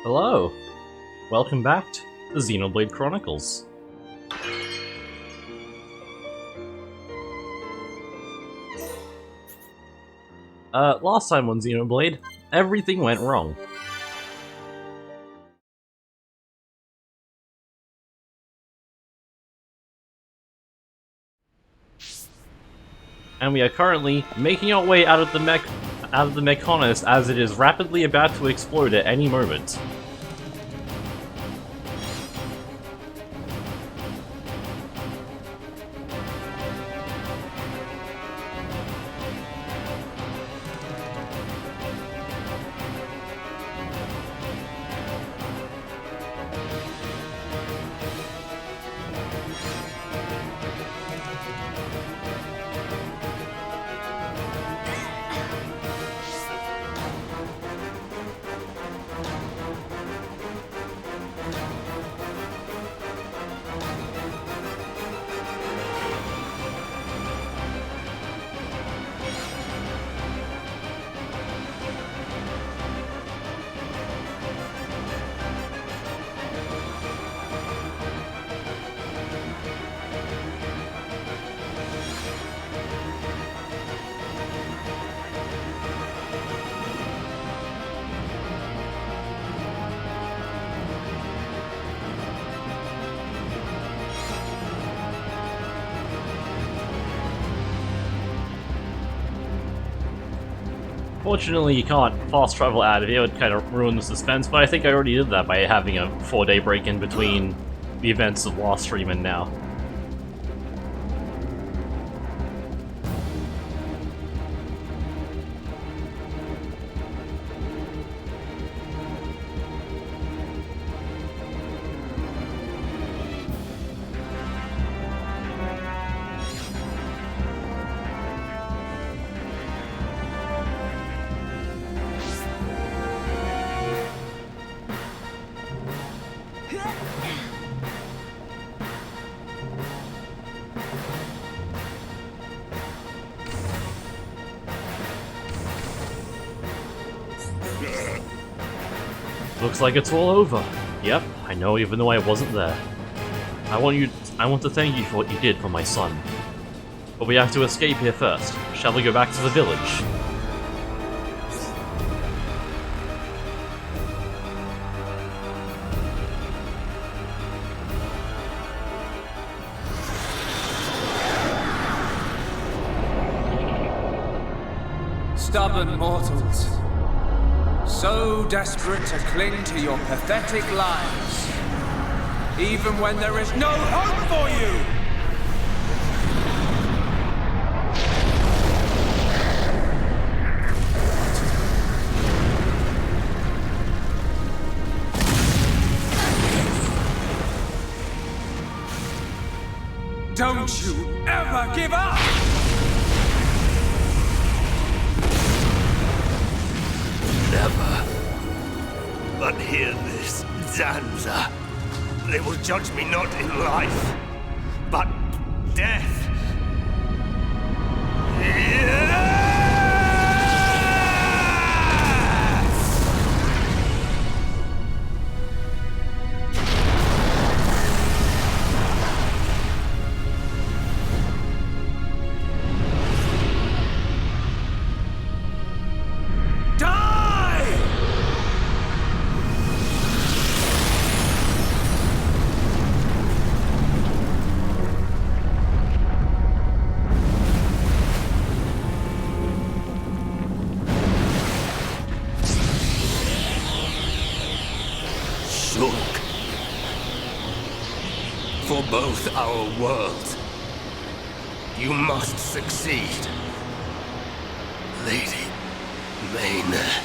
Hello! Welcome back to Xenoblade Chronicles. Last time on Xenoblade, everything went wrong. And we are currently making our way out of the Mechonis as it is rapidly about to explode at any moment. Fortunately, you can't fast travel out of here, it would kind of ruin the suspense, but I think I already did that by having a 4-day break in between the events of last stream and now. Looks like it's all over. Yep, I know, even though I wasn't there. I want to thank you for what you did for my son. But we have to escape here first. Shall we go back to the village? Stubborn mortals. So desperate to cling to your pathetic lives, even when there is no hope for you! Don't you ever give up! Never. But hear this, Zanza. They will judge me not in life, but death. Yes! For both our worlds, you must succeed, Lady Maynard.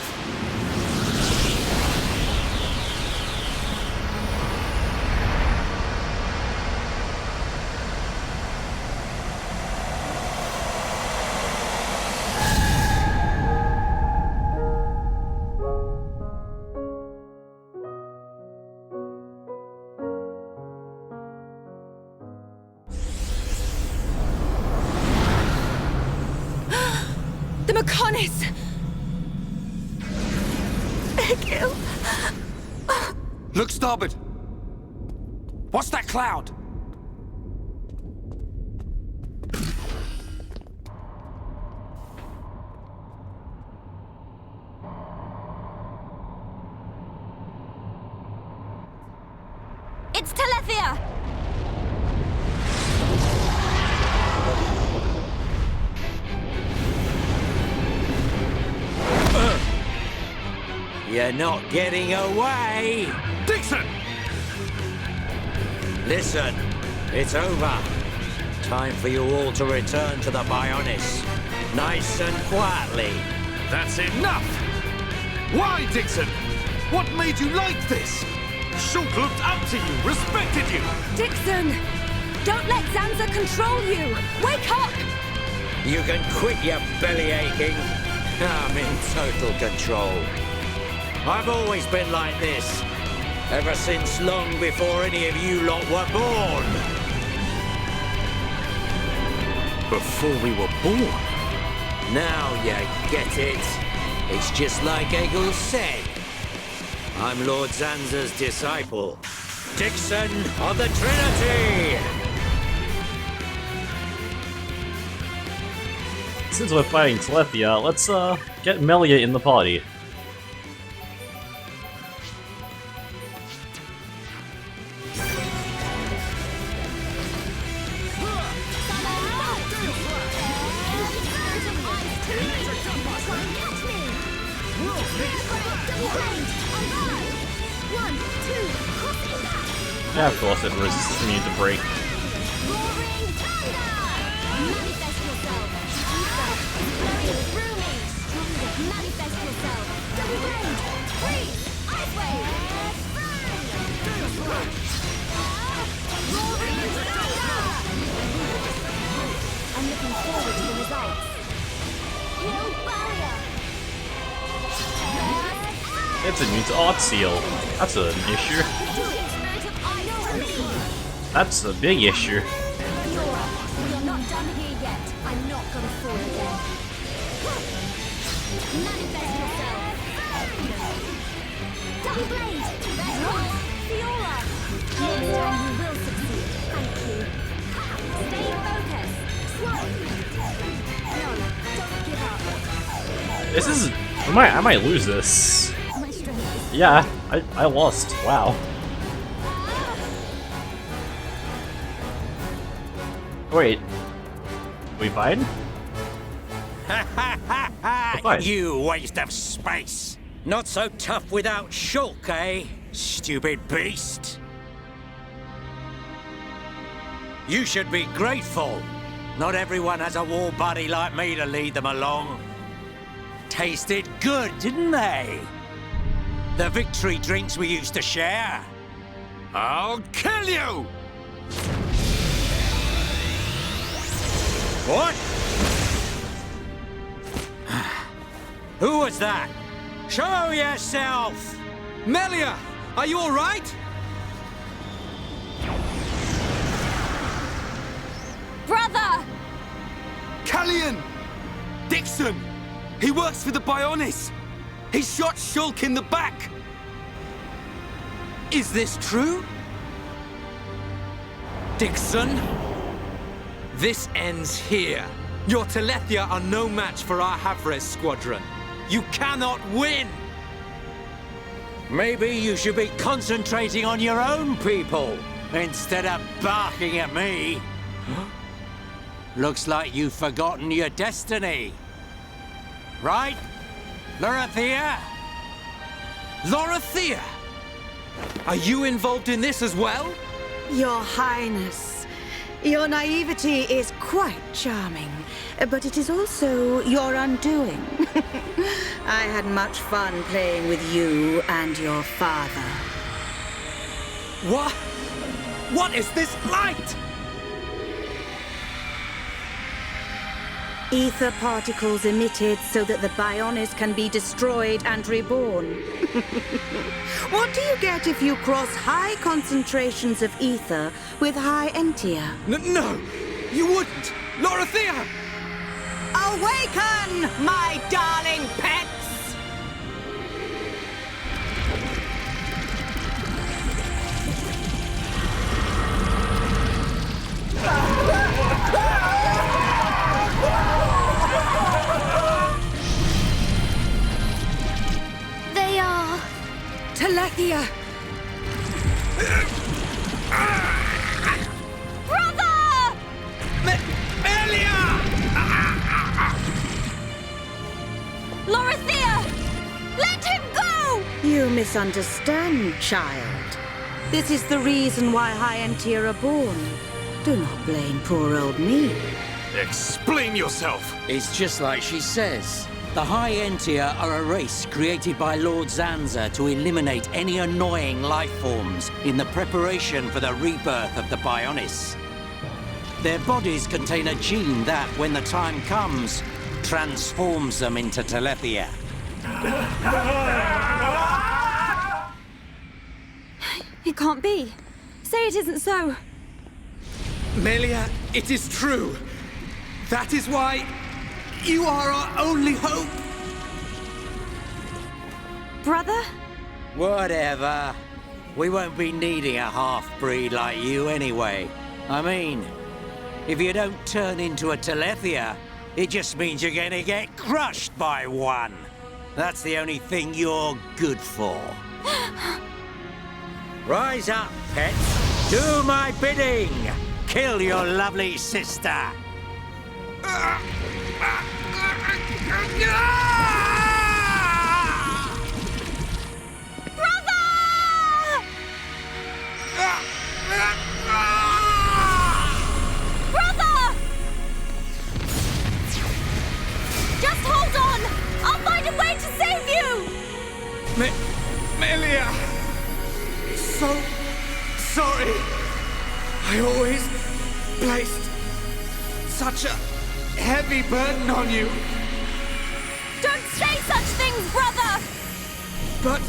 The Mechonis! Kill. Look starboard! What's that cloud? It's Telethia! You're not getting away! Dixon! Listen, it's over. Time for you all to return to the Mechonis. Nice and quietly. That's enough! Why, Dixon? What made you like this? Shulk looked up to you, respected you! Dixon! Don't let Zanza control you! Wake up! You can quit your belly aching. I'm in total control. I've always been like this. Ever since long before any of you lot were born. Before we were born? Now you get it. It's just like Egil said. I'm Lord Zanza's disciple. Dixon of the Trinity! Since we're fighting Telethia, let's get Melia in the party. Yeah, of course it resists immune to break. I'm looking forward to the results. Heal barrier. It's immune to Art Seal. That's an issue. That's a big issue. You're not done here yet. I'm not gonna fall again. Manifest yourself. Double blade. Fiora. Next time you will succeed. Thank you. Stay focused. Slow. No, don't give up. This is... I might lose this. My strength is Yeah, I lost. Wow. Wait. We fight? Fine. You waste of space! Not so tough without Shulk, eh? Stupid beast! You should be grateful. Not everyone has a war buddy like me to lead them along. Tasted good, didn't they? The victory drinks we used to share. I'll kill you! What? Who was that? Show yourself! Melia, are you all right? brother! Callian! Dixon! He works for the Bionis! He shot Shulk in the back! Is this true? Dixon? This ends here. Your Telethia are no match for our Havres squadron. You cannot win! Maybe you should be concentrating on your own people instead of barking at me. Looks like you've forgotten your destiny. Right, Lorithia? Lorithia! Are you involved in this as well? Your Highness, your naivety is quite charming, but it is also your undoing. I had much fun playing with you and your father. What? What is this light? Ether particles emitted so that the Bionis can be destroyed and reborn. What do you get if you cross high concentrations of ether with high entia? No! You wouldn't! Lorithia! Awaken, my darling pets! Brother! Melia! Lorithia! Let him go! You misunderstand, child. This is the reason why High Entia are born. Do not blame poor old me. Explain yourself! It's just like she says. The High Entia are a race created by Lord Zanza to eliminate any annoying life forms in the preparation for the rebirth of the Bionis. Their bodies contain a gene that, when the time comes, transforms them into Telethia. It can't be. Say it isn't so. Melia, it is true. That is why you are our only hope. Brother? Whatever. We won't be needing a half-breed like you anyway. I mean, if you don't turn into a Telethia, it just means you're gonna get crushed by one. That's the only thing you're good for. Rise up, pets. Do my bidding. Kill your lovely sister. Brother! Just hold on! I'll find a way to save you! Melia! So sorry. I always placed such a heavy burden on you. Don't say such things, brother! But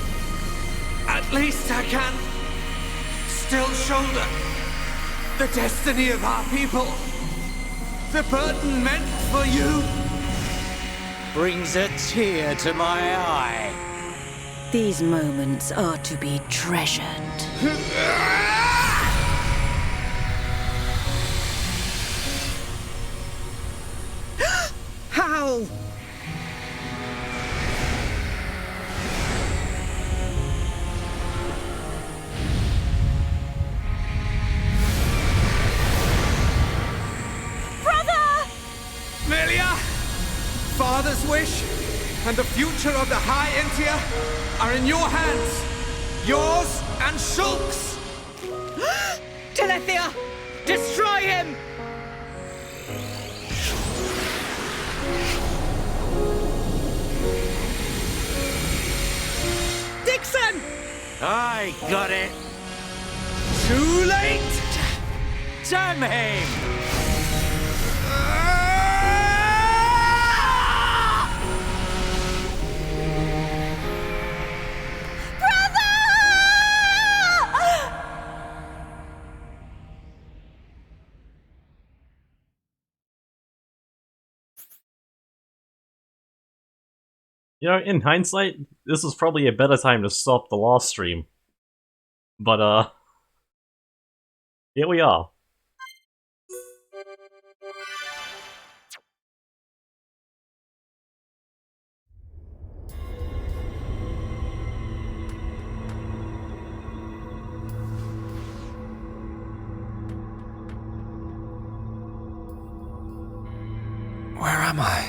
at least I can still shoulder the destiny of our people. The burden meant for you. Brings a tear to my eye. These moments are to be treasured. How? Brother! Melia! Father's wish and the future of the High Entia are in your hands. Yours and Shulk's. Telethia! Destroy him! Dixon! I got it. Too late! Damn him! You know, in hindsight, this was probably a better time to stop the last stream. But, here we are. Where am I?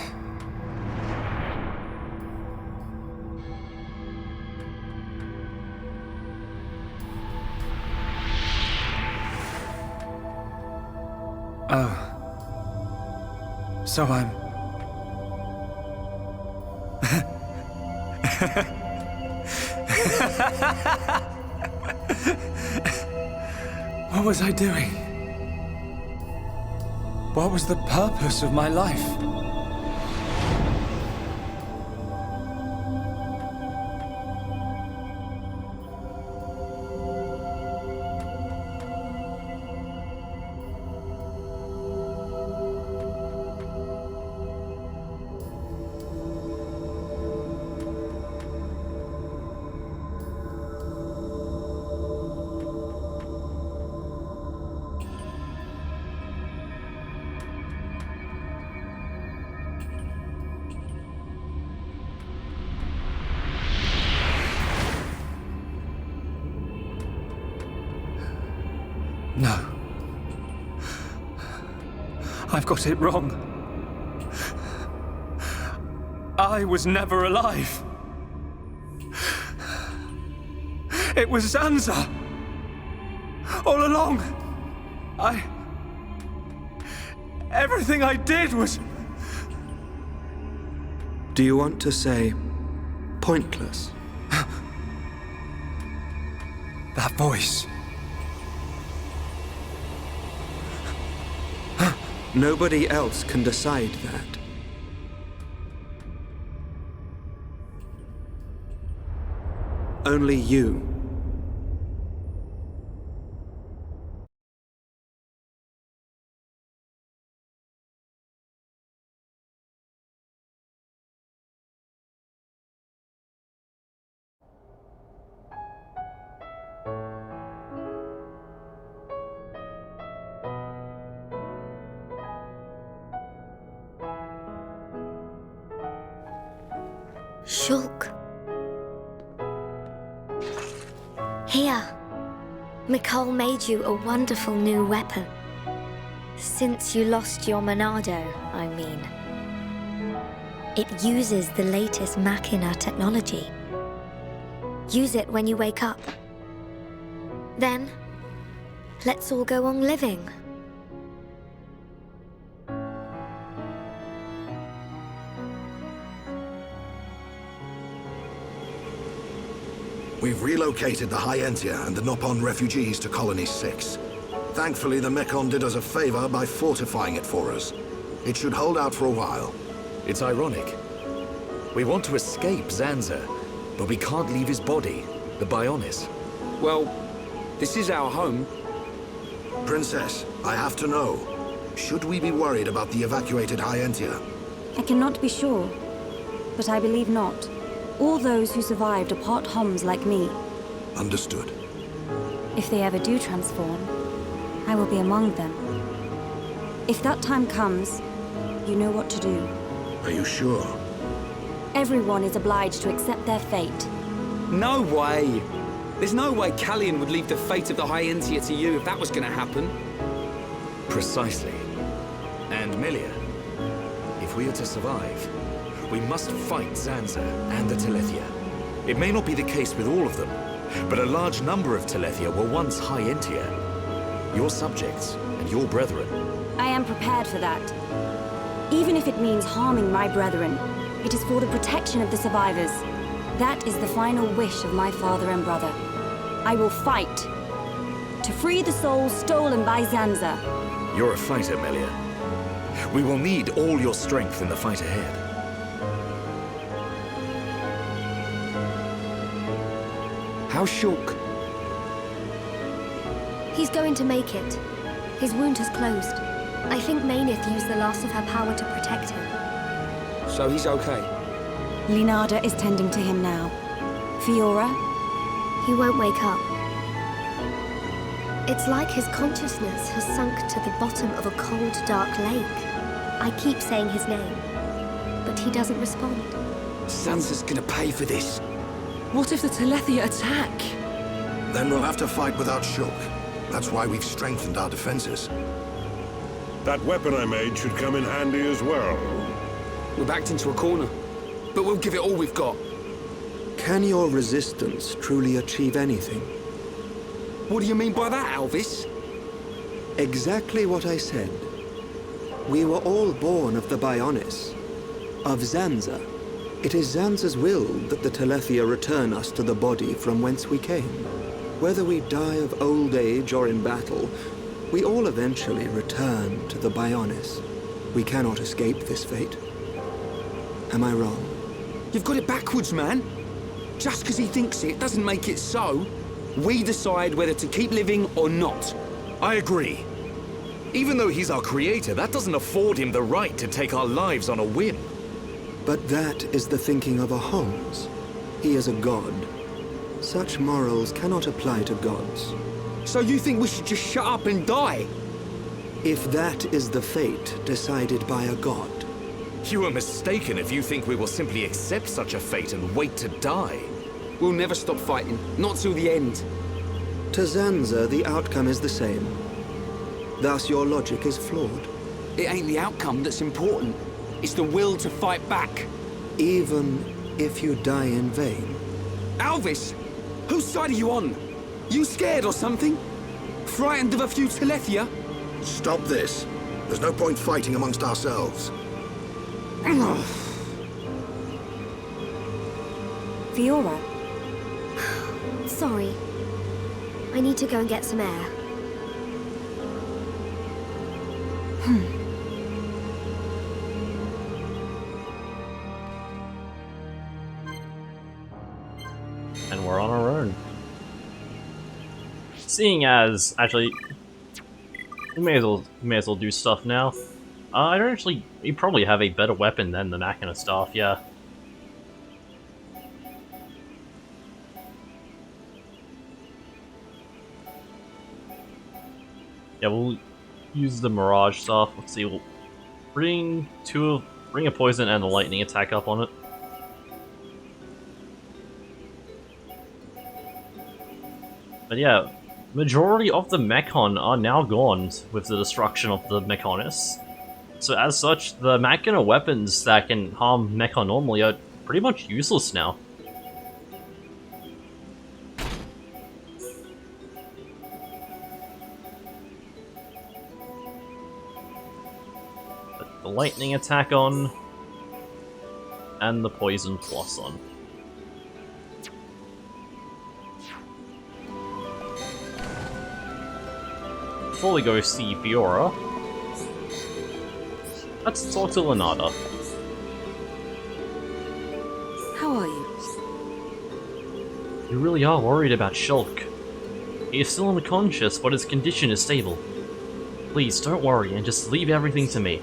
Oh. So I'm... What was I doing? What was the purpose of my life? No. I've got it wrong. I was never alive. It was Zanza. All along. Everything I did was... Do you want to say pointless? That voice. Nobody else can decide that. Only you. Shulk. Here. Mikol made you a wonderful new weapon. Since you lost your Monado, I mean. It uses the latest Machina technology. Use it when you wake up. Then, let's all go on living. We've relocated the Hyentia and the Nopon refugees to Colony 6. Thankfully, the Mechon did us a favor by fortifying it for us. It should hold out for a while. It's ironic. We want to escape Zanza, but we can't leave his body, the Bionis. Well, this is our home. Princess, I have to know. Should we be worried about the evacuated Hyentia? I cannot be sure, but I believe not. All those who survived are part Homs like me. Understood. If they ever do transform, I will be among them. If that time comes, you know what to do. Are you sure? Everyone is obliged to accept their fate. No way! There's no way Callian would leave the fate of the Hyentia to you if that was gonna happen. Precisely. And Milia, if we are to survive, we must fight Zanza and the Telethia. It may not be the case with all of them, but a large number of Telethia were once Hyentia. Your subjects and your brethren. I am prepared for that. Even if it means harming my brethren, it is for the protection of the survivors. That is the final wish of my father and brother. I will fight to free the souls stolen by Zanza. You're a fighter, Melia. We will need all your strength in the fight ahead. How's Shulk? He's going to make it. His wound has closed. I think Mainith used the last of her power to protect him. So he's okay? Linada is tending to him now. Fiora? He won't wake up. It's like his consciousness has sunk to the bottom of a cold, dark lake. I keep saying his name, but he doesn't respond. Zanza's gonna pay for this. What if the Telethia attack? Then we'll have to fight without Shulk. That's why we've strengthened our defenses. That weapon I made should come in handy as well. We're backed into a corner, but we'll give it all we've got. Can your resistance truly achieve anything? What do you mean by that, Alvis? Exactly what I said. We were all born of the Bionis, of Zanza. It is Zanza's will that the Telethia return us to the body from whence we came. Whether we die of old age or in battle, we all eventually return to the Bionis. We cannot escape this fate. Am I wrong? You've got it backwards, man. Just because he thinks it doesn't make it so. We decide whether to keep living or not. I agree. Even though he's our creator, that doesn't afford him the right to take our lives on a whim. But that is the thinking of a Homs. He is a god. Such morals cannot apply to gods. So you think we should just shut up and die? If that is the fate decided by a god. You are mistaken if you think we will simply accept such a fate and wait to die. We'll never stop fighting, not till the end. To Zanza, the outcome is the same. Thus, your logic is flawed. It ain't the outcome that's important. It's the will to fight back. Even if you die in vain. Alvis! Whose side are you on? You scared or something? Frightened of a few Telethia? Stop this. There's no point fighting amongst ourselves. Fiora, Sorry. I need to go and get some air. And we're on our own. Seeing as, actually, we may as well do stuff now. I don't actually, you probably have a better weapon than the Mechonis staff, yeah. Yeah, we'll use the Mirage staff. Let's see, we'll bring a poison and a lightning attack up on it. But yeah, majority of the Mechon are now gone with the destruction of the Mechonis. So as such, the Mechana weapons that can harm Mechon normally are pretty much useless now. Put the lightning attack on, and the poison plus on. Before we go see Fiora, let's talk to Lenata. How are you? You really are worried about Shulk. He is still unconscious, but his condition is stable. Please, don't worry, and just leave everything to me.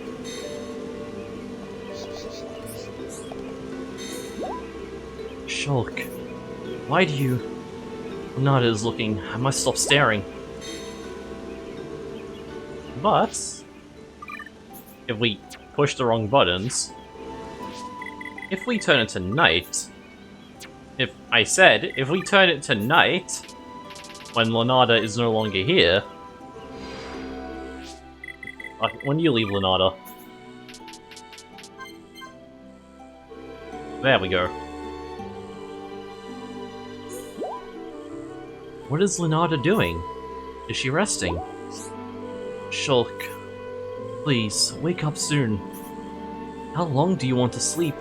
Shulk, why do you... Lenata is looking. I must stop staring. But if we push the wrong buttons, if we turn it to night, if we turn it to night, when Lenata is no longer here, when you leave Lenata, there we go. What is Lenata doing? Is she resting? Shulk, please, wake up soon. How long do you want to sleep?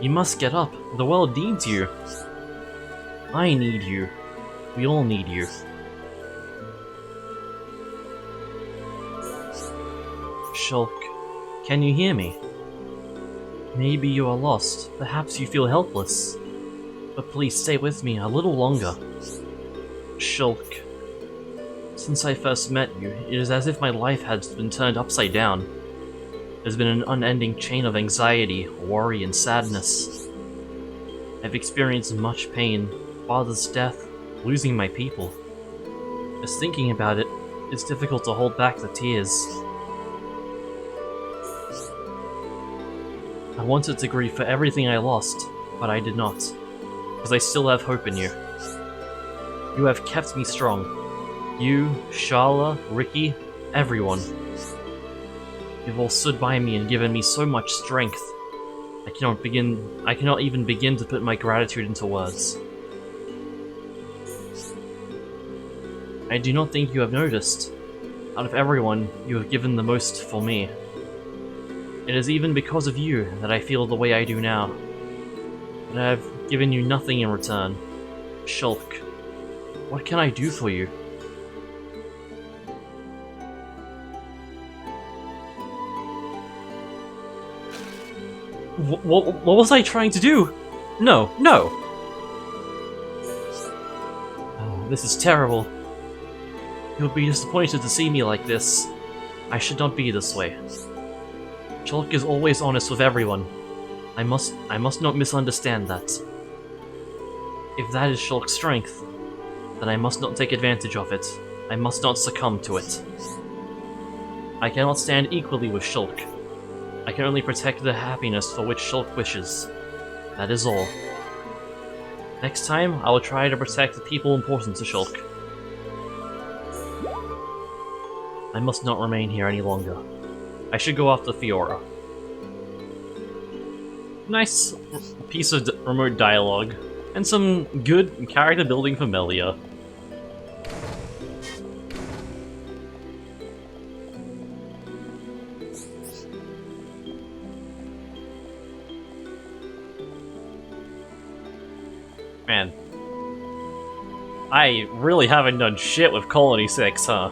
You must get up. The world needs you. I need you. We all need you. Shulk, can you hear me? Maybe you are lost. Perhaps you feel helpless. But please stay with me a little longer. Shulk. Since I first met you, it is as if my life has been turned upside down. There's been an unending chain of anxiety, worry, and sadness. I've experienced much pain, father's death, losing my people. Just thinking about it, it's difficult to hold back the tears. I wanted to grieve for everything I lost, but I did not, because I still have hope in you. You have kept me strong. You, Shala, Ricky, everyone. You've all stood by me and given me so much strength. I cannot even begin to put my gratitude into words. I do not think you have noticed. Out of everyone, you have given the most for me. It is even because of you that I feel the way I do now. But I have given you nothing in return. Shulk, what can I do for you? What was I trying to do? No, no! Oh, this is terrible. You would be disappointed to see me like this. I should not be this way. Shulk is always honest with everyone. I must not misunderstand that. If that is Shulk's strength, then I must not take advantage of it. I must not succumb to it. I cannot stand equally with Shulk. I can only protect the happiness for which Shulk wishes. That is all. Next time, I will try to protect the people important to Shulk. I must not remain here any longer. I should go after Fiora. Nice piece of remote dialogue, and some good character building for Melia. Man. I really haven't done shit with Colony 6, huh?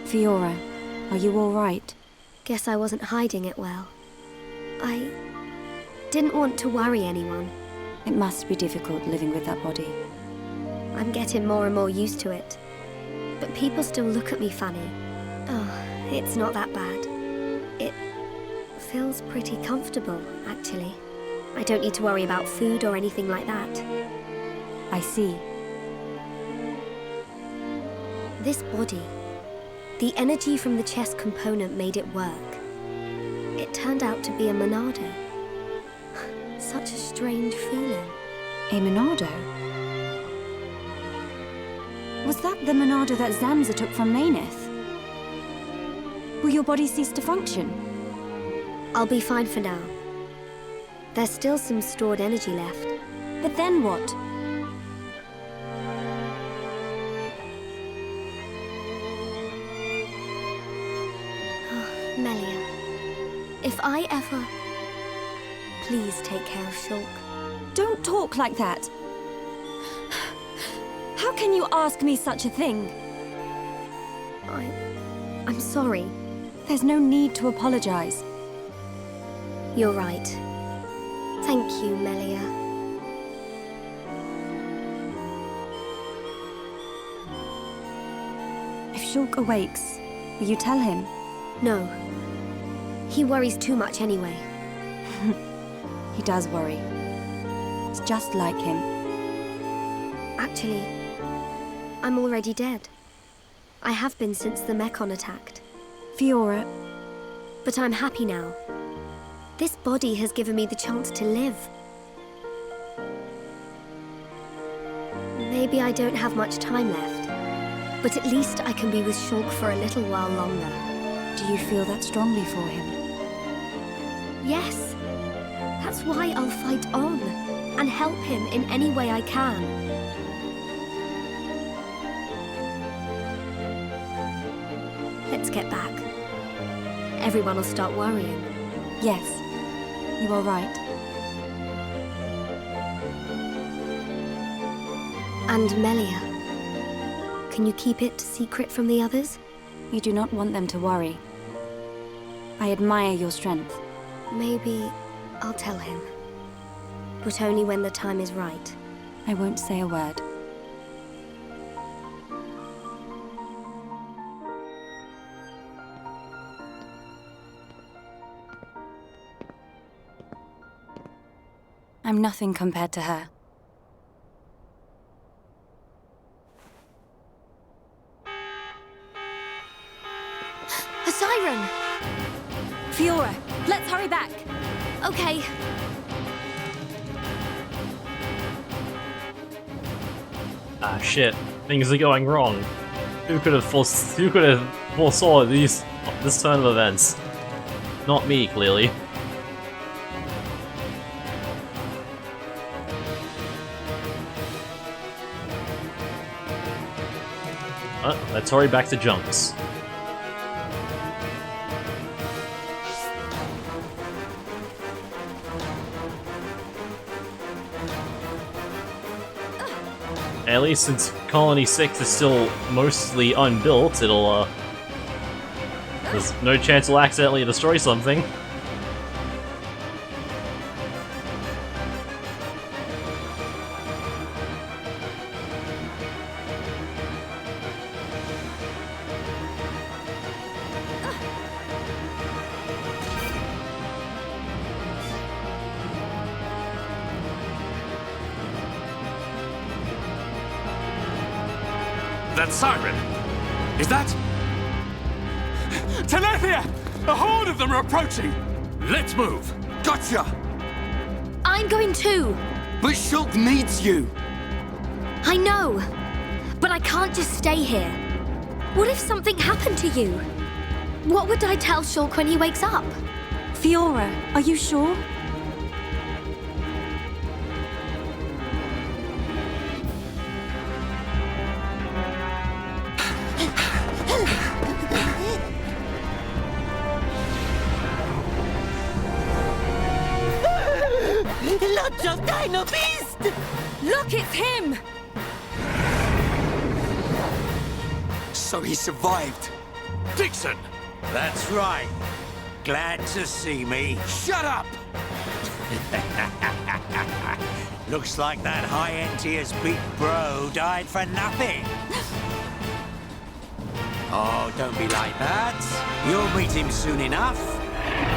Fiora, are you all right? Guess I wasn't hiding it well. I didn't want to worry anyone. It must be difficult living with that body. I'm getting more and more used to it. But people still look at me funny. Oh, it's not that bad. It feels pretty comfortable, actually. I don't need to worry about food or anything like that. I see. This body, the energy from the chest component made it work. It turned out to be a Monado. Such a strange feeling. A Monado? Was that the Monado that Zanza took from Mechonis? Will your body cease to function? I'll be fine for now. There's still some stored energy left. But then what? Melia, if I ever... Please take care of Shulk. Don't talk like that. How can you ask me such a thing? I'm sorry. There's no need to apologize. You're right. Thank you, Melia. If Shulk awakes, will you tell him? No. He worries too much anyway. He does worry. It's just like him. Actually, I'm already dead. I have been since the Mechon attacked. Fiora. But I'm happy now. This body has given me the chance to live. Maybe I don't have much time left, but at least I can be with Shulk for a little while longer. Do you feel that strongly for him? Yes. That's why I'll fight on and help him in any way I can. Let's get back. Everyone will start worrying. Yes, you are right. And Melia, can you keep it secret from the others? You do not want them to worry. I admire your strength. Maybe I'll tell him. But only when the time is right. I won't say a word. I'm nothing compared to her. A siren! Fiora, let's hurry back! Okay. Ah, shit. Things are going wrong. Who could have foresaw this turn of events? Not me, clearly. Let's hurry back to Junks. At least since Colony 6 is still mostly unbuilt, it'll, there's no chance it'll accidentally destroy something. That siren! Is that... Telethia! A horde of them are approaching! Let's move! Gotcha! I'm going too. But Shulk needs you! I know, but I can't just stay here. What if something happened to you? What would I tell Shulk when he wakes up? Fiora, are you sure? Lots of Dino Beast! Look, it's him! So he survived. Dixon! That's right. Glad to see me. Shut up! Looks like that high-end tier's big bro died for nothing. Oh, don't be like that. You'll meet him soon enough.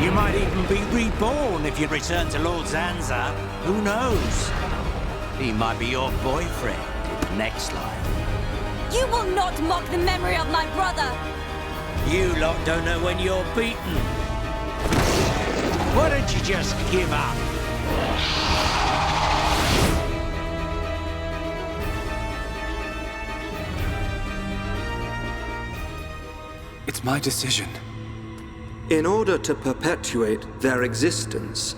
You might even be reborn if you return to Lord Zanza. Who knows? He might be your boyfriend in the next life. You will not mock the memory of my brother! You lot don't know when you're beaten. Why don't you just give up? It's my decision. In order to perpetuate their existence,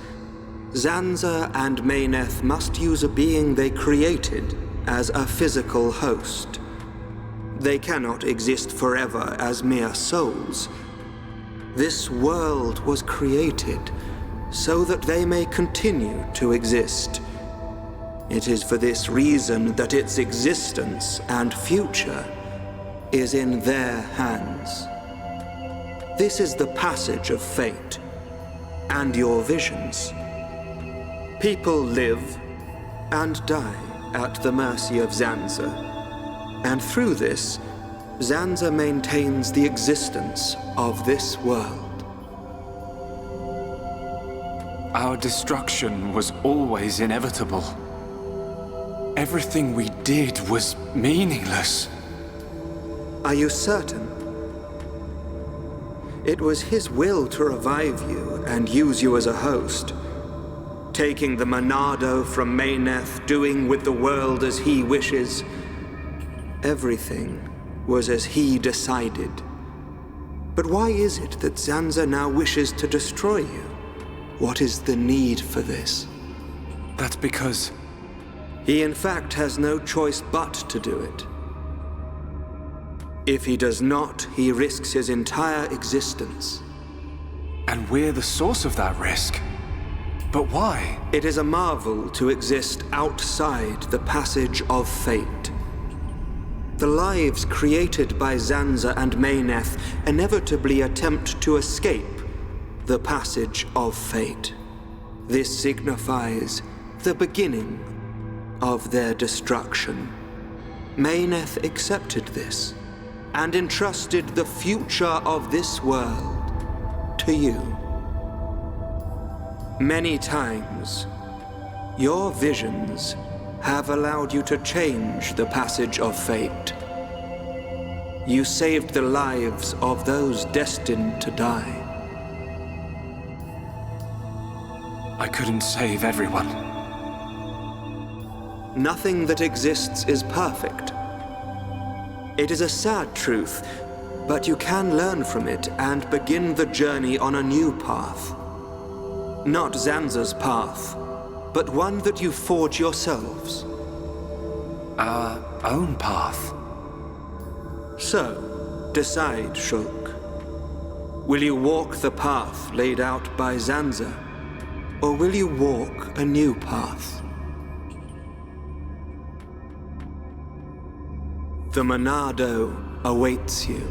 Zanza and Meyneth must use a being they created as a physical host. They cannot exist forever as mere souls. This world was created so that they may continue to exist. It is for this reason that its existence and future is in their hands. This is the passage of fate, and your visions. People live and die at the mercy of Zanza, and through this, Zanza maintains the existence of this world. Our destruction was always inevitable. Everything we did was meaningless. Are you certain? It was his will to revive you and use you as a host. Taking the Monado from Meyneth, doing with the world as he wishes. Everything was as he decided. But why is it that Zanza now wishes to destroy you? What is the need for this? That's because... He in fact has no choice but to do it. If he does not, he risks his entire existence. And we're the source of that risk. But why? It is a marvel to exist outside the passage of fate. The lives created by Zanza and Meyneth inevitably attempt to escape the passage of fate. This signifies the beginning of their destruction. Meyneth accepted this and entrusted the future of this world to you. Many times, your visions have allowed you to change the passage of fate. You saved the lives of those destined to die. I couldn't save everyone. Nothing that exists is perfect. It is a sad truth, but you can learn from it and begin the journey on a new path. Not Zanza's path, but one that you forge yourselves. Our own path. So, decide, Shulk. Will you walk the path laid out by Zanza, or will you walk a new path? The Monado awaits you.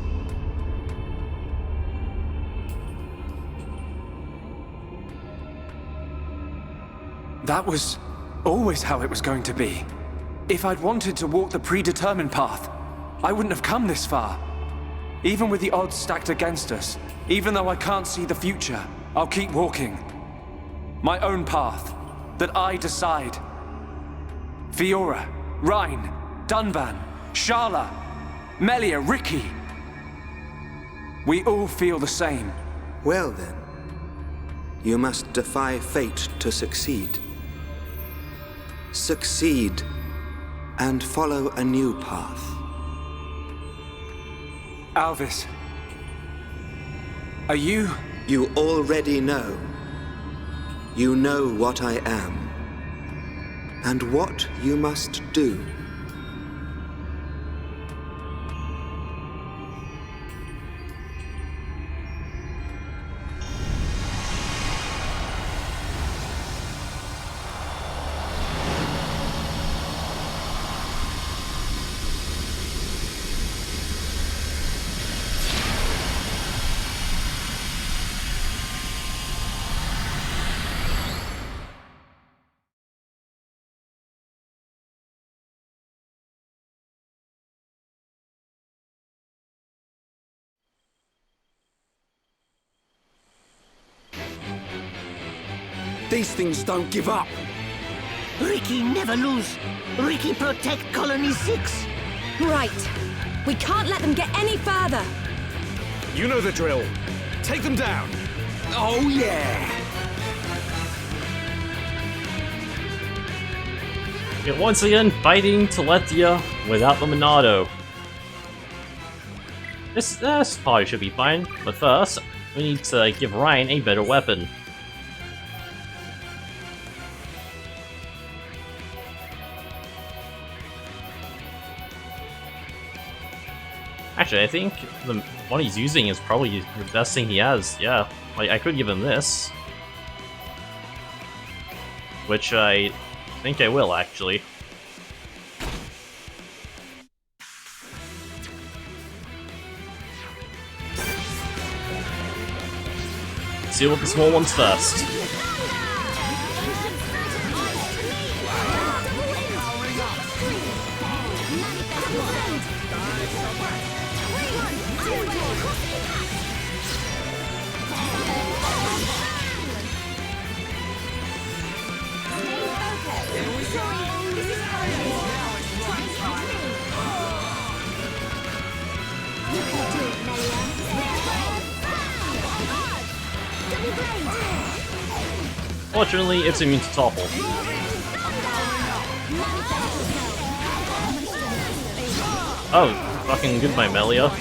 That was always how it was going to be. If I'd wanted to walk the predetermined path, I wouldn't have come this far. Even with the odds stacked against us, even though I can't see the future, I'll keep walking. My own path, that I decide. Fiora, Rhine, Dunban, Sharla, Melia, Ricky. We all feel the same. Well then, you must defy fate to succeed. Succeed, and follow a new path. Alvis, are you... You already know. You know what I am, and what you must do. These things don't give up. Ricky never lose. Ricky protect Colony 6. Right. We can't let them get any further. You know the drill. Take them down. Oh, yeah. We're once again fighting Telethia without the Monado. This probably should be fine, but first, we need to give Ryan a better weapon. Actually, I think the one he's using is probably the best thing he has, yeah. Like, I could give him this. Which I think I will, actually. Let's deal with the small ones first. Fortunately, it's immune to topple. Oh, fucking goodbye, Melia.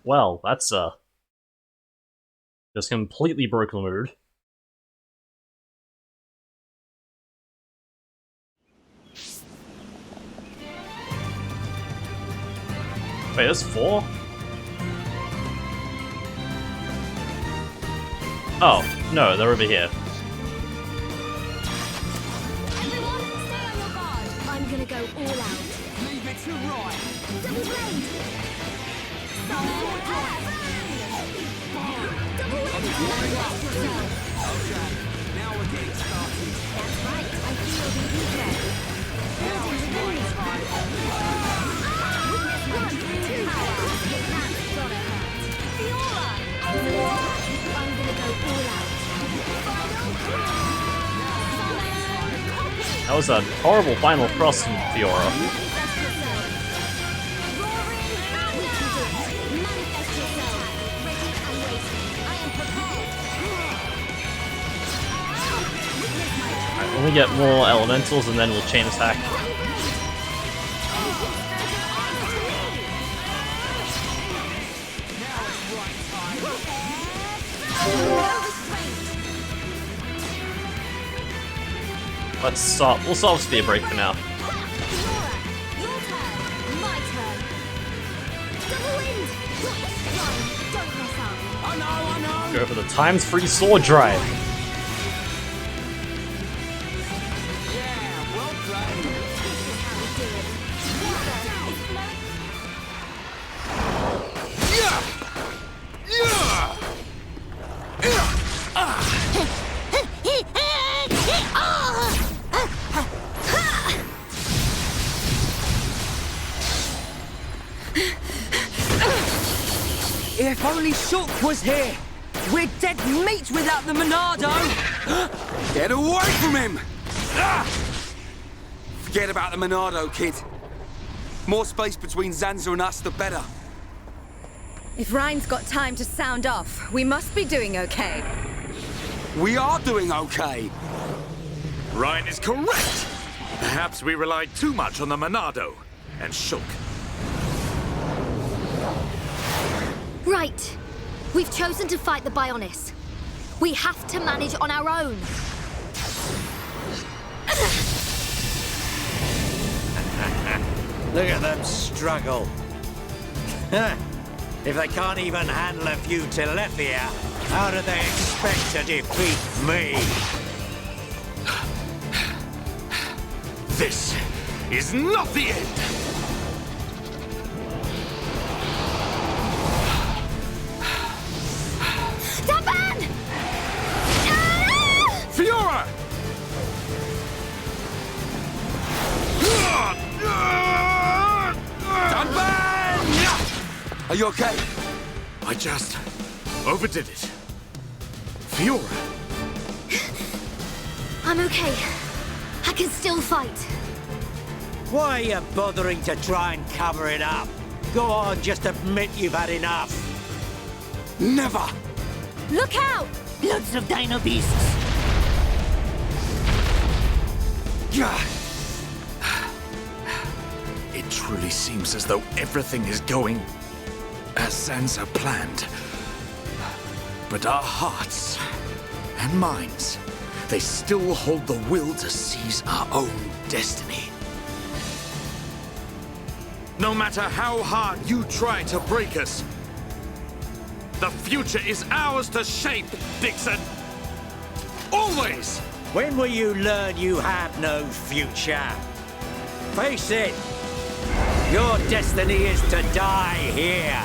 Well, that's just completely broke the mood. Wait, there's 4? Oh, no, they're over here. Everyone, stay on your guard. I'm gonna go all out. Leave it to Ryan. Double blade! Double manifest yourself. Okay, now we're getting started. That's right, I feel the ego. Now it's my time. Witness 1, 2 power. That's gotta hurt. Fiora! I'm gonna go all out. That was a horrible final cross from Fiora. Manifest yourself. Roaring, we can do it. Manifest yourself. Ready and waiting. I am prepared. Alright, when we get more elementals and then we'll chain attack. Let's stop. We'll stop Spear Break for now. Your turn. My turn. Double wind. Don't mess up. I know. Go for the ×3 sword drive. Yeah, well played. This is how we do it. If only Shulk was here! We're dead meat without the Monado! Get away from him! Forget about the Monado, kid. More space between Zanza and us, the better. If Ryan's got time to sound off, we must be doing okay. We are doing okay. Ryan is correct. Perhaps we relied too much on the Monado and Shulk. Right. We've chosen to fight the Bionis. We have to manage on our own. Look at them struggle. If they can't even handle a few Telethia, how do they expect to defeat me? This is not the end! Daban! Fiora! Are you okay? I just overdid it. Fiora! I'm okay. I can still fight. Why are you bothering to try and cover it up? Go on, just admit you've had enough. Never! Look out! Loads of dino beasts. It truly seems as though everything is going as Zanza planned. But our hearts and minds, they still hold the will to seize our own destiny. No matter how hard you try to break us, the future is ours to shape, Dixon! Always! When will you learn you have no future? Face it! Your destiny is to die here!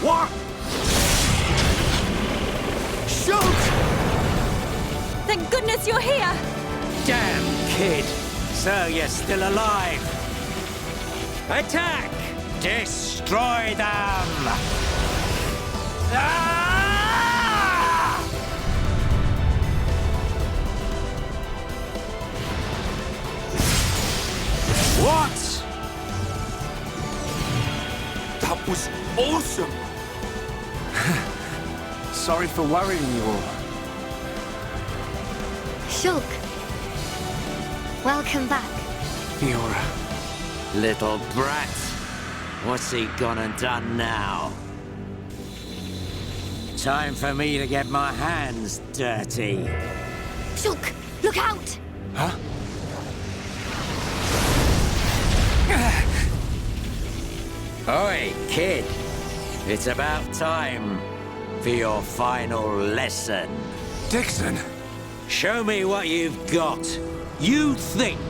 What? Shoot! Thank goodness you're here! Damn kid! So you're still alive! Attack! Destroy them! Ah! What? That was awesome! Sorry for worrying you all. Shulk. Welcome back. Fiora. Little brat. What's he gone and done now? Time for me to get my hands dirty. Shulk, look out! Huh? Oi, kid. It's about time for your final lesson. Dixon! Show me what you've got. You think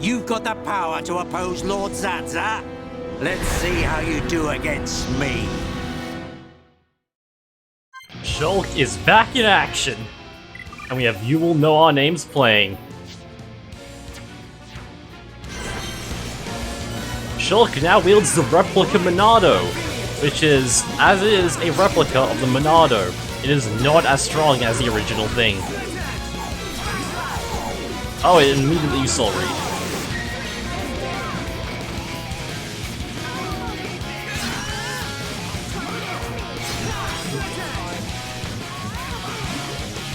you've got the power to oppose Lord Zanza? Let's see how you do against me. Shulk is back in action, and we have You Will Know Our Names playing. Shulk now wields the replica Monado, which is, as it is a replica of the Monado, it is not as strong as the original thing. Oh, it immediately you saw Reed.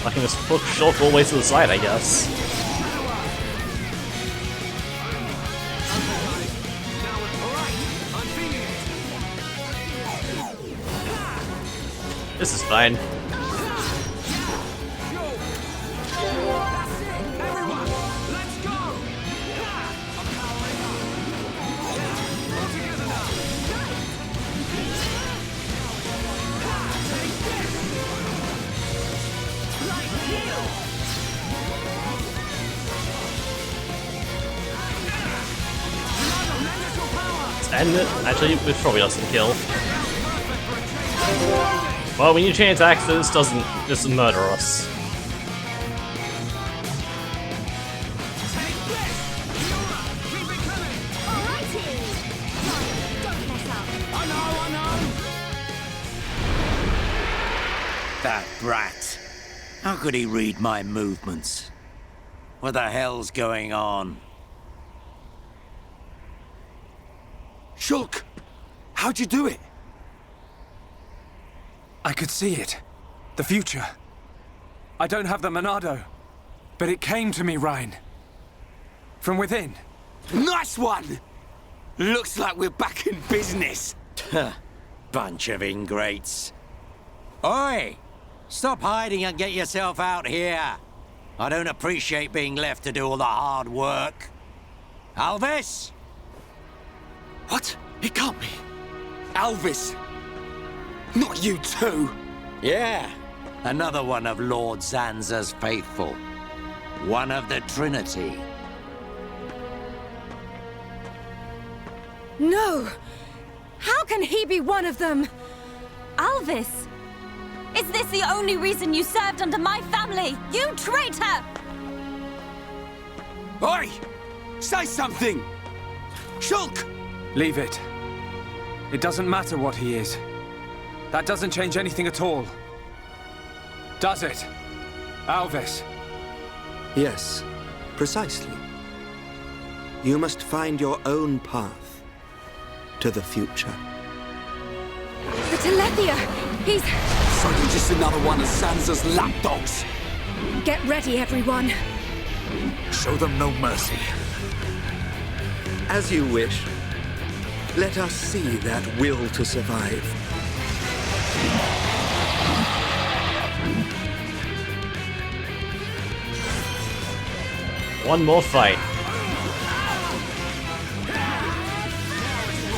I can just push Shulk all the way to the side, I guess. This is fine. And actually, this probably doesn't kill. Well, when you change attacks, this doesn't murder us. That brat. How could he read my movements? What the hell's going on? Shulk! How'd you do it? I could see it. The future. I don't have the Monado, but it came to me, Ryan. From within. Nice one! Looks like we're back in business. Bunch of ingrates. Oi! Stop hiding and get yourself out here. I don't appreciate being left to do all the hard work. Alvis? What? It can't be. Alvis! Not you too! Yeah, another one of Lord Zanza's faithful. One of the Trinity. No! How can he be one of them? Alvis! Is this the only reason you served under my family? You traitor! Oi! Say something! Shulk! Leave it. It doesn't matter what he is. That doesn't change anything at all. Does it? Alvis? Yes, precisely. You must find your own path to the future. The Telethia! He's... So you're just another one of Zanza's lapdogs? Get ready, everyone. Show them no mercy. As you wish. Let us see that will to survive. One more fight.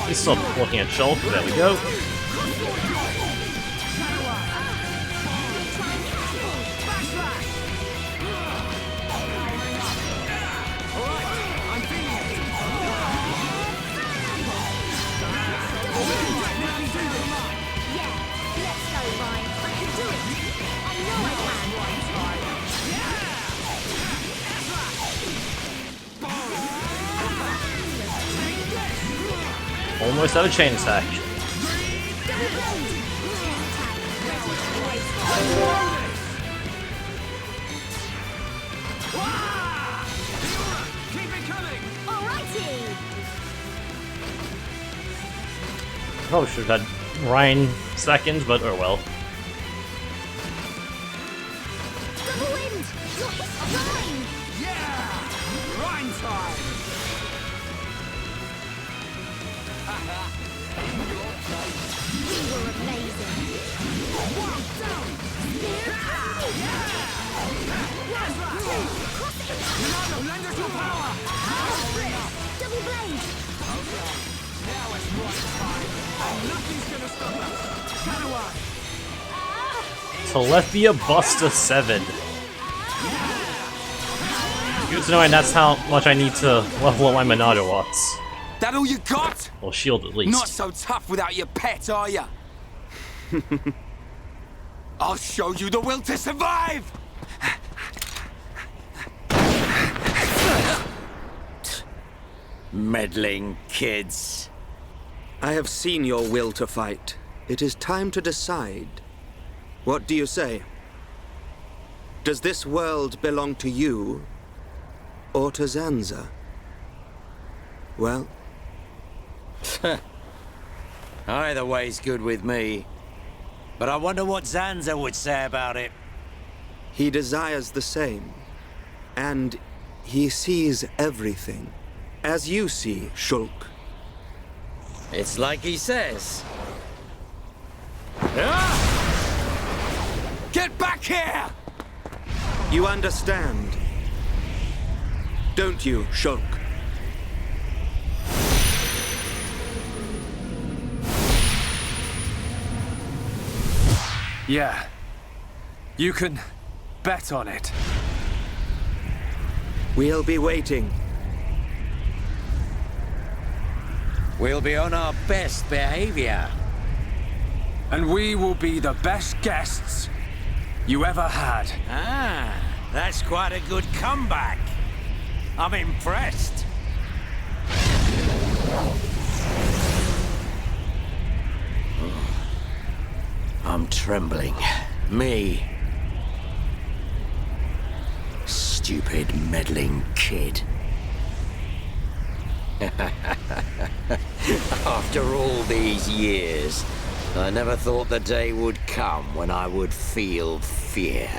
Please stop looking at Shulk. There we go. Almost out of chain attack. Probably should have had Ryan second, but oh well. Telethia Buster 7. Good to know, and that's how much I need to level up my Monado watts. That all you got? Or shield at least. Not so tough without your pet, are ya? I'll show you the will to survive! Meddling kids. I have seen your will to fight. It is time to decide. What do you say? Does this world belong to you, or to Zanza? Well... Either way's good with me. But I wonder what Zanza would say about it. He desires the same. And he sees everything. As you see, Shulk. It's like he says. Get back here! You understand, don't you, Shulk? Yeah. You can bet on it. We'll be waiting. We'll be on our best behavior. And we will be the best guests you ever had. Ah, that's quite a good comeback. I'm impressed. I'm trembling. Me. Stupid, meddling kid. After all these years, I never thought the day would come when I would feel fear.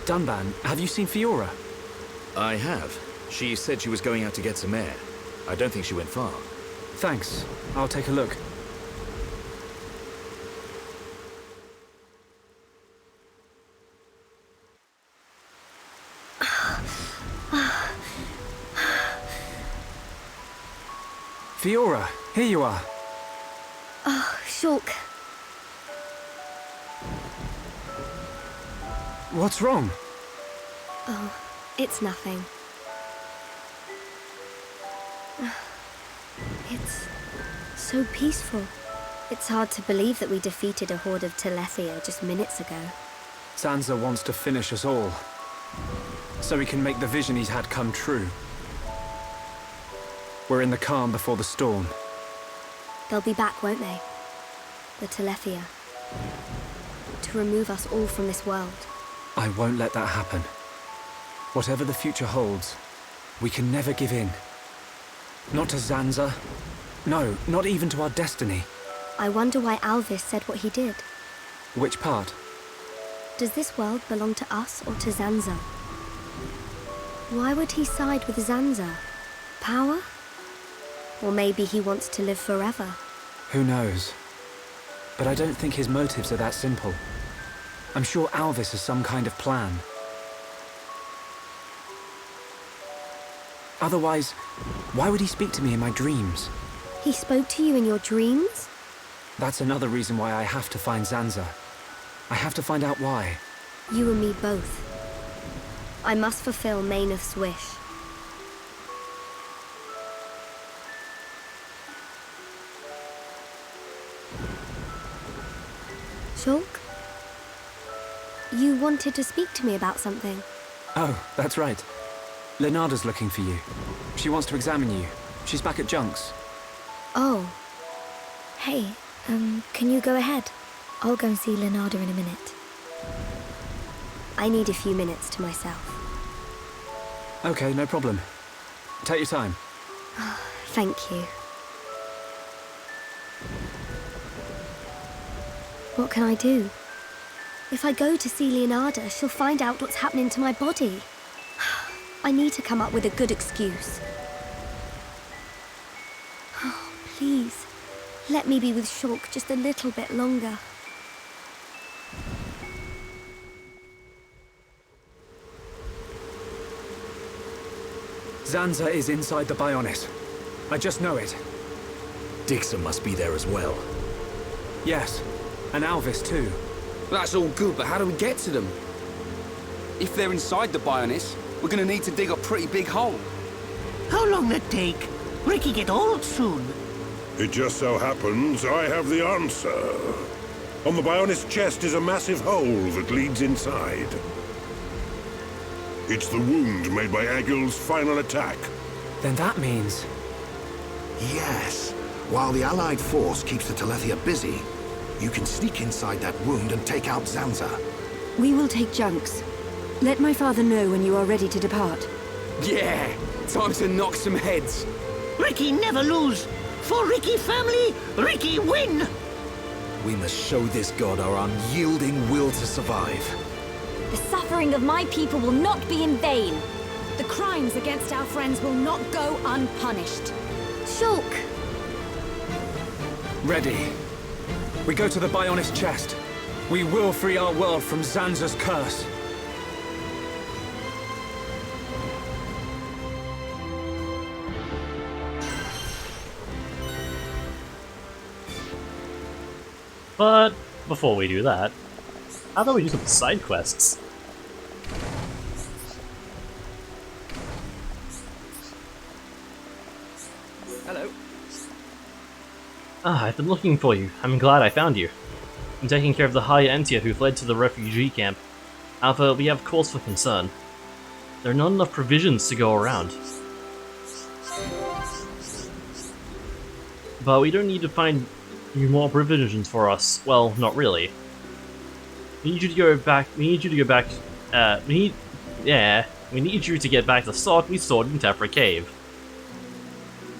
Dunban, have you seen Fiora? I have. She said she was going out to get some air. I don't think she went far. Thanks. I'll take a look. Fiora, here you are. Oh, Shulk. What's wrong? Oh, it's nothing. It's so peaceful. It's hard to believe that we defeated a horde of Telethia just minutes ago. Zanza wants to finish us all, so he can make the vision he's had come true. We're in the calm before the storm. They'll be back, won't they? The Telethia. To remove us all from this world. I won't let that happen. Whatever the future holds, we can never give in. Not to Zanza. No, not even to our destiny. I wonder why Alvis said what he did. Which part? Does this world belong to us or to Zanza? Why would he side with Zanza? Power? Or maybe he wants to live forever. Who knows? But I don't think his motives are that simple. I'm sure Alvis has some kind of plan. Otherwise, why would he speak to me in my dreams? He spoke to you in your dreams? That's another reason why I have to find Zanza. I have to find out why. You and me both. I must fulfill Mayneth's wish. Shulk? You wanted to speak to me about something. Oh, that's right. Lenada's looking for you. She wants to examine you. She's back at Junks. Oh. Hey, can you go ahead? I'll go and see Lenada in a minute. I need a few minutes to myself. Okay, no problem. Take your time. Thank you. What can I do? If I go to see Leonarda, she'll find out what's happening to my body. I need to come up with a good excuse. Oh, please, let me be with Shulk just a little bit longer. Zanza is inside the Bionis. I just know it. Dixon must be there as well. Yes, and Alvis too. That's all good, but how do we get to them? If they're inside the Bionis, we're gonna need to dig a pretty big hole. How long that take? Ricky get old soon. It just so happens I have the answer. On the Bionis chest is a massive hole that leads inside. It's the wound made by Agil's final attack. Then that means... Yes. While the Allied force keeps the Telethia busy, you can sneak inside that wound and take out Zanza. We will take Junks. Let my father know when you are ready to depart. Yeah, time to knock some heads. Ricky never lose. For Ricky family, Ricky win. We must show this god our unyielding will to survive. The suffering of my people will not be in vain. The crimes against our friends will not go unpunished. Shulk! Ready. We go to the Bionis chest. We will free our world from Zanza's curse. But before we do that, how about we do some side quests? Hello. Ah, I've been looking for you. I'm glad I found you. I'm taking care of the High Entia who fled to the refugee camp. However, we have cause for concern. There are not enough provisions to go around. But we don't need to find more provisions for us. Well, not really. We need you to go back. We need you to go back. We need you to get back the stock we stored in Tephra Cave.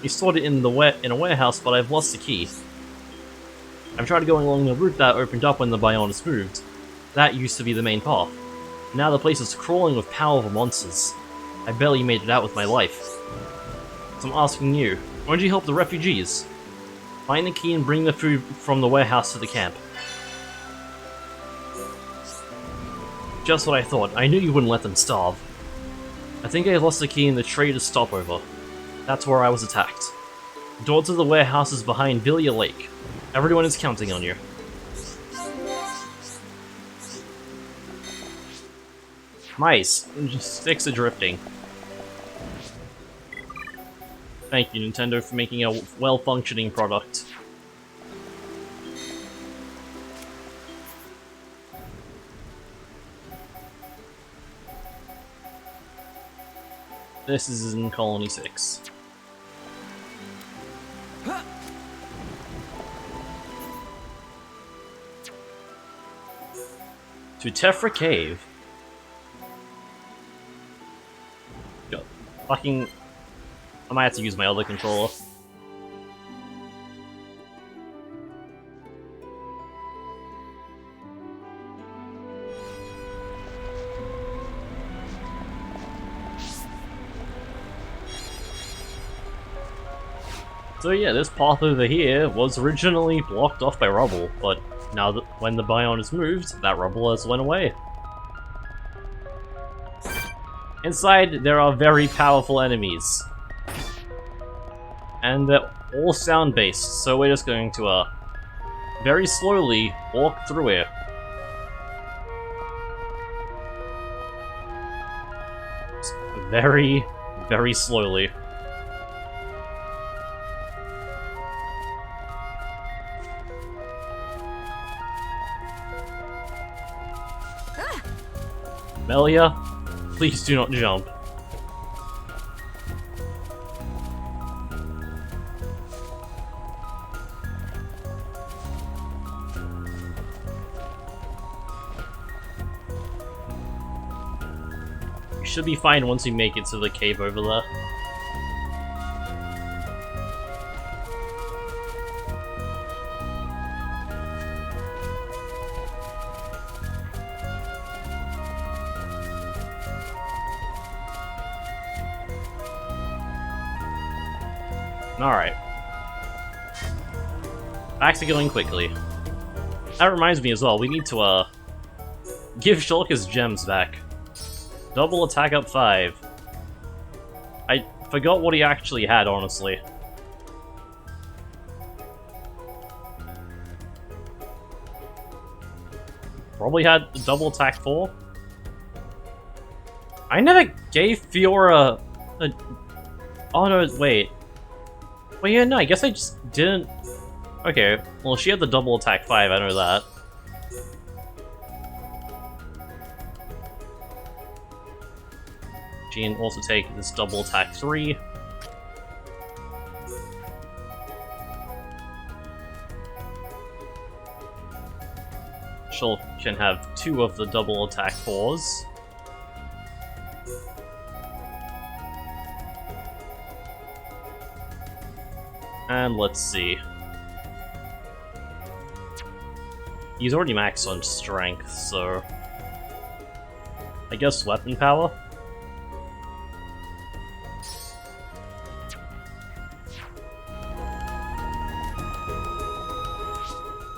We stored it in a warehouse, but I've lost the key. I've tried going along the route that opened up when the Bionis moved. That used to be the main path. Now the place is crawling with powerful monsters. I barely made it out with my life. So I'm asking you, why don't you help the refugees? Find the key and bring the food from the warehouse to the camp. Just what I thought. I knew you wouldn't let them starve. I think I lost the key in the trader's stopover. That's where I was attacked. The door to the warehouse is behind Villia Lake. Everyone is counting on you. Nice. Sticks are drifting. Thank you, Nintendo, for making a well-functioning product. This is in Colony 6. To Tephra Cave. Go. Fucking... I might have to use my other controller. So yeah, this path over here was originally blocked off by rubble, but now that when the Bionis moved, that rubble has went away. Inside, there are very powerful enemies. And they're all sound-based, so we're just going to, very slowly walk through it. Just very, very slowly. Melia, please do not jump. You should be fine once you make it to the cave over there. Alright. Back to going quickly. That reminds me as well, we need to, give Shulk his gems back. Double attack up 5. I forgot what he actually had, honestly. Probably had double attack 4? I never gave Fiora a... Oh no, wait. Well, yeah, no, I guess I just didn't... Okay, well, she had the double attack 5, I know that. She can also take this double attack 3. She can have 2 of the double attack 4s. And let's see. He's already maxed on strength, so... I guess weapon power?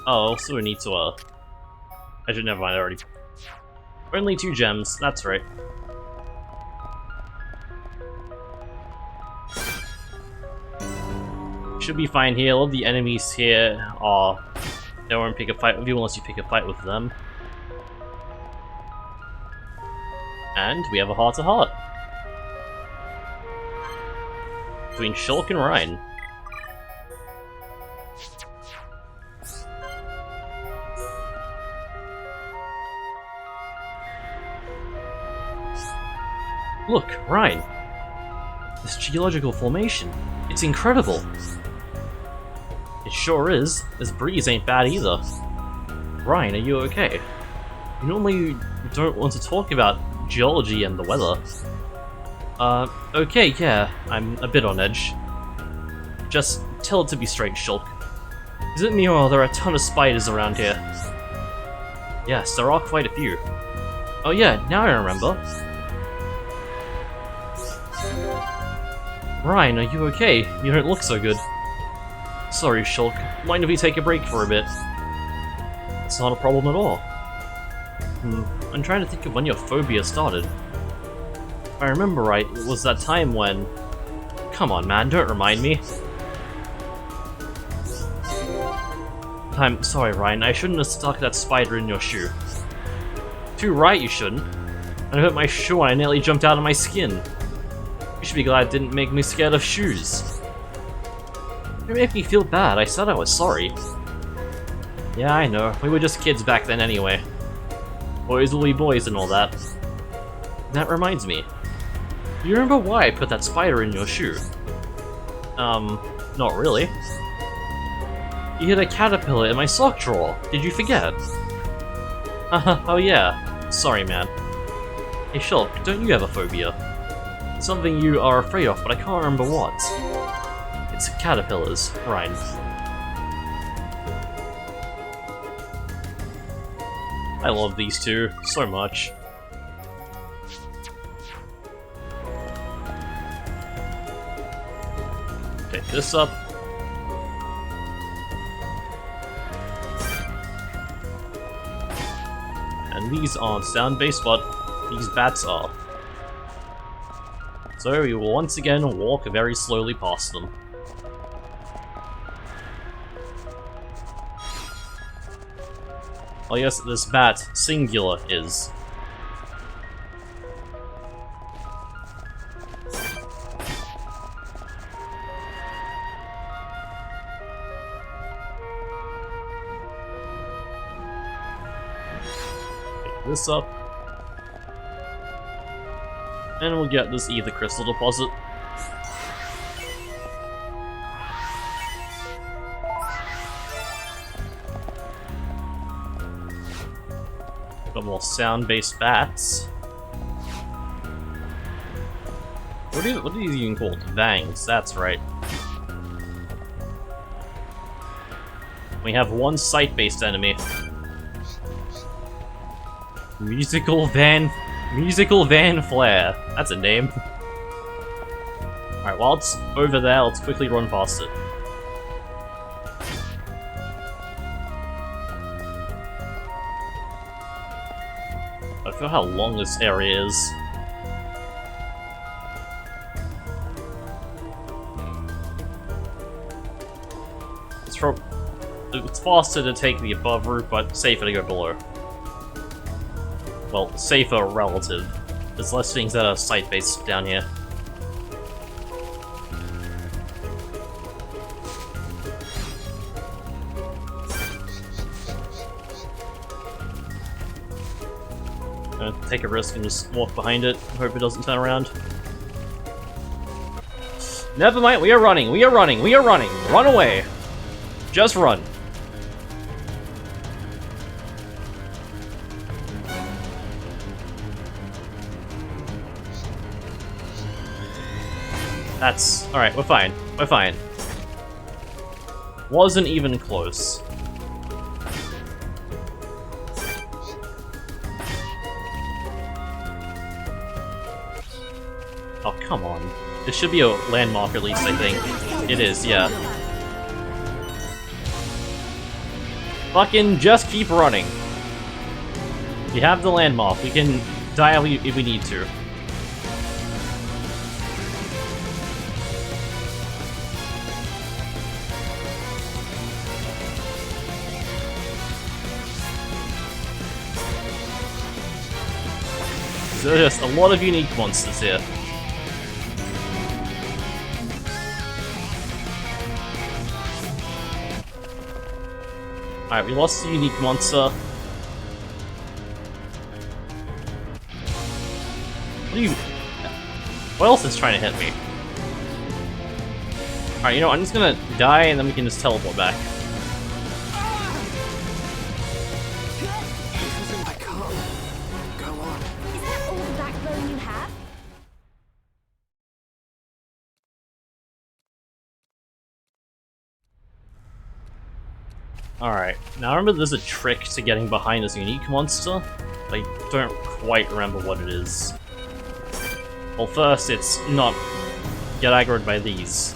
Oh, also we need to, Actually, never mind, I already... Only 2 gems, that's right. Should be fine here. All of the enemies here are... They won't pick a fight with you unless you pick a fight with them. And we have a heart-to-heart. Between Shulk and Ryan. Look, Ryan. This geological formation. It's incredible. It sure is. This breeze ain't bad either. Ryan, are you okay? You normally don't want to talk about geology and the weather. Okay, yeah, I'm a bit on edge. Just tell it to be straight, Shulk. Is it me or are there a ton of spiders around here? Yes, there are quite a few. Oh yeah, now I remember. Ryan, are you okay? You don't look so good. Sorry, Shulk. Mind if we take a break for a bit? It's not a problem at all. I'm trying to think of when your phobia started. If I remember right, it was that time when... Come on, man, don't remind me. I'm sorry, Ryan, I shouldn't have stuck that spider in your shoe. Too right, you shouldn't. I hurt my shoe and I nearly jumped out of my skin. You should be glad it didn't make me scared of shoes. It made me feel bad, I said I was sorry. Yeah, I know, we were just kids back then anyway. Boys will be boys and all that. That reminds me. Do you remember why I put that spider in your shoe? Not really. You hid a caterpillar in my sock drawer. Did you forget? Oh yeah. Sorry, man. Hey Shulk, don't you have a phobia? Something you are afraid of, but I can't remember what. It's caterpillars, Ryan. I love these two so much. Pick this up. And these aren't sound-based, but these bats are. So we will once again walk very slowly past them. Oh yes, this bat, singular, is. Pick this up. And we'll get this ether crystal deposit. Got more sound-based bats. What are these even called? Vangs, that's right. We have one sight-based enemy. Musical Van Flare. That's a name. Alright, while it's over there, let's quickly run past it. I feel how long this area is. It's faster to take the above route, but safer to go below. Well, safer relative. There's less things that are sight-based down here. Gonna take a risk and just walk behind it, hope it doesn't turn around. Never mind, we are running, we are running, we are running! Run away! Just run. That's... alright, we're fine. We're fine. Wasn't even close. Oh, come on. This should be a landmark at least, I think. It is, yeah. Fucking just keep running. We have the landmark. We can die if we need to. So there's just a lot of unique monsters here. Alright, we lost the unique monster. What else is trying to hit me? Alright, you know, I'm just gonna die and then we can just teleport back. I can't. Go on. Is that all the backbone you have? Alright, now remember there's a trick to getting behind this unique monster. I don't quite remember what it is. Well, first, it's not get aggroed by these.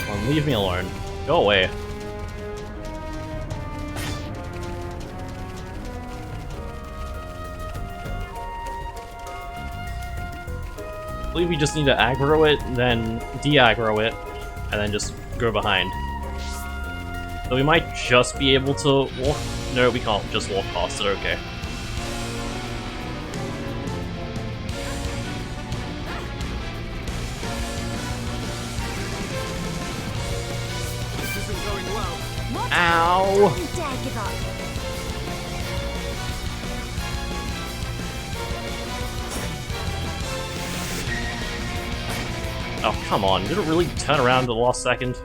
Come on, leave me alone. Go away. I believe we just need to aggro it, then de-aggro it, and then just go behind. So we might just be able to walk... No, we can't just walk past it, okay. This isn't going well. What? Ow! Don't you dare give up. Oh, come on. Did it really turn around at the last second?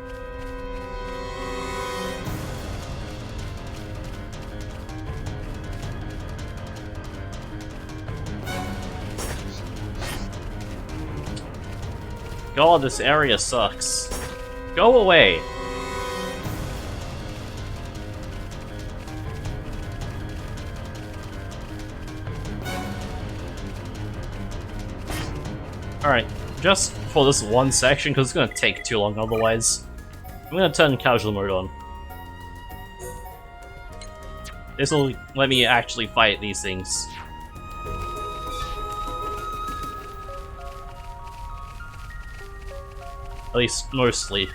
God, this area sucks. Go away! Alright, just for this one section, because it's gonna take too long otherwise, I'm gonna turn casual mode on. This will let me actually fight these things. At least, mostly.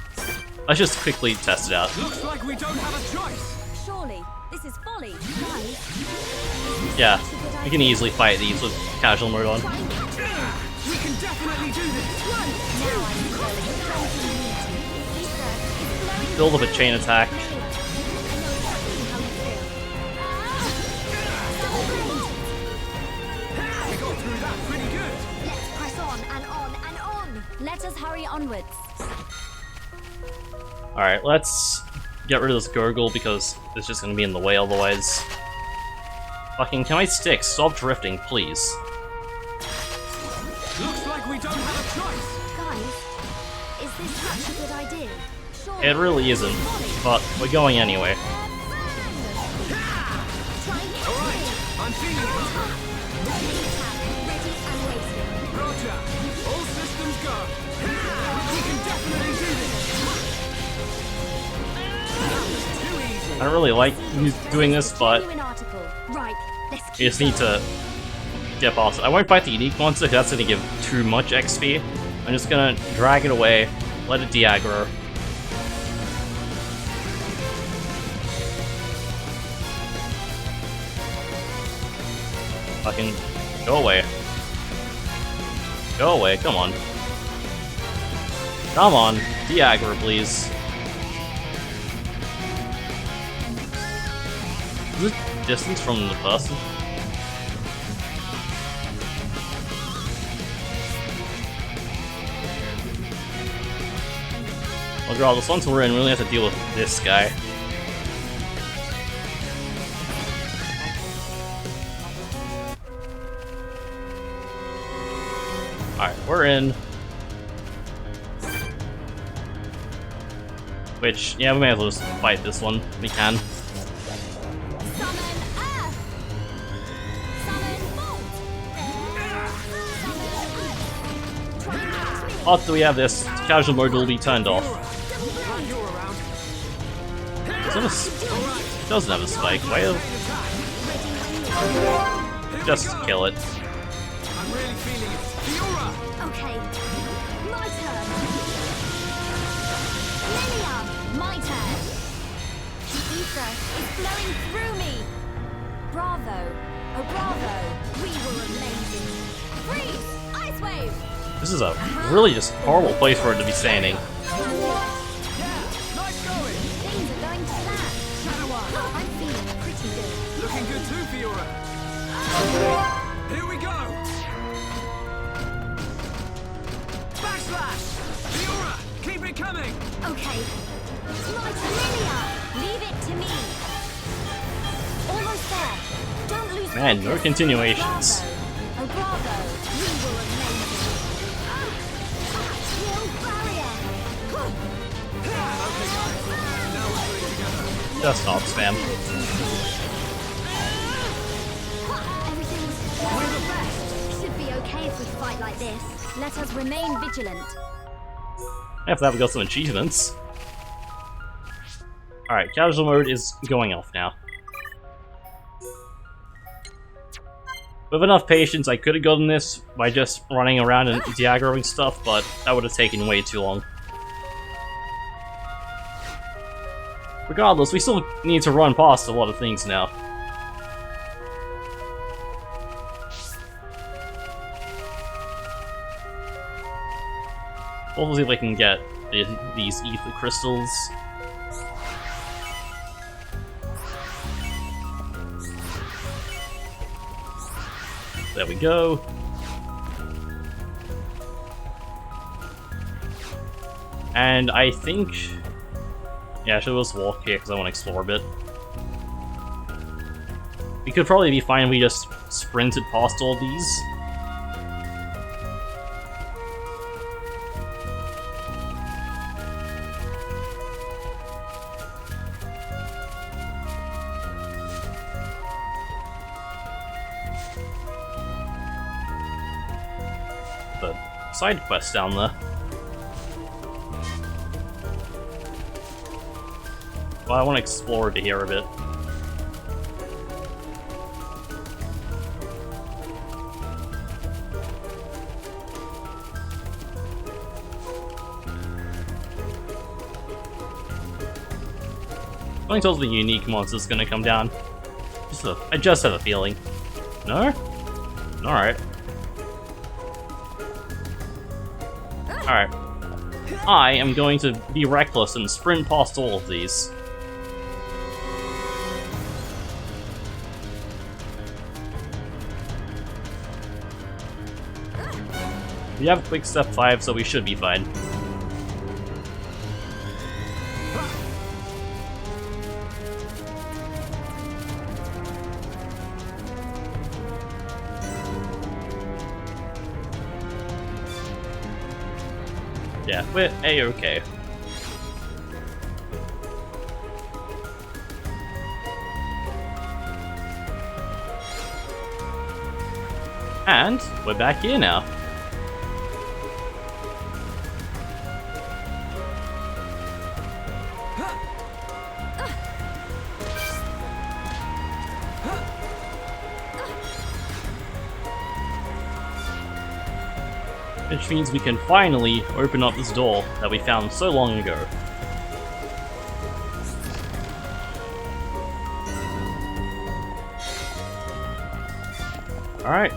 Let's just quickly test it out. Looks like we don't have a choice. Surely, this is folly. Yeah, we can easily fight these with casual mode on. We can definitely do this. Build up a chain attack. We got through that pretty good. Let's press on and on and on. Let us hurry onwards. Alright, let's get rid of this gurgle because it's just gonna be in the way otherwise. Fucking, can I stick? Stop drifting, please. Looks like we don't have a choice. Guys, is this such a good idea? Surely. It really isn't, but we're going anyway. Alright, I'm feeling it. Roger. All systems go. We can definitely do this. I don't really like doing this, but Right, let's we just need to get past it. I won't fight the unique monster because that's going to give too much XP. I'm just going to drag it away, let it de-aggro. Fucking go away. Go away, come on. Come on, de-aggro, please. Is it distance from the person? Well, regardless, once we're in, we only have to deal with this guy. Alright, we're in. Which, yeah, we may as well just fight this one. We can. after we have this, casual mode will be turned off. Doesn't have a spike. Why? Just kill it. I'm really feeling it. Fiora! Okay, my turn. Lilia, my turn. The ether is flowing through me. Bravo, oh bravo, we were amazing. Freeze, ice wave. This is a really just horrible place for it to be standing. Nice going! Things are going to plan. I'm feeling pretty good. Looking good too, Fiora. Here we go! Backslash! Fiora, keep it coming! Okay, my turn. Lilia, leave it to me. Almost there. Don't lose Man, no focus. continuations. Bravo, oh bravo, we were amazing. Heal barrier. Okay, guys. Now we're putting together. Just not spam. We're the best. Should be okay if we fight like this. Let us remain vigilant. After that, we got some achievements. Alright, casual mode is going off now. With enough patience, I could have gotten this by just running around and de-aggroing stuff, but that would have taken way too long. Regardless, we still need to run past a lot of things now. Hopefully we can get these ether crystals. There we go. And I think... yeah, actually let's walk here because I want to explore a bit. We could probably be fine if we just sprinted past all these. Side quest down there. Well, I want to explore to here a bit. Something tells me unique monster's gonna come down. I just have a feeling. No? Alright. Alright. I am going to be reckless and sprint past all of these. We have quick step 5, so we should be fine. Yeah, we're A-okay. And we're back here now. Which means we can finally open up this door that we found so long ago. Alright.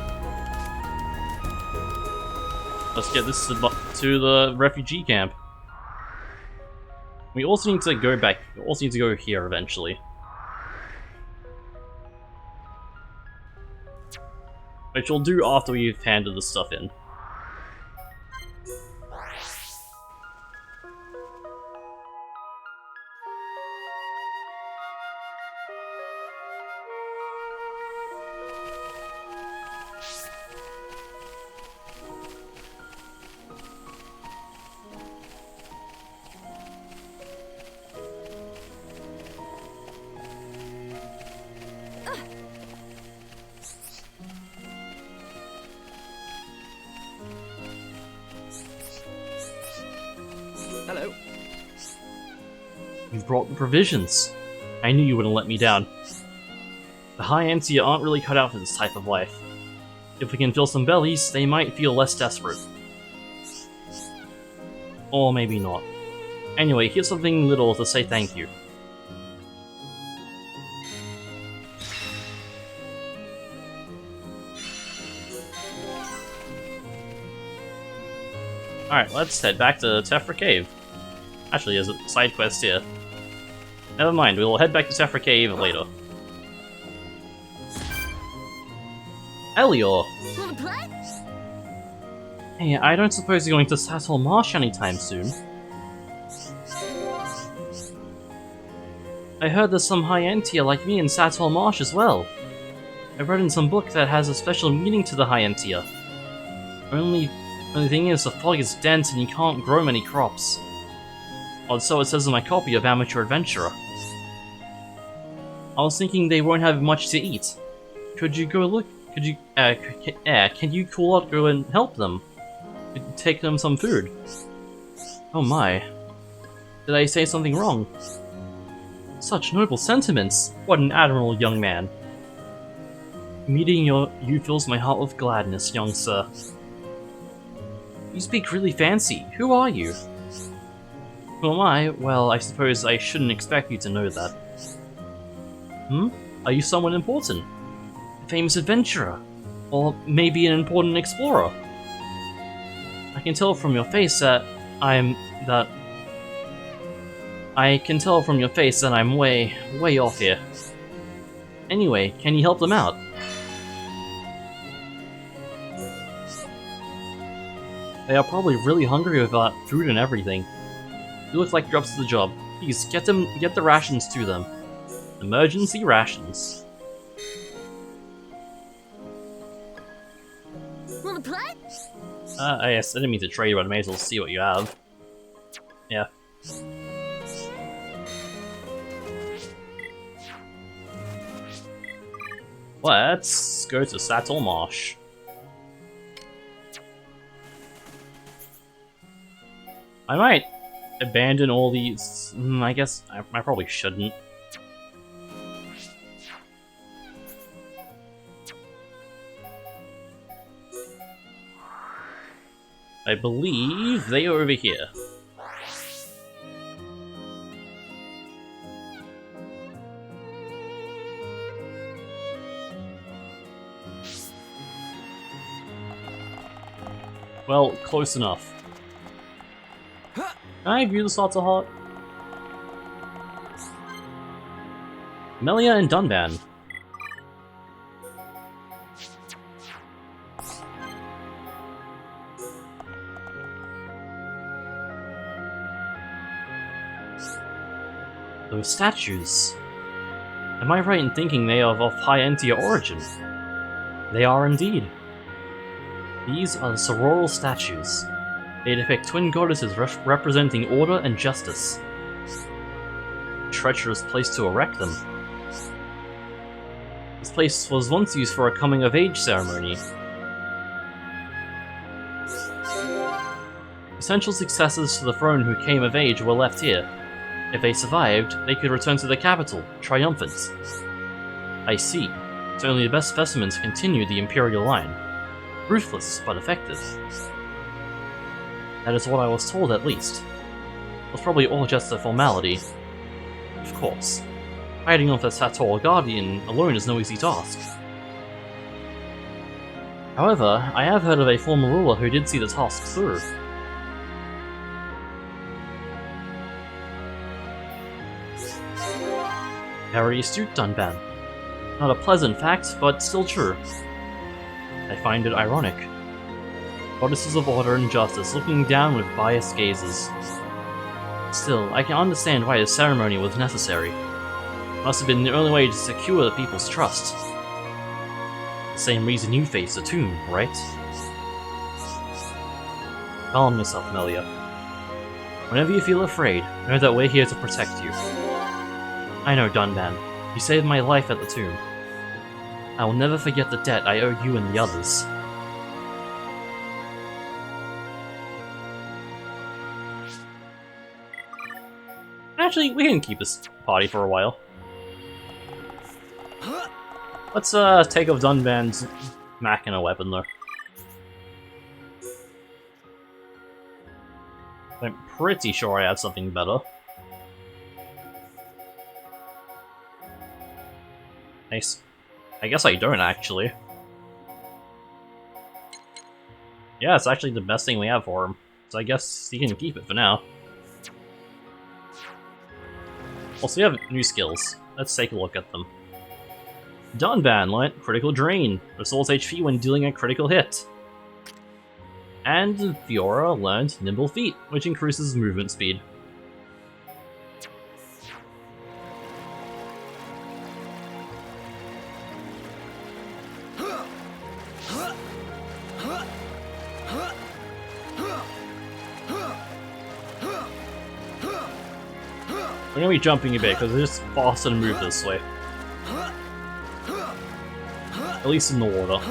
Let's get this to the refugee camp. We also need to go back, we also need to go here eventually. Which we'll do after we've handed the stuff in. You've brought the provisions. I knew you wouldn't let me down. The High Entia aren't really cut out for this type of life. If we can fill some bellies, they might feel less desperate. Or maybe not. Anyway, here's something little to say thank you. Alright, let's head back to Tephra Cave. Actually, there's a side quest here. Never mind, we'll head back to Tephra Cave later. Elior! Hey, I don't suppose you're going to Sattel Marsh anytime soon. I heard there's some High Entia like me in Sattel Marsh as well. I read in some book that has a special meaning to the High Entia. Only thing is, the fog is dense and you can't grow many crops. Or so it says in my copy of Amateur Adventurer. I was thinking they won't have much to eat. Could you go look? Could you, can you call out, go and help them? Take them some food? Oh my. Did I say something wrong? Such noble sentiments! What an admirable young man. Meeting you fills my heart with gladness, young sir. You speak really fancy. Who are you? Who am I? Well, I suppose I shouldn't expect you to know that. Are you someone important? A famous adventurer? Or maybe an important explorer? I can tell from your face that I'm way off here. Anyway, can you help them out? They are probably really hungry without food and everything. You look like you're up to the job. Please, get the rations to them. Emergency rations. Wanna play? Yes, I didn't mean to trade, but I may as well see what you have. Yeah. Let's go to Sattel Marsh. I might abandon all these. I guess I probably shouldn't. I believe they are over here. Well, close enough. Can I view the slots of heart? Melia and Dunban. Those statues. Am I right in thinking they are of High Entia origin? They are indeed. These are the sororal statues. They depict twin goddesses representing order and justice. A treacherous place to erect them. This place was once used for a coming-of-age ceremony. Potential successors to the throne who came of age were left here. If they survived, they could return to the capital, triumphant. I see. So only the best specimens continue the Imperial line. Ruthless, but effective. That is what I was told, at least. It was probably all just a formality. Of course. Fighting off a Sator Guardian alone is no easy task. However, I have heard of a former ruler who did see the task through. Very astute, Dunban. Not a pleasant fact, but still true. I find it ironic. Goddesses of order and justice looking down with biased gazes. Still, I can understand why the ceremony was necessary. It must have been the only way to secure the people's trust. The same reason you face the tomb, right? Calm yourself, Melia. Whenever you feel afraid, know that we're here to protect you. I know, Dunban. You saved my life at the tomb. I will never forget the debt I owe you and the others. Actually, we can keep this party for a while. Let's take off Dunban's Machina weapon though. I'm pretty sure I have something better. Nice. I guess I don't actually. Yeah, it's actually the best thing we have for him. So I guess he can keep it for now. Also, we have new skills. Let's take a look at them. Dunban learnt Critical Drain. Restores HP when dealing a critical hit. And Fiora learned Nimble Feet, which increases movement speed. We're gonna be jumping a bit because it's just faster to move this way. At least in the water.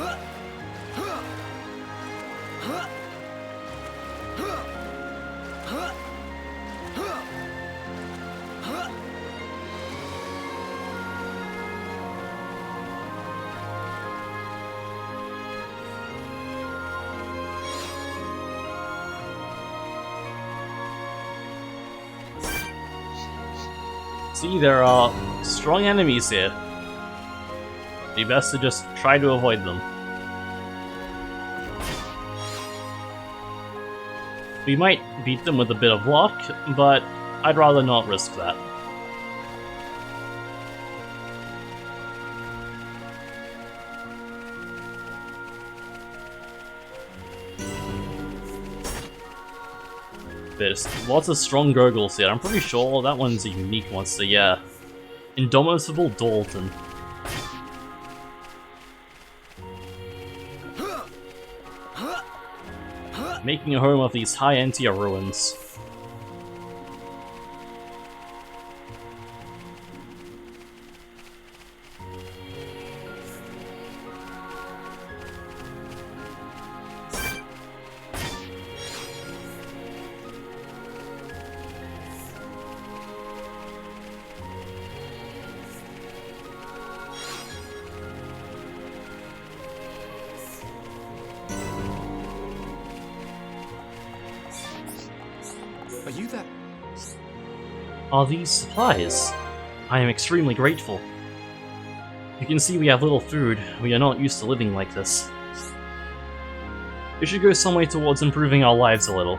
See, there are strong enemies here. Be best to just try to avoid them. We might beat them with a bit of luck, but I'd rather not risk that. There's lots of strong gurgles here. I'm pretty sure that one's a unique monster, yeah. Indomitable Dalton. Making a home of these high-end tier ruins. Are you that? Are these supplies? I am extremely grateful. You can see we have little food. We are not used to living like this. We should go some way towards improving our lives a little.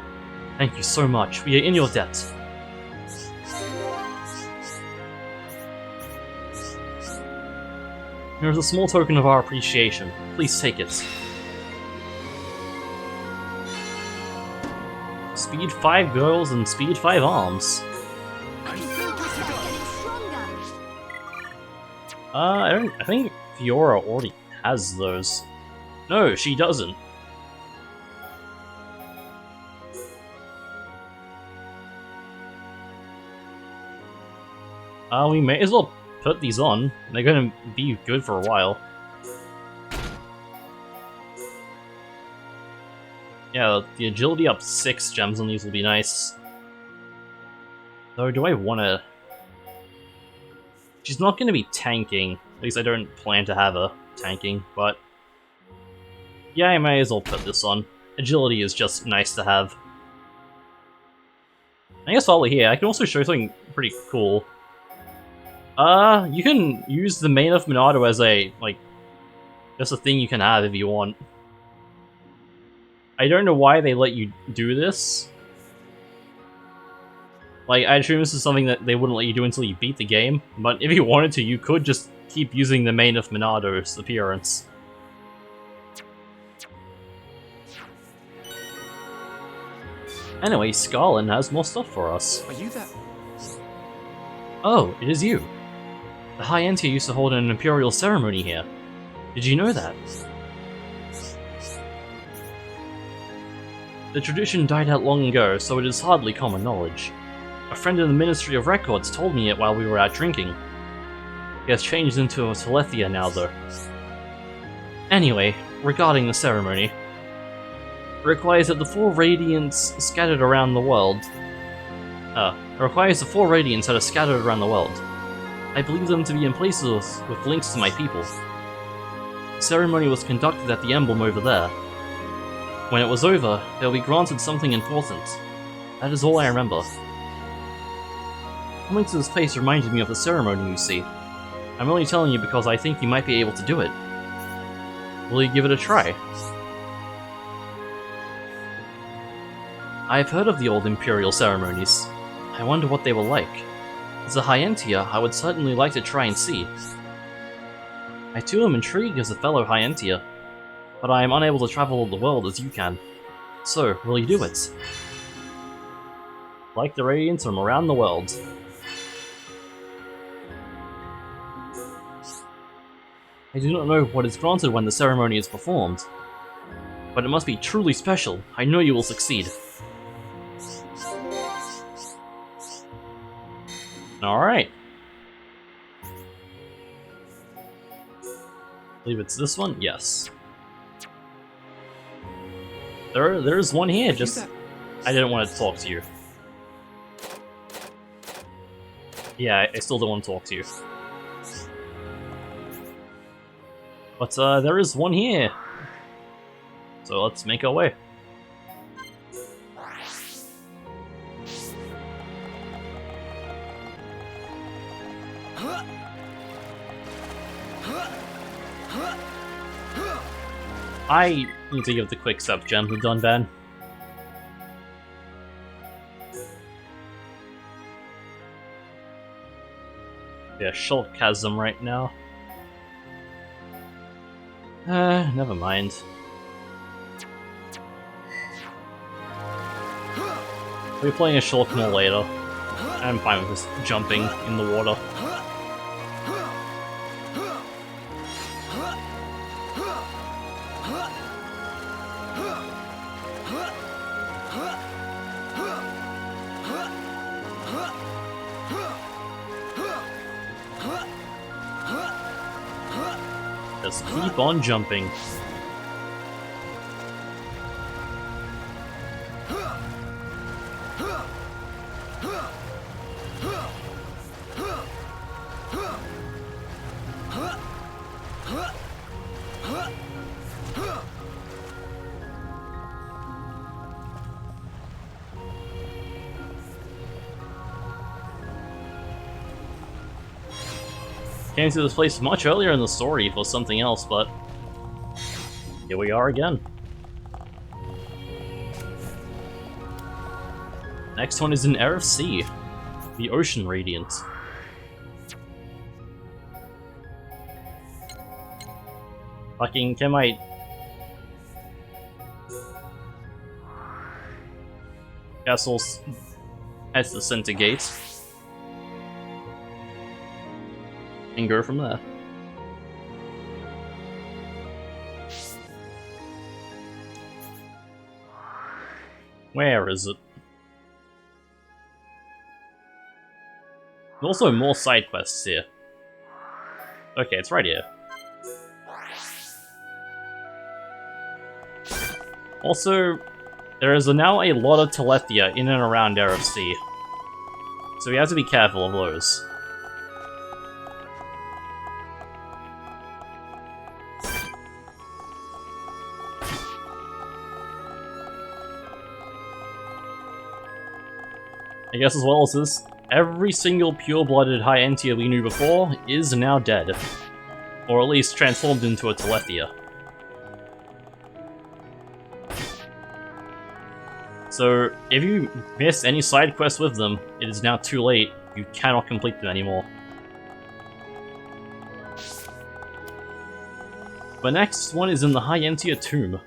Thank you so much. We are in your debt. Here is a small token of our appreciation. Please take it. Speed 5 girls and speed 5 arms. I think Fiora already has those. No, she doesn't. We may as well put these on. They're gonna be good for a while. Yeah, the agility up 6 gems on these will be nice. Though, do I wanna... She's not gonna be tanking. At least I don't plan to have her tanking, but... Yeah, I may as well put this on. Agility is just nice to have. I guess while we're here, I can also show something pretty cool. You can use the Mane of Monado as a, like, just a thing you can have if you want. I don't know why they let you do this. Like, I assume this is something that they wouldn't let you do until you beat the game, but if you wanted to, you could just keep using the Mane of Monado's appearance. Anyway, Scarlin has more stuff for us. Are you that? Oh, it is you. The High End here used to hold an imperial ceremony here. Did you know that? The tradition died out long ago, so it is hardly common knowledge. A friend in the Ministry of Records told me it while we were out drinking. He has changed into a Telethia now, though. Anyway, regarding the ceremony. It requires that the 4 radiants scattered around the world... It requires the 4 radiants that are scattered around the world. I believe them to be in places with links to my people. The ceremony was conducted at the emblem over there. When it was over, they'll be granted something important. That is all I remember. Coming to this place reminded me of the ceremony, you see. I'm only telling you because I think you might be able to do it. Will you give it a try? I've heard of the old Imperial ceremonies. I wonder what they were like. As a Hyentia, I would certainly like to try and see. I too am intrigued as a fellow Hyentia, but I am unable to travel the world as you can. So, will you do it? Like the radiance from around the world. I do not know what is granted when the ceremony is performed, but it must be truly special. I know you will succeed. Alright. I believe it's this one? Yes. There's one here, just... I didn't want to talk to you. Yeah, I still don't want to talk to you. But there is one here. So let's make our way. I need to give the quick step gem to Dunban. Yeah, Shulk has them right now. Never mind. We're playing a Shulk more later. I'm fine with just jumping in the water. Just keep on jumping. Came to this place much earlier in the story for something else, but here we are again. Next one is in Air of Sea, the Ocean Radiant. Fucking, can my... Castle's at the center gate. And go from there. Where is it? There's also more side quests here. Okay, it's right here. Also, there is now a lot of Telethia in and around Air of Sea, so we have to be careful of those. I guess as well as this, every single pure-blooded Hyentia we knew before is now dead. Or at least transformed into a Telethia. So, if you miss any side quests with them, it is now too late. You cannot complete them anymore. The next one is in the Hyentia Tomb.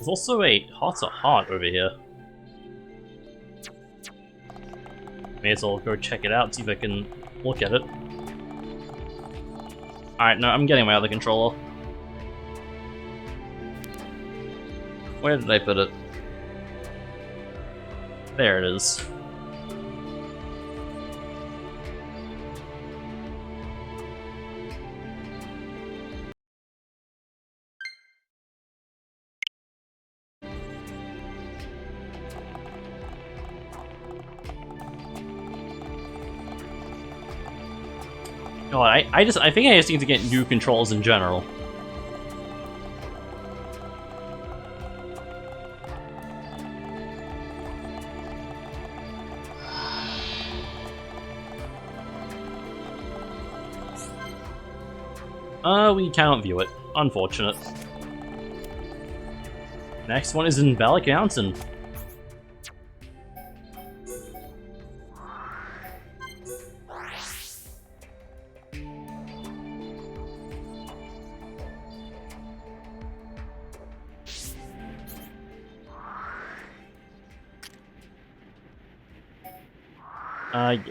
There's also a heart-to-heart over here. May as well go check it out, see if I can look at it. Alright, no, I'm getting my other controller. Where did I put it? There it is. Oh, I think I just need to get new controls in general. We cannot view it. Unfortunate. Next one is in Bellic Mountain.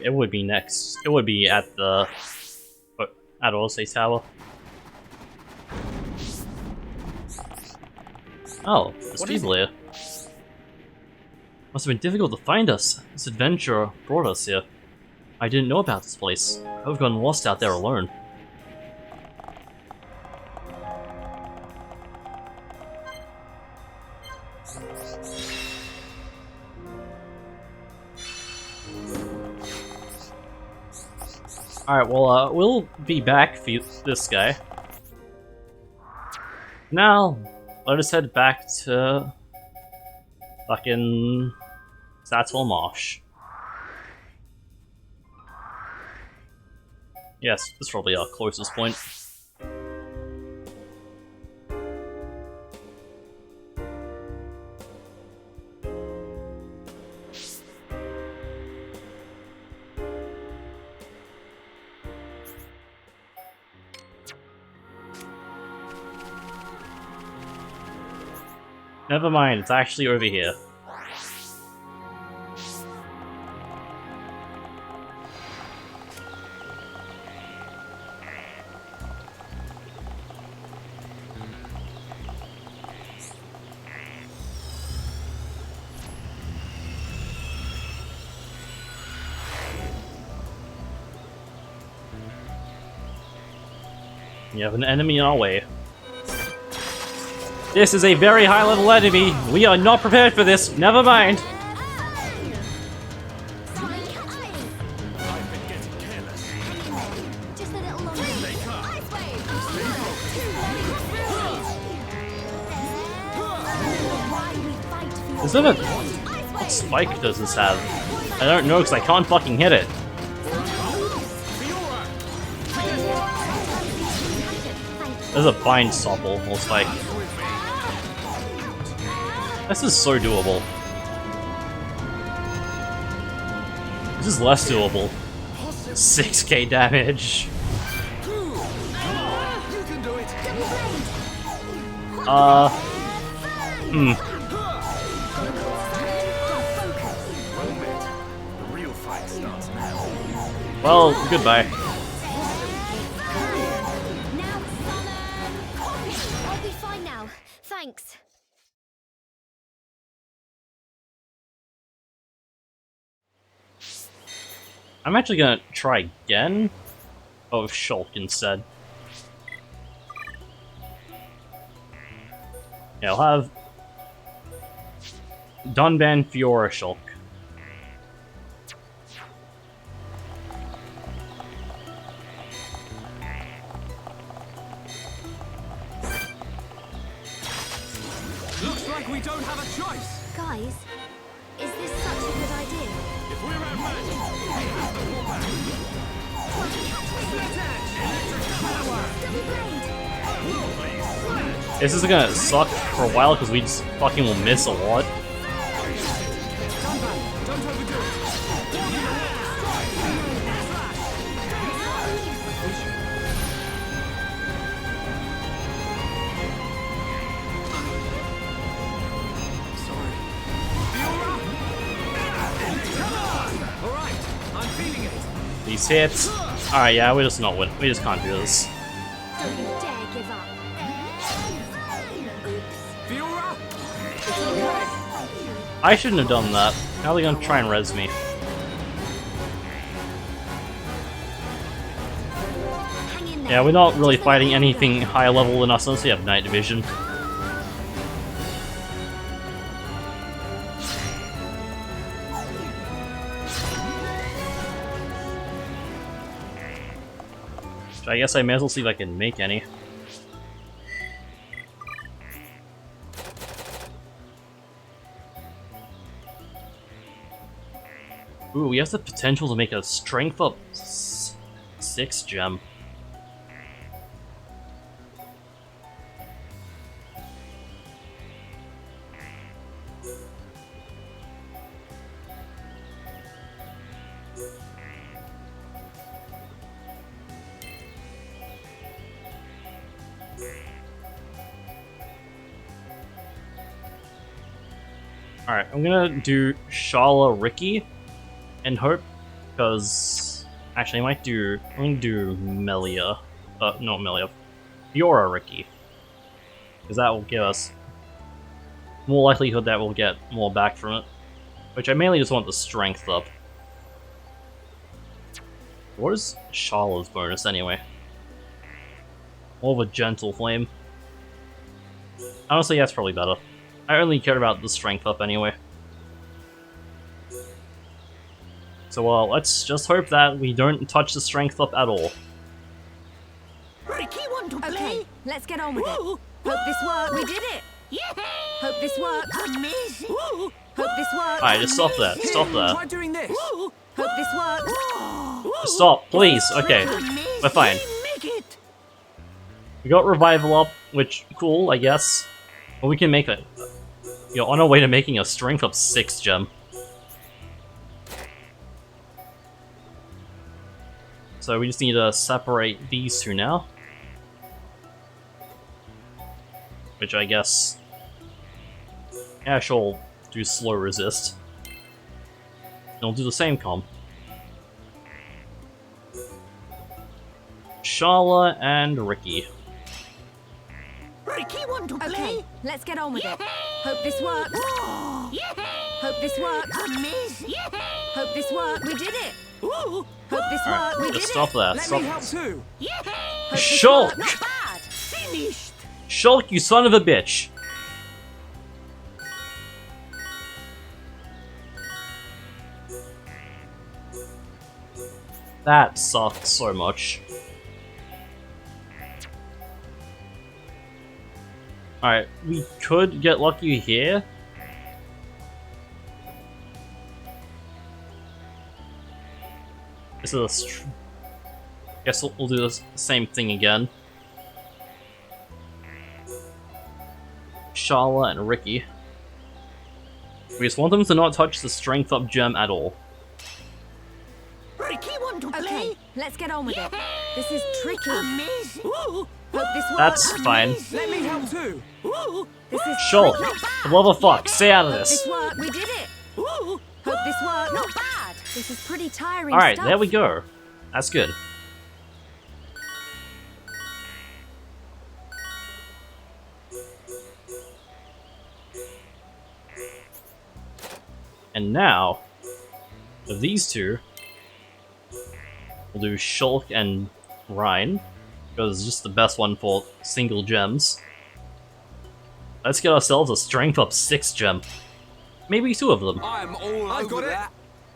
It would be next. It would be at the... at Odyssey Tower. Oh, there's people here. Must have been difficult to find us. This adventure brought us here. I didn't know about this place. I would have gotten lost out there alone. Alright, well, we'll be back for this guy. Now, let us head back to fucking Satul Marsh. Yes, this is probably our closest point. Never mind, it's actually over here. You have an enemy in our way. This is a very high-level enemy. We are not prepared for this. Never mind. Is that a... what spike does this have? I don't know because I can't fucking hit it. There's a bind sopple or spike. This is so doable. This is less doable. 6k damage. Well, goodbye. I'll be fine now. Thanks. I'm actually gonna try again. Oh, Shulk instead. Yeah, I'll have Dunban Fiora Shulk. Looks like we don't have a choice. Guys, is this such a good idea? If we're outmatched, we have to pull back. This is gonna suck for a while because we just fucking will miss a lot. Don't overdo it. these hits. Alright, yeah, we're just not winning. We just can't do this. Don't you dare give up. I shouldn't have done that. Now they're gonna try and res me. Yeah, we're not really fighting anything higher level than us unless we have Night Division. So I guess I may as well see if I can make any. Ooh, we have the potential to make a strength up 6 gem. Alright, I'm gonna do Shala Ricky and hope, because actually I might do, I'm gonna do Melia, no Melia, Fiora Ricky, because that will give us more likelihood that we'll get more back from it, which I mainly just want the strength up. What is Shala's bonus anyway? More of a gentle flame. Honestly, that's probably better. I only care about the strength up anyway. So let's just hope that we don't touch the strength up at all. Ricky, want to play? Okay, let's get on with it. Hope this works. We did it. Yeah. Hope this works. Amazing. Hope this works. Alright, just stop that. Stop Try that. doing this. Hope this works. Stop, please. Okay, we're fine. Make it. We got revival up, which cool, I guess. But we can make it. You know, on our way to making a strength up 6 gem. So we just need to separate these two now. Which I guess Ash will do slow resist. And I'll do the same comp. Shala and Ricky. Ricky, want to play? Okay, let's get on with it. Hope this works. Yeah. Hope this works. Amazing. Yeah. Hope this works. We did it. Hope this Alright, works. We just did stop it. that. Let Stop. me help too. Yeah. Hope this Shulk! works. Not bad. Finished. Shulk, you son of a bitch! That sucked so much. Alright, we could get lucky here. This is guess we'll do the same thing again. Shala and Ricky. We just want them to not touch the strength up gem at all. Ricky, want to play? Okay, let's get on with it. This is tricky. Amazing. Hope this works. That's fine. Let me help too. This is Shulk, tricky. for the love of fuck, stay out of Hope this. this works. We did it. Hope this works. Not bad. This is pretty tiring Alright, stuff. there we go. That's good. And now, of these two, we'll do Shulk and Rhine, because it's just the best one for single gems. Let's get ourselves a strength up 6 gem. Maybe 2 of them. I'm all I've over got it. that.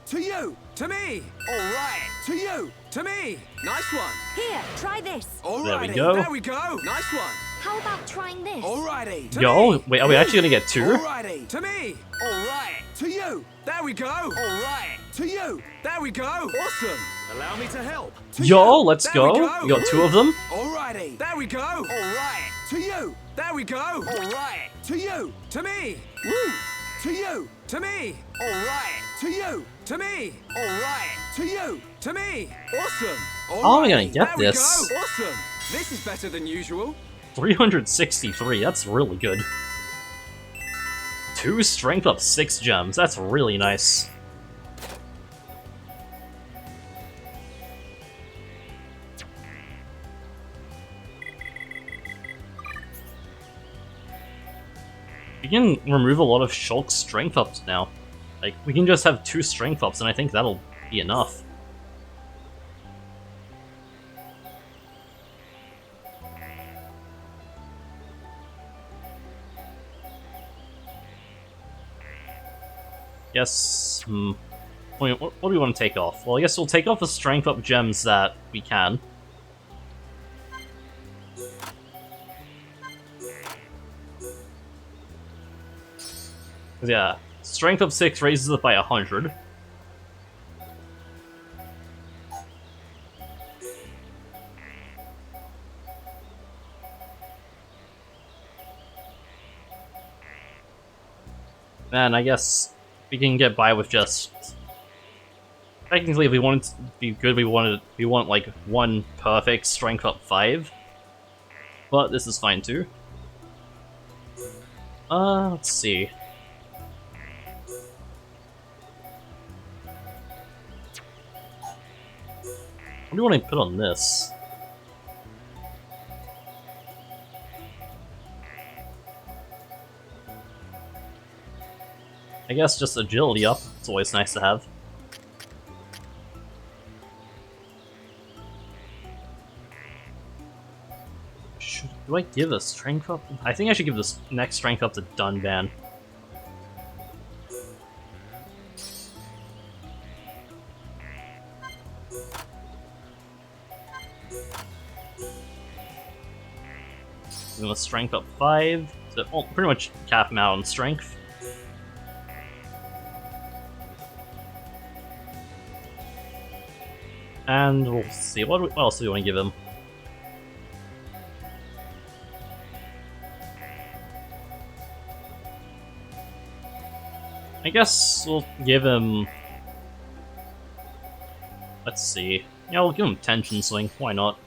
To you. To me. All right. To you. To me. Nice one. Here, try this. Alrighty. There we go. There we go. Nice one. How about trying this? Alrighty. To Yo, me. wait, are we actually gonna get 2? Alrighty. To me. Alright. To you. There we go. Alright. To you. There we go. Awesome. Allow me to help. To Yo, you. let's There go. we go. We got 2 of them. Alrighty. There we go. Alright. To you. There we go. Alright. To you. To me. Woo. To you. To me. Alright. To you. To me. Alright. To you. To me. Awesome. How are we gonna Alrighty. get There we this? go. Awesome. This is better than usual. 363, that's really good. 2 strength up 6 gems, that's really nice. We can remove a lot of Shulk's strength ups now. Like, we can just have 2 strength ups, and I think that'll be enough. Yes, What do we want to take off? Well, I guess we'll take off the strength up gems that we can. Yeah, strength up 6 raises it by 100. And I guess we can get by with just... Technically, if we want it to be good, we want like 1 perfect strength up 5. But this is fine too. Let's see. What do you want to put on this? I guess just agility up. It's always nice to have. Do I give a strength up? I think I should give this next strength up to Dunban. Give him a strength up 5. So, well, pretty much cap him out on strength. And we'll see, what else do we want to give him? I guess we'll give him... Let's see. Yeah, we'll give him Tension Swing, why not?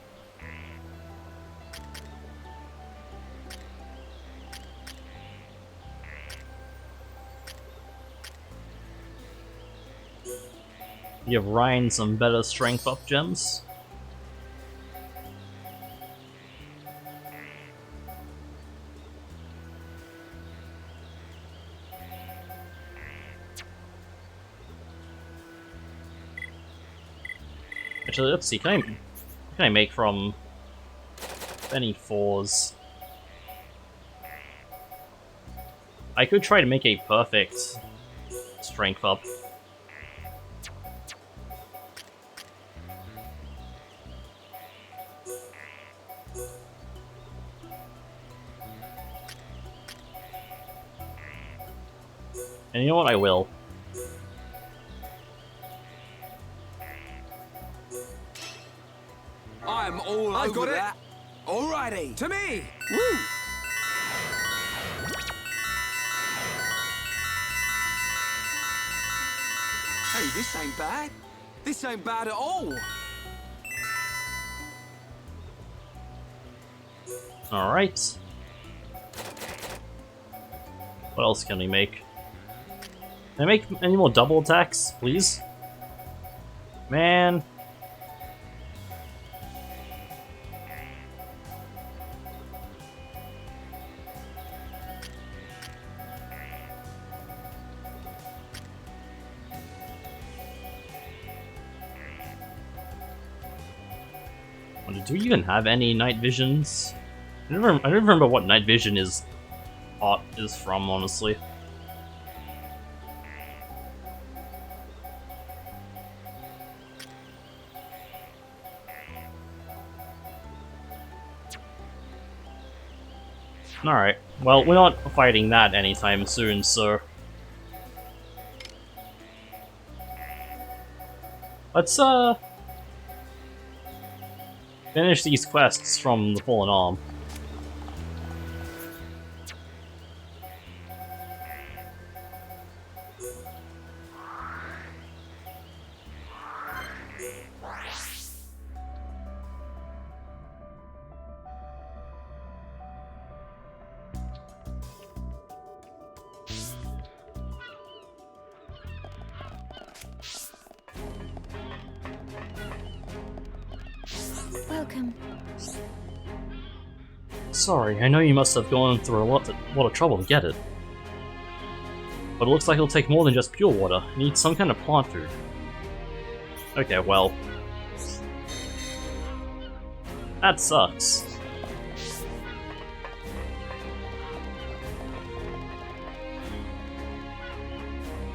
Give Ryan some better strength up gems. Actually, let's see, can I make from any 4s? I could try to make a perfect strength up. And you know what, I will. I'm all over that. Alrighty. To me. Woo! Hey, this ain't bad. This ain't bad at all. Alright. What else can we make? Can I make any more double attacks, please? Man. Do we even have any night visions? I don't remember what night vision is from, honestly. Alright, well, we're not fighting that anytime soon, so... Let's, finish these quests from the Fallen Arm. Welcome. Sorry, I know you must have gone through a lot of trouble to get it. But it looks like it'll take more than just pure water. It needs some kind of plant food. Okay, well. That sucks.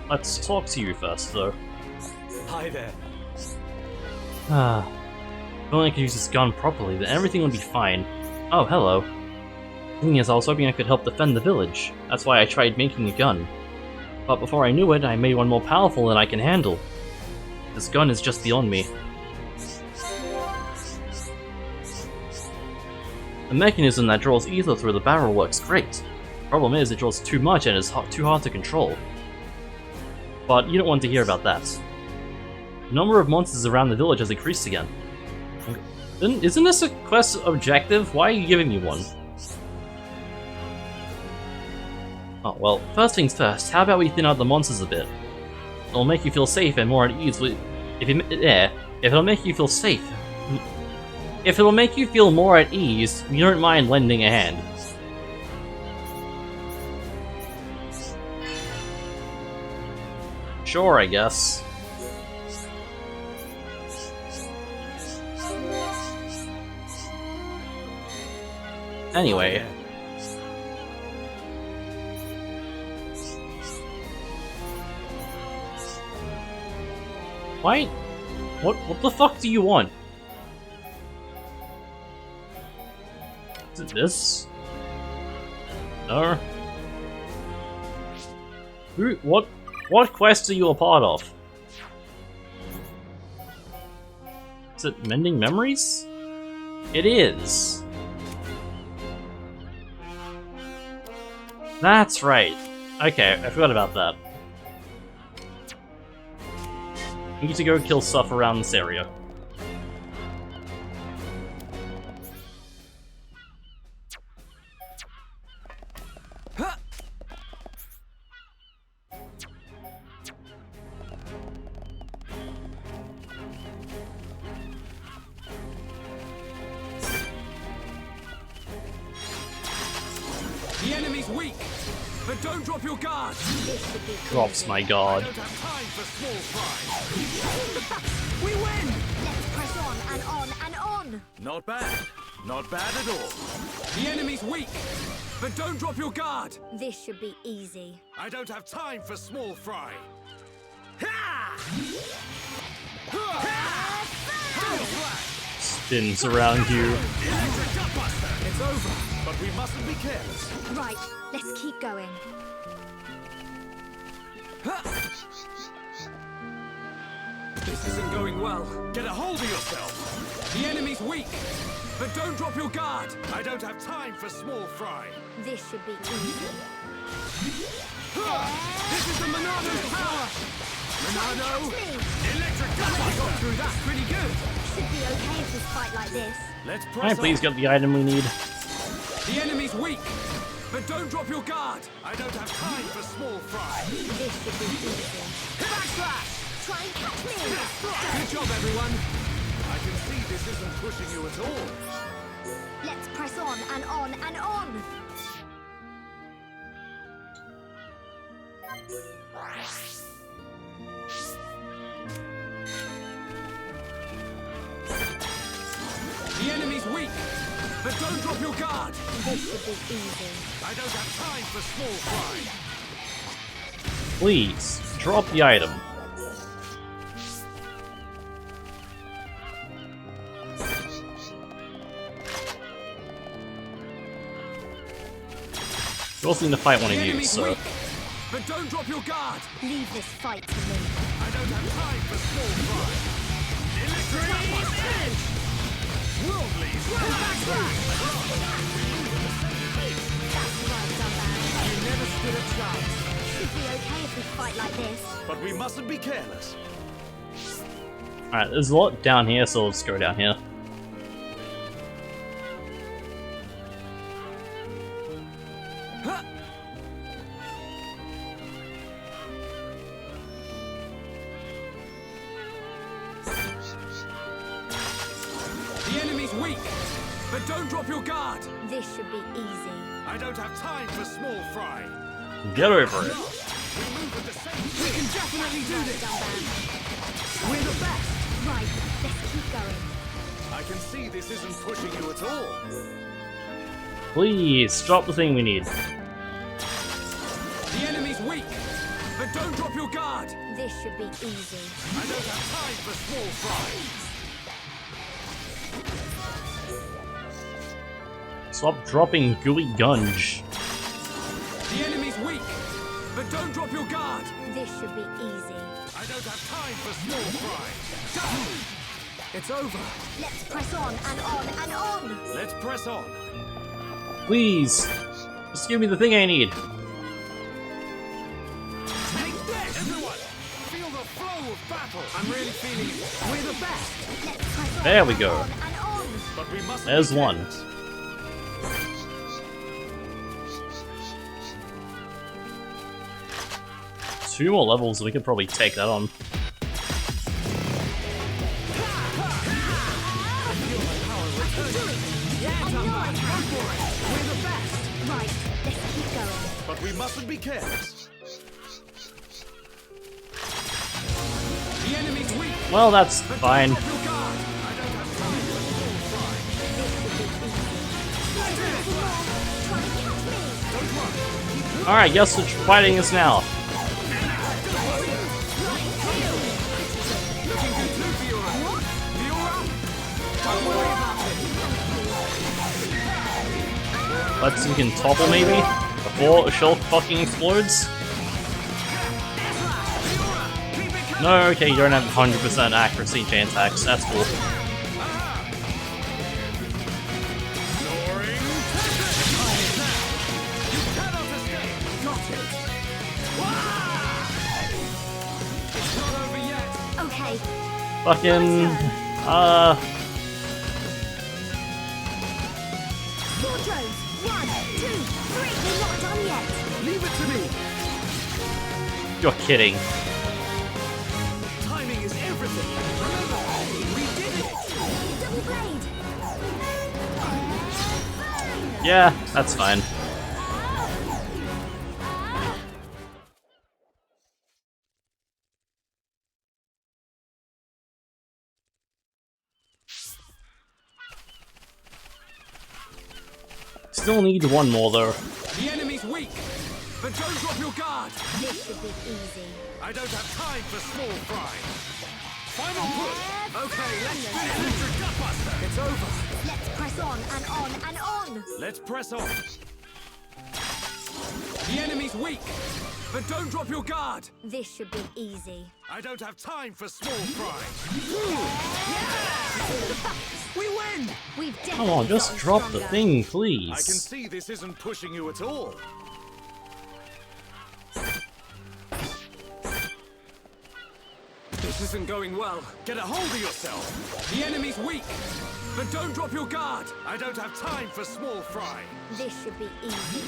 Let's talk to you first, though. Hi there. Ah. If only I could use this gun properly, then everything would be fine. Oh, hello. The thing is, I was hoping I could help defend the village. That's why I tried making a gun. But before I knew it, I made one more powerful than I can handle. This gun is just beyond me. The mechanism that draws ether through the barrel works great. Problem is, it draws too much and is too hard to control. But you don't want to hear about that. The number of monsters around the village has increased again. Isn't this a quest objective? Why are you giving me one? Oh, well, first things first, how about we thin out the monsters a bit? It'll make you feel safe and more at ease with... If it'll make you feel safe... If it'll make you feel more at ease, we don't mind lending a hand. Sure, I guess. Anyway. Why? What the fuck do you want? Is it this? No. Who? What quest are you a part of? Is it mending memories? It is. That's right. Okay, I forgot about that. We need to go kill stuff around this area. The enemy's weak, but don't drop your guard. Drops my guard. I don't have time for small fry. We win! Let's press on and on and on! Not bad. Not bad at all. The enemy's weak, but don't drop your guard. This should be easy. I don't have time for small fry. Spins around you. It's over, but we mustn't be careless. Right, let's keep going. This isn't going well. Get a hold of yourself. The enemy's weak, but don't drop your guard. I don't have time for small fry. This should be easy. This is the Monado's power. Monado, Electric I gun. got through that pretty good. Should be okay if we fight like this. Let's Can I press please on. get the item we need? The enemy's weak, but don't drop your guard. I don't have time for small fry. This should be easy. Backslash! Try and catch me! Good job, everyone. I can see this isn't pushing you at all. Let's press on and on and on! The enemy's weak, but don't drop your guard. This should be easy. I don't have time for small fry. Please, drop the item. You also need to fight one of you, so... Weak, but don't drop your guard. Leave this fight to me. I don't have time for small fry. Electric Worldlies. That's right, Dumbass. You never stood a chance. Should be okay if we fight like this. But we mustn't be careless. Alright, there's a lot down here, so let's go down here. The enemy's weak, but don't drop your guard. This should be easy. I don't have time for small fry. Get over it. We can definitely do this! We're the best! Right, let's keep going. I can see this isn't pushing you at all. Please, drop the thing we need. The enemy's weak, but don't drop your guard! This should be easy. I don't have time for small fry. Stop dropping gooey gunge. The enemy's weak, but don't drop your guard! This should be easy. I don't have time for small fry. It's over. Let's press on and on and on. Let's press on. Please, just give me the thing I need. Take this! Everyone, feel the flow of battle. I'm really feeling it. We're the best! Let's press on There we and go. on and on. But we must. There's one. Two more levels, we could probably take that on. We're the best! Right, let's keep going. But we mustn't be careless. The enemy's weak, Well, that's but fine. don't drop your guard! I don't have time for small fry. Try and catch me. Don't worry. Alright, guess which fighting is now. Looking good too, Fiora. Fiora? Don't worry about it. Let's see if we can topple maybe? Before Shulk fucking explodes? No, okay, you don't have 100% accuracy chain attacks, that's cool. Okay, Fucking... four drones. 1, 2, 3. We're not done yet. Leave it to me. You're kidding. Timing is everything. Remember, we did it. Double blade. Yeah, that's fine. Still need one more though. The enemy's weak, but don't drop your guard. This should be easy. I don't have time for small fry. Final push. Okay, let's finish electric gutbuster. It's over. Let's press on and on and on. Let's press on. The enemy's weak, but don't drop your guard. This should be easy. I don't have time for small fry. We win. We've definitely Come on, just gotten drop the stronger. thing, I can please. see this isn't pushing you at all. This isn't going well. Get a hold of yourself. The enemy's weak, but don't drop your guard. I don't have time for small fry. This should be easy.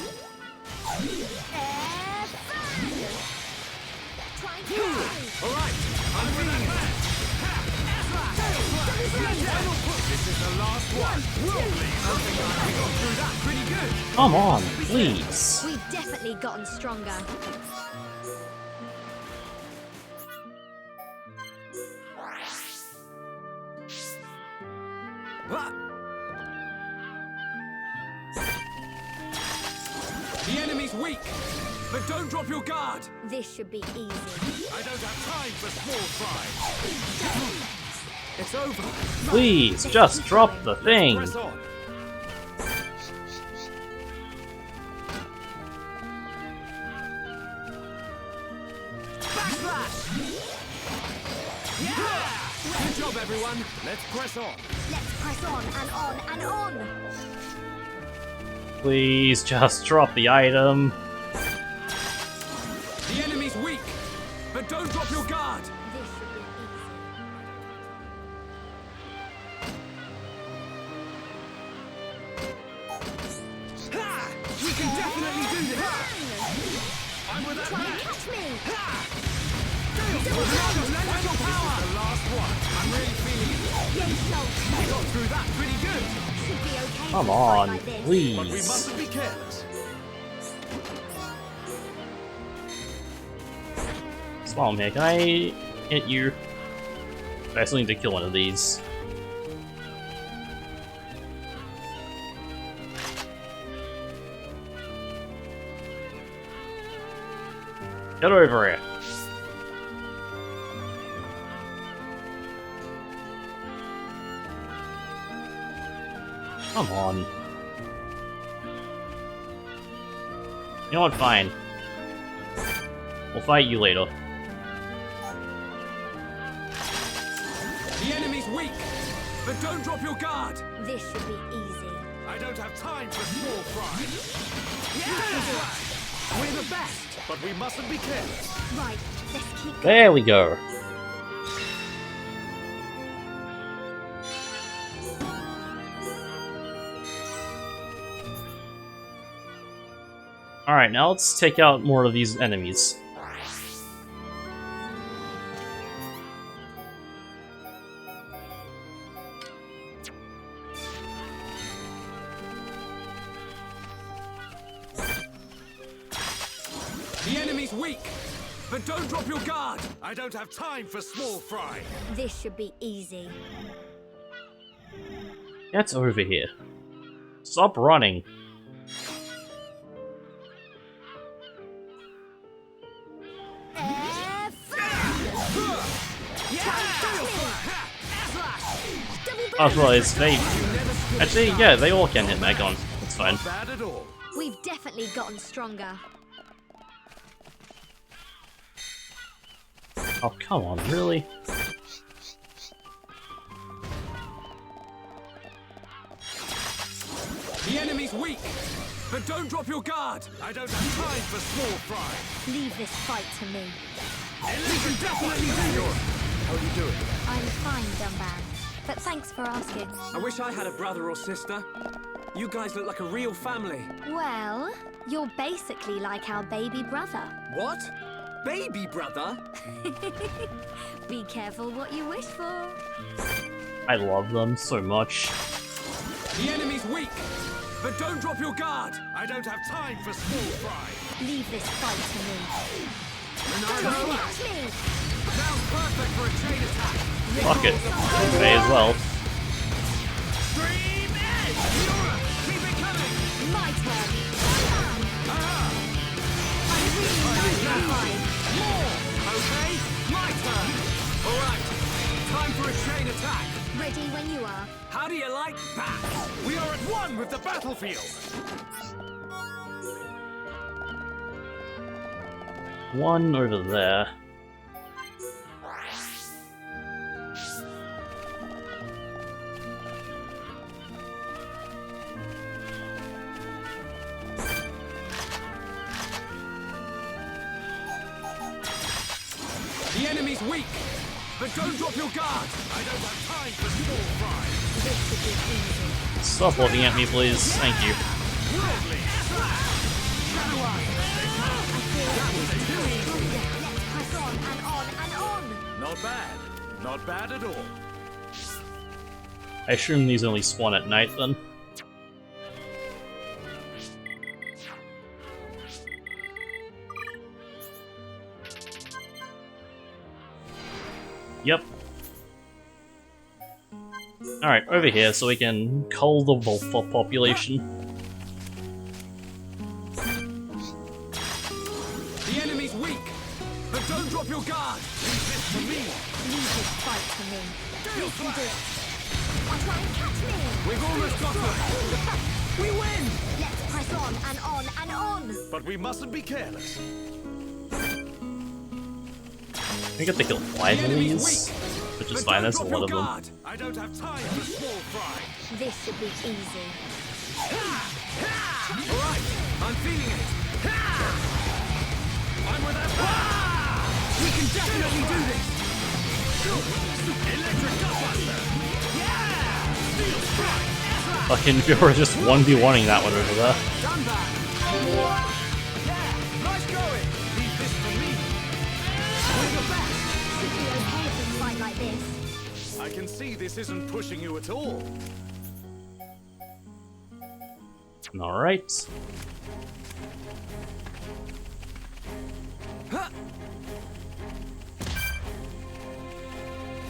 Try and catch me. All right, I'm feeling it. Final push. This is the last one. Something like we got through that pretty good. Come on, please. We've definitely gotten stronger. The enemy's weak, but don't drop your guard. This should be easy. I don't have time for small fry. It's over. Please, just drop the thing. Press on. Backslash! Yeah! Good job, everyone. Let's press on. Let's press on and on and on. Please, just drop the item. The enemy's weak, but don't drop your guard. This should be Ha! We can definitely do this. I'm with that Try and man. catch me. Lend your power. The last one. I'm really feeling it. Yay, Shulk. We got through that pretty good. Should be okay. Come for a fight on, like this. But we please. mustn't be careless. while I'm here, can I hit you? I still need to kill one of these. Get over here. Come on. You know what, fine. We'll fight you later. The enemy's weak, but don't drop your guard. This should be easy. I don't have time for small fry. Yeah! We're the best, but we mustn't be careless. Right, let's keep going. There we go. Alright, now let's take out more of these enemies. The enemy's weak, but don't drop your guard. I don't have time for small fry. This should be easy. Get over here. Stop running. Oh, well, it's fake. Actually, yeah, they all can hit Megon. It's fine. Bad at all. We've definitely gotten stronger. Oh, come on, really? The enemy's weak, but don't drop your guard. I don't have time for small fry. Leave this fight to me. We can definitely do it. How are you doing? I'm fine, Dumban. But thanks for asking. I wish I had a brother or sister. You guys look like a real family. Well, you're basically like our baby brother. What? Baby brother? Be careful what you wish for. I love them so much. The enemy's weak, but don't drop your guard. I don't have time for small fry. Leave this fight to me. Don't Catch me! Sounds perfect for a chain attack. Fuck it. May as well. Stream edge! Yura, keep it coming! My turn. Ah! I'm really nice. More! Okay, my turn! Alright, time for a chain attack. Ready when you are. How do you like that? We are at one with the battlefield! One over there. The enemy's weak, but don't drop your guard. I don't have time for small fry. This should be easy. Stop looking at me, please. Thank you. Worldly slash! Shadow Eye! That was too easy. Let's press on and on and on. Not bad. Not bad at all. I assume these only spawn at night then. Yep. Alright, over here so we can cull the Volfa population. The enemy's weak, but don't drop your guard. Leave this to me. Leave this fight to me. Gale You can do Flash. it. I'll try and catch me. We've almost got them. We win! Let's press on and on and on. But we mustn't be careless. I get to kill 5 of these, which is fine, that's a lot of them. I don't have time for small fry. This should be easy. Alright, I'm feeling it. I'm with that. We can definitely do this. Electric Gutbuster. Yeah! Steel Strike. Fucking Viewer just 1v1ing that one over there. Done that. Yeah, nice going. Leave this for me. We're the best. Should be okay if we fight like this. I can see this isn't pushing you at all. Alright.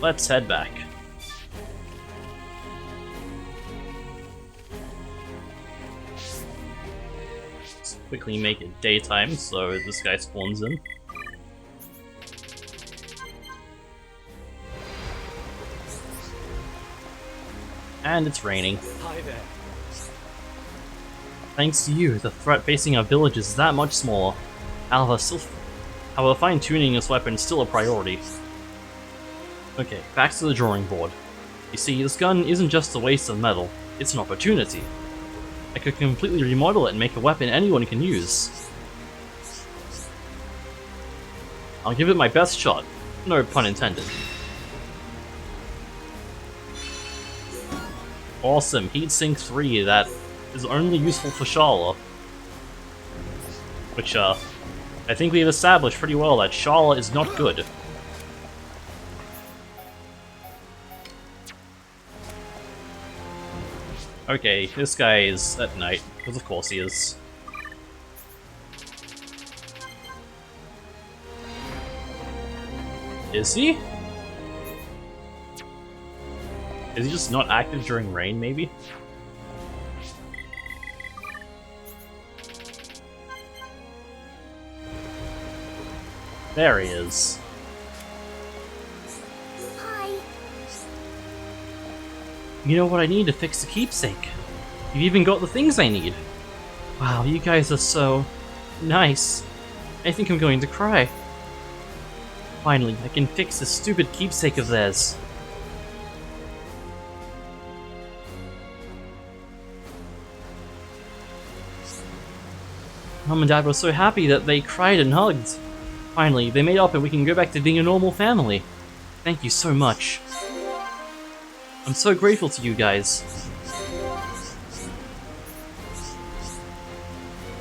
Let's head back. Let's quickly make it daytime so this guy spawns in. And it's raining. Hi there. Thanks to you, the threat facing our village is that much smaller. However, fine-tuning this weapon is still a priority. Okay, back to the drawing board. You see, this gun isn't just a waste of metal, it's an opportunity. I could completely remodel it and make a weapon anyone can use. I'll give it my best shot. No pun intended. Awesome, Heatsink 3, that is only useful for Shala. Which, I think we've established pretty well that Shala is not good. Okay, this guy is at night, because of course he is. Is he? Is he just not active during rain, maybe? There he is. Hi. You know what I need to fix the keepsake? You've even got the things I need. Wow, you guys are so nice. I think I'm going to cry. Finally, I can fix this stupid keepsake of theirs. Mom and Dad were so happy that they cried and hugged. Finally, they made up and we can go back to being a normal family. Thank you so much. I'm so grateful to you guys.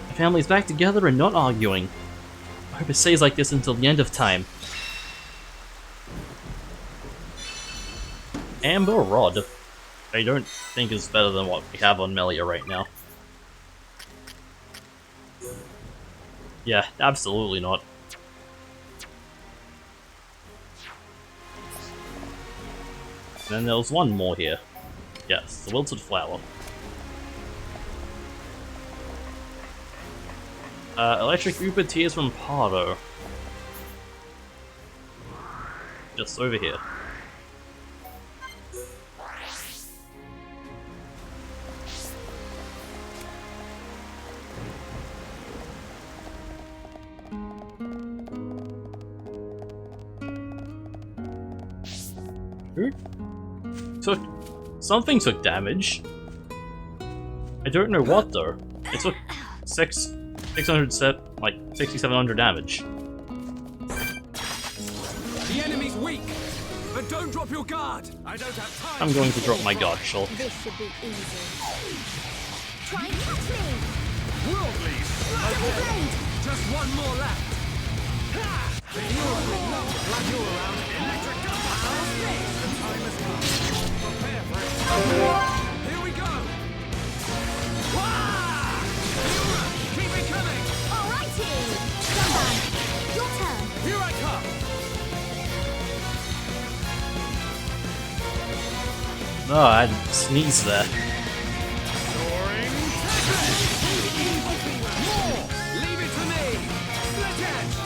My family's back together and not arguing. I hope it stays like this until the end of time. Amber Rod. I don't think is better than what we have on Melia right now. Yeah, absolutely not. And then there was one more here. Yes, the wilted flower. Electric Uber Tears from Pardo. Just over here. Something took damage. I don't know what though. It took 600 like 6,700 damage. The enemy's weak, but don't drop your guard. I don't have time. I'm going to drop my guard, Shulk. This should be easy. Try and catch me! Worldly Blade! Just one more left. Ha! Glad you're around. Electric gun power. The time has come. Prepare for it. Here we go. Wah! Keep it coming. Alrighty! Zanza, your turn. Here I come. Oh, I had to sneeze there. Soaring. More. Leave it to me. Split edge.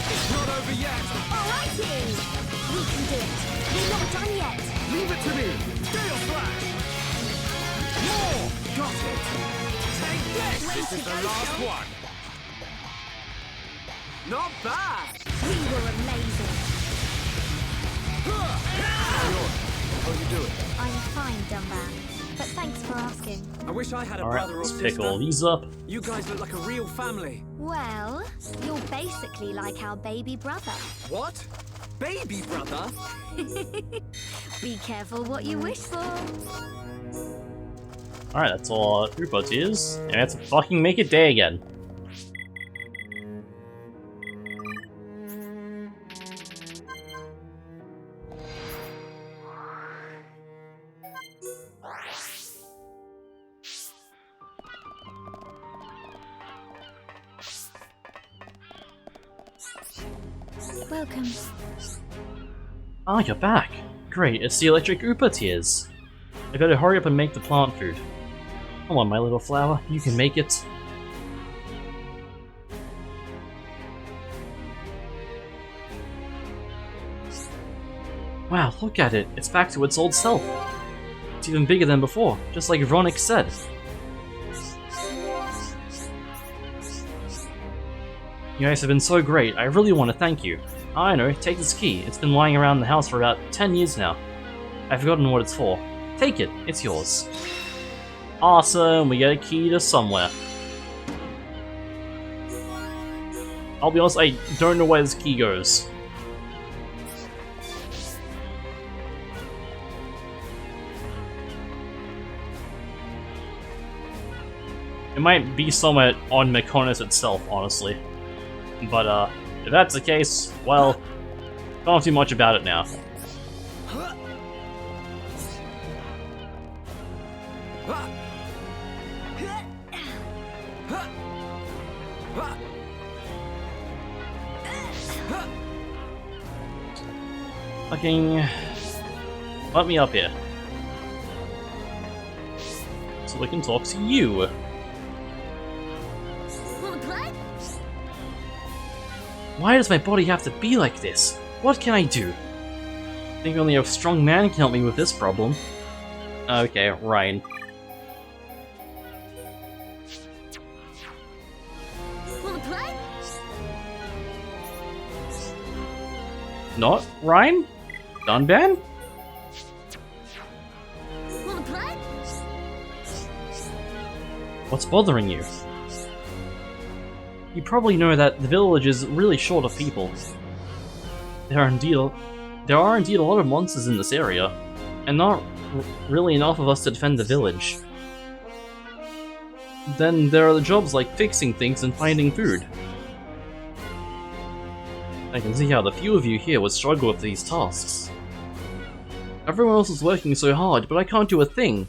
It's not over yet. Alrighty! We can do it. We're not done yet. Leave it to me. Gale flash. More. Got it. Take this. This is the last one. Not bad. We were amazing. How you doing? I'm fine, Dumban. But thanks for asking. I wish I had a Alright, brother or let's sister. pick all these up. You guys look like a real family. Well, you're basically like our baby brother. What? Baby brother? Be careful what you wish for. Alright, that's all Uber is. And let's fucking make it day again. Welcome. Ah, you're back. Great, it's the electric Oopa tears. I better hurry up and make the plant food. Come on, my little flower, you can make it. Wow, look at it. It's back to its old self. It's even bigger than before, just like Chronicles said. You guys have been so great. I really want to thank you. I know, take this key. It's been lying around the house for about 10 years now. I've forgotten what it's for. Take it, it's yours. Awesome, we get a key to somewhere. I'll be honest, I don't know where this key goes. It might be somewhere on Mechonis itself, honestly. But, if that's the case, well, can't do much about it now. Fucking... let me up here. So we can talk to you. Why does my body have to be like this? What can I do? I think only a strong man can help me with this problem. Okay, Ryan. Not Ryan? Dunban? What's bothering you? You probably know that the village is really short of people. There are indeed a lot of monsters in this area, and not really enough of us to defend the village. Then there are the jobs like fixing things and finding food. I can see how the few of you here would struggle with these tasks. Everyone else is working so hard, but I can't do a thing.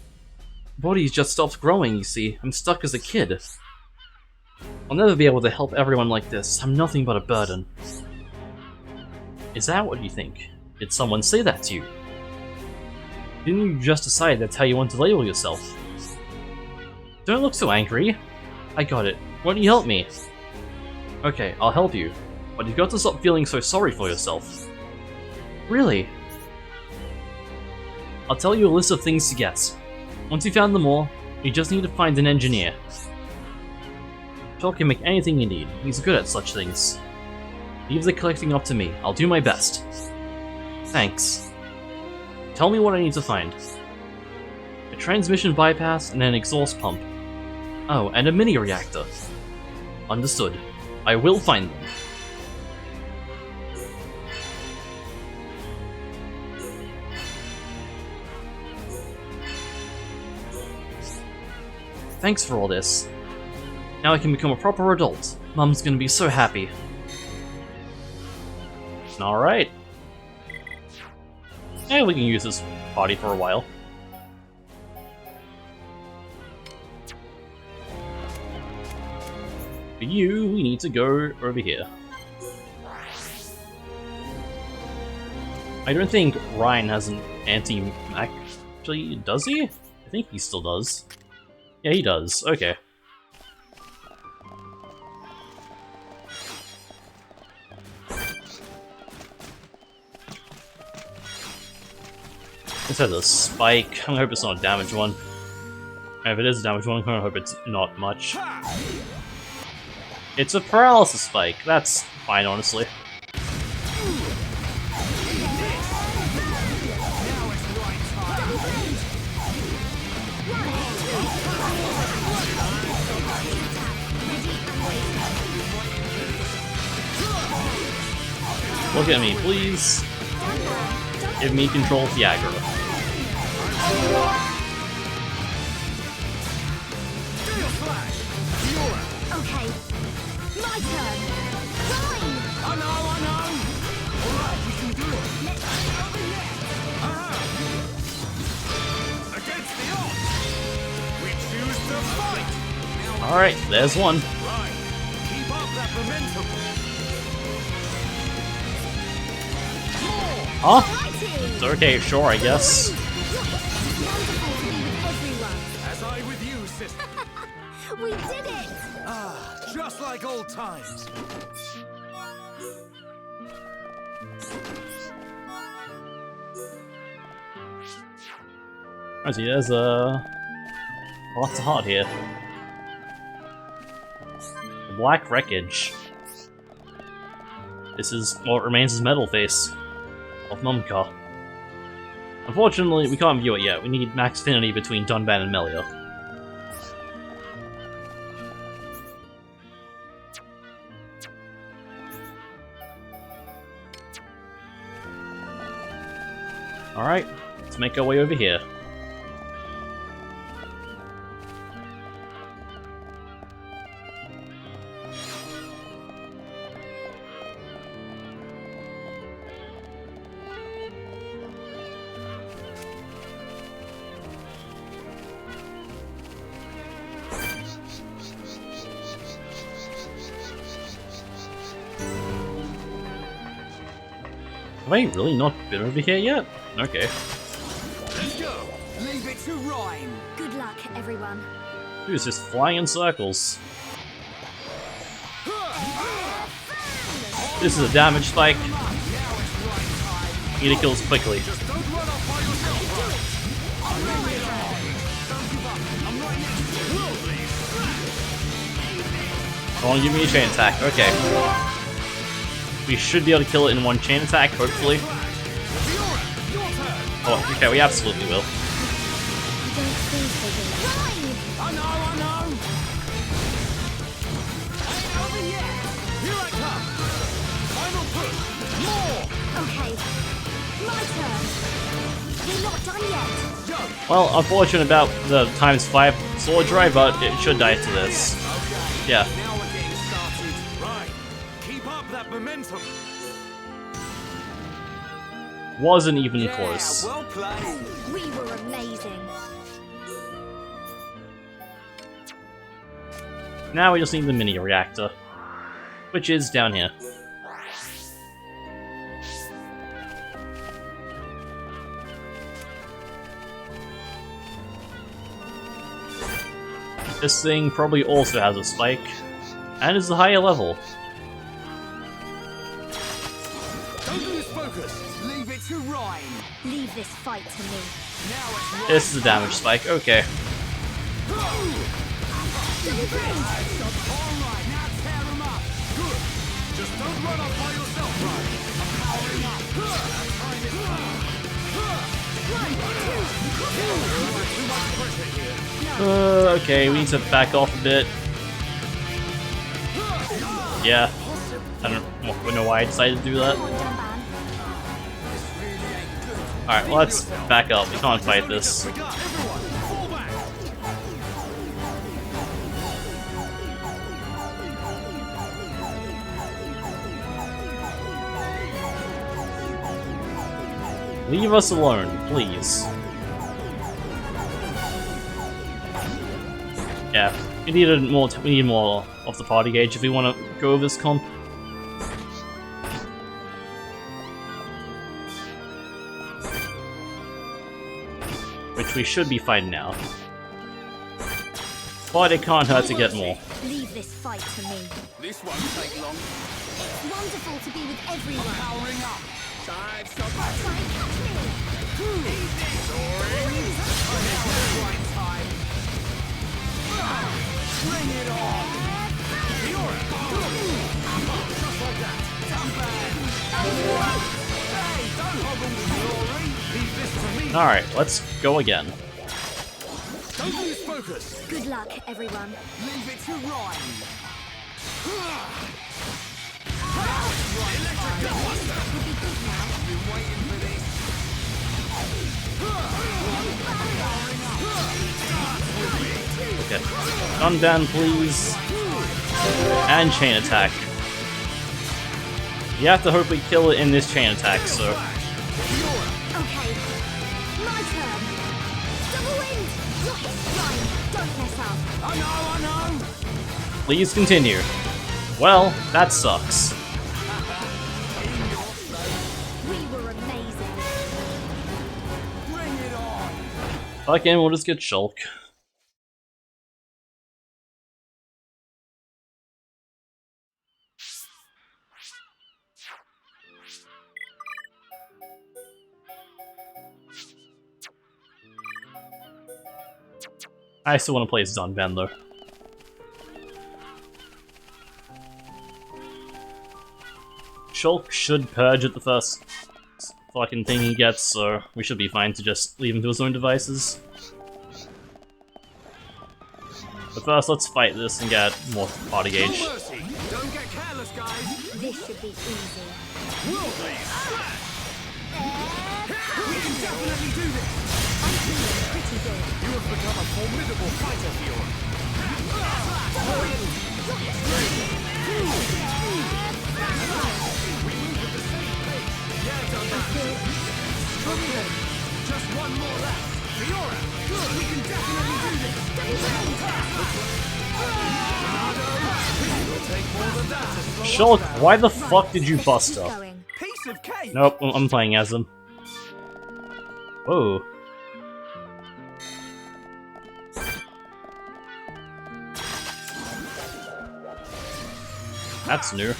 My body's just stopped growing, you see. I'm stuck as a kid. I'll never be able to help everyone like this. I'm nothing but a burden. Is that what you think? Did someone say that to you? Didn't you just decide that's how you want to label yourself? Don't look so angry. I got it. Why don't you help me? Okay, I'll help you. But you've got to stop feeling so sorry for yourself. Really? I'll tell you a list of things to get. Once you found them all, you just need to find an engineer. Phil can make anything you need. He's good at such things. Leave the collecting up to me. I'll do my best. Thanks. Tell me what I need to find. A transmission bypass and an exhaust pump. Oh, and a mini reactor. Understood. I will find them. Thanks for all this. Now I can become a proper adult. Mum's gonna be so happy. Alright. Yeah, we can use this party for a while. For you, we need to go over here. I don't think Ryan has an anti-mech. Actually, does he? I think he still does. Yeah, he does. Okay. Let's have a spike. I'm gonna hope it's not a damaged one. And if it is a damaged one, I'm gonna hope it's not much. It's a paralysis spike. That's fine, honestly. Look at me, please. Give me control of the aggro. Okay, my turn. Fine. I know. Alright, we can do it. Let's go over here. Against the odds, we choose to fight. Alright, there's one. Right, keep up that momentum. Huh? It's okay, sure, I guess. As I with you, sister. We did it! Ah, just like old times. I see, there's lots of heart here. The black wreckage. This is what remains as metal face of Mumka. Unfortunately, we can't view it yet. We need max affinity between Dunban and Melia. Alright, let's make our way over here. Have I really not been over here yet? Okay. Let's go. Leave it to Rhyme. Good luck, everyone. Dude's just flying in circles. This is a damage spike. Need to kill us quickly. Just don't run off by yourself. On my way. Don't give up. I'm right next to you. Oh, give me a chain attack. Okay. We should be able to kill it in one chain attack, hopefully. Oh, okay, we absolutely will. I know. Ain't over yet. Here I come. Final push. More. Okay. My turn. We're not done yet. Go. Well, unfortunate about the ×5 sword drive, but it should die to this. Yeah. Now we're getting started. Right. Keep up that momentum. Wasn't even close. Well played. We were amazing. Now we just need the mini reactor, which is down here. This thing probably also has a spike, and is a higher level. Don't lose focus. Leave it to Rhyme. Leave this fight to me. Now it's This is a damage spike, okay. Alright, now tear him up. Good. Just don't run off by yourself, Rhyme. I'm powering up. Time is too much pressure here. Okay, we need to back off a bit. Yeah. I don't know why I decided to do that. Alright, well, let's back up. We can't fight this. We got everyone. Fall back. Leave us alone, please. Yeah, we need more of the party gauge if we want to go over this comp. Which we should be fighting now. But it can't hurt to get more. Leave this fight to me. This won't take long. It's wonderful to be with everyone. Powering up. Dive, stop. Try and catch me. Right time. Bring it on. Just like that. Hey, don't hobble the glory. Leave this to me. Alright, let's go again. Don't lose focus. Good luck, everyone. Leave it to Rhyme. We'll be good now. Been waiting for this. Okay. Gun down, please. And chain attack. You have to hope we kill it in this chain attack, so. Okay. My turn. Double wind. Yes, Ryan. Don't mess up. I know. Please continue. Well, that sucks. We were amazing. Again, we'll just get Shulk. I still want to play Zanvan though. Shulk should purge at the first fucking thing he gets, so we should be fine to just leave him to his own devices. But first, let's fight this and get more party gauge. No mercy. Don't get careless, guys. This should be easy. Will they slash? We can definitely do this. I'm feeling pretty good. You have become a formidable fighter, Fiora. Yeah, done that. Okay, just one more left. Fiora, good. We can definitely do this. It'll take more than that to slow Shulk, us down. why the fuck did you bust up? Piece of cake. Nope, I'm playing as him. Whoa. That's new.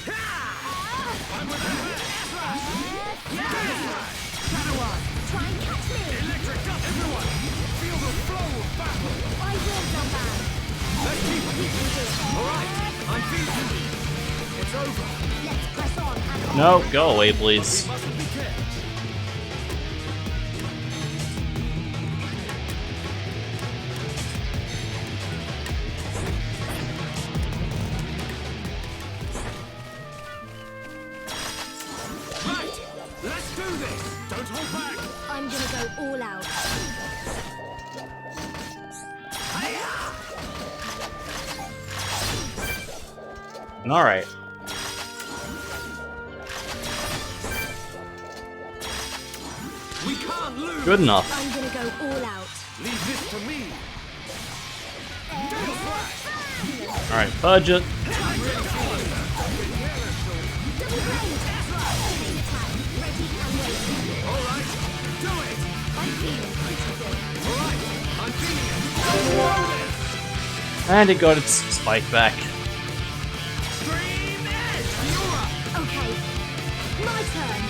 No, go away, please. Let's do this! Don't hold back! I'm gonna go all out. Alright. We can't lose! Good enough. I'm gonna go all out. Leave this to me! Tail slash! Alright, purge it. Alright, do it! I'm feeling pretty good. Alright, I'm feeling it! And it got its spike back. Stream edge! Fiora! Okay, my turn.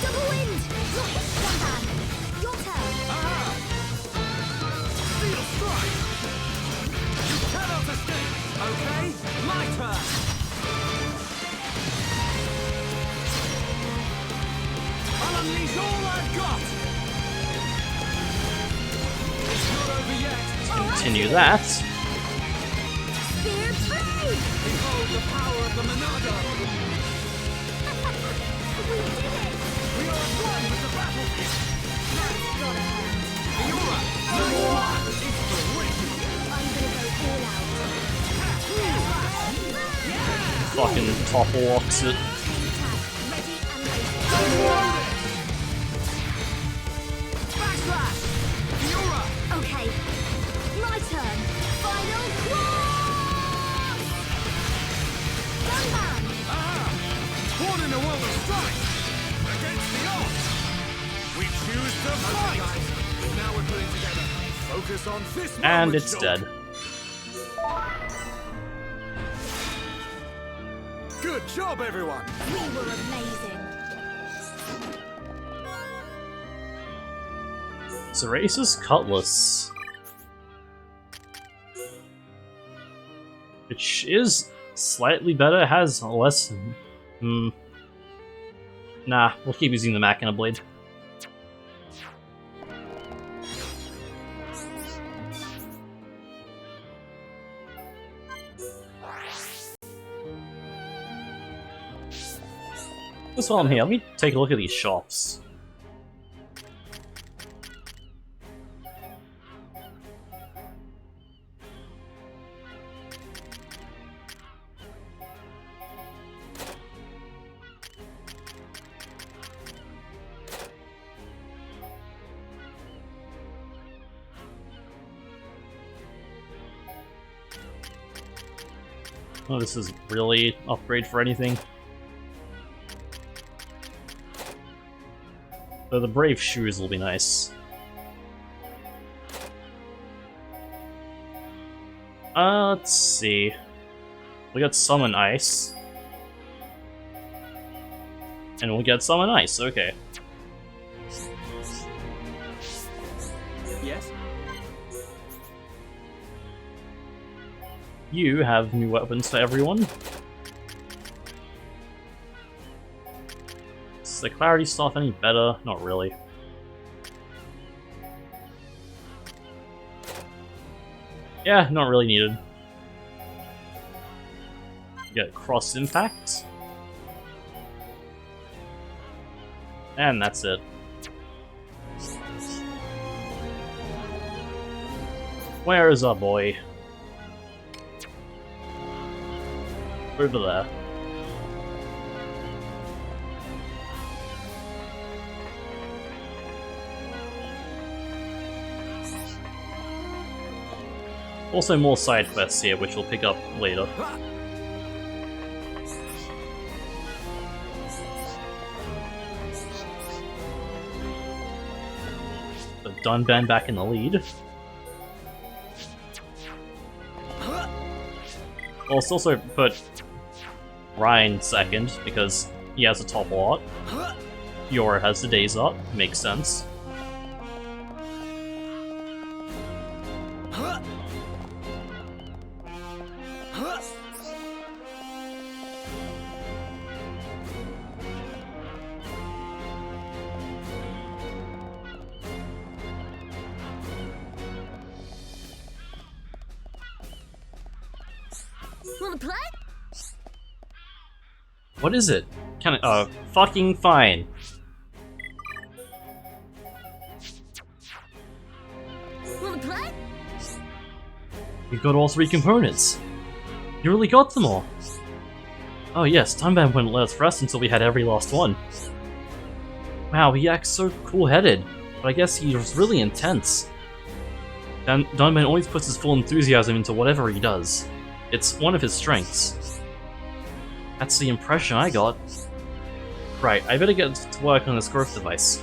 Double wind! Right, one hand. Your turn. Aha! Steel strike! You cannot escape! Okay, my turn! I'll unleash all I've got! It's not over yet! Continue that. Spear trade! Behold the power of the Monado! We did it! We are at one with the battlefield! That's gotta hurt. Fiora! Number one! It's the ring! I'm gonna go all out. Fucking topple locks it. Ready and waiting. Backslash! Fiora! Okay, my turn. Final cross! Gunman! Aha! Born in a world of strife! Against the odds! We choose to fight! Guys, now we're putting together. Focus on this moment, And it's Shulk. dead. Good job, everyone! We were amazing. Zerace's Cutlass. Which is slightly better, has less... Nah, we'll keep using the Mechonis. Just while I'm here, let me take a look at these shops. Oh, this is really upgrade for anything. Though the brave shoes will be nice. Let's see. We got summon ice. And we'll get summon ice, okay. Yes? You have new weapons for everyone. Is the clarity stuff any better? Not really. Yeah, not really needed. Get cross impact. And that's it. Where is our boy? Over there. Also more side quests here, which we'll pick up later. Put Dunban back in the lead. Well, let's also put Ryan second, because he has a top lot. Yora has the days up, makes sense. Wanna play? What is it? Can I, fucking fine. Wanna play? You got all 3 components. You really got them all. Oh yes, Dunban wouldn't let us rest until we had every last one. Wow, he acts so cool-headed, but I guess he's really intense. Dunban always puts his full enthusiasm into whatever he does. It's one of his strengths. That's the impression I got. Right, I better get to work on this growth device.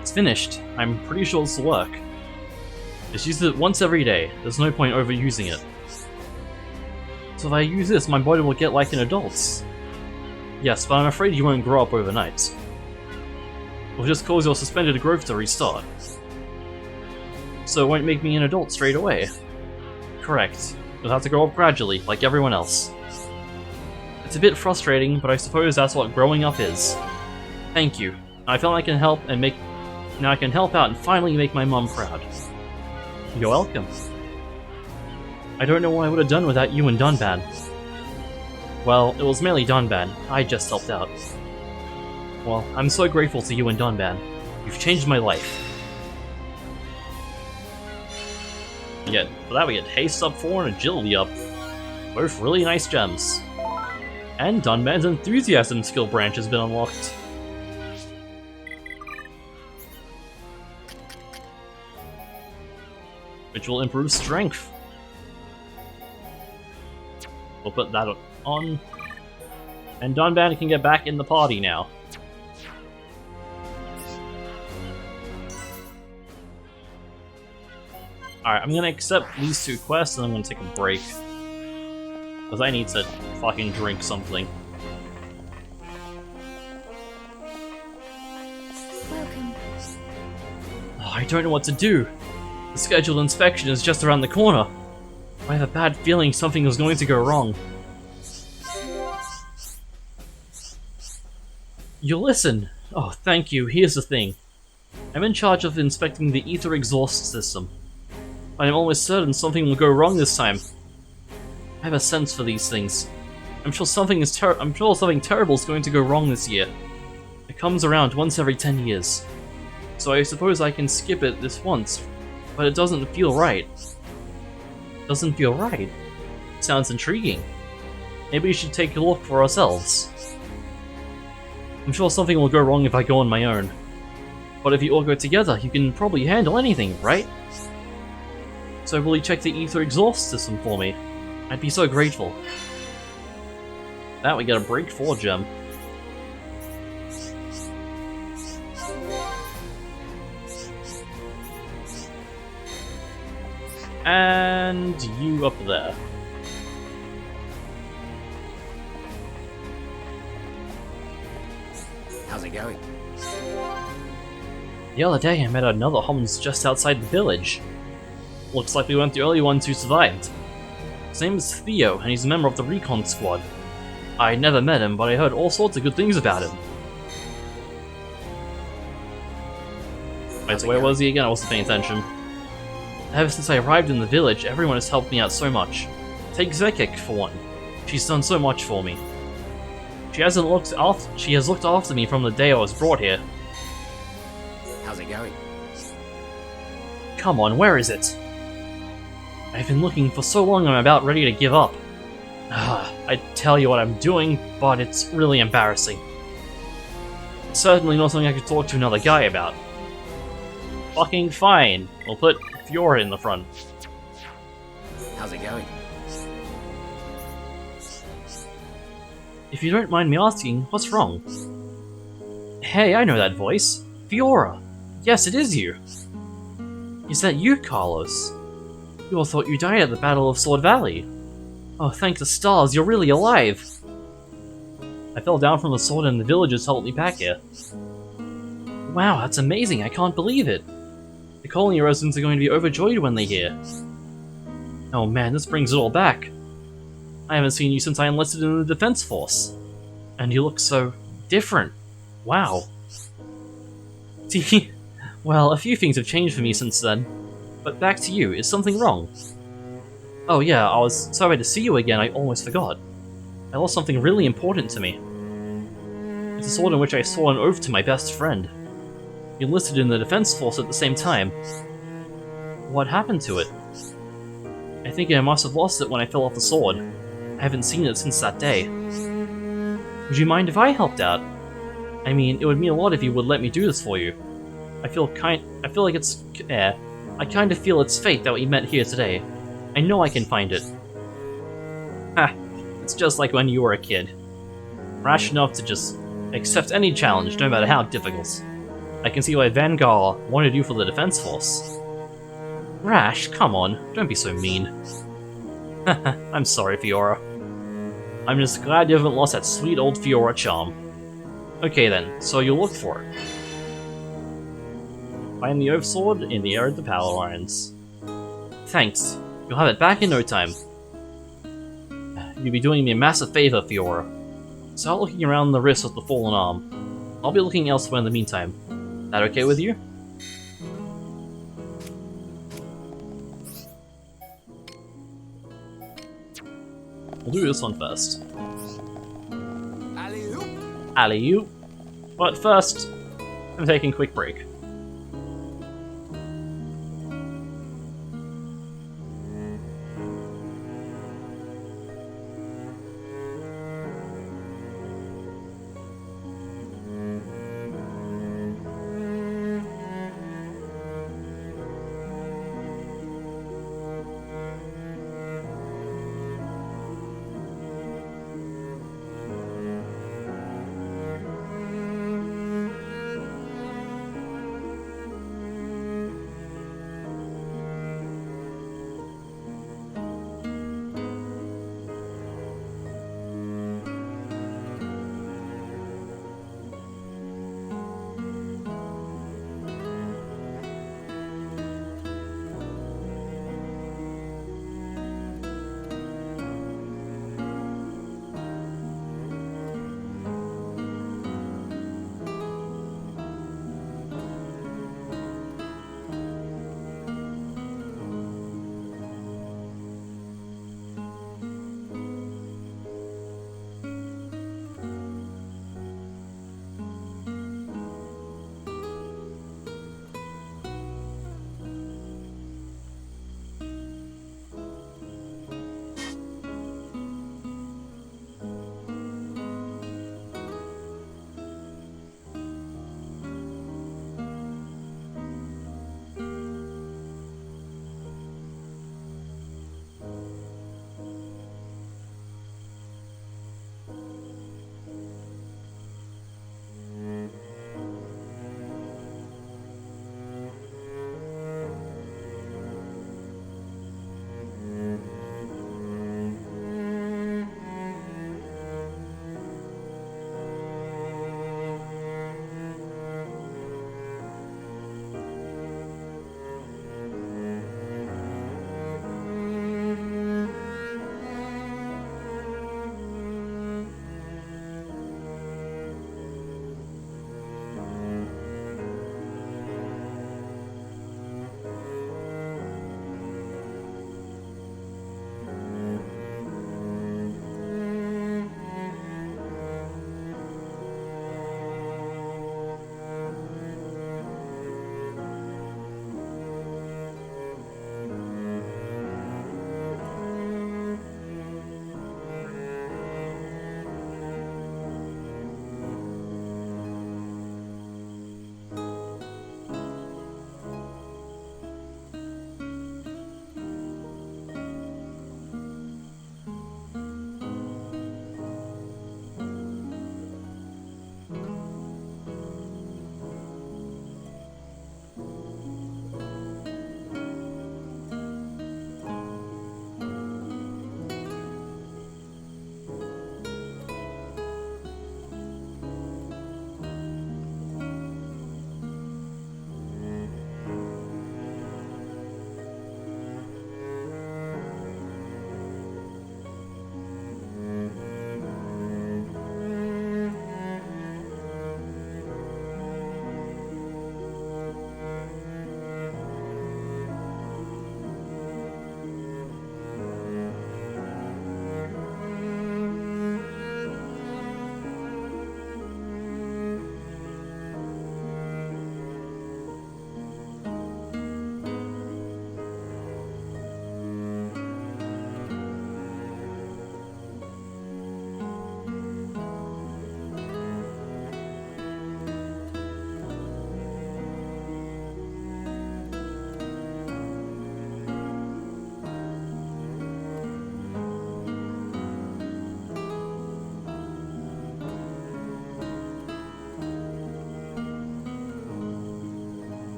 It's finished. I'm pretty sure this will work. Just use it once every day. There's no point overusing it. So if I use this, my body will get like an adult's. Yes, but I'm afraid you won't grow up overnight. It'll just cause your suspended growth to restart. So it won't make me an adult straight away. Correct. You'll have to grow up gradually, like everyone else. It's a bit frustrating, but I suppose that's what growing up is. Thank you. I felt I can help and now I can help out and finally make my mom proud. You're welcome. I don't know what I would have done without you and Dunban. Well, it was mainly Dunban. I just helped out. Well, I'm so grateful to you and Dunban. You've changed my life. For that we get haste up 4 and agility up. Both really nice gems. And Dunban's enthusiasm skill branch has been unlocked. Which will improve strength. We'll put that on. And Dunban can get back in the party now. Alright, I'm gonna accept these 2 quests and I'm gonna take a break. Because I need to fucking drink something. Welcome. Oh, I don't know what to do. The scheduled inspection is just around the corner. I have a bad feeling something is going to go wrong. You'll listen. Oh, thank you. Here's the thing. I'm in charge of inspecting the ether exhaust system. I am almost certain something will go wrong this time. I have a sense for these things. I'm sure something terrible is going to go wrong this year. It comes around once every 10 years. So I suppose I can skip it this once, but it doesn't feel right. Doesn't feel right? Sounds intriguing. Maybe we should take a look for ourselves. I'm sure something will go wrong if I go on my own. But if you all go together, you can probably handle anything, right? So will you check the ether exhaust system for me? I'd be so grateful. Now we get a break 4 gem. And you up there. How's it going? The other day I met another Homs just outside the village. Looks like we weren't the only ones who survived. His name is Theo, and he's a member of the recon squad. I never met him, but I heard all sorts of good things about him. Wait, so where was he again? I wasn't paying attention. Ever since I arrived in the village, everyone has helped me out so much. Take Zekik, for one. She's done so much for me. She has looked after me from the day I was brought here. How's it going? Come on, where is it? I've been looking for so long I'm about ready to give up. I'd tell you what I'm doing, but it's really embarrassing. It's certainly not something I could talk to another guy about. Fucking fine. We'll put Fiora in the front. How's it going? If you don't mind me asking, what's wrong? Hey, I know that voice. Fiora. Yes, it is you. Is that you, Carlos? We all thought you died at the Battle of Sword Valley. Oh, thank the stars, you're really alive! I fell down from the sword and the villagers helped me back here. Wow, that's amazing, I can't believe it! The colony residents are going to be overjoyed when they hear. Oh man, this brings it all back. I haven't seen you since I enlisted in the defense force. And you look so different. Wow. See, well, a few things have changed for me since then. But back to you, is something wrong? Oh yeah, I was sorry to see you again, I almost forgot. I lost something really important to me. It's a sword in which I swore an oath to my best friend. He enlisted in the defense force at the same time. What happened to it? I think I must have lost it when I fell off the sword. I haven't seen it since that day. Would you mind if I helped out? I mean, it would mean a lot if you would let me do this for you. I feel like it's I kind of feel it's fate that we met here today. I know I can find it. Ha, it's just like when you were a kid. Rash enough to just accept any challenge, no matter how difficult. I can see why Vanguard wanted you for the defense force. Rash, come on, don't be so mean. I'm sorry, Fiora. I'm just glad you haven't lost that sweet old Fiora charm. Okay then, so you'll look for it. Find the Oath Sword in the area of the Power Lines. Thanks. You'll have it back in no time. You'll be doing me a massive favor, Fiora. Start looking around the wrist of the fallen arm. I'll be looking elsewhere in the meantime. That okay with you? We'll do this one first. Alley-oop. But first, I'm taking a quick break.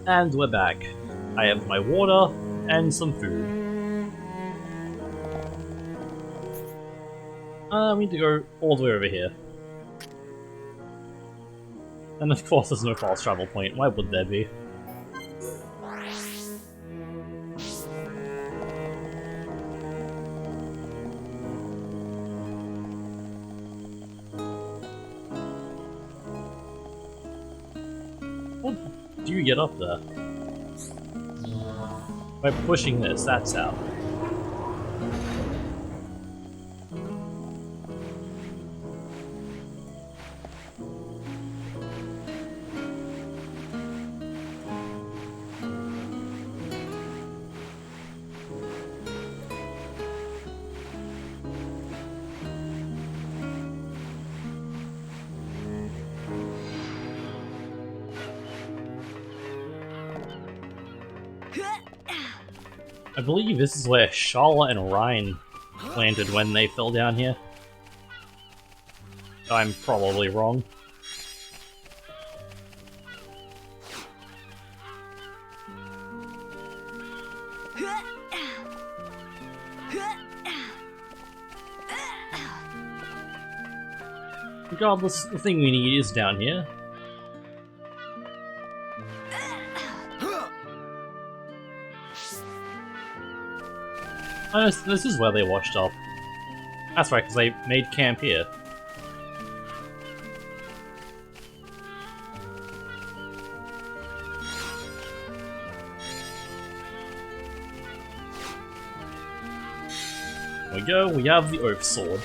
And we're back. I have my water and some food. We need to go all the way over here. And of course there's no fast travel point, why would there be? How do you get up there? By pushing this, that's how. I believe this is where Charlotte and Ryan landed when they fell down here. I'm probably wrong. Regardless, the thing we need is down here. Oh, this is where they washed up. That's right, because they made camp here. There we go, we have the Oath Sword.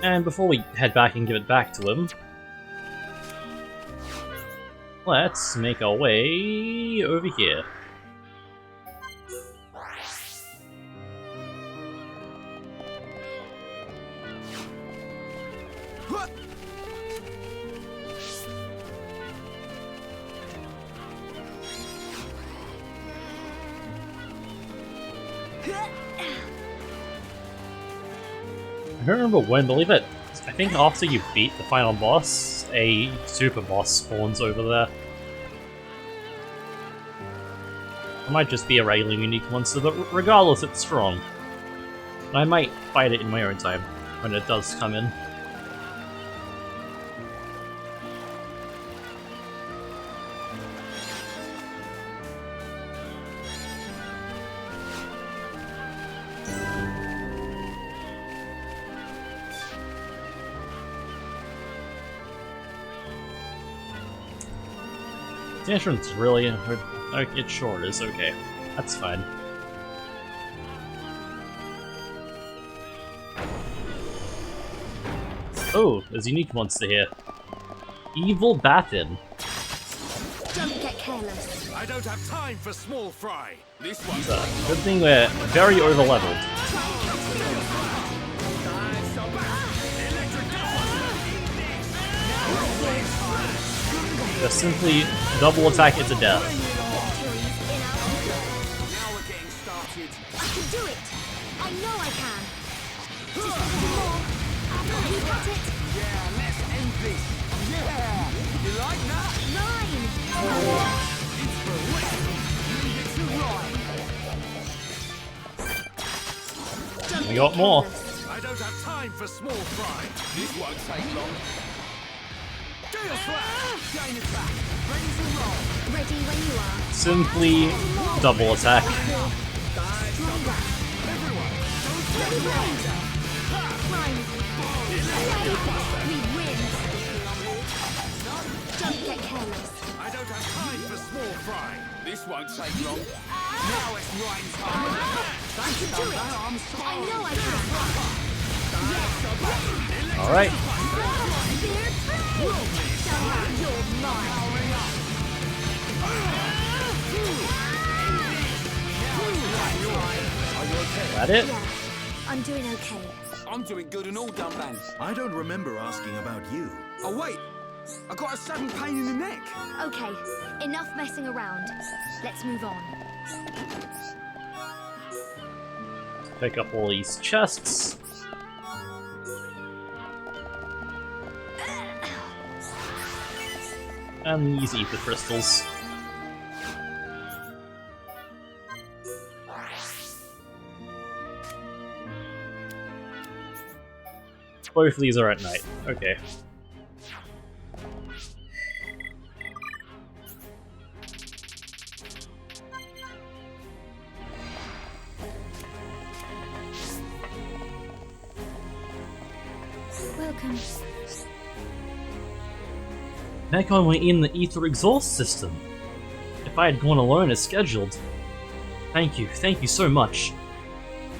And before we head back and give it back to him, let's make our way over here. I don't remember when, believe it. I think after you beat the final boss, a super boss spawns over there. It might just be a regular unique monster, but regardless, it's strong. And I might fight it in my own time, when it does come in. The entrance really... It's short, is okay. That's fine. Oh, there's a unique monster here. Evil Batin. Don't get careless. I don't have time for small fry. This one's So, good thing we're very over-leveled. Just simply double attack it to death. Now we're getting started. I can do it. I know I can. Just a little more. You got it. Yeah, let's end this. Yeah, you like that? Mine. Inspiration. Leave it to Ryan. We got more. I don't have time for small fry. This won't take long. Gale slash! Chain attack! Ready to roll! Ready when you are. Simply double attack. We win. Don't get careless. I don't have time for small fry. This won't take long. Now it's Ryan's time. I can do it. I know I can. Alright. You're mine. That it? Yeah, I'm doing okay. I'm doing good and all done, man. I don't remember asking about you. Oh, wait. I got a sudden pain in the neck. Okay, enough messing around. Let's move on. Pick up all these chests. And these ether crystals. Both of these are at night. Okay. Welcome. Mechon went in the ether exhaust system. If I had gone alone as scheduled. Thank you so much.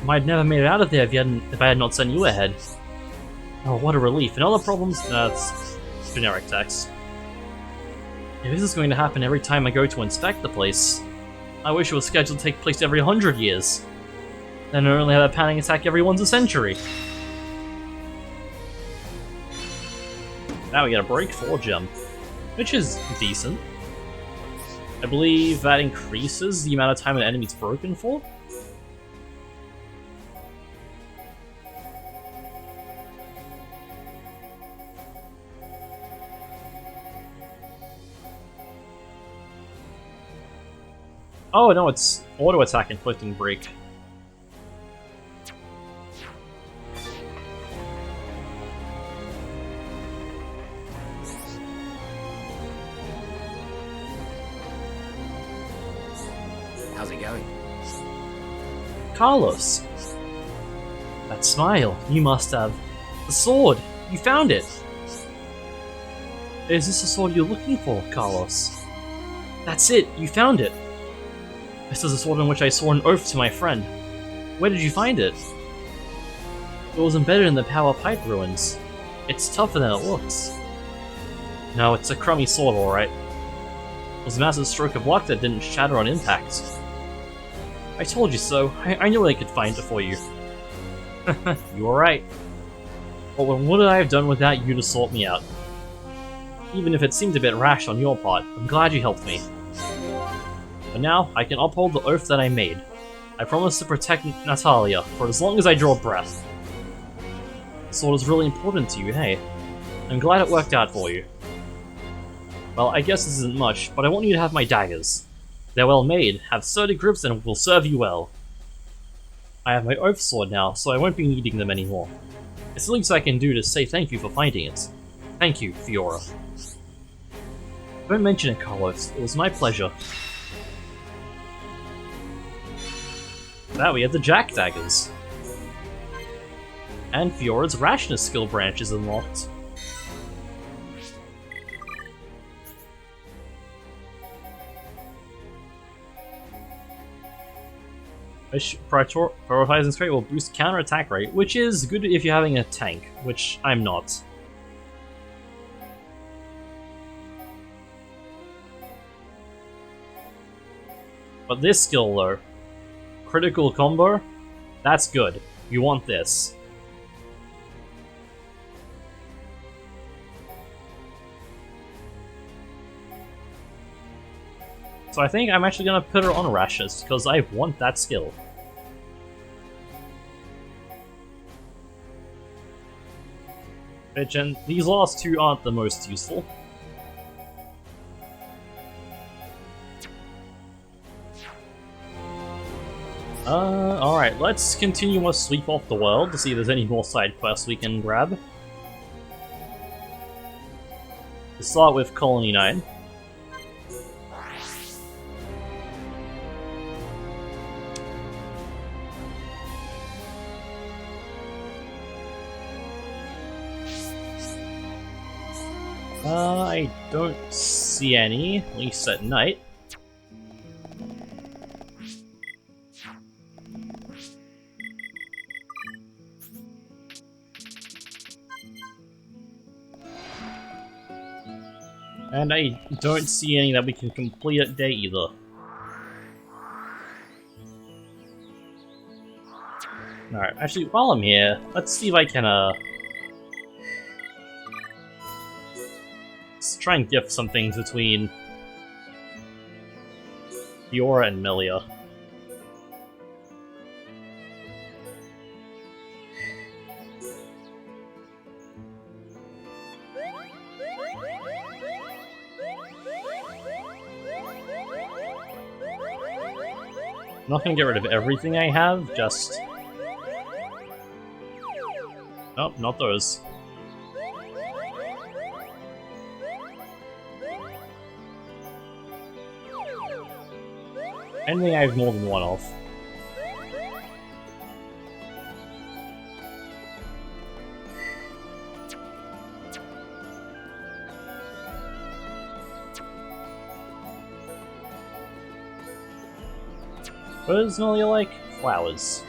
I might have never made it out of there if I had not sent you ahead. Oh, what a relief. And other problems? That's generic text. If this is going to happen every time I go to inspect the place, I wish it was scheduled to take place every 100 years. Then I only have a panic attack every once a century. Now we get a break 4 gem, which is decent. I believe that increases the amount of time an enemy's broken for. Oh no, it's auto attack inflicting break. How's it going? Carlos! That smile, you must have. The sword! You found it! Is this the sword you're looking for, Carlos? That's it, you found it! This is a sword on which I swore an oath to my friend. Where did you find it? It was embedded in the power pipe ruins. It's tougher than it looks. No, it's a crummy sword, alright. It was a massive stroke of luck that didn't shatter on impact. I told you so. I knew I could find it for you. You were right. But what would I have done without you to sort me out? Even if it seemed a bit rash on your part, I'm glad you helped me. But now, I can uphold the oath that I made. I promise to protect Natalia for as long as I draw breath. The sword is really important to you, hey? I'm glad it worked out for you. Well, I guess this isn't much, but I want you to have my daggers. They're well made, have sturdy grips, and will serve you well. I have my oath sword now, so I won't be needing them anymore. It's the least I can do to say thank you for finding it. Thank you, Fiora. Don't mention it, Carlos. It was my pleasure. Now we have the Jack Daggers. And Fiora's Rashness skill branch is unlocked. Prioritizing straight will boost counter attack rate, which is good if you're having a tank, which I'm not. But this skill though, critical combo, that's good. You want this. So I think I'm actually gonna put her on Rashness, because I want that skill. And these last two aren't the most useful. Alright, let's continue our sweep off the world to see if there's any more side quests we can grab. Let's start with Colony 9. I don't see any, at least at night. And I don't see any that we can complete at day either. Alright, actually, while I'm here, let's see if I can, let's try and gift some things between Fiora and Melia. I'm not gonna get rid of everything I have, just... Oh, not those. Anything I have more than one of. Personally, I like flowers.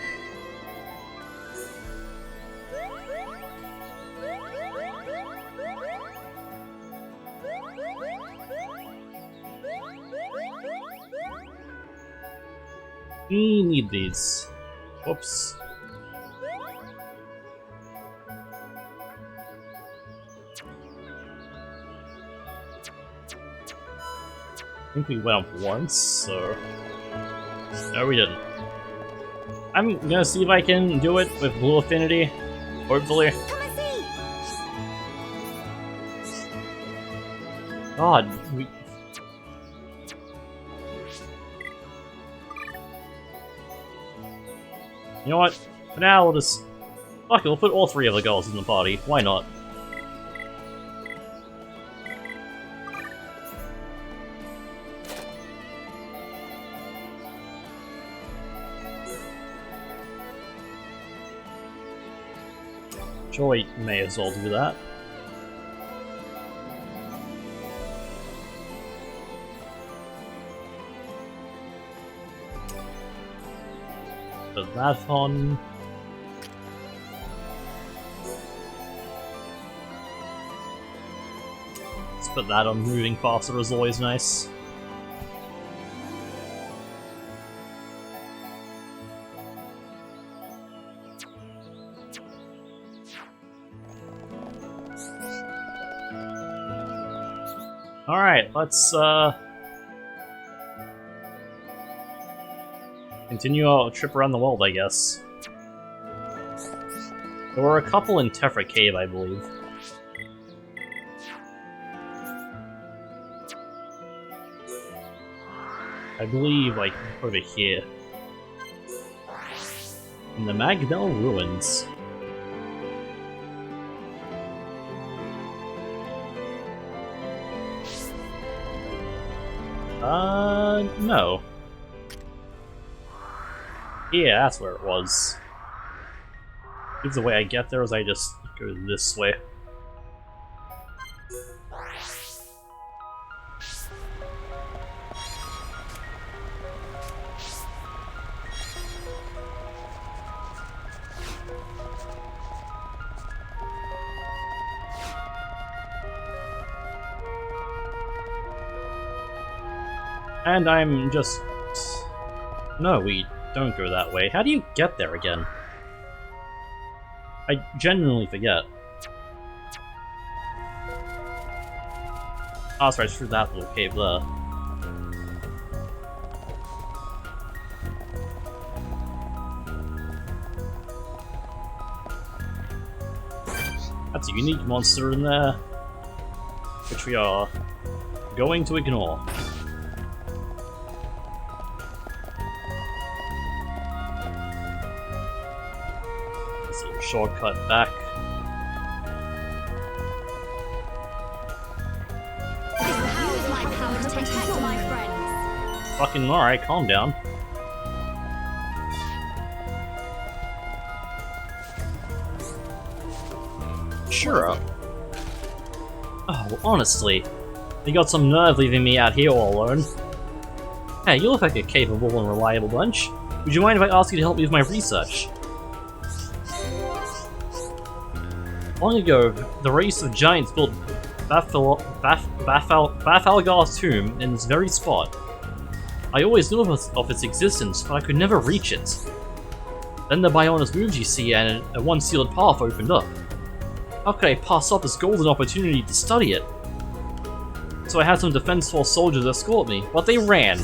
We need these. Whoops. I think we went up once, so... No, we didn't. I'm gonna see if I can do it with blue affinity, hopefully. God, we... You know what? For now, we'll just... Fuck it, we'll put all three of the girls in the party. Why not? Sure, we may as well do that. Put that on. Let's put that on. Moving faster is always nice. Alright, let's continue our trip around the world, I guess. There were a couple in Tephra Cave, I believe. Like, over here. In the Magdell Ruins. No. Yeah, that's where it was. Because the way I get there is I just go this way. And I'm just... No, we don't go that way. How do you get there again? I genuinely forget. Oh, sorry, it's through that little cave there. That's a unique monster in there, which we are going to ignore. Shortcut back. Use my power to protect my friends. Fucking alright, calm down. Sure up. Oh, honestly. You got some nerve leaving me out here all alone. Hey, you look like a capable and reliable bunch. Would you mind if I ask you to help me with my research? Long ago, the race of giants built Bafalgar's tomb in this very spot. I always knew of its existence, but I could never reach it. Then the Bionis moved, you see, and a one-sealed path opened up. How could I pass up this golden opportunity to study it? So I had some Defense Force soldiers escort me, but they ran.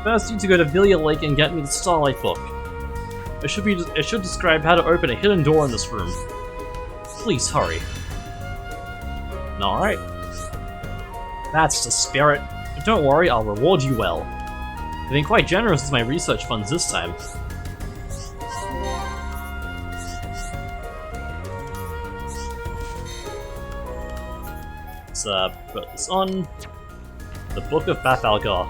First, you need to go to Villia Lake and get me the Starlight book. It should describe how to open a hidden door in this room. Please hurry. Alright. That's the spirit. But don't worry, I'll reward you well. I've been quite generous with my research funds this time. Let's put this on. The Book of Bafalgar.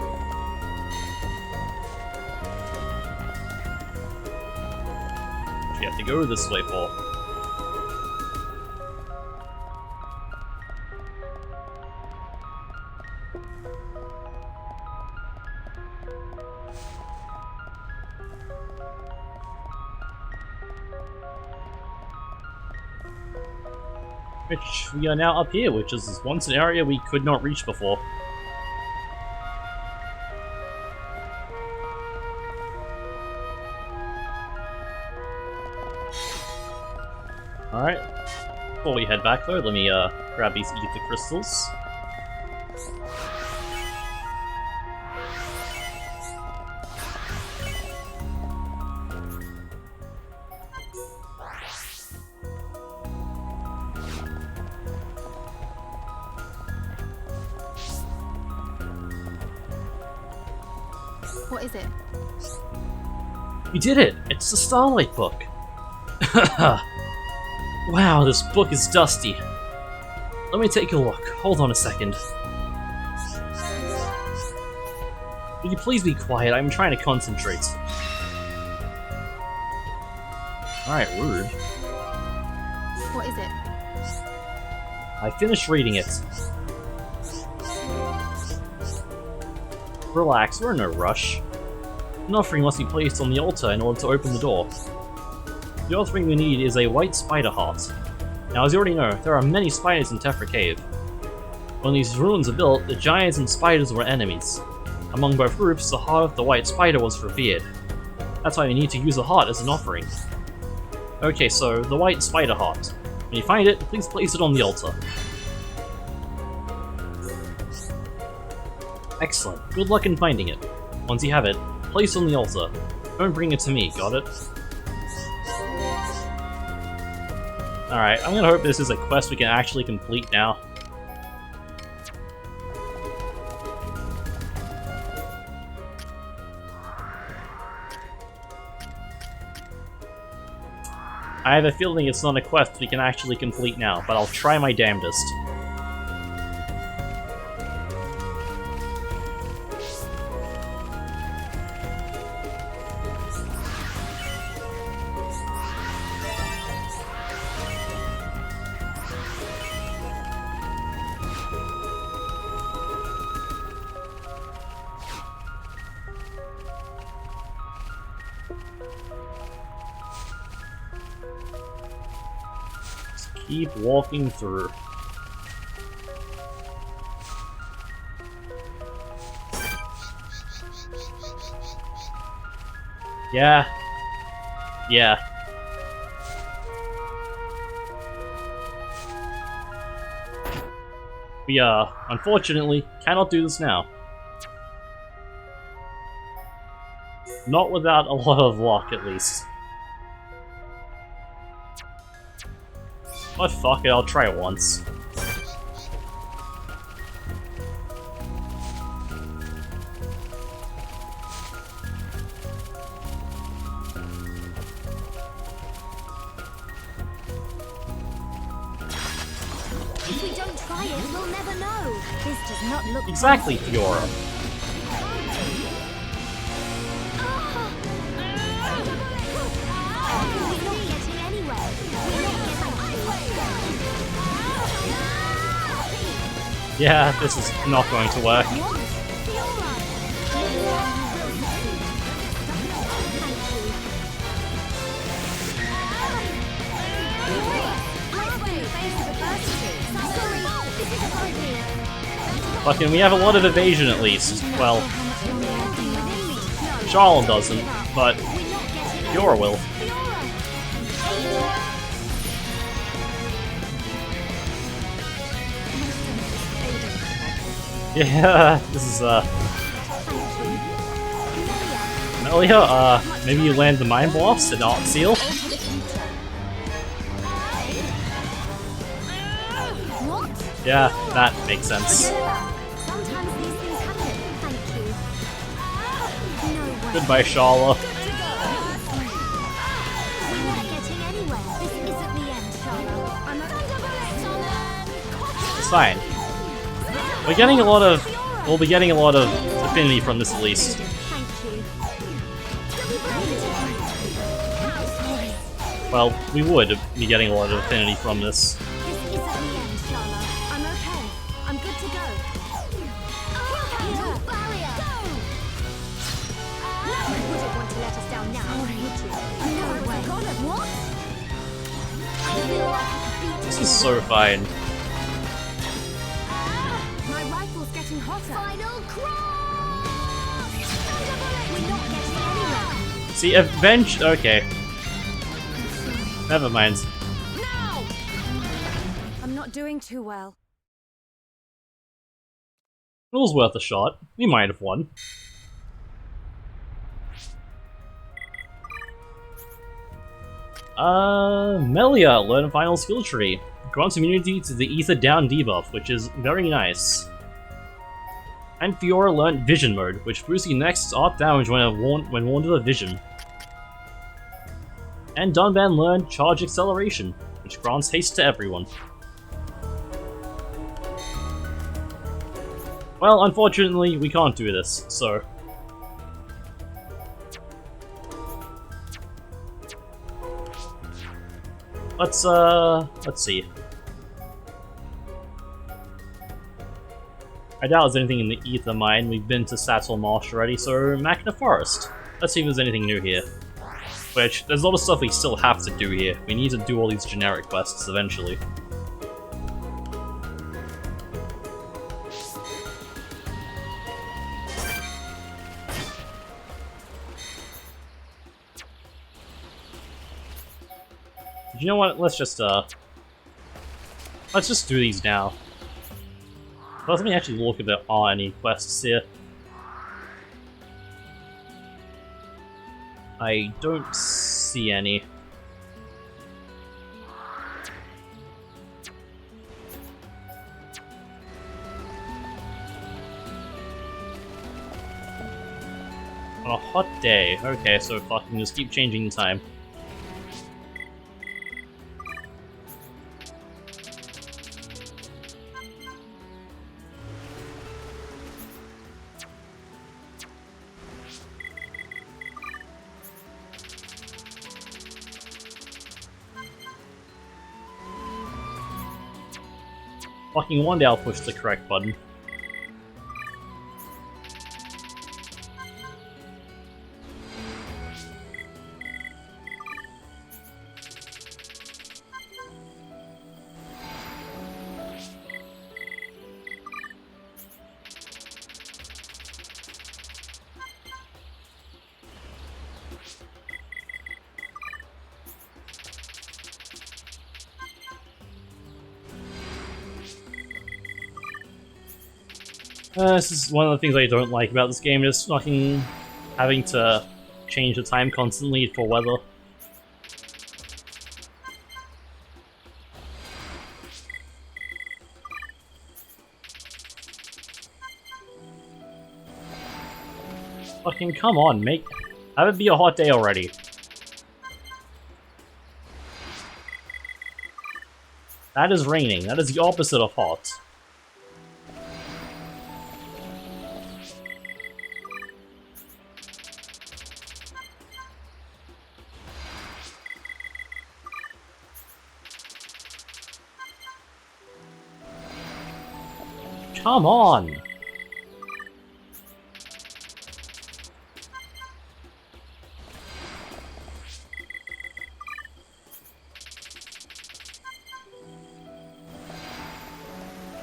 Which we have to go this way for. Which we are now up here, which is once an area we could not reach before. Alright. Before we head back though, let me grab these ether crystals. What is it? We did it! It's the Starlight book! Wow, this book is dusty. Let me take a look. Hold on a second. Will you please be quiet? I'm trying to concentrate. Alright, rude. What is it? I finished reading it. Relax, we're in no rush. An offering must be placed on the altar in order to open the door. The offering we need is a white spider heart. Now, as you already know, there are many spiders in Tephra Cave. When these ruins were built, the giants and spiders were enemies. Among both groups, the heart of the white spider was revered. That's why you need to use a heart as an offering. Okay, so, the white spider heart. When you find it, please place it on the altar. Excellent. Good luck in finding it. Once you have it, place it on the altar. Don't bring it to me, got it? Alright, I'm gonna hope this is a quest we can actually complete now. I have a feeling it's not a quest we can actually complete now, but I'll try my damnedest. Keep walking through. Yeah. Yeah. We, unfortunately, cannot do this now. Not without a lot of luck, at least. But fuck it, I'll try it once. If we don't try it, we'll never know. This does not look Exactly, Fiora. We're not getting anywhere. We're not getting Yeah, this is not going to work. Fucking, we have a lot of evasion at least. Well, Charlotte doesn't, but Fiora will. Yeah, this is, Melia, maybe you land the Mind Blast and not Seal? Yeah, that makes sense. Goodbye, Shala. We're not getting anywhere. This isn't the end, Charlotte. I'm a It's fine. We're getting a lot of... We'll be getting a lot of affinity from this at least. Thank you. Well, we would be getting a lot of affinity from this. This isn't the end, Charlotte. I'm okay. I'm good to go. Barrier! Go! You wouldn't want to let us down now, would you? No way. What? I feel like I could beat This is so fine. My rifle's getting hotter. Final cross! We're not getting anywhere. See, Avenge... Okay. Never mind. Now! I'm not doing too well. It was worth a shot. We might have won. Melia, learn a final skill tree. Grants immunity to the Ether Down debuff, which is very nice. And Fiora learned Vision Mode, which boosts your next art damage when warned of a vision. And Dunban learned Charge Acceleration, which grants haste to everyone. Well, unfortunately, we can't do this, so... let's see. I doubt there's anything in the Ether Mine. We've been to Satchel Marsh already, so Machina Forest. Let's see if there's anything new here. Which, there's a lot of stuff we still have to do here. We need to do all these generic quests eventually. You know what? Let's just do these now. Let me actually look if there are any quests here. I don't see any. On a hot day. Okay, so fucking just keep changing the time. Fucking one day I'll push the correct button. This is one of the things I don't like about this game, is fucking having to change the time constantly for weather. Fucking come on, have it be a hot day already. That is raining. That is the opposite of hot. Come on!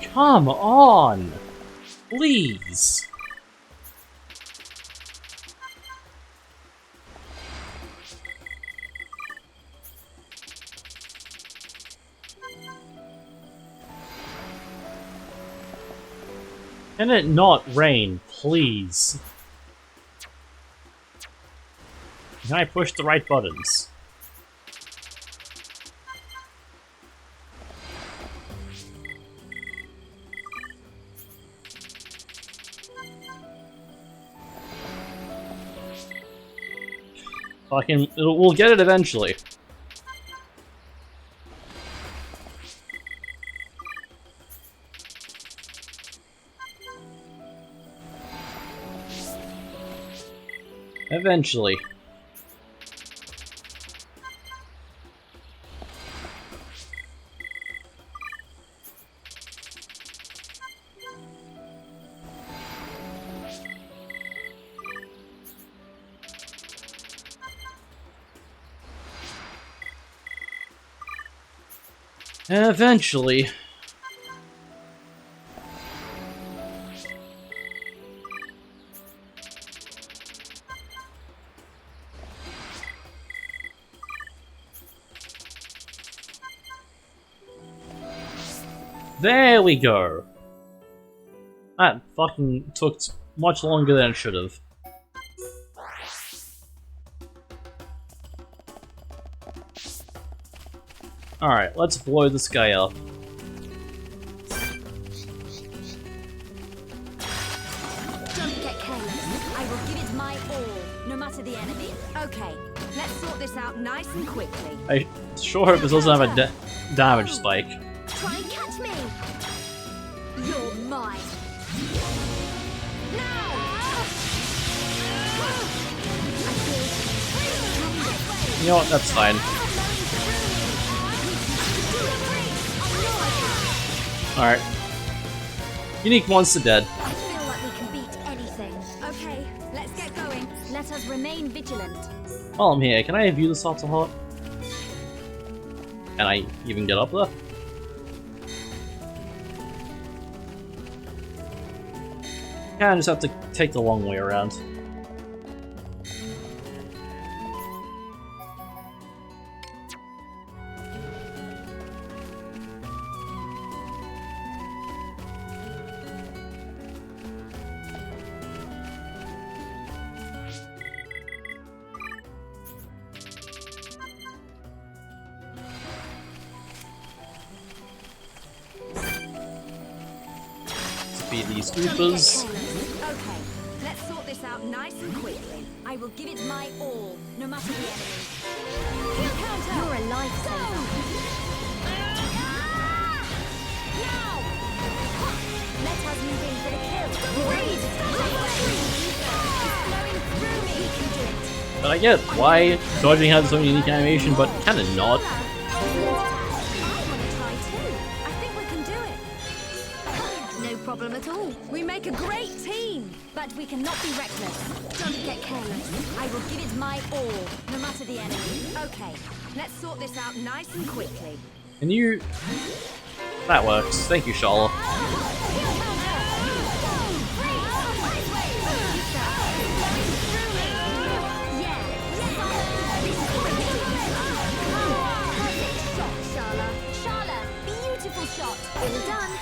Come on! Please! Can it not rain, please? Can I push the right buttons? we'll get it eventually. Eventually. Eventually. There we go. That fucking took much longer than it should have. Alright, let's blow this guy up. Don't get careless. I will give it my all, no matter the enemy. Okay, let's sort this out nice and quickly. I sure hope this doesn't have a damage spike. Try and catch me! You're mine! You know what, that's fine. Alright. Unique monster dead. I feel like we can beat anything. Okay, let's get going. Let us remain vigilant. While I'm here, can I view the Salter Hut? Can I even get up there? Yeah, I just have to take the long way around. Defeat these Goofers. Okay, let's sort this out nice and quickly. I will give it my all, no matter the enemy. Kill counter! You're a lifesaver. Now! Let us move in for the kill. Freeze! Flowing through me. We can do it. But I get why dodging has its own unique animation, but kinda not. Problem at all. We make a great team, but we cannot be reckless. Don't get careless. I will give it my all, no matter the enemy. Okay, let's sort this out nice and quickly. And you... That works. Thank you, Shala. Beautiful shot. All done.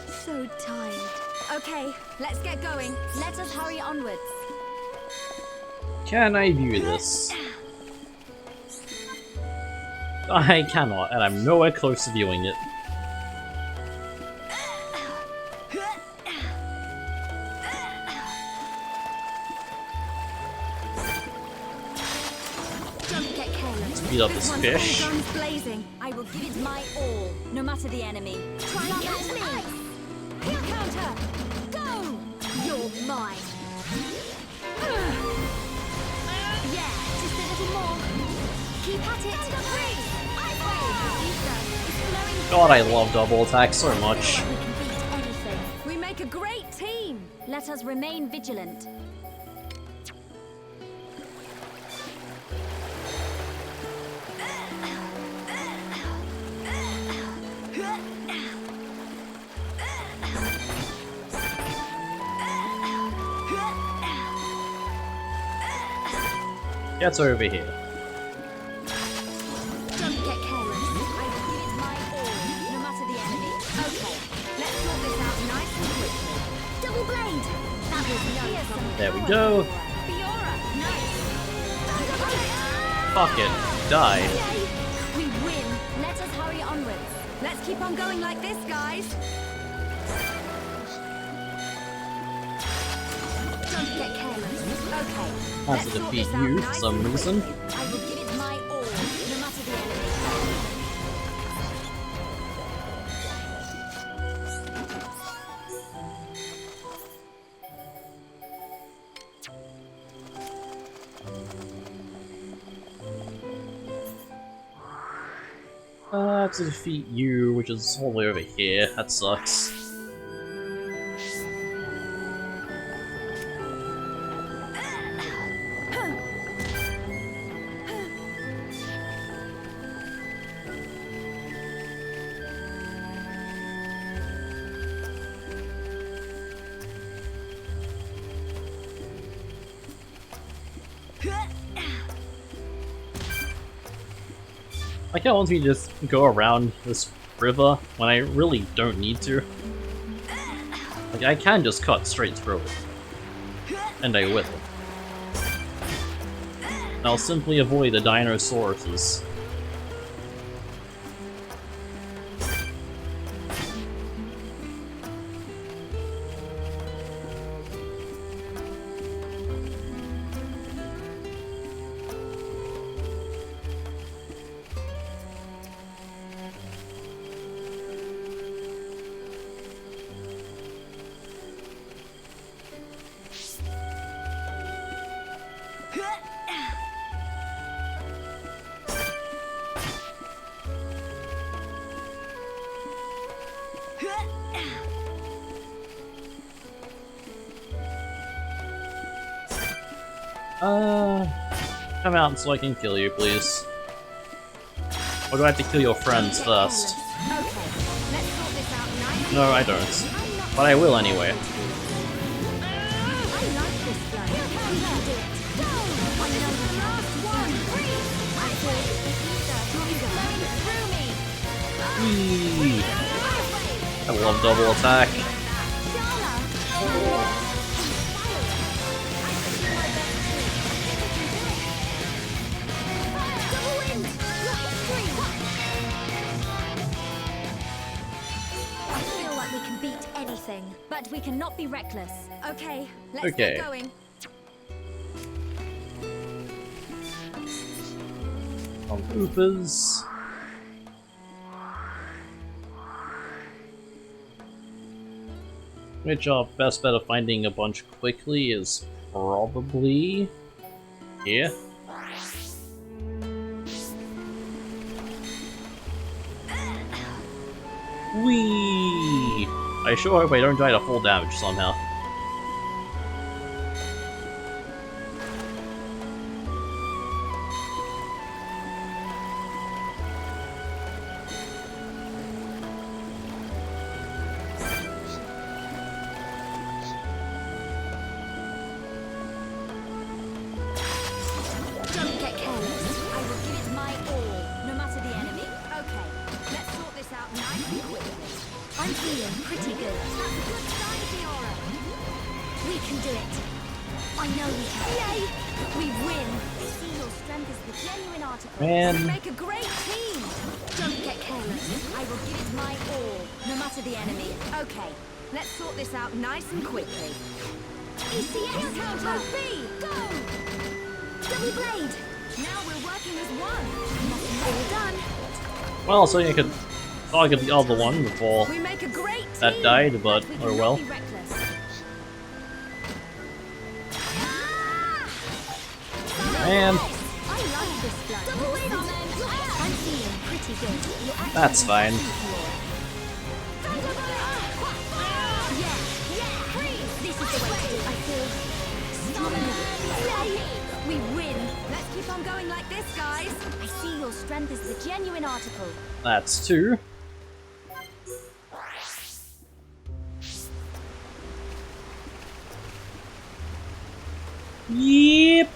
So tired. Okay, let's get going. Let us hurry onwards. Can I view this? I cannot, and I'm nowhere close to viewing it. Don't get careless. Beat up this fish. Guns blazing. I will give it my all, no matter the enemy. Try and catch me. Kill counter. Go. You're mine. Yeah, just a little more. Keep at it. God, I love double attack so much. We can beat anything. We make a great team. Let us remain vigilant. Gets over here. Don't get careless. I will give it my all, no matter the enemy. Okay, let's sort this out nice and quickly. Double blade. That was no problem. There we go. Fiora, nice. Fuck it. Die. Yay. We win. Let us hurry onwards. Let's keep on going like this, guys. Don't get careless. Okay. had to defeat you for some reason. I will give it my all, no matter the enemy. I have to defeat you, which is all the way over here. That sucks. Like, I want me to just go around this river when I really don't need to. Like, I can just cut straight through it. And I will. And I'll simply avoid the Dinosauruses. Come out so I can kill you, please. Or do I have to kill your friends first? No, I don't. But I will anyway. Whee! I love double attack. But we cannot be reckless. Okay, let's Okay. get going. On Oofers. Which our best bet of finding a bunch quickly is probably here. Whee! I sure hope I don't die to full damage somehow. Don't get careless. I will give it my all, no matter the enemy. Okay, let's sort this out nice and quickly. I'm feeling pretty good. That's a good sign, Fiora. We can do it. I know we can. Yay! We win. See, your strength is the genuine article. Man. We make a great team. Don't get careless. I will give it my all, no matter the enemy. Okay, let's sort this out nice and quickly. ECS counter B, go! Double blade. Now we're working as one. All done. Well, so I could target the other one before We make a great that team, died, but we oh cannot well. be reckless. Man, I like this plan. Double win. I'm feeling pretty good. You're actually that's fine. This is the way to do it. I feel stronger. We win. Let's keep on going like this, guys. I see your strength is the genuine article. That's two. Yep.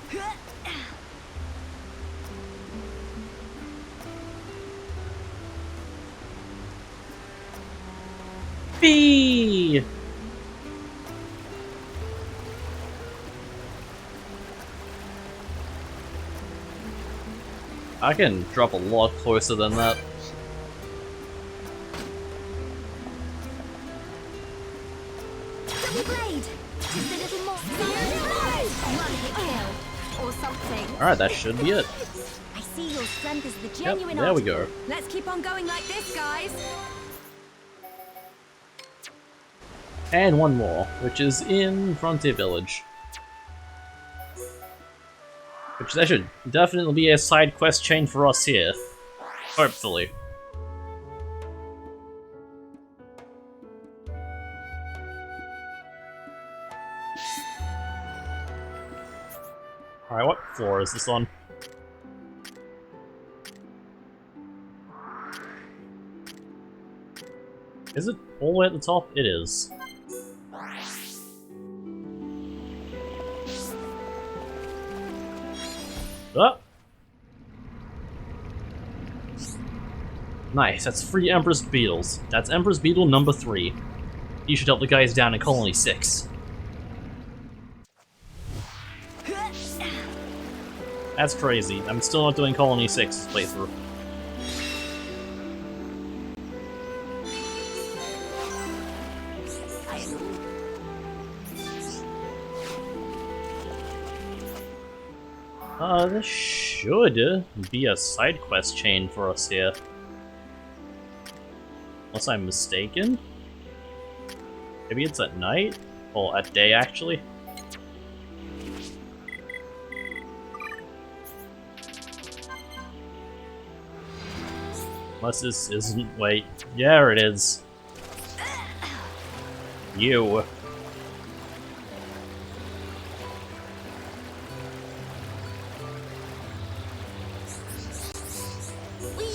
B. I can drop a lot closer than that. Double blade. Just a little more. One hit kill. or something. Alright, that should be it. I see your strength is the genuine there we go. article. Let's keep on going like this, guys. And one more, which is in Frontier Village. Which there should definitely be a side quest chain for us here. Hopefully. Alright, what floor is this on? Is it all the way at the top? It is. Ah! Nice, that's 3 Empress Beetles. That's Empress Beetle number 3. You should help the guys down in Colony 6. That's crazy. I'm still not doing Colony 6's playthrough. This should be a side quest chain for us here. Unless I'm mistaken? Maybe it's at night? Or at day, actually? Unless this isn't... wait. Yeah, it is. You.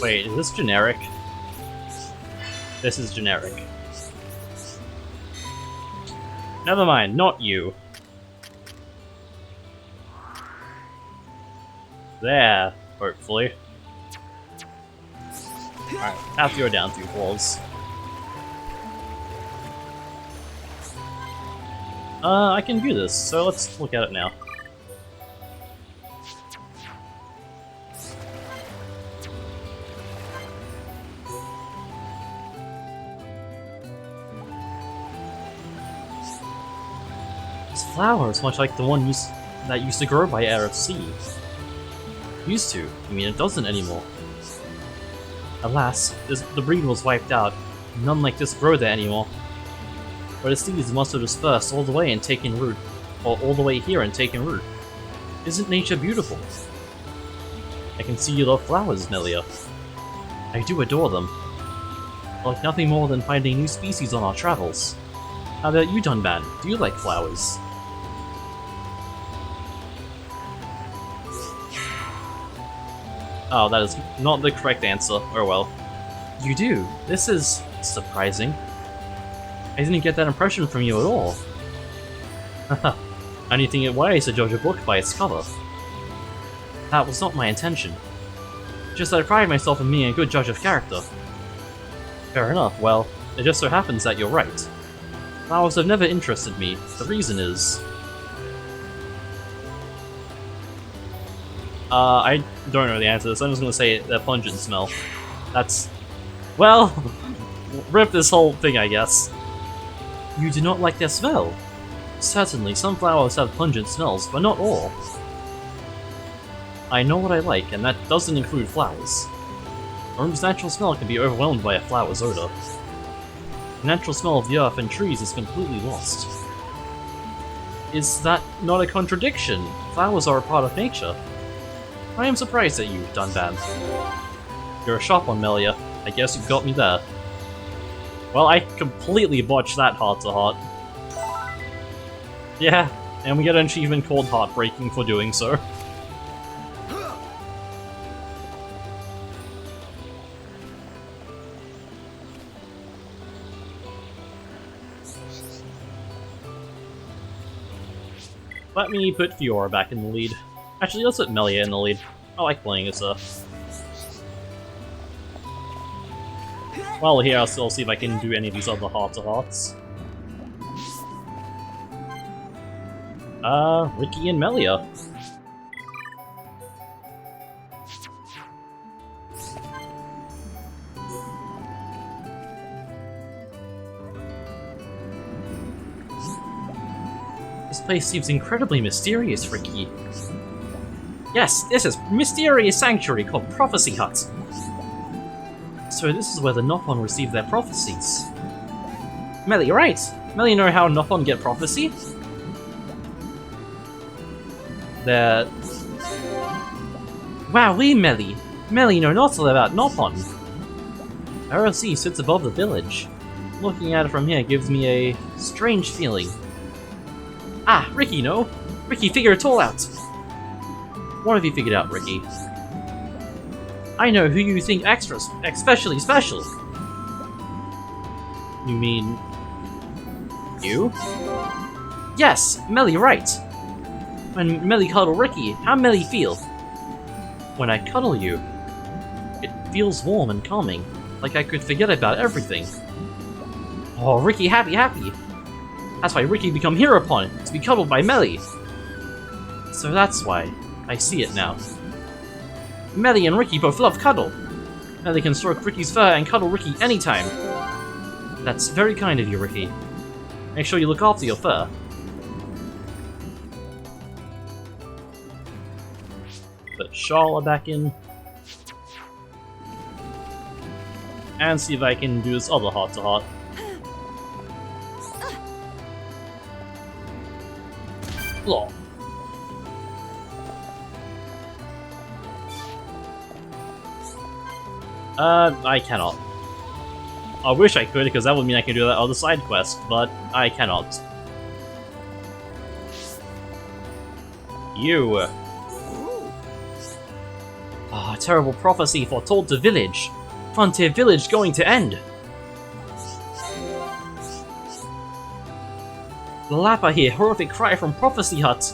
Wait, is this generic? This is generic. Never mind, not you. There, hopefully. Alright, have to go down 2 floors. I can do this, so let's look at it now. Flowers, much like the one that used to grow by RFC. Used to. I mean, it doesn't anymore. Alas, the breed was wiped out. None like this grow there anymore. But the seeds must have dispersed all the way and taken root. Or all the way here and taken root. Isn't nature beautiful? I can see you love flowers, Melia. I do adore them. Like nothing more than finding new species on our travels. How about you, Dunban? Do you like flowers? Oh, that is not the correct answer. Oh well. You do? This is surprising. I didn't get that impression from you at all. Haha. I only think it wise to judge a book by its cover. That was not my intention. Just that I pride myself in being a good judge of character. Fair enough, well, it just so happens that you're right. Flowers have never interested me. The reason is... I don't know the answer to this. I'm just gonna say their pungent smell. That's... well, rip this whole thing, I guess. You do not like their smell? Certainly, some flowers have pungent smells, but not all. I know what I like, and that doesn't include flowers. A room's natural smell can be overwhelmed by a flower's odor. The natural smell of the earth and trees is completely lost. Is that not a contradiction? Flowers are a part of nature. I am surprised at you, Dunban. You're a sharp one, Melia. I guess you got me there. Well, I completely botched that heart-to-heart. Yeah, and we get an achievement called Heartbreaking for doing so. Let me put Fiora back in the lead. Actually, let's put Melia in the lead. I like playing as her. While here, I'll still see if I can do any of these other heart-to-hearts. Ricky and Melia. This place seems incredibly mysterious, Ricky. Yes, this is mysterious sanctuary called Prophecy Hut. So this is where the Nopon receive their prophecies. Melly, you're right. Melly, you know how Nopon get prophecy? They're... Wowee, Melly. Melly know not all about Nopon. ROC sits above the village. Looking at it from here gives me a strange feeling. Ah, Ricky, no? Ricky, figure it all out. What have you figured out, Ricky? I know who you think especially special. You mean... you? Yes, Melly, right. When Melly cuddle Ricky, how Melly feel? When I cuddle you, it feels warm and calming, like I could forget about everything. Oh, Ricky happy. That's why Ricky become Hereupon, to be cuddled by Melly. So that's why. I see it now. Melly and Ricky both love cuddle. Melly can stroke Ricky's fur and cuddle Ricky anytime. That's very kind of you, Ricky. Make sure you look after your fur. Put Shala back in. And see if I can do this other heart-to-heart. Law. I cannot. I wish I could, because that would mean I can do that other side quest, but I cannot. You. Ah, terrible prophecy foretold to village. Frontier village going to end. The Lapa hear horrific cry from Prophecy Hut.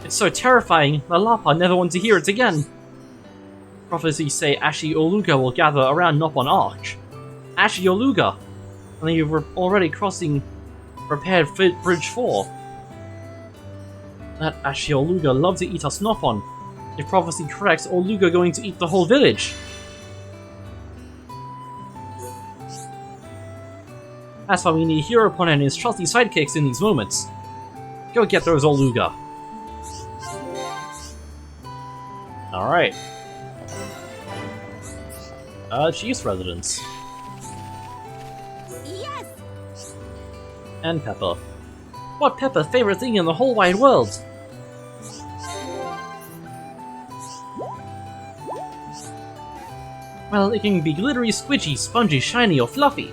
It's so terrifying, the Lapa never want to hear it again. Prophecies say Ashi Oluga will gather around Nopon Arch. Ashi Oluga! And you're already crossing repaired Bridge 4. That Ashi Oluga loves to eat us Nopon. If prophecy correct, Oluga going to eat the whole village. That's why we need Hereupon and his trusty sidekicks in these moments. Go get those Oluga. Alright. Chief's residence. Yes! And Peppa. What Peppa's favorite thing in the whole wide world? Well, it can be glittery, squidgy, spongy, shiny, or fluffy.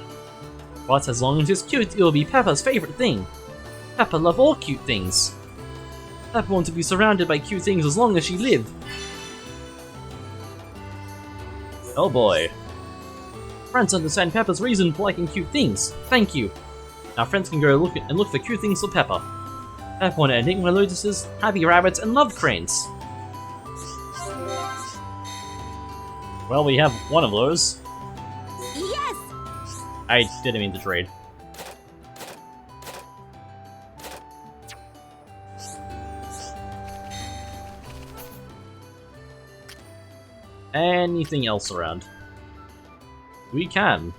But as long as it's cute, it'll be Peppa's favorite thing. Peppa loves all cute things. Peppa wants to be surrounded by cute things as long as she lives. Oh boy. Friends understand Peppa's reason for liking cute things. Thank you. Now friends can go look for cute things for Peppa. Peppa wanted Enigma Lotuses, Happy Rabbits, and Love Cranes. Well, we have one of those. Yes! I didn't mean to trade. Anything else around? We can.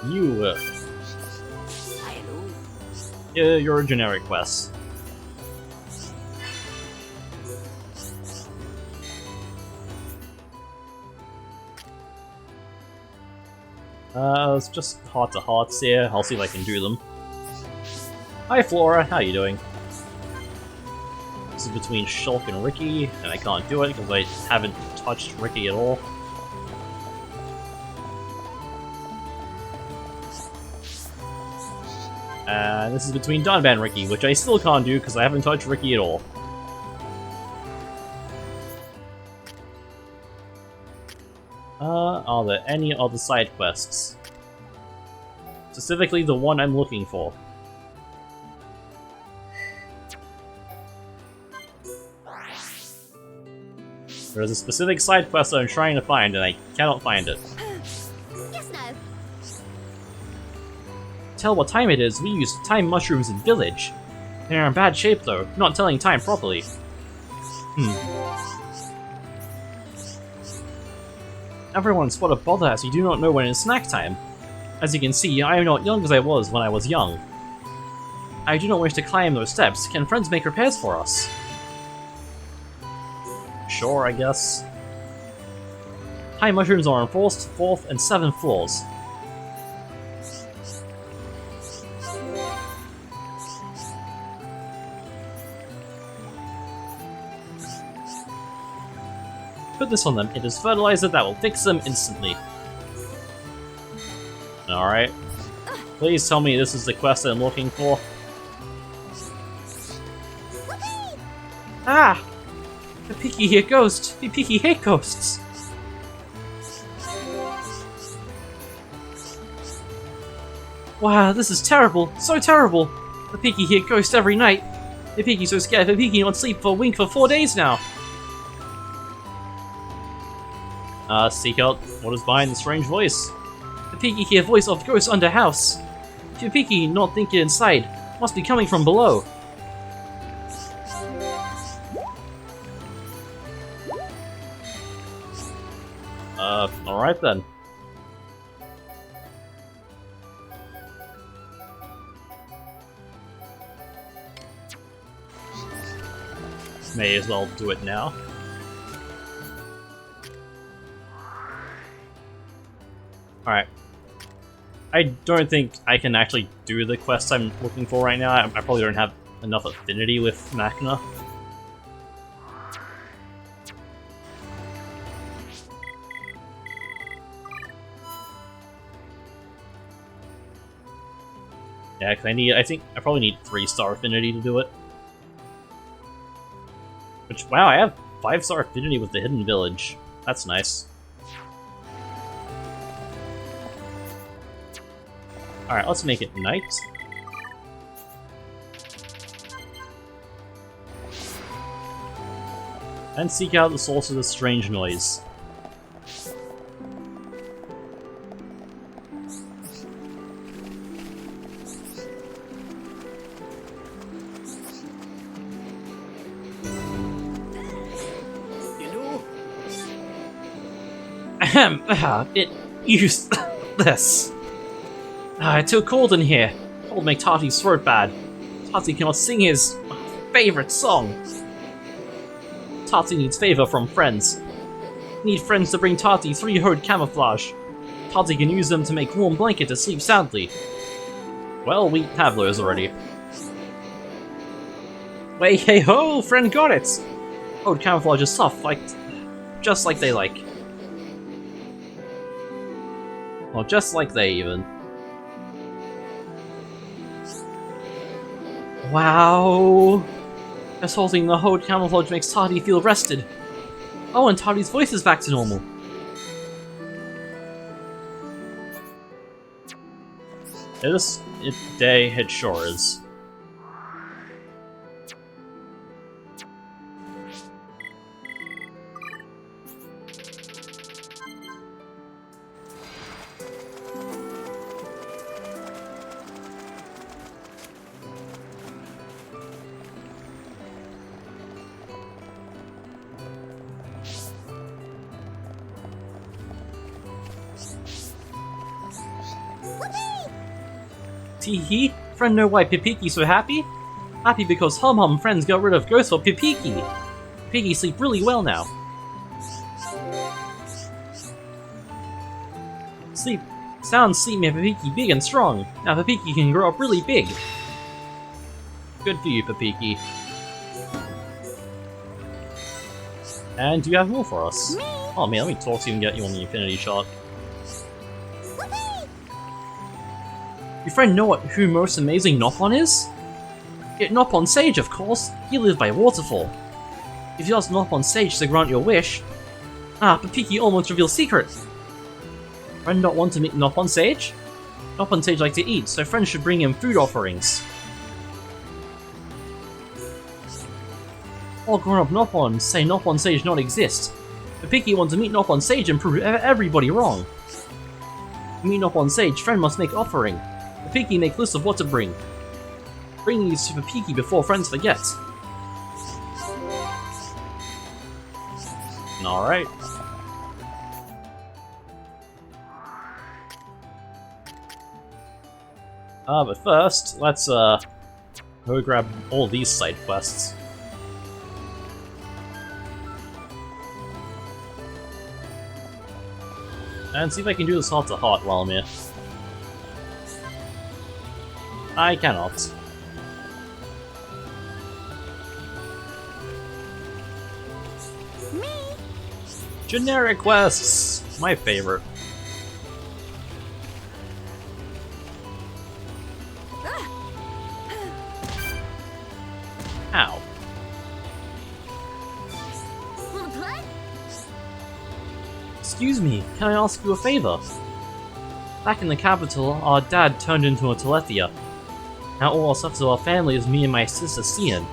You, yeah, you're a generic quest. It's just heart-to-hearts here. I'll see if I can do them. Hi Flora, how you doing? This is between Shulk and Ricky, and I can't do it because I haven't touched Ricky at all. And this is between Donban and Ricky, which I still can't do because I haven't touched Ricky at all. Are there any other side quests? Specifically the one I'm looking for. There's a specific side quest that I'm trying to find and I cannot find it. Yes, no. Tell what time it is, we use time mushrooms in village. They're in bad shape though, not telling time properly. Everyone's what a bother as you do not know when it's snack time. As you can see, I am not young as I was when I was young. I do not wish to climb those steps. Can friends make repairs for us? Sure, I guess. High mushrooms are on 4th, 4th, and 7th floors. Put this on them. It is fertilizer that will fix them instantly. Alright. Please tell me this is the quest that I'm looking for. Ah! The Piki here ghost! The Piki hate ghosts! Wow, this is terrible! So terrible! The Piki here ghost every night! The Piki's so scared, the Piki won't sleep for a wink for 4 days now! Seek out what is behind the strange voice. The Piki hear voice of ghosts under house. The Piki not think it inside. Must be coming from below. Alright then. May as well do it now. Alright. I don't think I can actually do the quest I'm looking for right now. I probably don't have enough affinity with Machina. Yeah, cause I think I probably need 3-star affinity to do it. Which, wow, I have 5-star affinity with the Hidden Village. That's nice. Alright, let's make it night. And seek out the source of the strange noise. Ahem, it useless. It's too cold in here. Cold make Tati's throat bad. Tati cannot sing his favorite song. Tati needs favor from friends. Need friends to bring Tati 3-hode camouflage. Tati can use them to make warm blanket to sleep soundly. Well, we have those already. Way hey ho, friend got it! Hode camouflage is soft, just like they like. Well, just like they even. Wow! Just holding the Hode camouflage makes Tati feel rested. Oh, and Tati's voice is back to normal. This day it sure is. Tee-hee, friend know why Pipiki so happy? Happy because Hum Hum friends got rid of ghosts for Pipiki. Pipiki sleep really well now. Sounds sleep made Pipiki big and strong. Now Pipiki can grow up really big. Good for you, Pipiki. And do you have more for us? Oh man, let me talk to you and get you on the Infinity Shot. Your friend know who most amazing Nopon is? Get Nopon Sage, of course. He lives by waterfall. If you ask Nopon Sage to grant your wish... Ah, Pipiki almost revealed secret. Friend not want to meet Nopon Sage? Nopon Sage like to eat, so friends should bring him food offerings. All grown-up Nopons say Nopon Sage not exist. Pipiki wants to meet Nopon Sage and prove everybody wrong. To meet Nopon Sage, friend must make offering. Pipiki make lists of what to bring. Bring these to Pipiki before friends forget. Alright. But first, let's go grab all these side quests. And see if I can do this heart to heart while I'm here. I cannot. Me? Generic quests! My favorite. Ow. Wanna play? Excuse me, can I ask you a favor? Back in the capital, our dad turned into a Telethia. Now all that's left of our family is me and my sister Cian.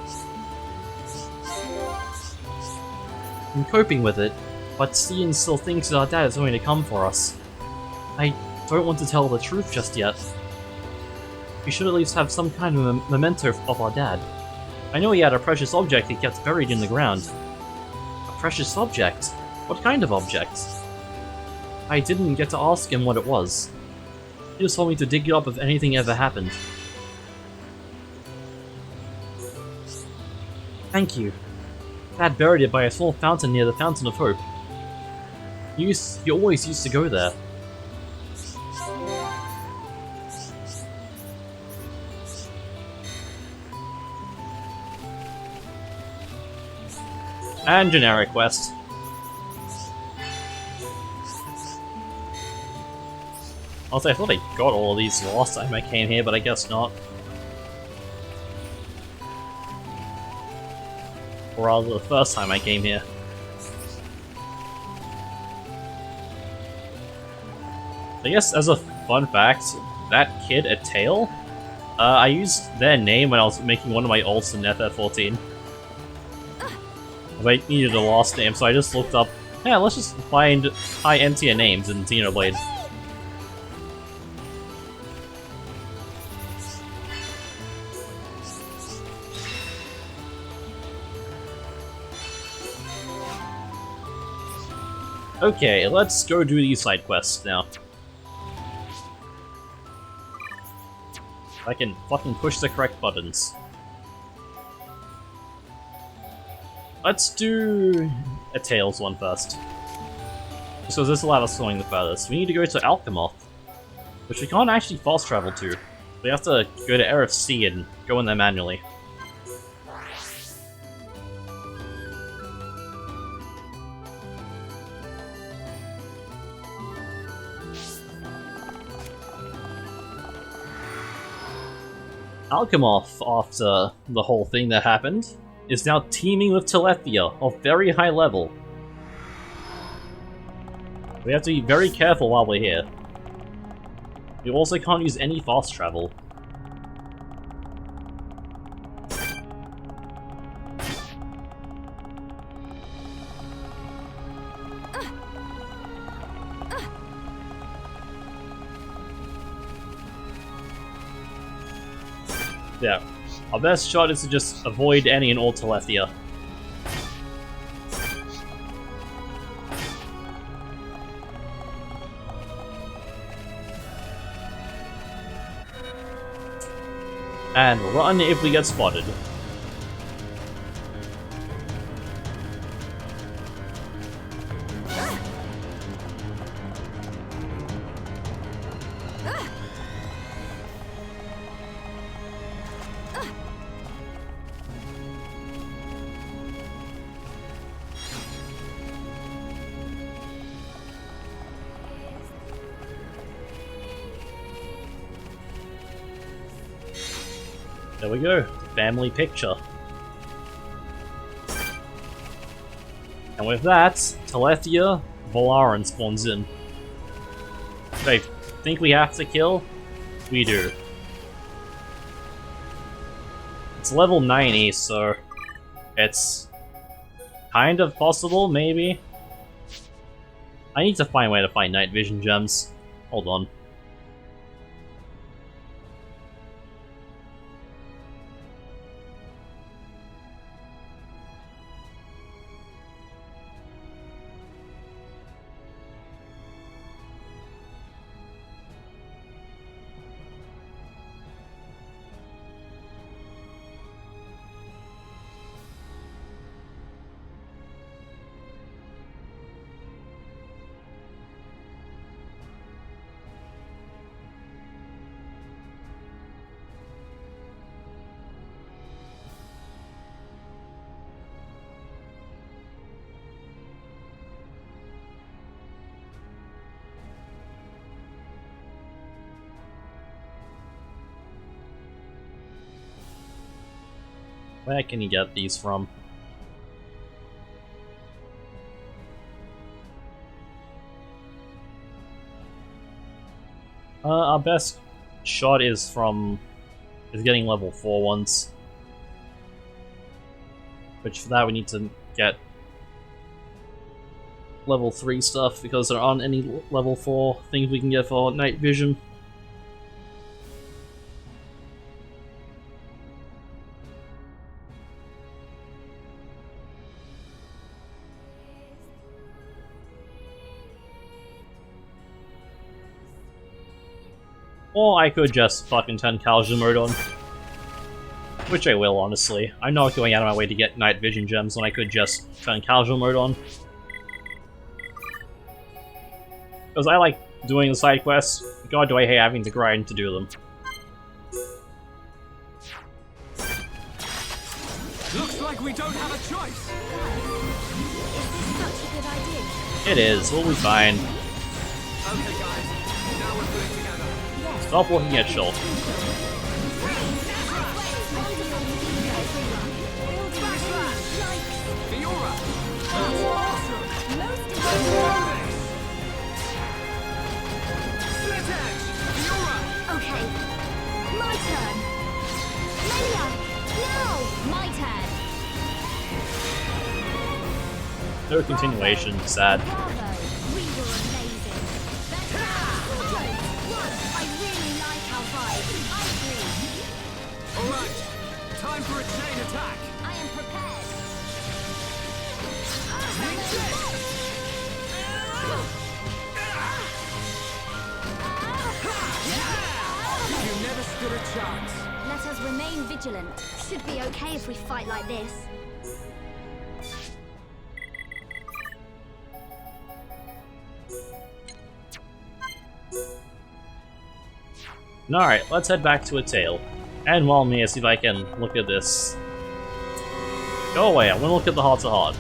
I'm coping with it, but Cian still thinks that our dad is going to come for us. I don't want to tell the truth just yet. We should at least have some kind of a memento of our dad. I know he had a precious object he kept buried in the ground. A precious object? What kind of object? I didn't get to ask him what it was. He just told me to dig it up if anything ever happened. Thank you. Dad buried it by a small fountain near the Fountain of Hope. He always used to go there. And generic quest. Also, I thought I got all of these last time I came here, but I guess not. Or rather, the first time I came here. I guess, as a fun fact, that kid at Tail, I used their name when I was making one of my ults in FF14. I needed a last name, so I just looked up, yeah, let's just find high end tier names in Xenoblade. Okay, let's go do these side quests now. I can fucking push the correct buttons. Let's do a Tails one first. So this allowed us going the furthest. We need to go to Alchemoth, which we can't actually fast travel to. We have to go to RFC and go in there manually. Alchemoth, after the whole thing that happened, is now teaming with Telethia of very high level. We have to be very careful while we're here. We also can't use any fast travel. Yeah, our best shot is to just avoid any and all Telethia. And run if we get spotted. There we go, family picture. And with that, Telethia, Volaran spawns in. I think we have to kill? We do. It's level 90, so it's kind of possible, maybe? I need to find a way to find night vision gems. Hold on. Where can you get these from? Our best shot is getting level 4 ones. Which for that we need to get level 3 stuff because there aren't any level 4 things we can get for night vision. Or I could just fucking turn casual mode on. Which I will, honestly. I'm not going out of my way to get night vision gems when I could just turn casual mode on. Because I like doing the side quests. God, do I hate having to grind to do them. Looks like we don't have a choice. Is this such a good idea? It is, we'll be fine. Okay, guys. Now we're pulling together. Stop looking at Shulk. Fiora! That's awesome! Split Edge! Fiora! Okay, my turn. Melia, no, my turn. No continuation, sad. Bravo, we were amazing. I really like our vibe. I agree. Alright, time for a chain attack. I am prepared. You never stood a chance. Let us remain vigilant. Should be okay if we fight like this. Alright, let's head back to a tail. And while me, see if I can look at this. Go away, I want to look at the heart to heart.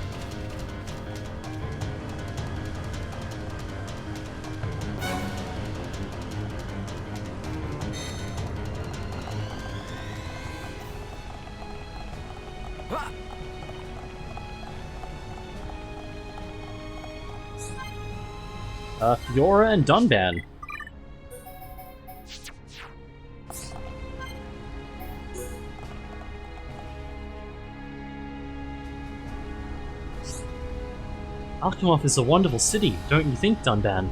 Fiora and Dunban. Alchemov is a wonderful city, don't you think, Dunban?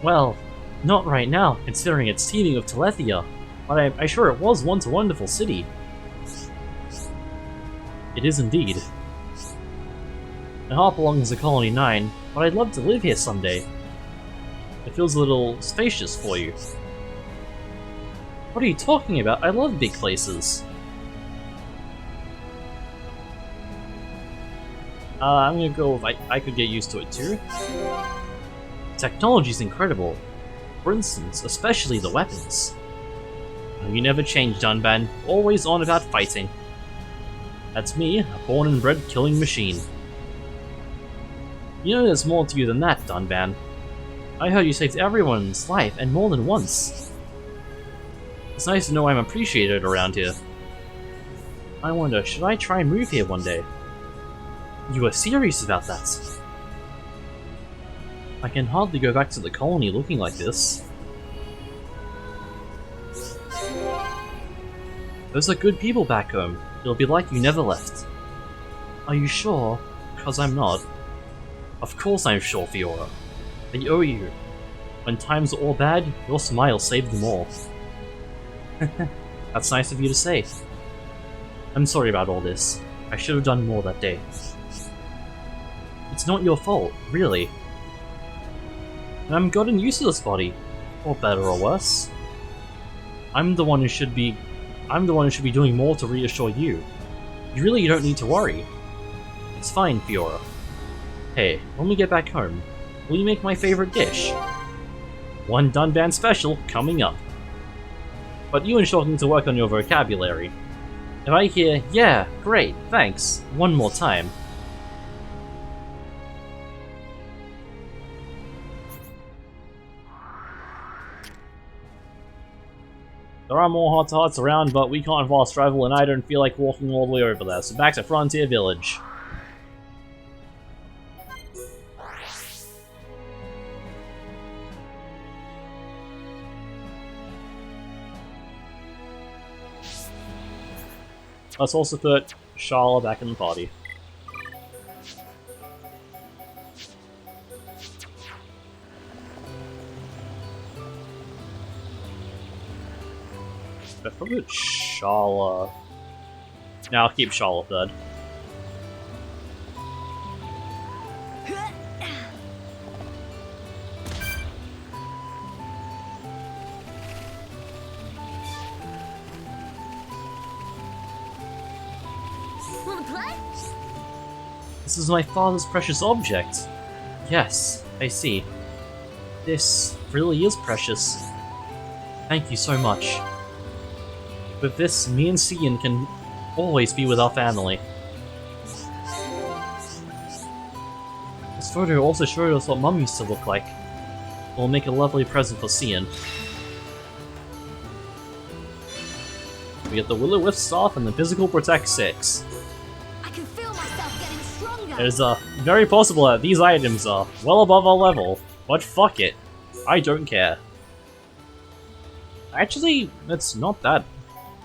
Well, not right now, considering it's teeming with Telethia, but I'm sure it was once a wonderful city. It is indeed. My heart belongs to Colony 9, but I'd love to live here someday. It feels a little spacious for you. What are you talking about? I love big places. I'm gonna go with I could get used to it too. Technology's incredible. For instance, especially the weapons. You never change, Dunban. Always on about fighting. That's me, a born and bred killing machine. You know there's more to you than that, Dunban. I heard you saved everyone's life, and more than once. It's nice to know I'm appreciated around here. I wonder, should I try and move here one day? You are serious about that? I can hardly go back to the colony looking like this. Those are good people back home. It'll be like you never left. Are you sure? Because I'm not. Of course I'm sure, Fiora. They owe you. When times are all bad, your smile saved them all. That's nice of you to say. I'm sorry about all this. I should have done more that day. It's not your fault, really. And I'm gotten used to this body. Or better or worse. I'm the one who should be doing more to reassure you. You really don't need to worry. It's fine, Fiora. Hey, when we get back home, will you make my favorite dish? One Dunban special coming up. But you and Shulk need to work on your vocabulary. If I hear, yeah, great, thanks, one more time. There are more heart-to-hearts around, but we can't fast travel and I don't feel like walking all the way over there, so back to Frontier Village. Let's also put Charlotte back in the party. I'll probably put Charlotte. Now I'll keep Charlotte third. Wanna play? This is my father's precious object. Yes, I see. This really is precious. Thank you so much. With this, me and Cian can always be with our family. This photo also showed us what Mum used to look like. We'll make a lovely present for Cian. We get the Will-O-Wisp Staff and the Physical Protect 6. I can feel myself getting stronger. It is very possible that these items are well above our level, but fuck it. I don't care. Actually, it's not that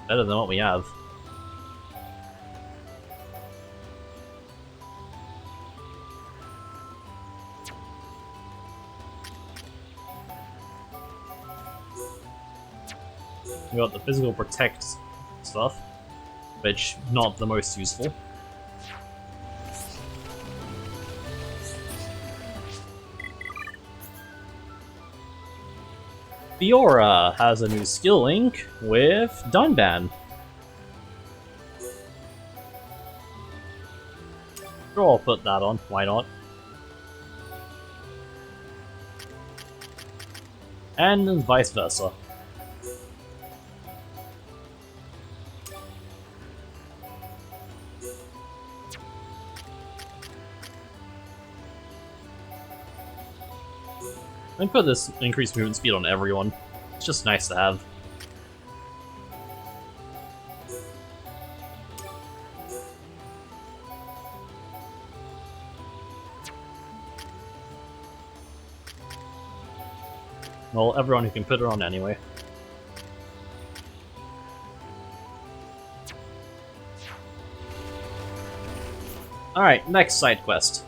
better than what we have. We got the Physical Protect stuff, which not the most useful. Fiora has a new skill link with Dunban. Sure, I'll put that on, why not? And vice versa. I put this increased movement speed on everyone. It's just nice to have. Well, everyone who can put it on anyway. Alright, next side quest.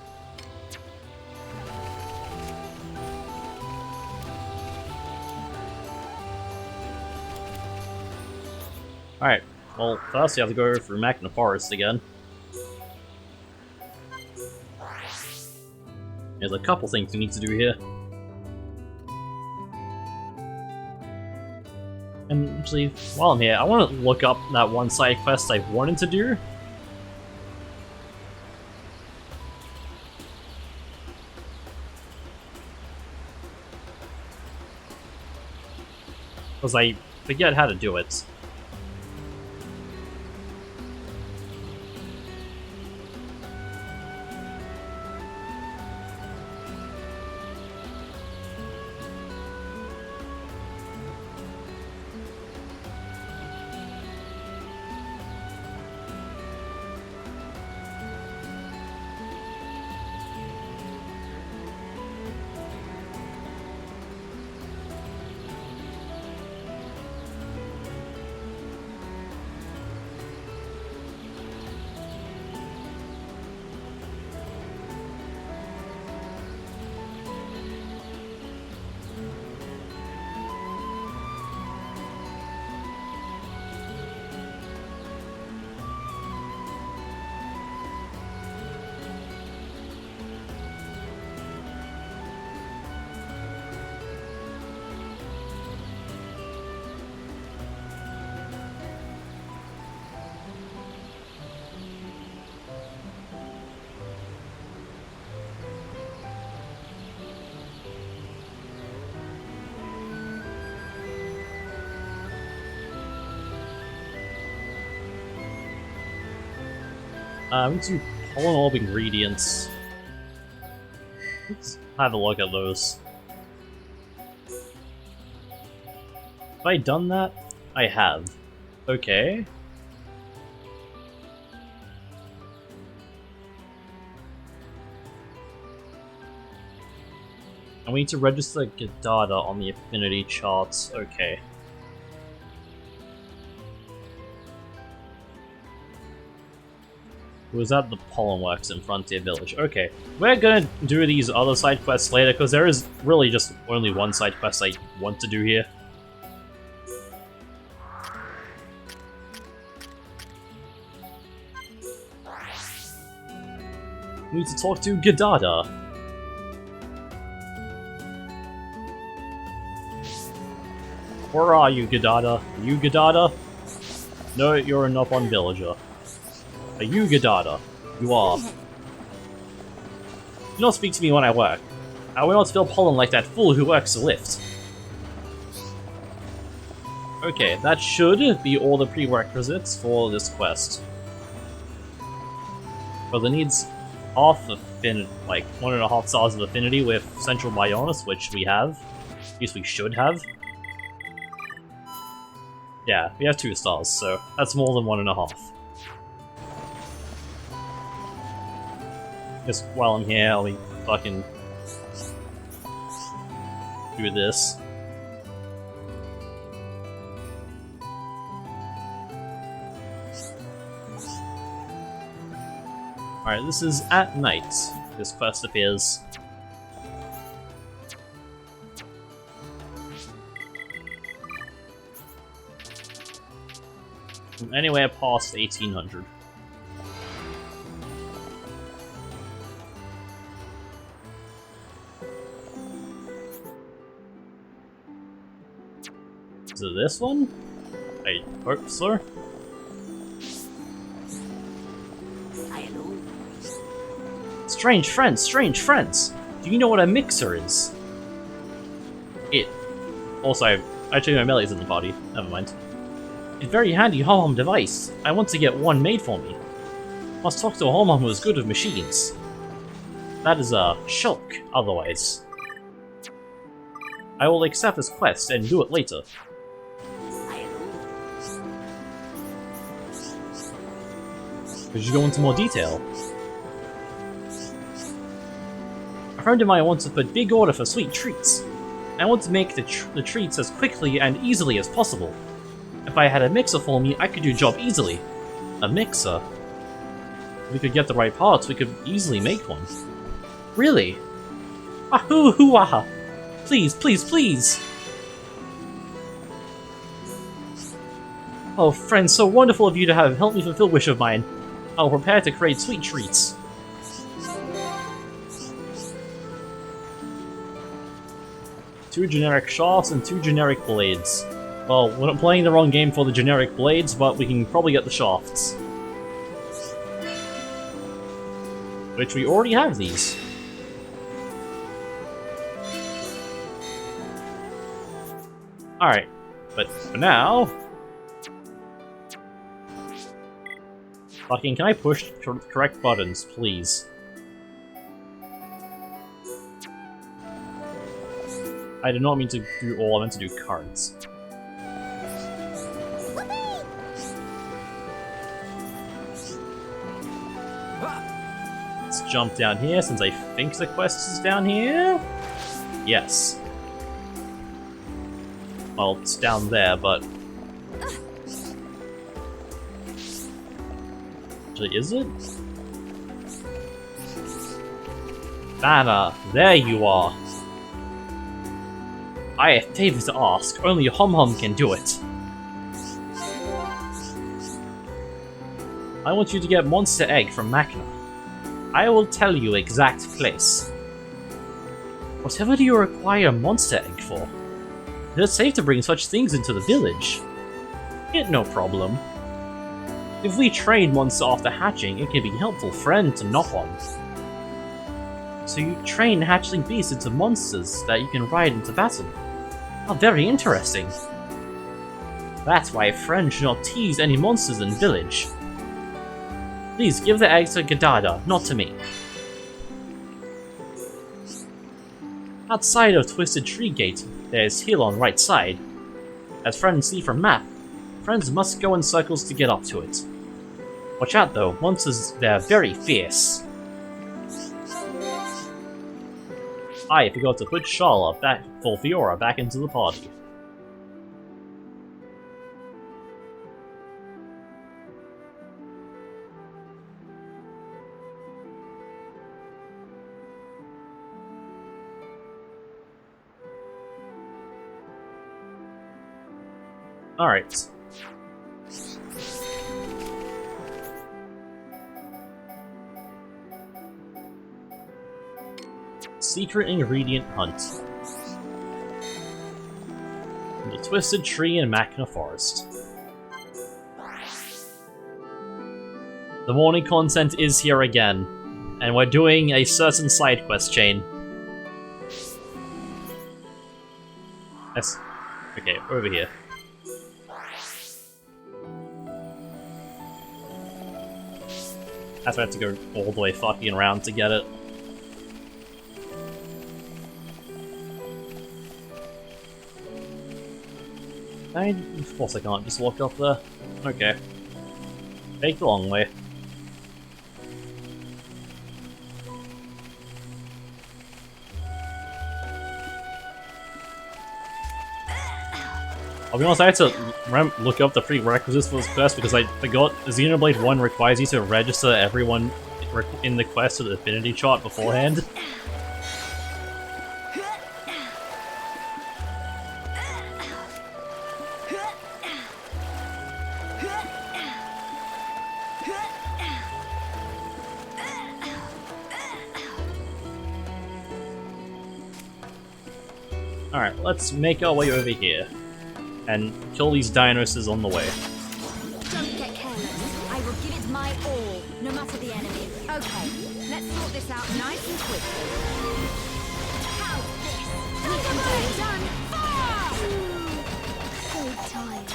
Alright, well, first you have to go through Magna Forest again. There's a couple things you need to do here. And actually, while I'm here, I want to look up that one side quest I wanted to do. Because I forget how to do it. We need to pull in all the ingredients. Let's have a look at those. Have I done that? I have. Okay. I need to register Gadada on the affinity charts. Okay. It was at the Pollen Works in Frontier Village. Okay, we're gonna do these other side quests later, because there is really just only one side quest I want to do here. We need to talk to Gadada. Where are you, Gadada? Are you Gadada? No, you're a Nopon villager. Are you Gadada? You are. Do not speak to me when I work. I will not spill pollen like that fool who works the lift. Okay, that should be all the prerequisites for this quest. But it needs half affinity, like 1.5 stars of affinity with Central Bionis, which we have. At least we should have. Yeah, we have 2 stars, so that's more than 1.5. Just while I'm here, I'll be fucking do this. Alright, this is at night. This quest appears. From anywhere past 1800. Is it this one? I hope so. Strange friends, strange friends! Do you know what a mixer is? It. Also, actually my Melly's in the party. Never mind. A very handy hom-hom device. I want to get one made for me. Must talk to a hom-hom who is good with machines. That is a shulk, otherwise. I will accept this quest and do it later. Could you go into more detail? A friend of mine wants to put big order for sweet treats. I want to make the treats as quickly and easily as possible. If I had a mixer for me, I could do the job easily. A mixer? If we could get the right parts, we could easily make one. Really? Ahoo hoo aha! Please, please, please! Oh, friend, so wonderful of you to have helped me fulfill a wish of mine. I'll prepare to create sweet treats. Two generic shafts and 2 generic blades. Well, we're not playing the wrong game for the generic blades, but we can probably get the shafts. Which we already have these. Alright, but for now... Fucking, can I push correct buttons, please? I did not mean to do all, I meant to do cards. Let's jump down here, since I think the quest is down here? Yes. Well, it's down there, but... Actually, is it? Bana, there you are! I have a favor to ask, only Hom-Hom can do it. I want you to get Monster Egg from Machina. I will tell you exact place. Whatever do you require Monster Egg for? It is safe to bring such things into the village. It no problem. If we train monster after hatching, it can be a helpful friend to knock on. So you train hatchling beasts into monsters that you can ride into battle. How very interesting. That's why a friend should not tease any monsters in village. Please give the eggs to Gadada, not to me. Outside of Twisted Tree Gate, there is hill on right side. As friends see from map, Friends must go in circles to get up to it. Watch out though, monsters they're very fierce. I forgot to put Shala back for Fiora back into the party. Alright. Secret ingredient hunt. The Twisted Tree in Machina Forest. The morning content is here again, and we're doing a certain side quest chain. Yes. Okay, over here. That's why I have to go all the way fucking around to get it. Of course I can't just walk up there. Okay. Take the long way. I'll be honest, I had to look up the prerequisites for this quest because I forgot Xenoblade 1 requires you to register everyone in the quest with affinity chart beforehand. Alright, let's make our way over here and kill these dinosaurs on the way. Don't get careless. I will give it my all, no matter the enemy. Okay, let's sort this out nice and quick. How's this? We can get it done. So tired.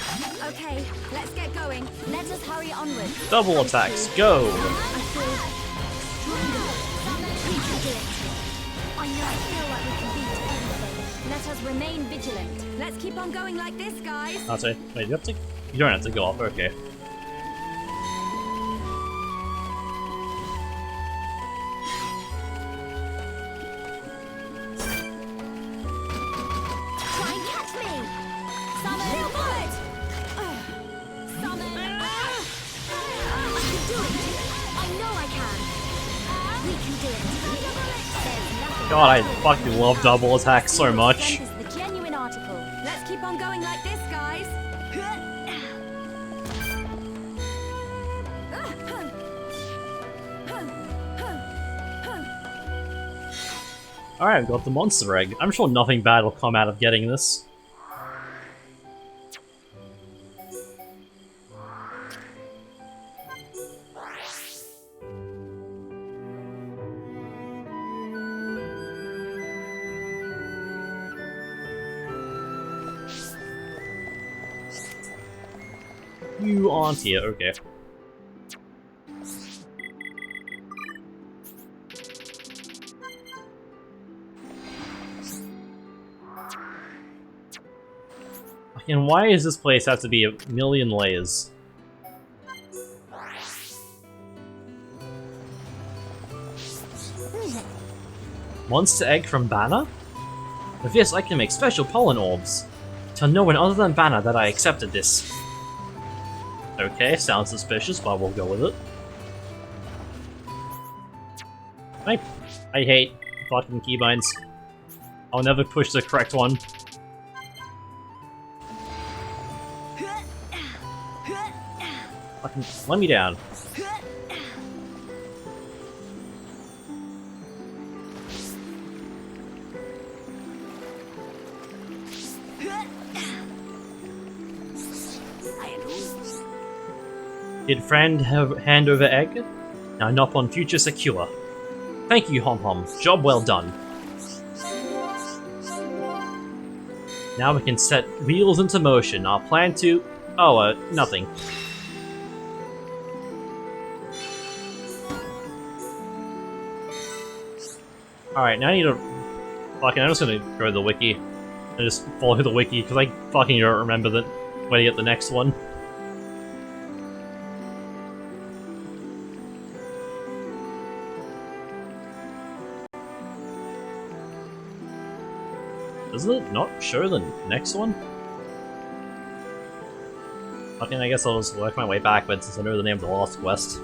Okay, let's get going. Let us hurry onward. Double attacks, go! I feel stronger. We can do it. I feel like we can beat everything. Let us remain vigilant. Let's keep on going like this, guys. I'll say, wait, you have to. You don't have to go up, okay. Try and catch me. Summon! Real bullet! Summon! I can do it. I know I can. We can do it. There's nothing. God, I fucking love double attacks so much. That is the genuine article. Let's keep on going like this, guys. Alright, I've got the monster egg. I'm sure nothing bad will come out of getting this. You aren't here, okay. And why does this place have to be a million layers? Monster egg from Bana? With this I can make special pollen orbs. Tell no one other than Bana that I accepted this. Okay, sounds suspicious, but we'll go with it. I hate fucking keybinds. I'll never push the correct one. Fucking let me down. Did friend have hand over egg? Now knock on future secure. Thank you, Hom Hom. Job well done. Now we can set wheels into motion. Our plan to... Oh, nothing. Alright, now I need to... Fucking, I'm just gonna go to the wiki. And just follow the wiki, because I fucking don't remember where to get the next one. Doesn't it not show the next one? Okay, I guess I'll just work my way backwards since I know the name of the last quest.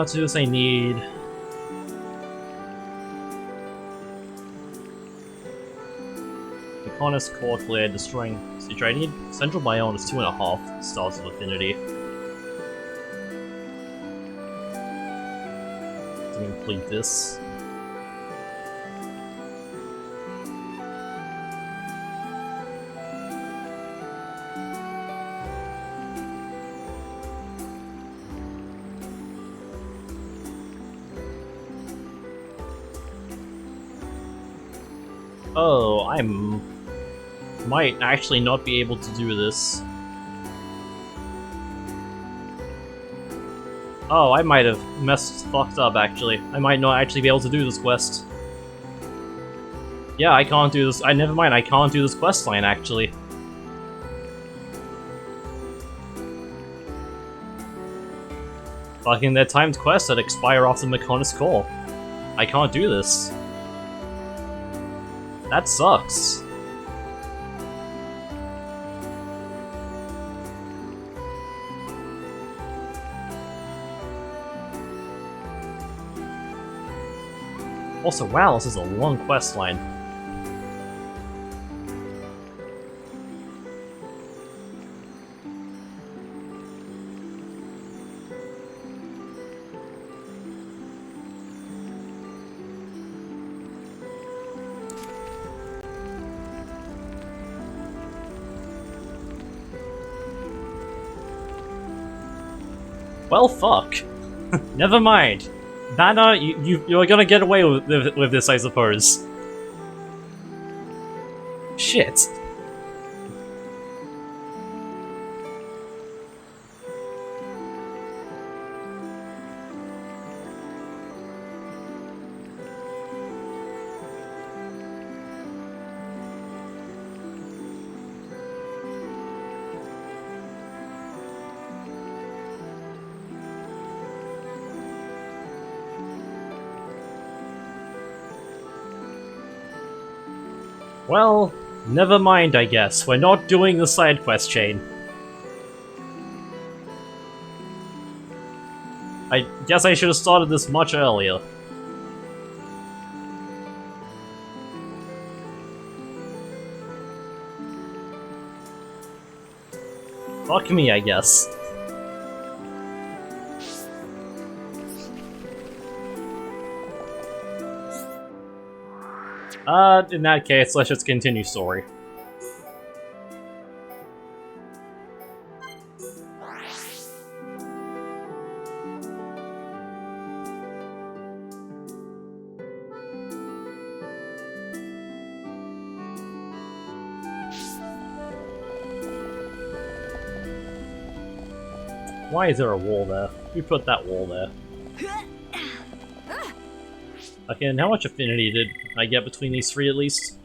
To this I need... Mechonis core clear, destroying Siege. I need Central Bionis 2.5 stars of affinity. To complete this. Oh, I might actually not be able to do this. Oh, I might have fucked up actually. I might not actually be able to do this quest. Yeah, I can't do this. Never mind, I can't do this quest line actually. Fucking their timed quests that expire after Mechonis call. I can't do this. That sucks. Also, wow, this is a long quest line. Well, fuck. Never mind. Bana, you're gonna get away with this, I suppose. Shit. Well, never mind, I guess. We're not doing the side quest chain. I guess I should have started this much earlier. Fuck me, I guess. In that case, let's just continue story. Why is there a wall there? Who put that wall there? Okay, and how much affinity did I get between these three at least?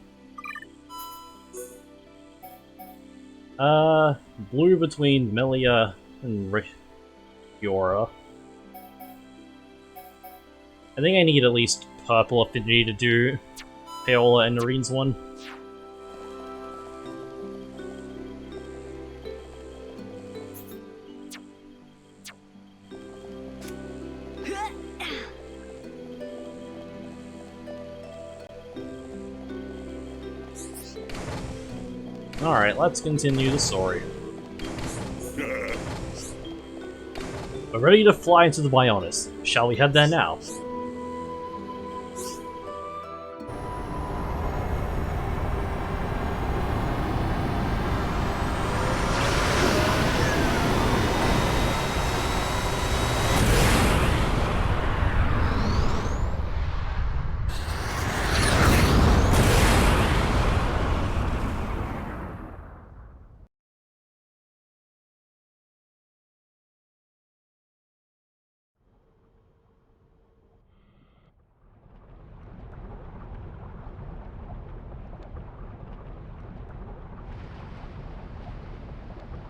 Blue between Melia and Riora. I think I need at least purple affinity to do Paola and Narine's one. Alright, let's continue the story. We're ready to fly into the Bionis. Shall we head there now?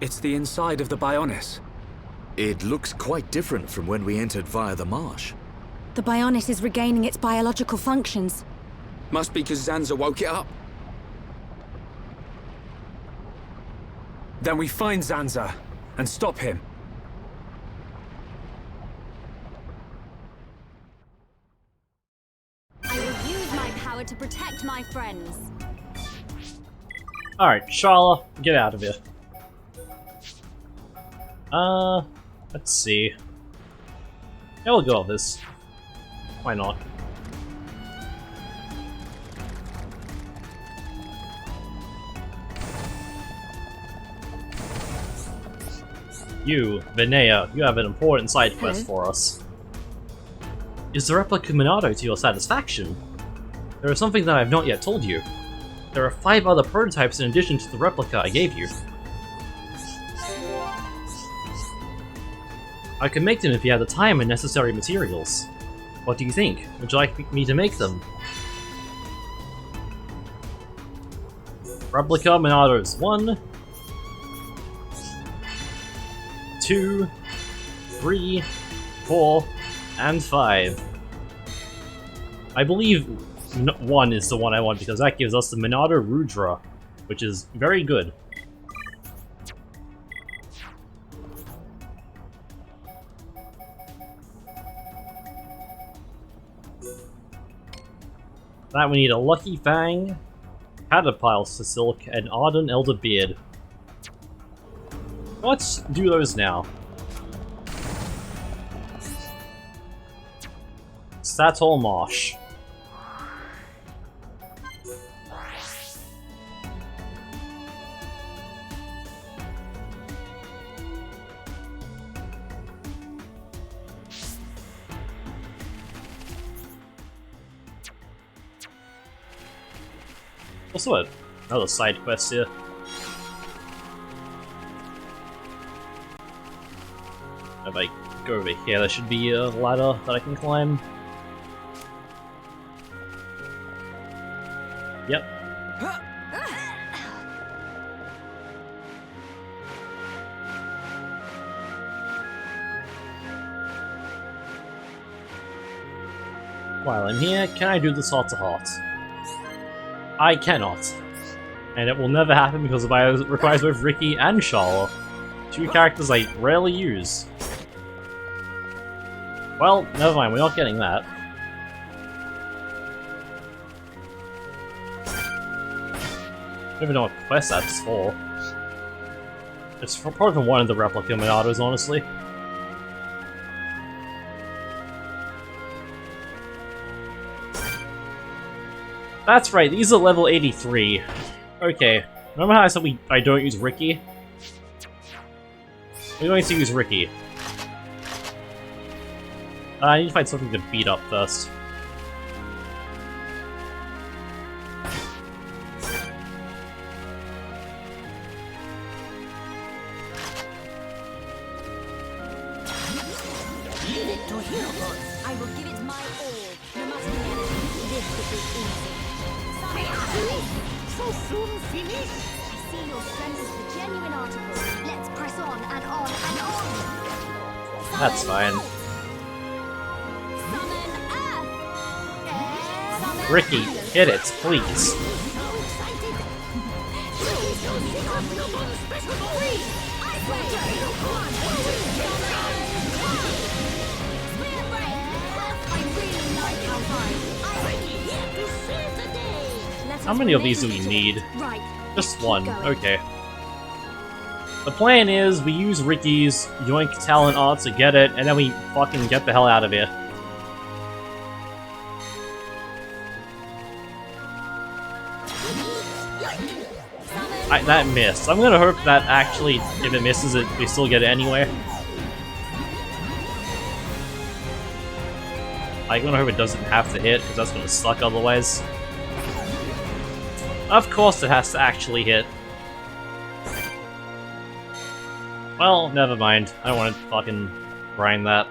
It's the inside of the Bionis. It looks quite different from when we entered via the marsh. The Bionis is regaining its biological functions. Must be because Zanza woke it up. Then we find Zanza and stop him. I will use my power to protect my friends. Alright, Shala, get out of here. Let's see. Yeah, we'll go with this. Why not? You, Vinaya, you have an important side quest for us. Is the replica Monado to your satisfaction? There is something that I have not yet told you. There are 5 other prototypes in addition to the replica I gave you. I can make them if you have the time and necessary materials. What do you think? Would you like me to make them? Replica Monados 1, 2, 3, 4, and 5. I believe 1 is the one I want because that gives us the Monado Rudra, which is very good. That we need a Lucky Fang, Caterpillar to Silk, and Ardent Elder Beard. Let's do those now. Satol Marsh. Also, another side quest here. If I go over here, there should be a ladder that I can climb. Yep. While I'm here, can I do this heart to heart? I cannot. And it will never happen because it requires both Ricky and Shala. 2 characters I rarely use. Well, never mind, we're not getting that. I don't even know what quest that's for. It's probably from one of the replica Monados, honestly. That's right, these are level 83. Okay, remember how I said I don't use Ricky? We're going to use Ricky. I need to find something to beat up first. I will give it my all, no matter the enemy. This will be easy. So soon finish? I see your strength is the genuine article. Let's press on and on and on. That's fine. Ricky, hit it, please. How many of these do we need? Just one, okay. The plan is we use Ricky's Yoink Talent Art to get it, and then we fucking get the hell out of here. That missed. I'm gonna hope that actually, if it misses it, we still get it anyway. I'm gonna hope it doesn't have to hit, because that's gonna suck otherwise. Of course it has to actually hit. Well, never mind. I don't want to fucking grind that.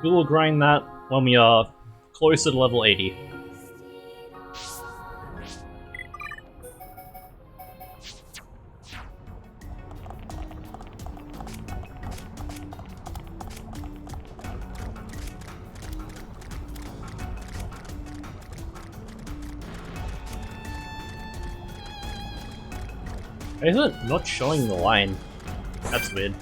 We will grind that when we are closer to level 80. Is it not showing the line? That's weird.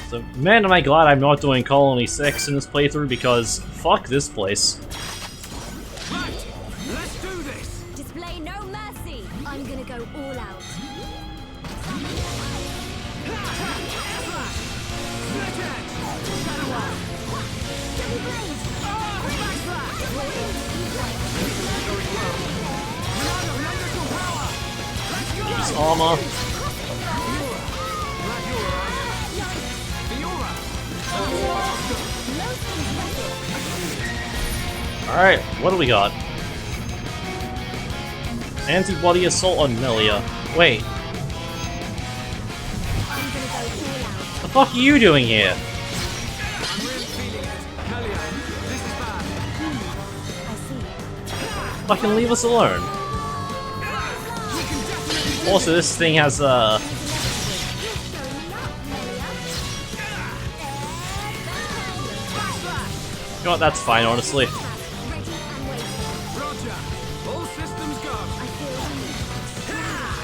So, man, am I glad I'm not doing Colony 6 in this playthrough, because fuck this place. Right, let's do this. Display no mercy. I'm gonna go all out. Double blade. Use armor. Alright, what do we got? Antibody assault on Melia. Wait. The fuck are you doing here? Fucking leave us alone. Also, this thing has You know what, that's fine, honestly.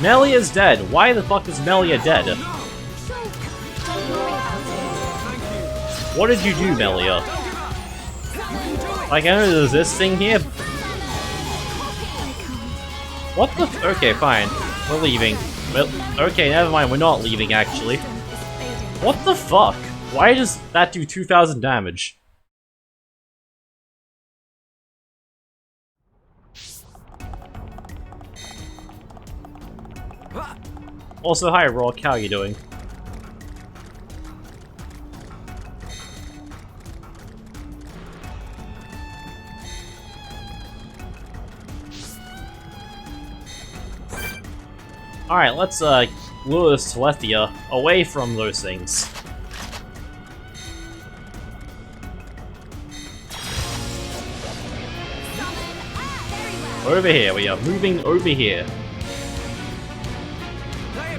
Melia's dead. Why the fuck is Melia dead? What did you do, Melia? Like, I know there's this thing here. What the f- Okay, fine. We're leaving. Well, okay, never mind, we're not leaving, actually. What the fuck? Why does that do 2,000 damage? Also, hi Rock, how are you doing? Alright, let's lure this Telethia away from those things. Over here, we are moving over here.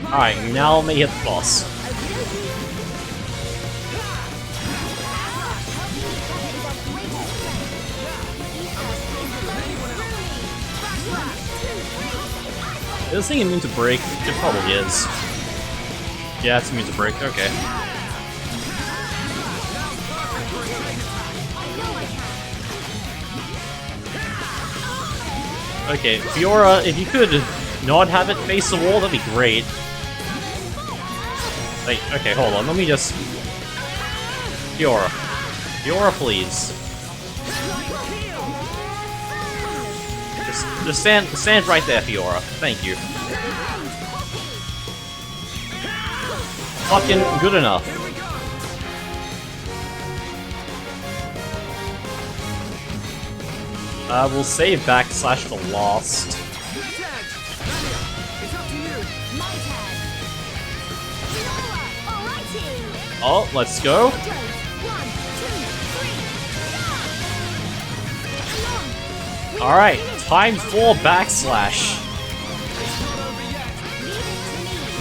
Alright, now let me hit the boss. Is this thing immune to break? It probably is. Yeah, it's immune to break, okay. Okay, Fiora, if you could not have it face the wall, that'd be great. Wait, okay, hold on, let me just... Fiora. Fiora, please. Just stand right there, Fiora. Thank you. Fucking good enough. We'll save backslash for Lost. Oh, let's go. Alright, time for backslash.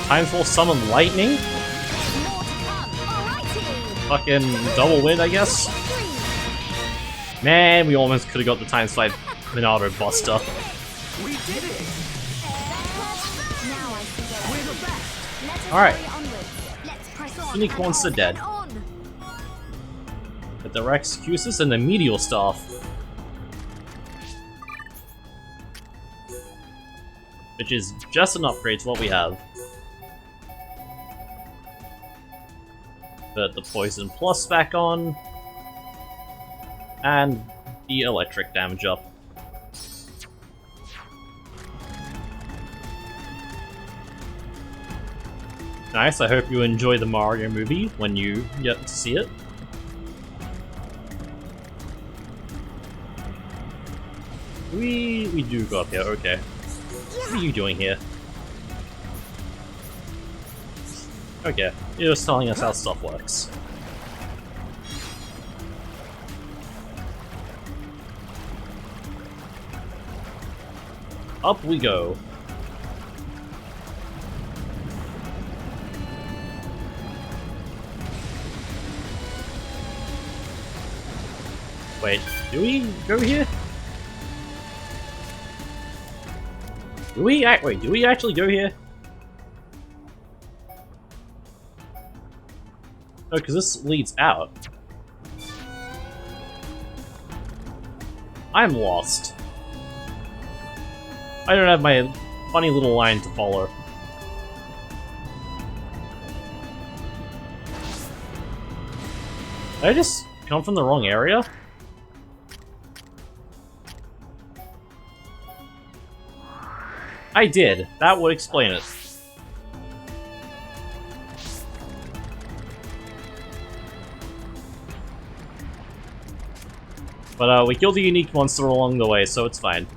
Time for summon lightning. Fucking double win, I guess. Man, we almost could have got the times 5 Monado Buster. We did it. Alright. Unique monster dead. With the Rexcusis and the Meteor Staff. Which is just an upgrade to what we have. Put the Poison Plus back on. And the electric damage up. Nice, I hope you enjoy the Mario movie when you get to see it. We do go up here, okay. What are you doing here? Okay, you're just telling us how stuff works. Up we go. Wait, do we go here? Do we actually go here? Oh, because this leads out. I'm lost. I don't have my funny little line to follow. Did I just come from the wrong area? I did. That would explain it. But we killed a unique monster along the way, so it's fine.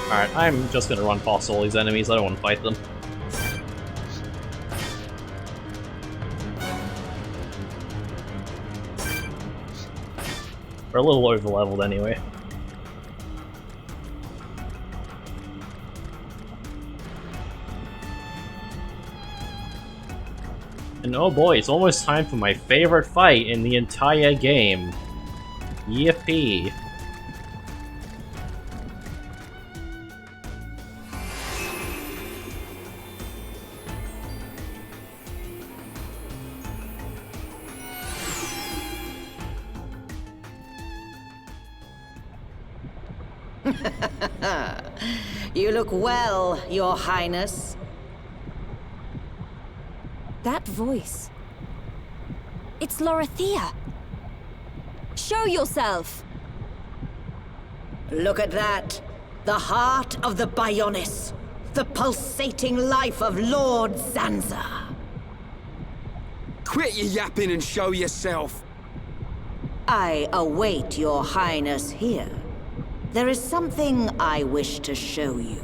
Alright, I'm just gonna run past all these enemies, I don't want to fight them. We're a little over-leveled anyway. And oh boy, it's almost time for my favorite fight in the entire game. Yippee. You look well, Your Highness. That voice. It's Lorithia. Show yourself! Look at that. The heart of the Bionis. The pulsating life of Lord Zanza. Quit your yapping and show yourself. I await Your Highness here. There is something I wish to show you.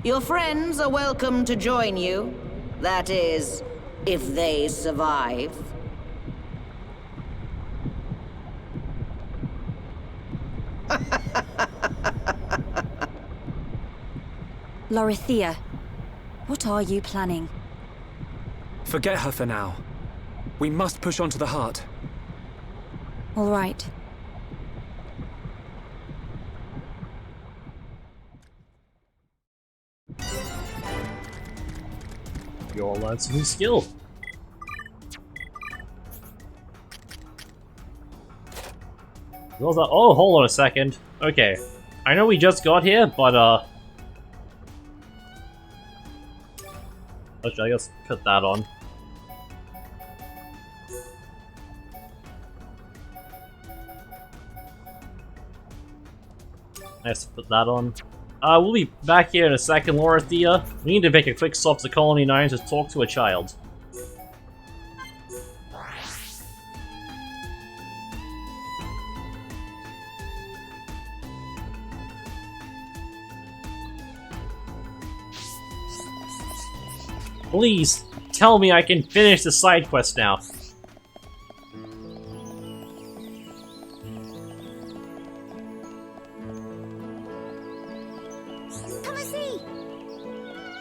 Your friends are welcome to join you. That is, if they survive. Lorithia, what are you planning? Forget her for now. We must push on to the heart. All right. You all learned some new skill. What was that? Oh, hold on a second. Okay. I know we just got here, but actually, I guess put that on. Nice to put that on. We'll be back here in a second, Lorithia. We need to make a quick stop to Colony 9 to talk to a child. Please, tell me I can finish the side quest now.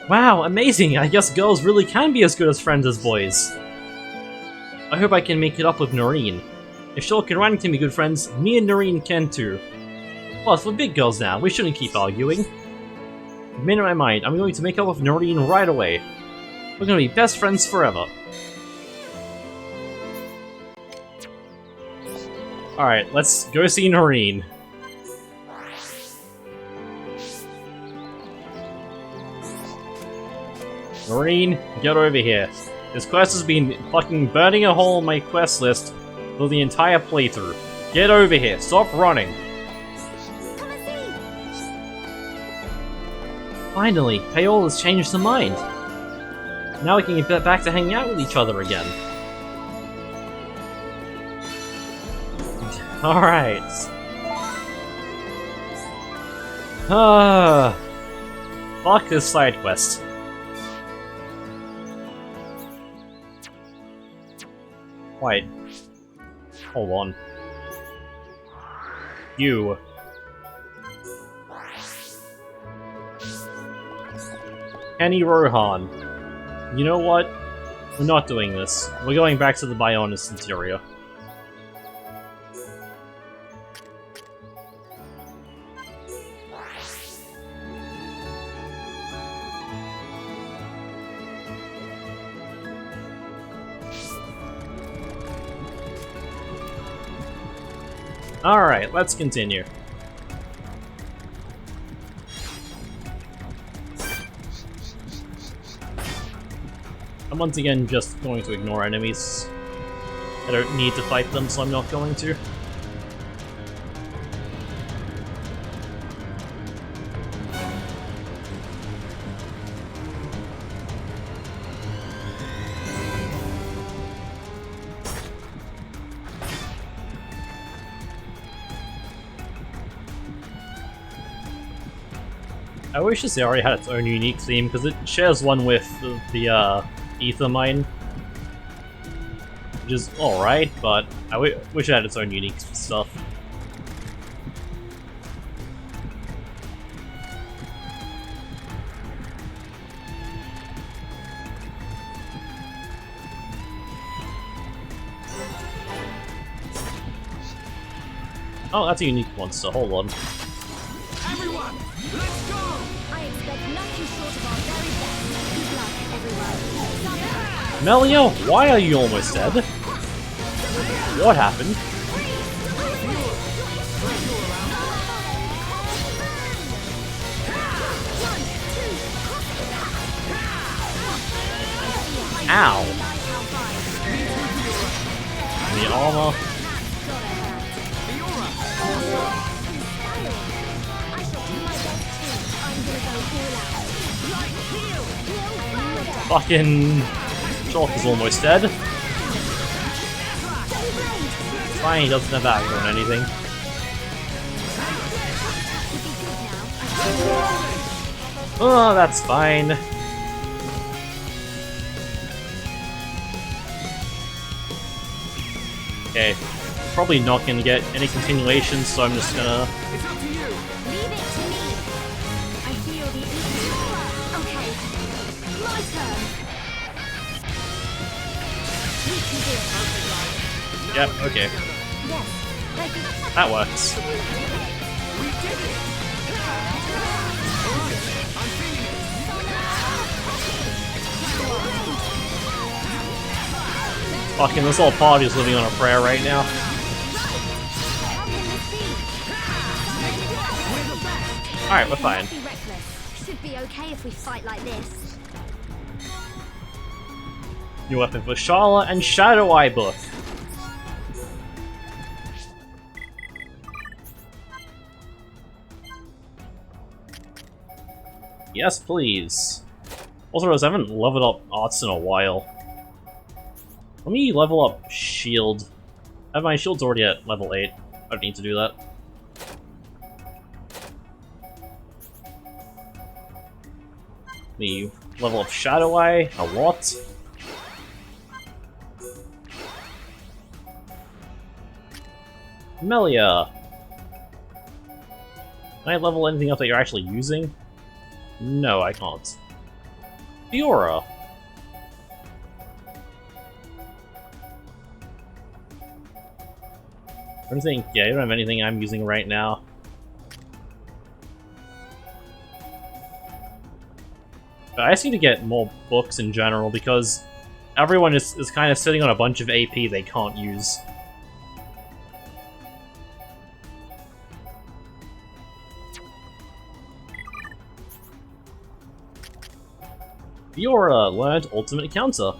Wow, amazing! I guess girls really can be as good as friends as boys. I hope I can make it up with Noreen. If Shulk and Ryan can be good friends, me and Noreen can too. Plus, we're big girls now, we shouldn't keep arguing. I've made up my mind, I'm going to make up with Noreen right away. We're gonna be best friends forever. Alright, let's go see Noreen. Noreen, get over here. This quest has been fucking burning a hole in my quest list for the entire playthrough. Get over here, stop running. Finally, Payola has changed her mind. Now we can get back to hanging out with each other again. Alright. Fuck this side quest. Wait. Hold on. You. Kenny Rohan. You know what? We're not doing this. We're going back to the Bionis interior. Alright, let's continue. I'm once again just going to ignore enemies. I don't need to fight them, so I'm not going to. I wish this area had its own unique theme, because it shares one with the Ether Mine. Which is alright, but I wish it had its own unique stuff. Oh, that's a unique monster, hold on. Everyone, let's go! I expect nothing short of our very best. Good luck, everyone. Melia, why are you almost dead? What happened? Ow! The armor. Fucking Chalk is almost dead. Fine, he doesn't have aggro on anything. Oh, that's fine. Okay, probably not gonna get any continuations, so I'm just gonna... It's up to you. Leave it to me. I feel the okay. My turn. We can do it. Yep, okay. Yes. That works. We did it! I'm feeling it! Fucking this whole party is living on a prayer right now. Alright, we're fine. Be reckless. Should be okay if we fight like this. New weapon for Shala and Shadow Eye book. Yes, please. Also, I haven't leveled up arts in a while. Let me level up shield. My shield's already at level 8. I don't need to do that. Let me level up Shadow Eye a lot. Melia! Can I level anything up that you're actually using? No, I can't. Fiora! I don't think, yeah, you don't have anything I'm using right now. But I just need to get more books in general, because everyone is kind of sitting on a bunch of AP they can't use. Fiora learned Ultimate Counter.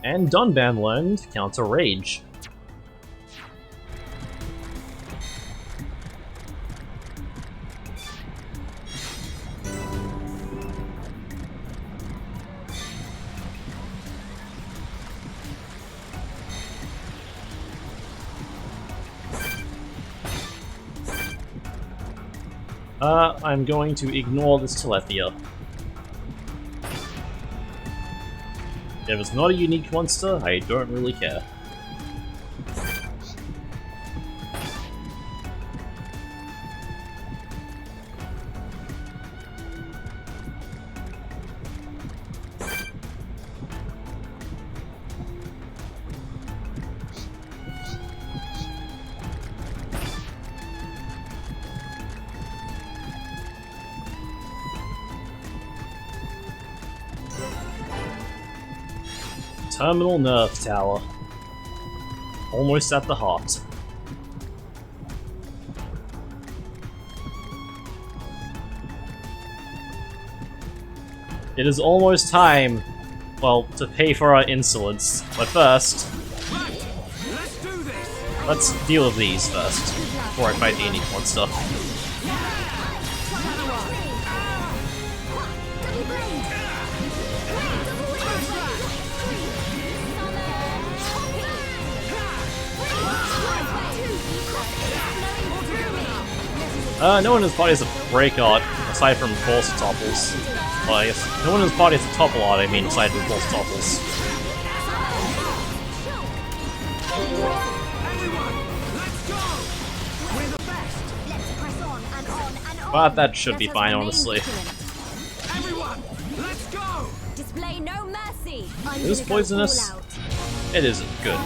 And Dunban learned Counter Rage. I'm going to ignore this Telethia. If it's not a unique monster, I don't really care. Terminal Nerve Tower. Almost at the heart. It is almost time, well, to pay for our insolence. But first, let's deal with these first, before I fight the unique monster. No one in his party has a break art, aside from Force Topples. Well, I guess no one in his party has a topple art, I mean, aside from Force Topples. But that should be fine, honestly. Display no mercy. It is poisonous. It isn't good.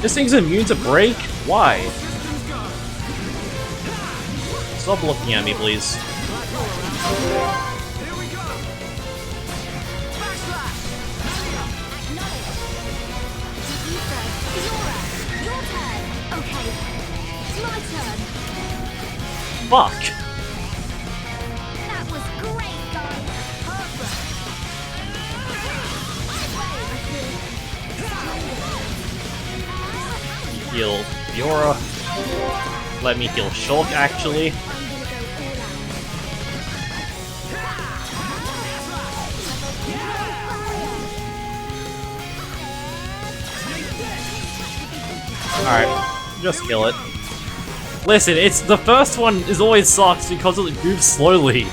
This thing's immune to break? Why? Stop looking at me, please. Fuck! That was great, guys. Heal Fiora. Let me heal Shulk, actually. Alright, just kill it. Listen, it's the first one is always sucks because it moves slowly.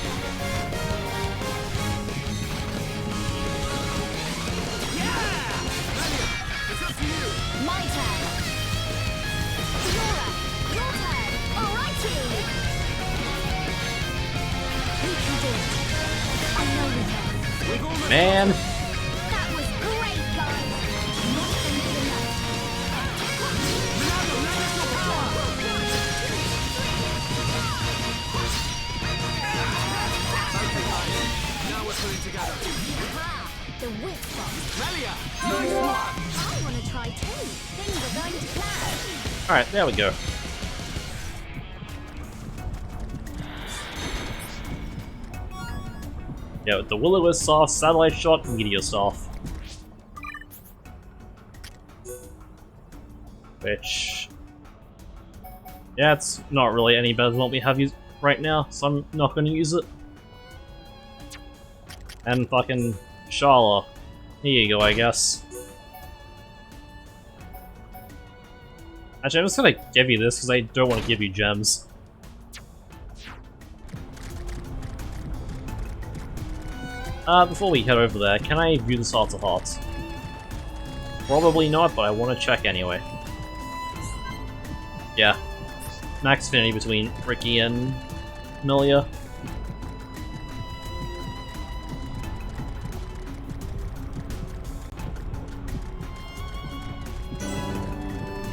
Man. Alright, there we go. Yeah, with the Will-O-Wisp off, Satellite Shot, Meteor off. Which... yeah, it's not really any better than what we have used right now, so I'm not going to use it. And fucking Shala. Here you go, I guess. Actually, I'm just gonna give you this because I don't want to give you gems. Before we head over there, can I view this Heart to Heart? Probably not, but I want to check anyway. Yeah. Max affinity between Ricky and Melia.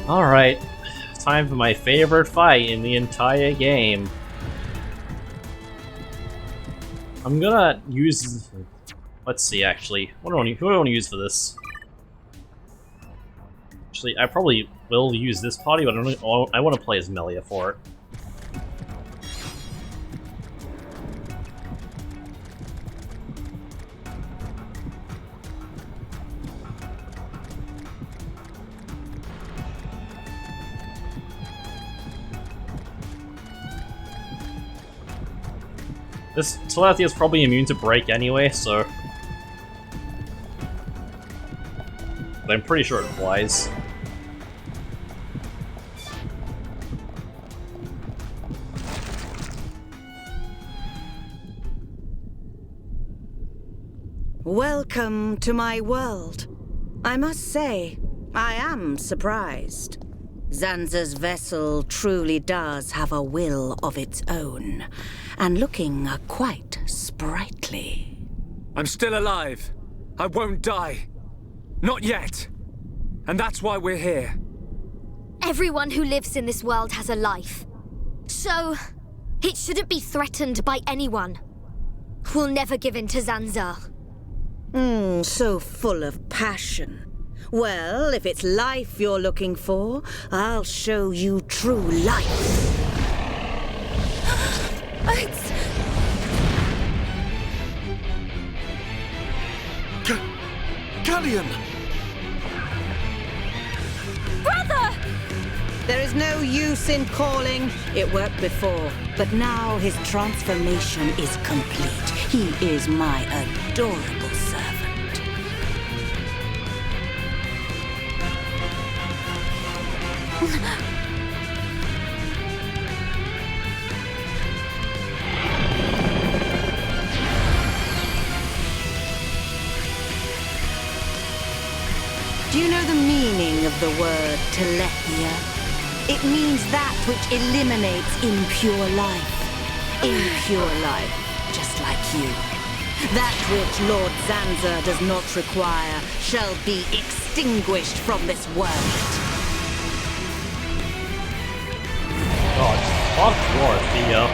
Alright, time for my favorite fight in the entire game. I'm gonna use... let's see, actually. What do I want to use for this? Actually, I probably will use this party, but I want to play as Melia for it. This Telethia is probably immune to break anyway, so... but I'm pretty sure it applies. Welcome to my world. I must say, I am surprised. Zanza's vessel truly does have a will of its own, and looking quite sprightly. I'm still alive. I won't die. Not yet. And that's why we're here. Everyone who lives in this world has a life. So, it shouldn't be threatened by anyone. We'll never give in to Zanza. So full of passion. Well, if it's life you're looking for, I'll show you true life. It's... Galleon! Brother! There is no use in calling. It worked before, but now his transformation is complete. He is my adorable servant. Do you know the meaning of the word telethia? It means that which eliminates impure life. Impure life, just like you. That which Lord Zanza does not require shall be extinguished from this world. God, fuck Dorothea.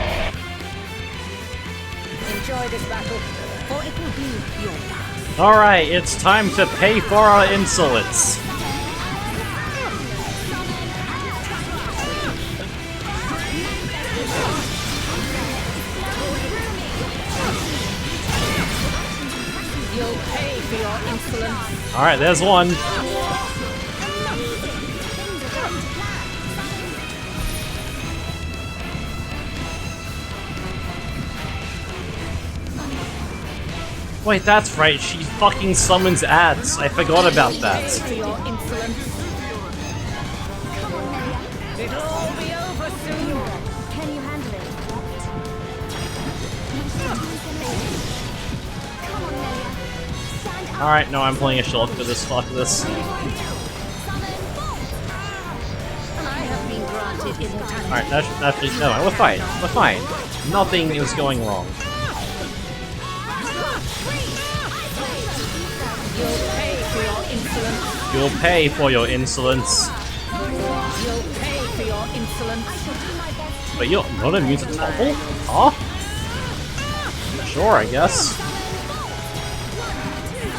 Enjoy this battle, for it will be your last. Alright, it's time to pay for our insolence. You'll pay for your insolence. Alright, there's one. Wait, that's right, she fucking summons ads. I forgot about that. For your insolence. It'll all be over soon. Can you handle it? Come on, Melia. Stand up. Alright, no, I'm playing a Shulk for this. Fuck this. I have been granted immortality. Alright, that's no, we're fine. We're fine. Nothing is going wrong. You'll pay for your insolence. You'll pay for your insolence. You'll pay for your insolence. But you're not immune to topple? Huh? Sure, I guess.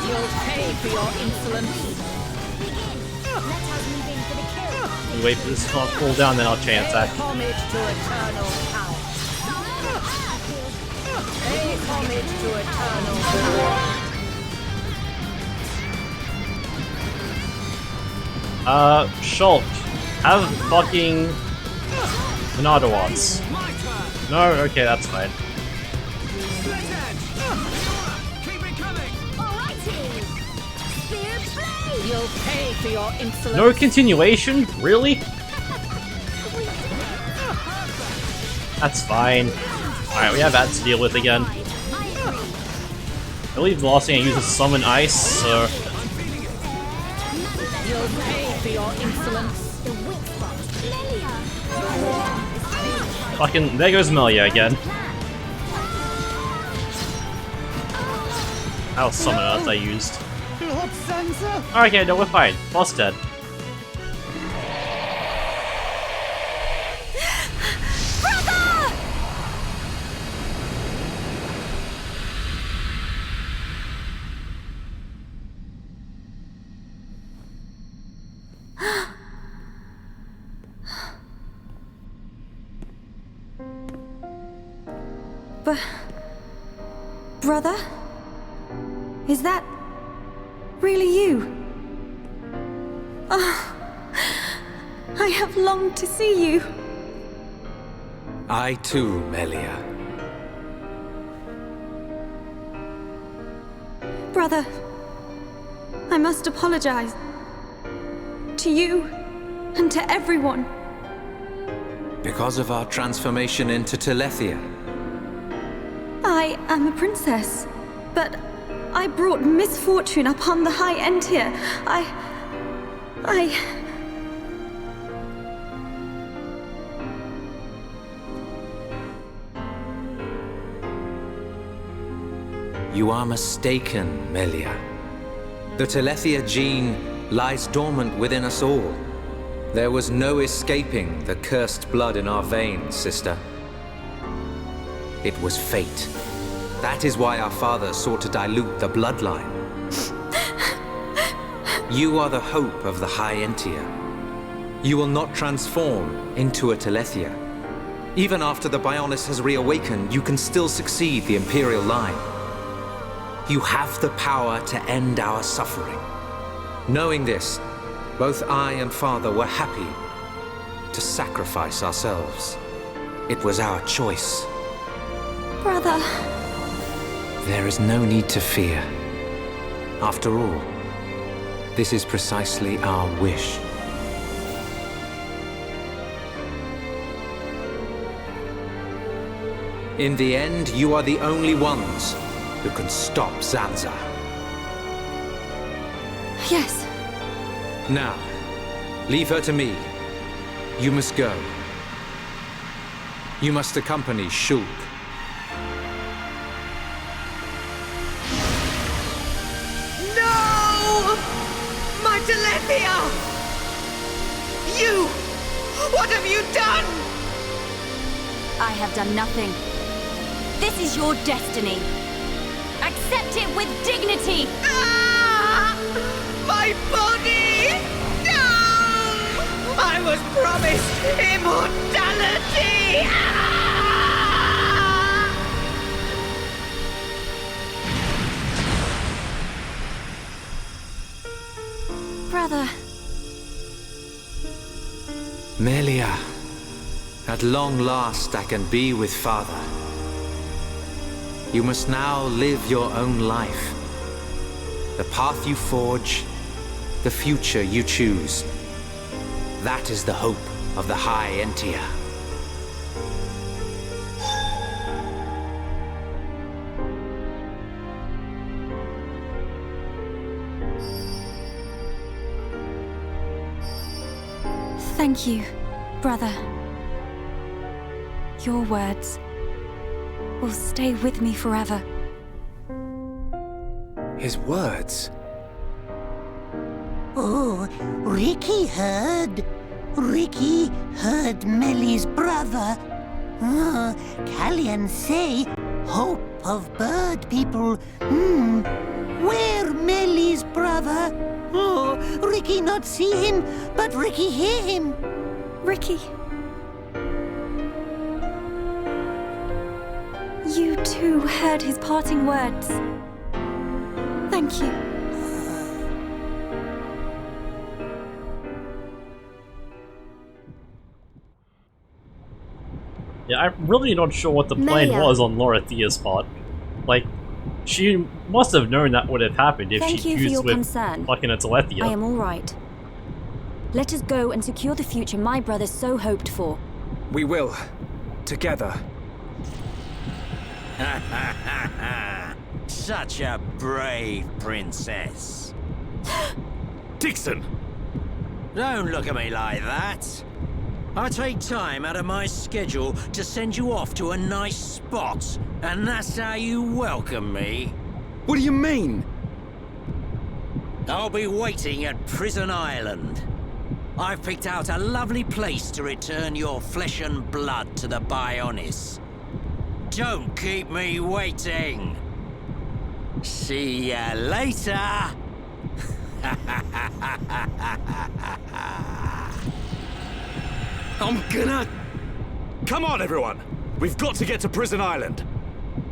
You'll pay for your insolence. You wait for this to cool down, then I'll chain attack. Pay homage to eternal power. Pay homage to eternal power. Shulk, have fucking Monado Watts. No, okay, that's fine. You'll pay for your insolence. No continuation? Really? That's fine. Alright, we have ads to deal with again. I believe the last thing I used is Summon Ice, so... You'll pay for your insolence. Fucking, there goes Melia again. That was Summon Earth I used. Lord Zanza. Okay, no, we're fine. Boss dead. Brother? Is that really you? Oh, I have longed to see you. I too, Melia. Brother, I must apologize. To you and to everyone. Because of our transformation into Telethia. I am a princess, but I brought misfortune upon the High Entier. You are mistaken, Melia. The Telethia gene lies dormant within us all. There was no escaping the cursed blood in our veins, sister. It was fate. That is why our father sought to dilute the bloodline. You are the hope of the High Entier. You will not transform into a Telethia. Even after the Bionis has reawakened, you can still succeed the Imperial line. You have the power to end our suffering. Knowing this, both I and Father were happy to sacrifice ourselves. It was our choice. Brother. There is no need to fear. After all, this is precisely our wish. In the end, you are the only ones who can stop Zanza. Yes. Now, leave her to me. You must go. You must accompany Shulk. No! My Telethia! You! What have you done? I have done nothing. This is your destiny. Accept it with dignity! Ah! My body! No! I was promised immortality! Ah! Brother. Melia, at long last I can be with Father. You must now live your own life. The path you forge, the future you choose. That is the hope of the High Entier. Thank you, brother. Your words will stay with me forever. His words? Oh, Ricky heard. Ricky heard Melly's brother. Oh, Callian say, hope of bird people. Where Melly's brother? Oh, Ricky not see him, but Ricky hear him. Ricky. You too heard his parting words. Thank you. Yeah, I'm really not sure what the plan Melia. was on Lorothia's part. Like, she must have known that would have happened if Thank she you for fused your with concern. fucking a Telethia. I am all right. Let us go and secure the future my brother so hoped for. We will. Together. Such a brave princess. Dixon! Don't look at me like that. I take time out of my schedule to send you off to a nice spot, and that's how you welcome me. What do you mean? I'll be waiting at Prison Island. I've picked out a lovely place to return your flesh and blood to the Bionis. Don't keep me waiting. See ya later. I'm gonna... Come on, everyone! We've got to get to Prison Island.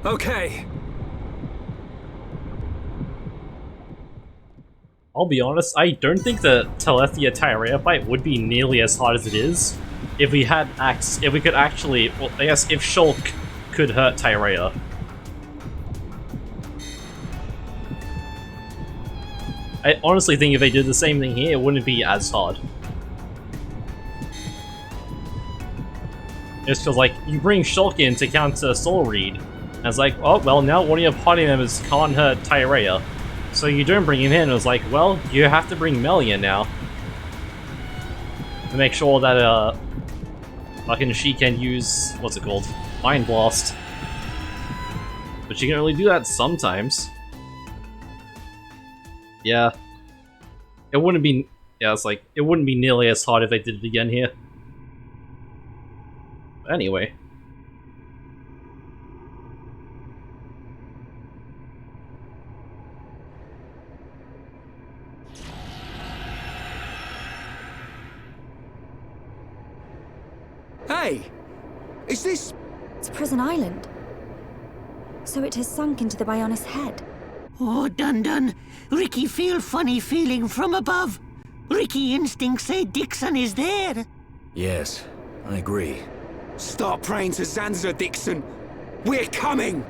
Okay. I'll be honest, I don't think the Telethia Tyrea fight would be nearly as hard as it is if we had if we could actually, well, I guess if Shulk could hurt Tyrea. I honestly think if they did the same thing here, it wouldn't be as hard. Just because, like, you bring Shulk in to counter Soul Reed, And it's like, oh, well, now one of your party members can't hurt Tyrea. So you don't bring him in. It was like, well, you have to bring Melia now. To make sure that, fucking she can use, what's it called? Mind Blast. But she can only do that sometimes. Yeah. It wouldn't be, yeah, it's like, it wouldn't be nearly as hard if they did it again here. But anyway. Hey! Is this... It's Prison Island. So it has sunk into the Bionis head. Oh, Dun-Dun. Ricky feel funny feeling from above. Ricky instincts say Dixon is there. Yes, I agree. Start praying to Zanza, Dixon! We're coming!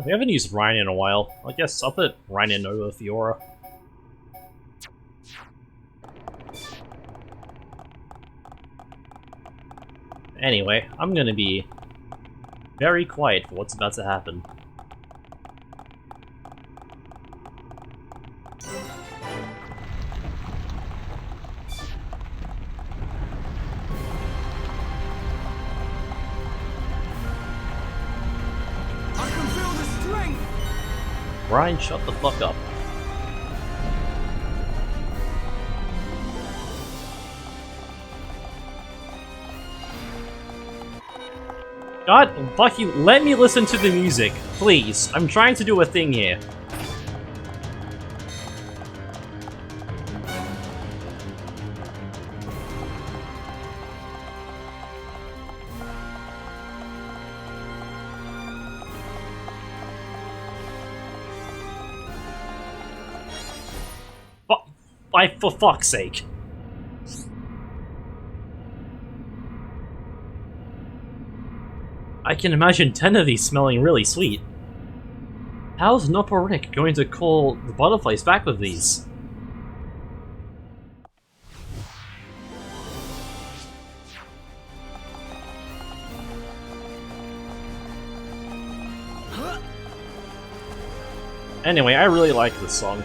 We haven't used Ryan in a while. I guess I'll put Ryan in over Fiora. Anyway, I'm gonna be very quiet for what's about to happen. I can feel the strength! Ryan, shut the fuck up. God fucking let me listen to the music, please. I'm trying to do a thing here. For fuck's sake. I can imagine 10 of these smelling really sweet. How's Nopper Rick going to call the butterflies back with these? Anyway, I really like this song.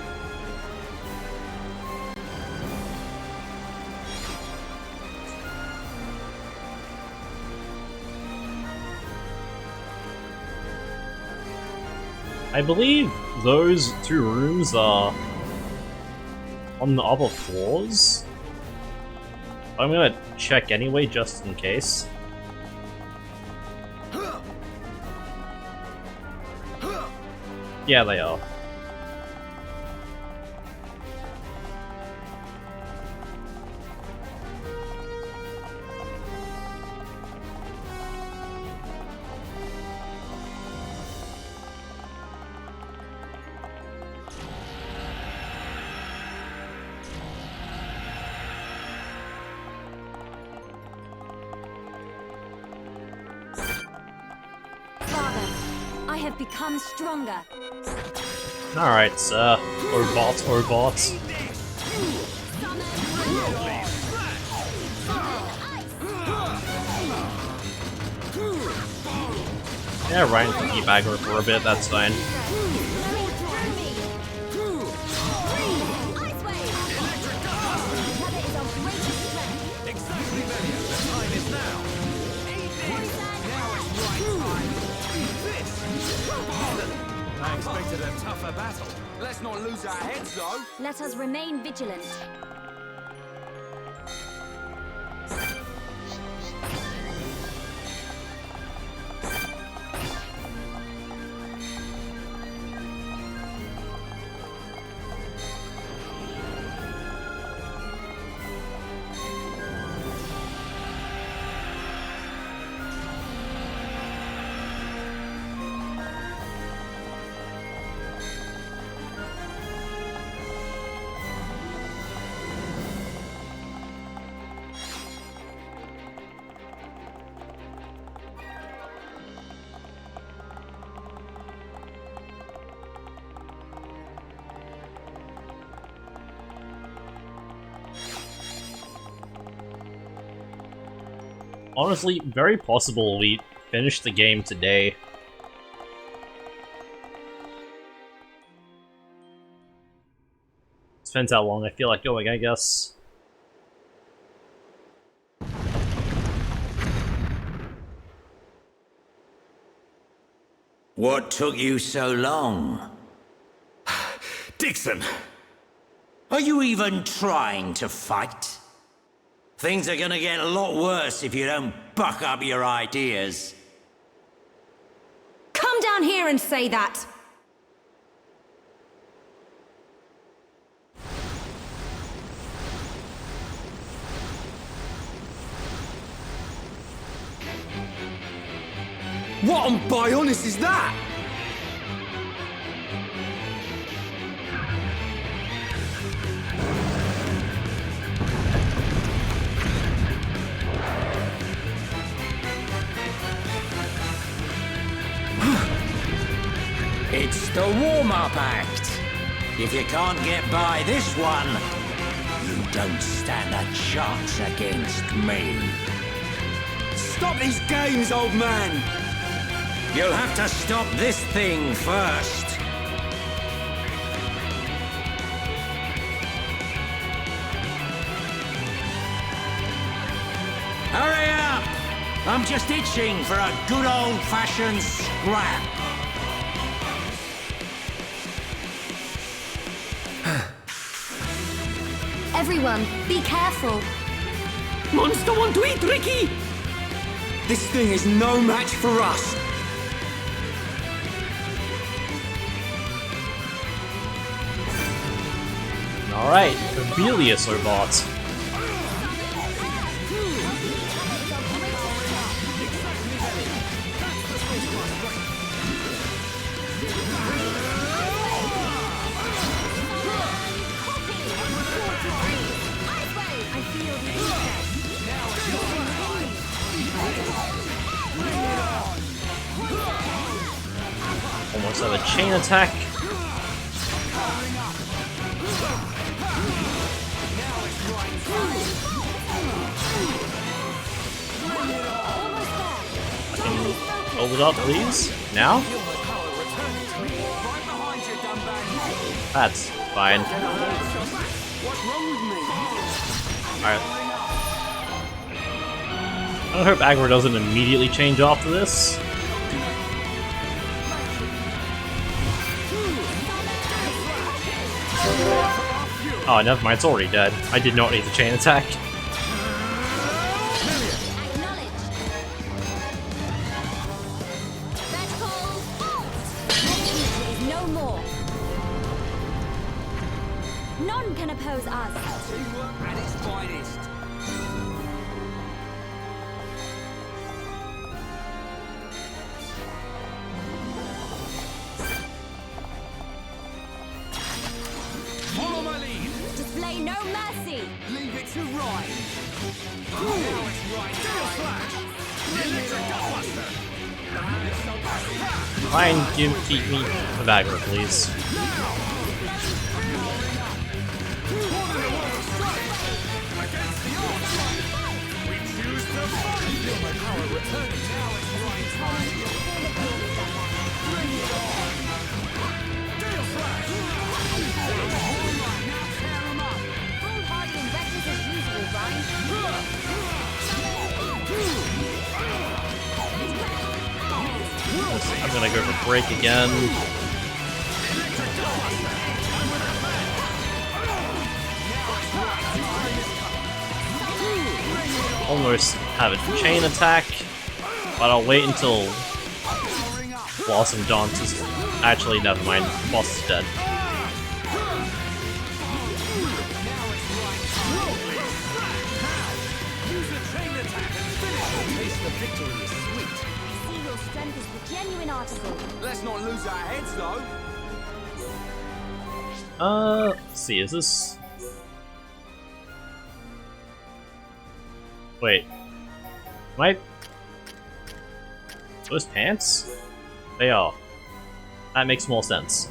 I believe those two rooms are on the upper floors. I'm gonna check anyway, just in case. Yeah, they are. I have become stronger. Alright, sir. Or bots. Yeah, Ryan can keep aggro for a bit, that's fine. I expected a tougher battle. Let's not lose our heads, though. Let us remain vigilant. Honestly, very possible we finish the game today. Depends how long I feel like going, I guess. What took you so long? Dixon! Are you even trying to fight? Things are gonna get a lot worse if you don't buck up your ideas. Come down here and say that! What on Bionis is that? It's the warm-up act. If you can't get by this one, you don't stand a chance against me. Stop these games, old man! You'll have to stop this thing first. Hurry up! I'm just itching for a good old-fashioned scrap. Everyone, be careful. Monster want to eat Ricky! This thing is no match for us. Alright, Abelius Robot. Almost have a chain attack. Hold it up, please. Now? That's fine. Alright. I hope aggro doesn't immediately change after this. Oh, never mind, it's already dead. I did not need the chain attack. None can oppose us. Teamwork at its finest. Follow my lead. Display no mercy. Leave it to Ryan. Now it's right. Steel Slash. Electric Gutbuster. Try and keep me a aggro, please. I'm gonna go for break again. Almost have a chain attack, but I'll wait until Blossom Dance is... Actually, never mind. Boss is dead. Let's not lose our heads, though. Let's see, is this... Wait. Am I... Those pants? They are. That makes more sense.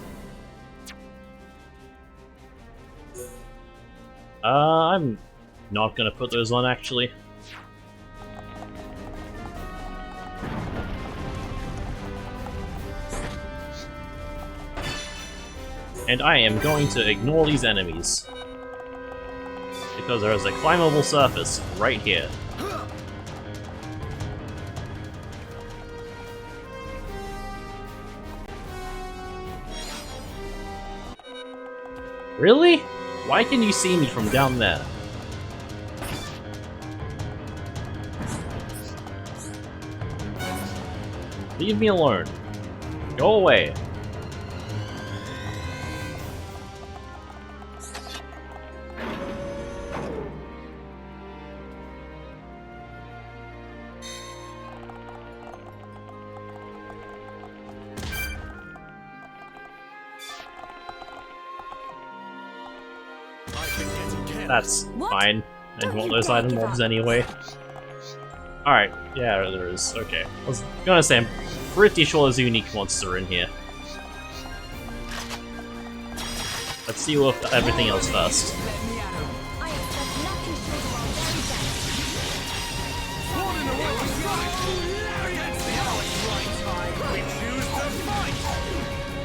I'm not gonna put those on, actually. And I am going to ignore these enemies. Because there is a climbable surface right here. Really? Why can you see me from down there? Leave me alone. Go away. That's fine. I didn't want those item mobs anyway. Alright, yeah, there is. Okay. I was gonna say, I'm pretty sure there's a unique monster in here. Let's see with everything else first.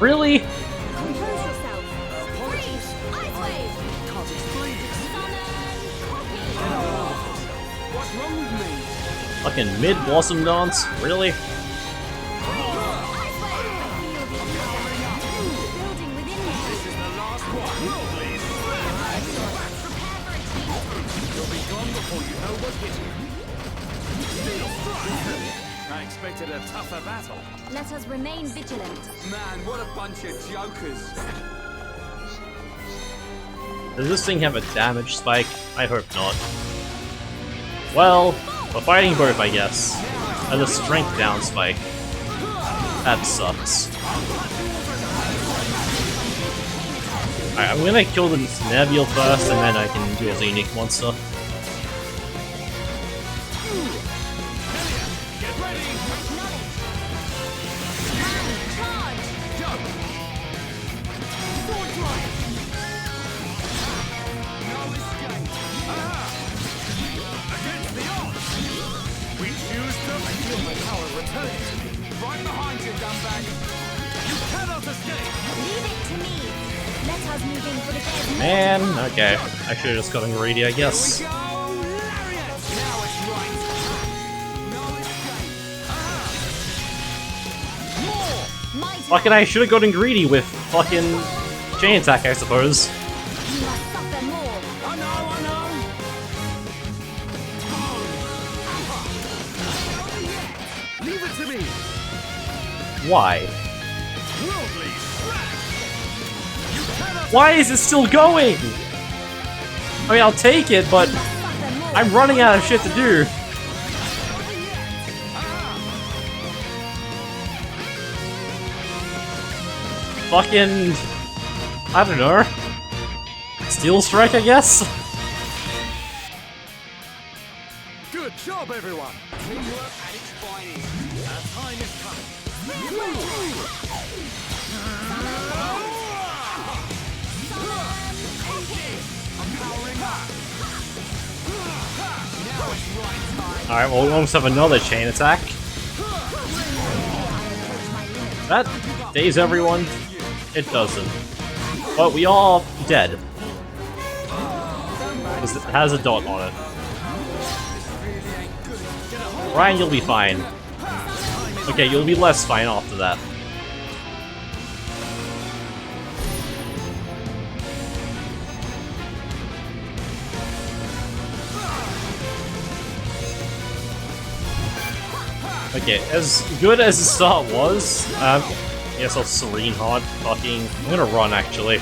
Really? Fucking mid-blossom dance? Really? I expected a tougher battle. Let us remain vigilant. Man, what a bunch of jokers. Does this thing have a damage spike? I hope not. Well, we're fighting both, I guess. And a strength down spike. That sucks. Alright, I'm gonna kill the Nebule first, and then I can do the unique monster. Right behind you, dumbbag. You cannot escape. Leave it to me. Let us move in for the dead. Man, okay. I should've just gotten greedy, I guess. Here we go. Lariat. Now it's right. No escape. More. Mighty. Fucking I should've gotten greedy with fucking chain attack, I suppose. You must suffer more. I know. Leave it to me. Why? Worldly smash. You cannot. Why is it still going? I mean, I'll take it, but I'm running out of shit to do. Fucking... I don't know. Steel Strike, I guess? Good job, everyone. Teamwork at its finest. Our time is coming. Alright, well, we almost have another chain attack. That daze everyone? It doesn't. But we are dead. Because it has a dot on it. Ryan, you'll be fine. Okay, you'll be less fine after that. Okay, as good as the start was, yes, I'll Serene Heart. Fucking, I'm gonna run actually.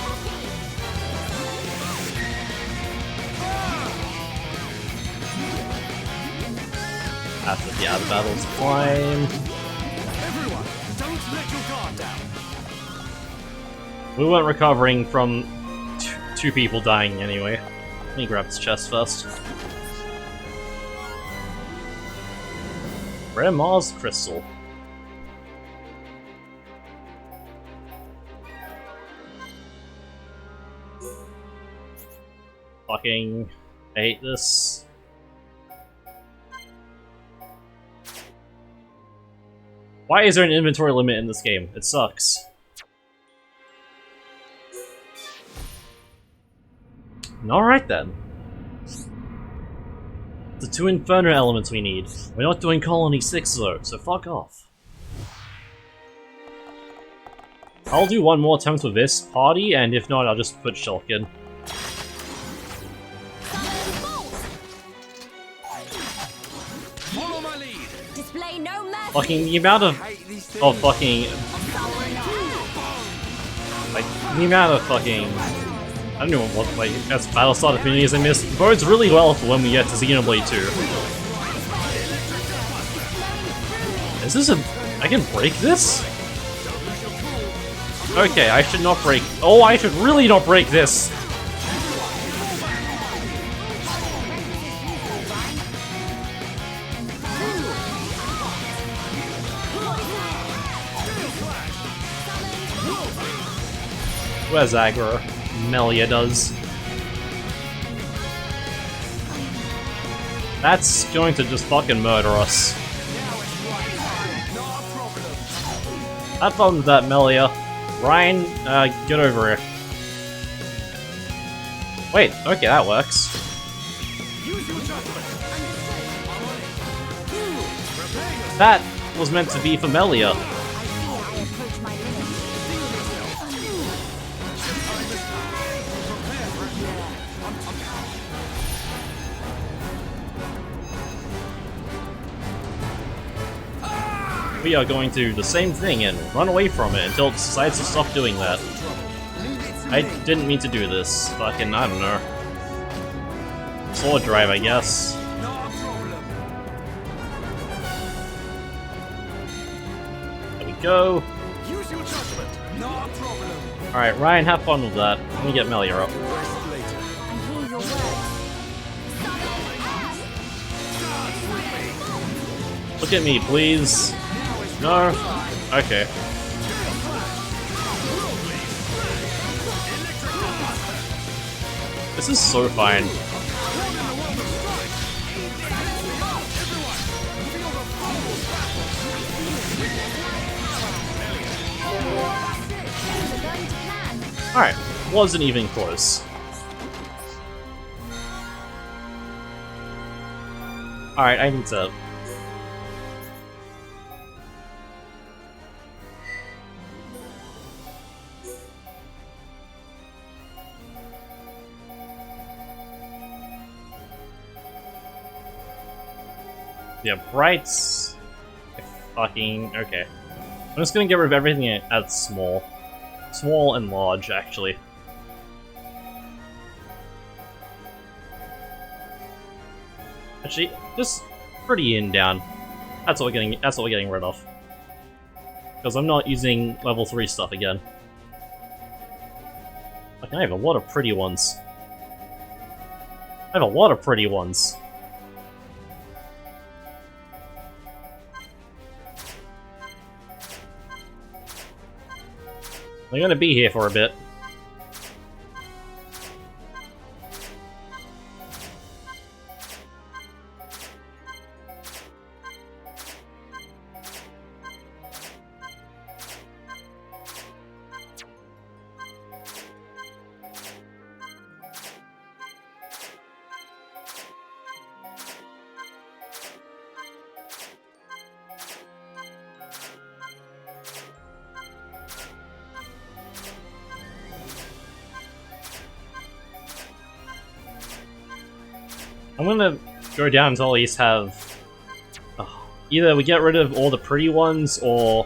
After the other battles climb. Everyone, don't let your guard down. We weren't recovering from two people dying anyway. Let me grab this chest first. Rare Mars Crystal. Fucking I hate this. Why is there an inventory limit in this game? It sucks. Alright then. The 2 Inferno elements we need. We're not doing Colony 6 though, so fuck off. I'll do one more attempt with this party, and if not, I'll just put Shulk in. Follow my lead. Display no mercy. Fucking the amount of fucking like the amount of fucking I don't know what like as Battlestar opportunities I missed bodes really well for when we get to Xenoblade 2. Is this a I can break this? Okay, I should not break. Oh, I should really not break this. Where's Agra? Melia does. That's going to just fucking murder us. Have fun with that, Melia. Ryan, get over here. Wait, okay, that works. That was meant to be for Melia. We are going to do the same thing and run away from it until it decides to stop doing that. I didn't mean to do this. Fucking, I don't know. Sword drive, I guess. There we go. Alright, Ryan, have fun with that. Let me get Melia up. Look at me, please. No? Okay. This is so fine. Alright, wasn't even close. Alright, I need to... Yeah, brights... Fucking... okay. I'm just gonna get rid of everything that's small. Small and large, actually. Actually, just pretty in down. That's what we're getting rid of. Because I'm not using level 3 stuff again. Like, I have a lot of pretty ones. I have a lot of pretty ones. They're gonna be here for a bit. I'm gonna go down until at least have... either we get rid of all the pretty ones, or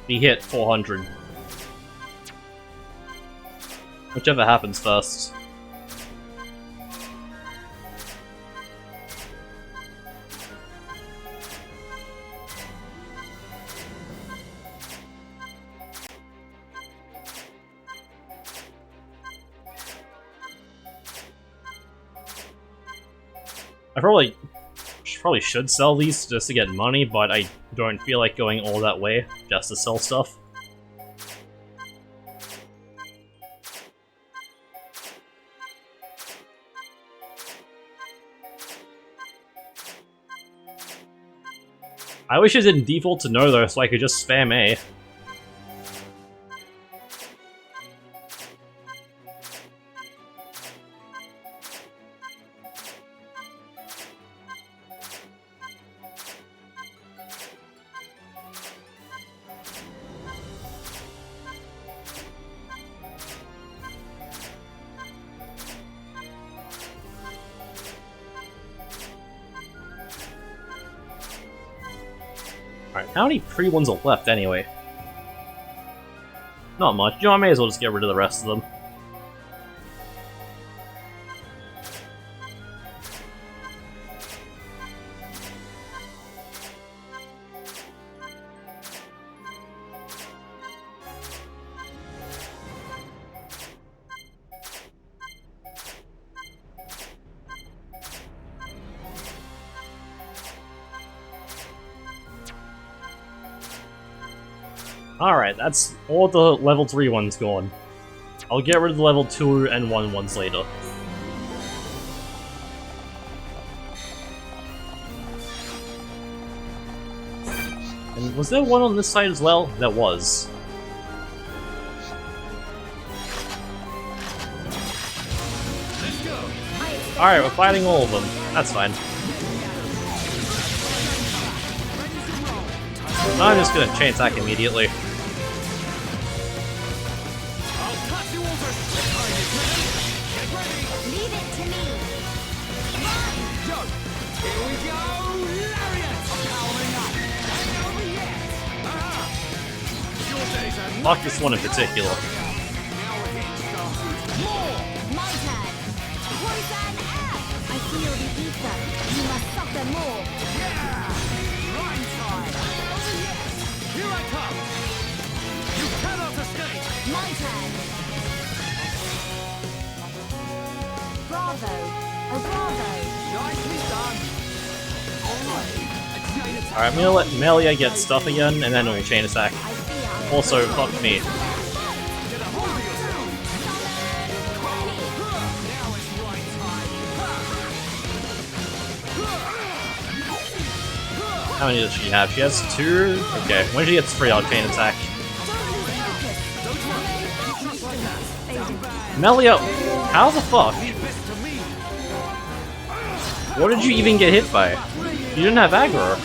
we hit 400. Whichever happens first. I probably should sell these just to get money, but I don't feel like going all that way just to sell stuff. I wish it didn't default to no though, so I could just spam A. Alright, how many free ones are left anyway? Not much. You know, I may as well just get rid of the rest of them. Alright, that's all the level 3 ones gone. I'll get rid of the level 2 and 1 ones later. And was there one on this side as well? There was. Alright, we're fighting all of them. That's fine. I'm just gonna chain attack immediately. Leave it to me. Here we go! Lariat! I'm powering up. Ain't over yet. Your days are Fuck this one in particular. More. My turn. Poison air. I feel the ether. You must suffer more. Yeah! Rhyme time. Over yet. Here I come. You cannot escape. My turn. Bravo. Oh, bravo. Nicely done. Alright. A chain attack. Alright, I'm gonna let Melia get stuff again, and then we'll chain attack. Also, fuck me. Get a hold of yourself. Now it's right time. How many does she have? She has 2? Okay, when she gets 3, I'll chain attack. Melia, how the fuck? What did you even get hit by? You didn't have aggro.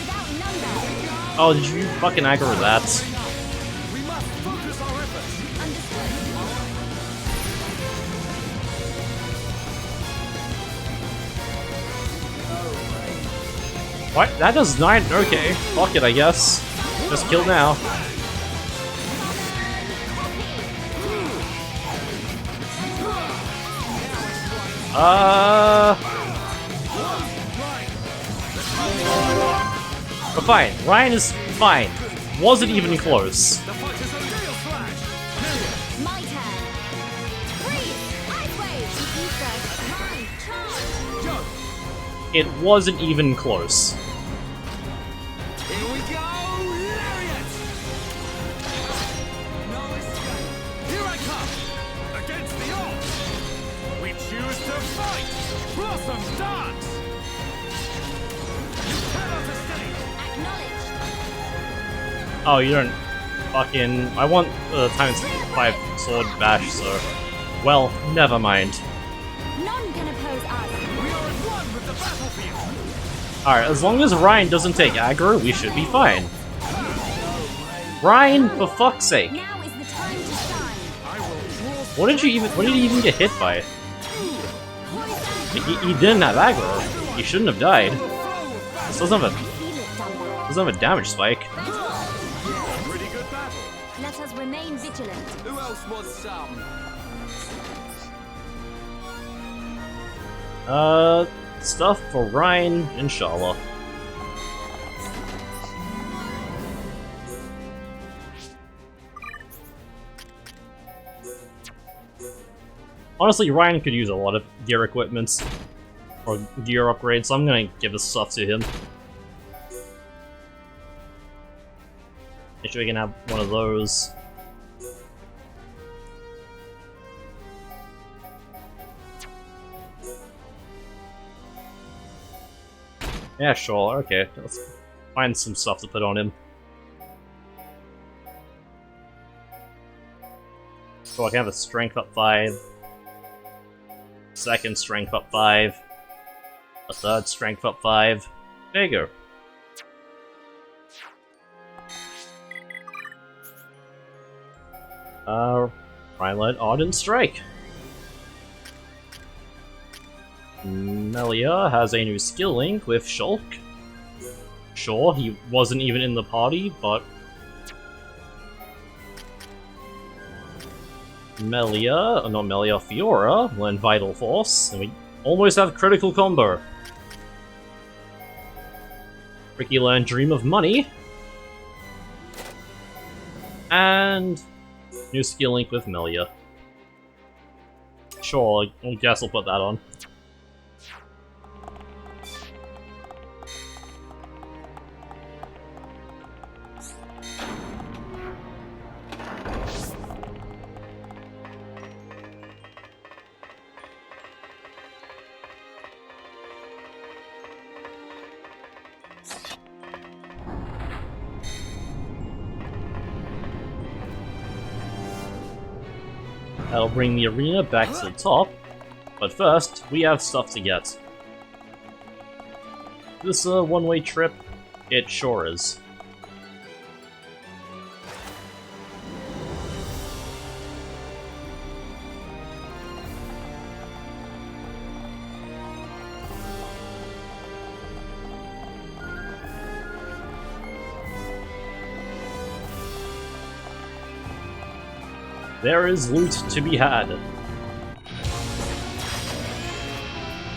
Oh, did you fucking aggro that? We must focus our efforts. What? That does 9? Okay, fuck it, I guess. Just kill now. But fine, Ryan is fine. Wasn't even close. My turn. Freeze. Ice wave. Ether. Mine. Charge. It wasn't even close. Here we go, Lariat! No escape. Here I come. Against the odds. We choose to fight. Blossom dance. You cannot escape. Acknowledged. Oh, you don't fucking... I want times 5 sword bash, so... Well, never mind. None can oppose us. We are at one with the battlefield. Alright, as long as Ryan doesn't take aggro, we should be fine. Ryan, for fuck's sake. Now is the time to shine. What did he even get hit by? He didn't have aggro. He shouldn't have died. This doesn't have a damage spike. Pretty good battle. Let us remain vigilant. Who else wants some? Stuff for Ryan, inshallah. Honestly, Ryan could use a lot of gear equipments or gear upgrades, so I'm gonna give this stuff to him. Make sure we can have one of those. Yeah, sure, okay. Let's find some stuff to put on him. So I can have a strength up 5. Second strength up 5. A third strength up 5. There you go. Rhinelite Ardent Strike. Melia has a new skill link with Shulk. Sure, he wasn't even in the party, but... not Melia, Fiora learned Vital Force, and we almost have critical combo. Ricky learned Dream of Money. And new skill link with Melia. Sure, I guess I'll put that on. That'll bring the arena back to the top, but first, we have stuff to get. This a one-way trip? It sure is. There is loot to be had.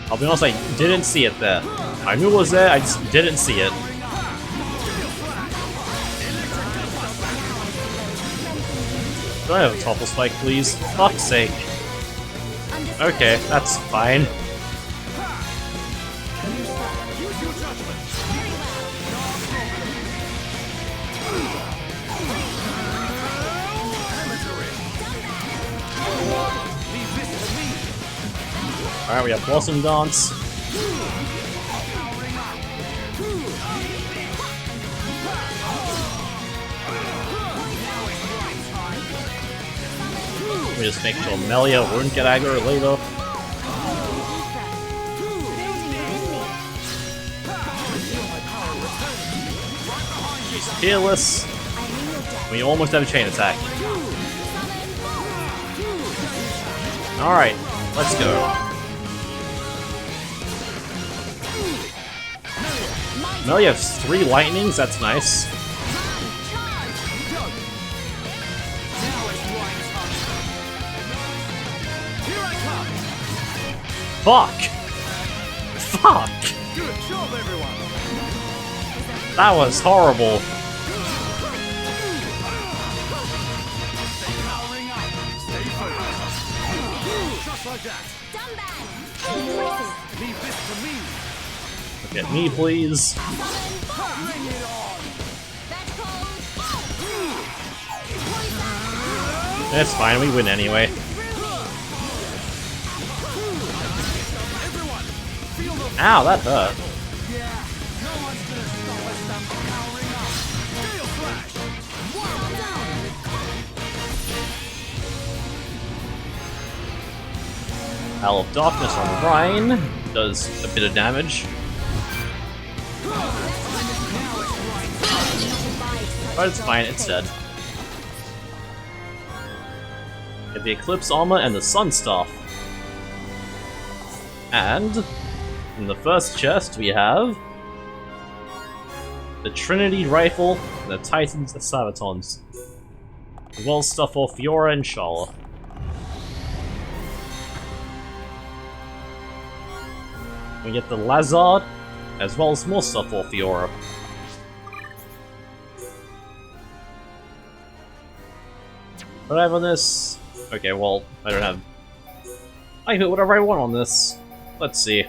I'll be honest, I didn't see it there. I knew it was there, I just didn't see it. Do I have a topple spike, please? Fuck's sake. Okay, that's fine. Alright, we have Blossom Dance. We just make sure Melia won't get aggro later. She's fearless. We almost have a chain attack. Alright, let's go. Melia has 3 lightnings, that's nice. Fuck! Fuck! That was horrible. Look at me, please. That's fine, we win anyway. Ow, that hurt. Howl of Darkness on Rhine does a bit of damage. But it's fine, it's dead. Get the Eclipse Armor and the Sun Staff. And in the first chest we have the Trinity Rifle and the Titans of Sabatons. As well as stuff for Fiora and Shala. We get the Lazard, as well as more stuff for Fiora. What do I have on this? Okay, well, I don't have... I can put whatever I want on this. Let's see.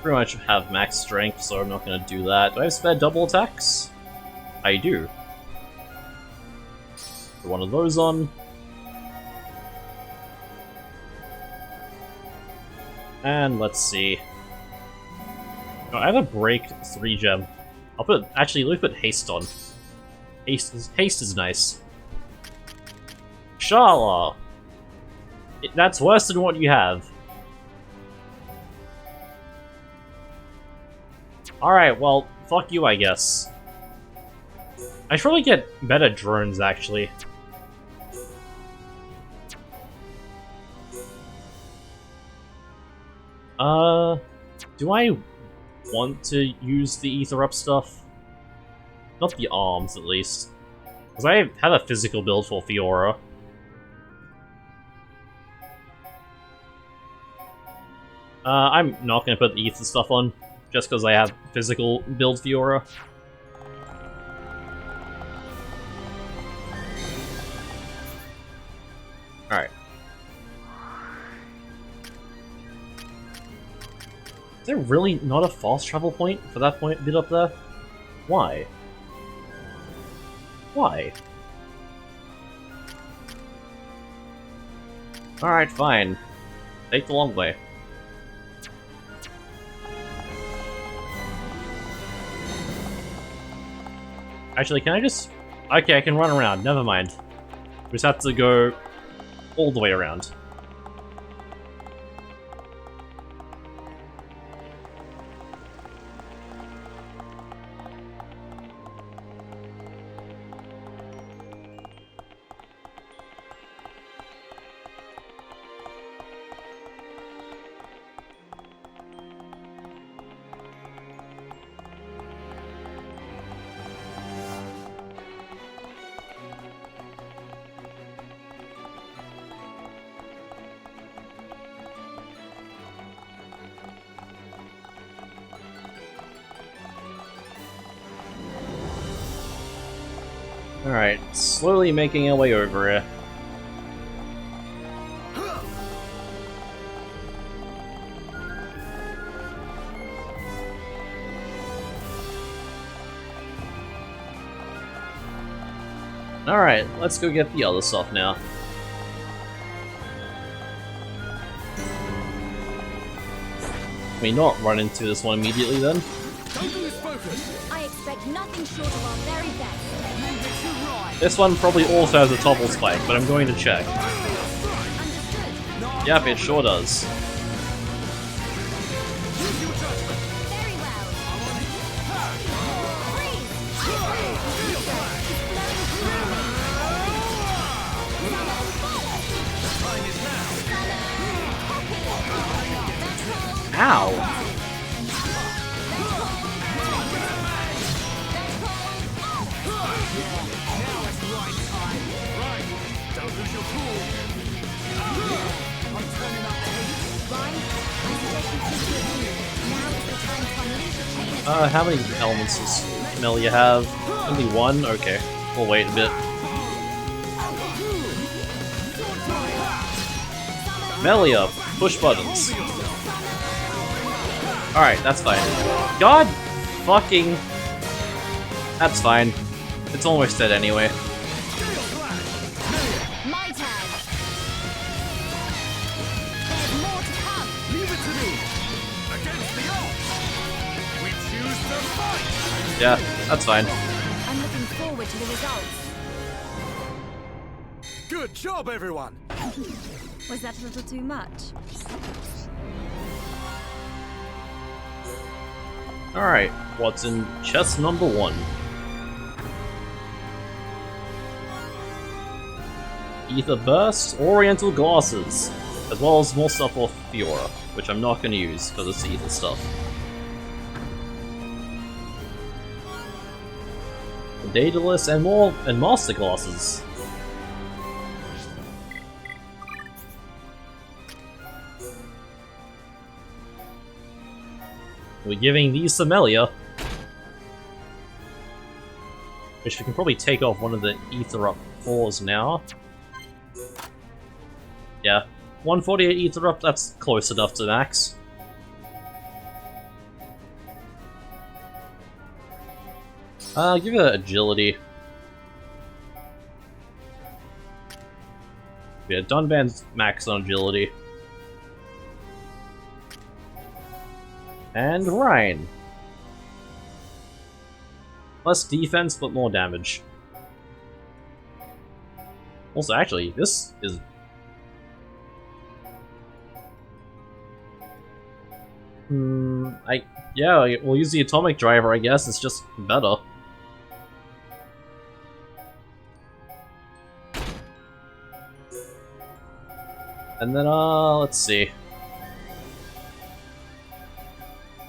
Pretty much have max strength, so I'm not gonna do that. Do I have spare double attacks? I do. Put one of those on. And let's see. Oh, I have a break 3 gem. I'll put, actually, let me put haste on. Haste is nice. Shala! That's worse than what you have. Alright, well, fuck you, I guess. I should probably get better drones, actually. Do I want to use the Ether Up stuff? Not the arms, at least. Because I have a physical build for Fiora. I'm not going to put the Ether stuff on, just because I have physical build Fiora. Alright. Is there really not a fast travel point for that point bit up there? Why? Why? Alright, fine. Take the long way. Actually, can I just... Okay, I can run around, never mind. We just have to go all the way around. Alright, slowly making our way over here. Alright, let's go get the other stuff now. Can we not run into this one immediately then? Don't lose focus. I expect nothing short of our very best. This one probably also has a topple spike, but I'm going to check. Yep, it sure does. Ow! How many elements does Melia have? Only one? Okay. We'll wait a bit. Melia, push buttons. Alright, that's fine. God fucking... That's fine. It's almost dead anyway. My turn. There's more to come. Leave it to me. Against the odds. We choose to fight. Yeah, that's fine. I'm looking forward to the results. Good job, everyone. Was that a little too much? Alright, what's in chest number 1? Ether Burst, Oriental Glasses, as well as more stuff for Fiora, which I'm not going to use because it's Ether stuff. Daedalus and more, and Master Glasses. We're giving these to Melia, which we can probably take off one of the Ether Up 4s now. Yeah, 148 Ether Up, that's close enough to max. Give it Agility. Yeah, Dunban's max on Agility. And Ryan. Less defense, but more damage. Also, actually, this is... yeah, we'll use the atomic driver, I guess. It's just better. And then, let's see.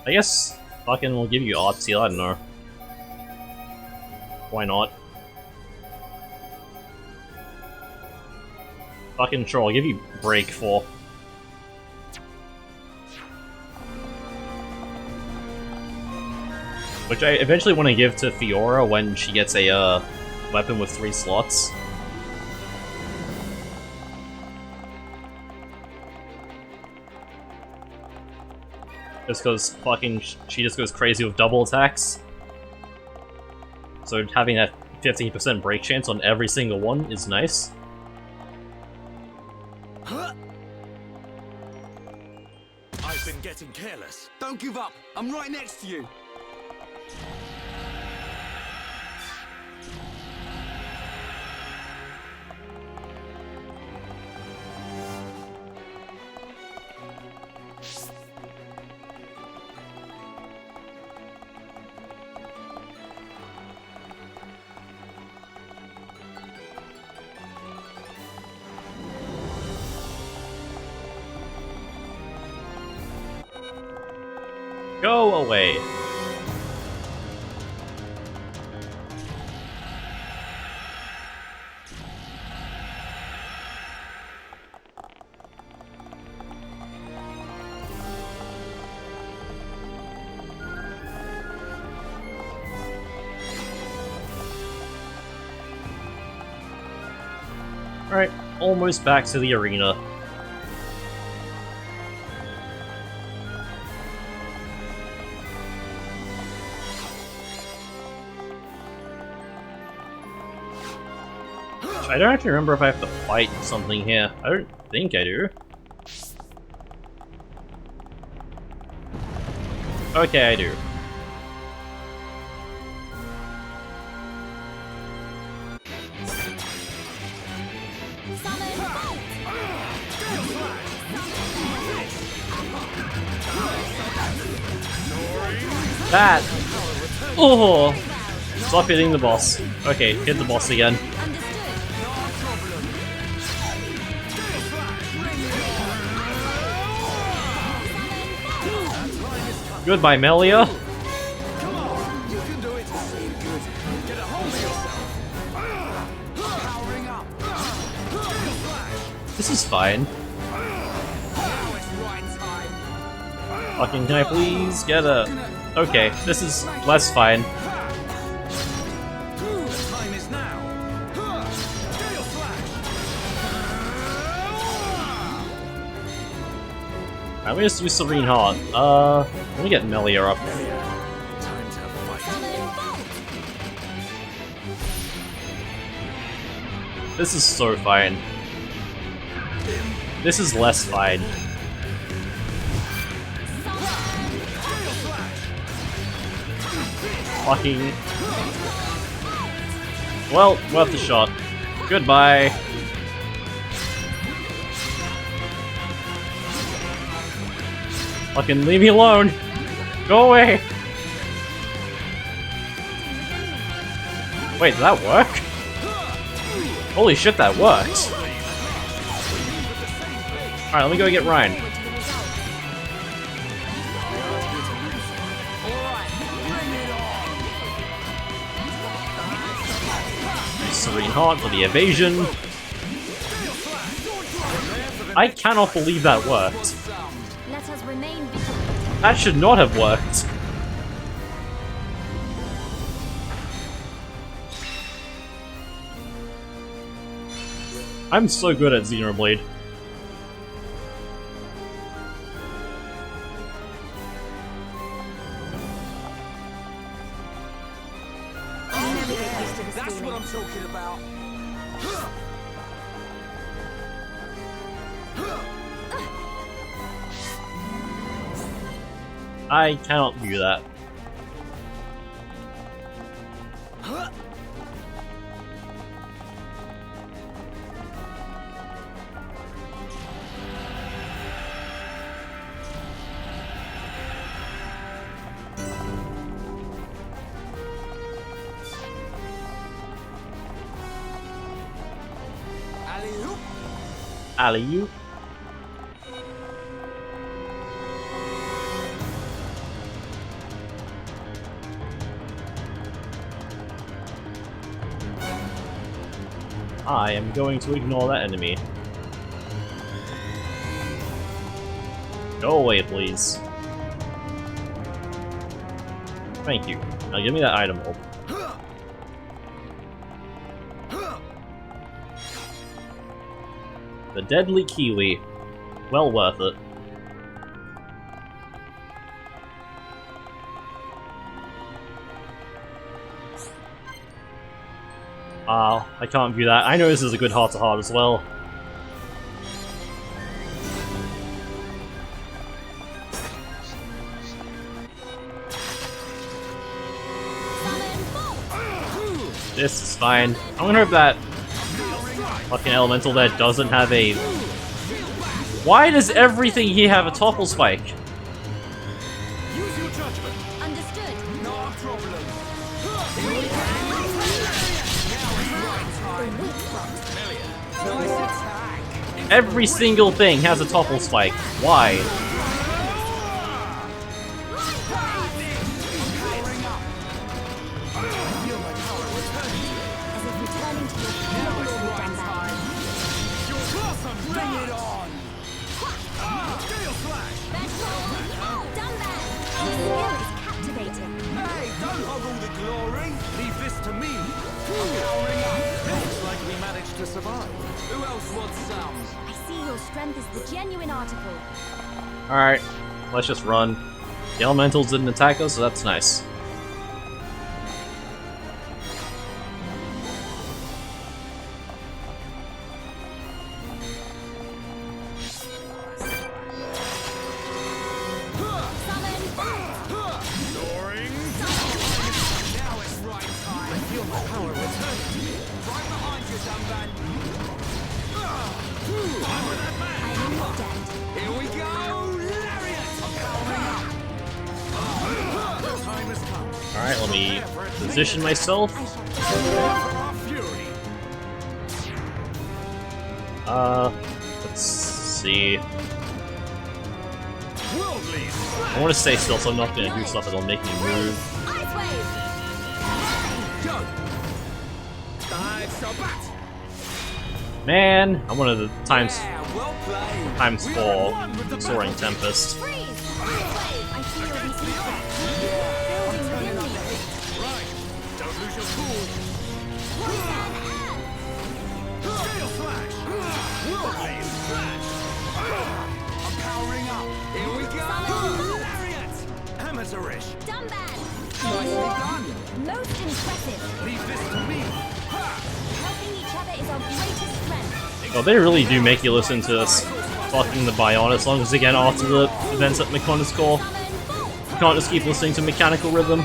I guess fucking we'll give you art seal, I don't know. Why not? Fucking sure, I'll give you break for. Which I eventually want to give to Fiora when she gets a weapon with 3 slots. Just because fucking she just goes crazy with double attacks. So having that 15% break chance on every single one is nice. I've been getting careless. Don't give up. I'm right next to you. Go away. Alright, almost back to the arena. I don't actually remember if I have to fight something here. I don't think I do. Okay, I do. That! Oh! Stop hitting the boss. Okay, hit the boss again. Goodbye, Melia. This is fine. Fucking, can I please get a... Okay, this is less fine. Let me just use Serene Heart. Let me get Melia up. This is so fine. This is less fine. Fucking... Well, worth the shot. Goodbye. Fucking leave me alone! Go away! Wait, did that work? Holy shit, that worked! Alright, let me go get Ryan. Serene Heart for the evasion. I cannot believe that worked. That should not have worked. I'm so good at Xenoblade. That's what I'm talking about. I cannot do that. Alley-oop. I am going to ignore that enemy. Go away, please. Thank you. Now give me that item orb. The deadly kiwi. Well worth it. I can't view that. I know this is a good heart-to-heart as well. This is fine. I'm gonna hope that fucking elemental there doesn't have a... Why does everything here have a topple spike? Use your judgment. Understood. No problem. Every single thing has a topple spike. Why? To survive. Who else wants some? I see your strength is the genuine article. Alright, let's just run. The elementals didn't attack us, so that's nice. Alright, let me position myself. Let's see. I want to stay still, so I'm not going to do stuff that'll make me move. Man, I'm one of the times 4 Soaring Tempest. Amateurish. Nicely done. Most impressive. Leave this to me. Helping each other is our greatest strength. Oh, they really do make you listen to this fucking the Bionis songs again after the events at Mechonis Core. You can't just keep listening to mechanical rhythm.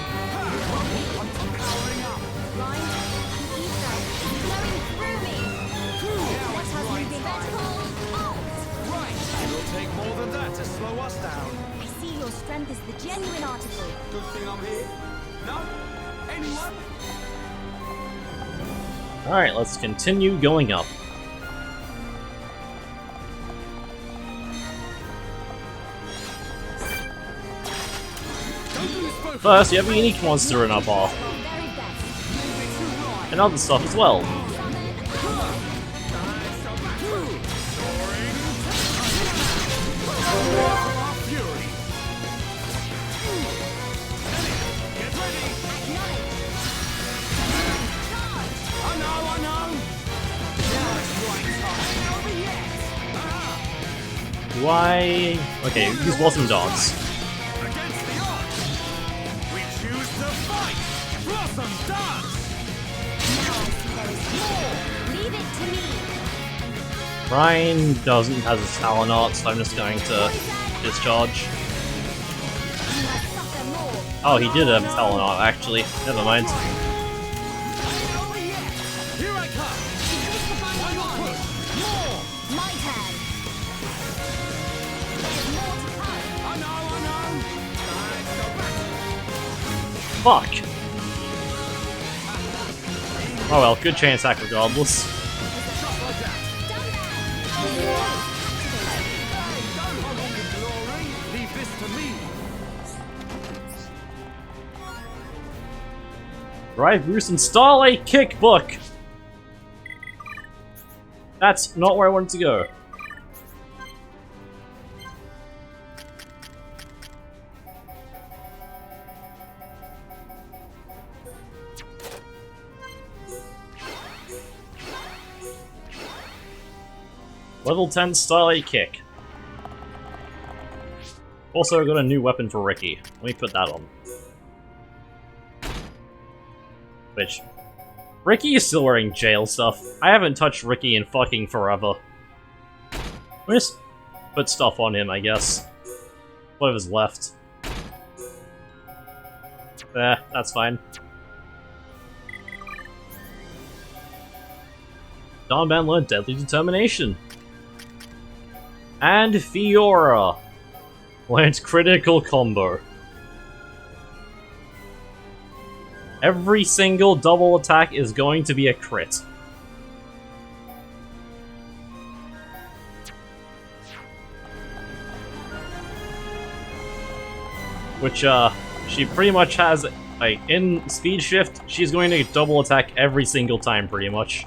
Alright, let's continue going up. First, you have a unique monster in our bar. And other stuff as well. Why? Okay, use Blossom Dogs. Brian doesn't have his Talon Art, so I'm just going to discharge. Oh, he did have Talon Art, actually. Never mind. Fuck! Oh well, good chance act regardless. Drive Bruce install a kickbook! That's not where I wanted to go. Level 10 Starlight Kick. Also, I got a new weapon for Ricky. Let me put that on. Which... Ricky is still wearing jail stuff. I haven't touched Ricky in fucking forever. We'll just put stuff on him, I guess. Whatever's left. That's fine. Dawnman learned Deadly Determination. And Fiora learned Critical Combo. Every single double attack is going to be a crit. Which, she pretty much has, like, in Speed Shift, she's going to double attack every single time, pretty much.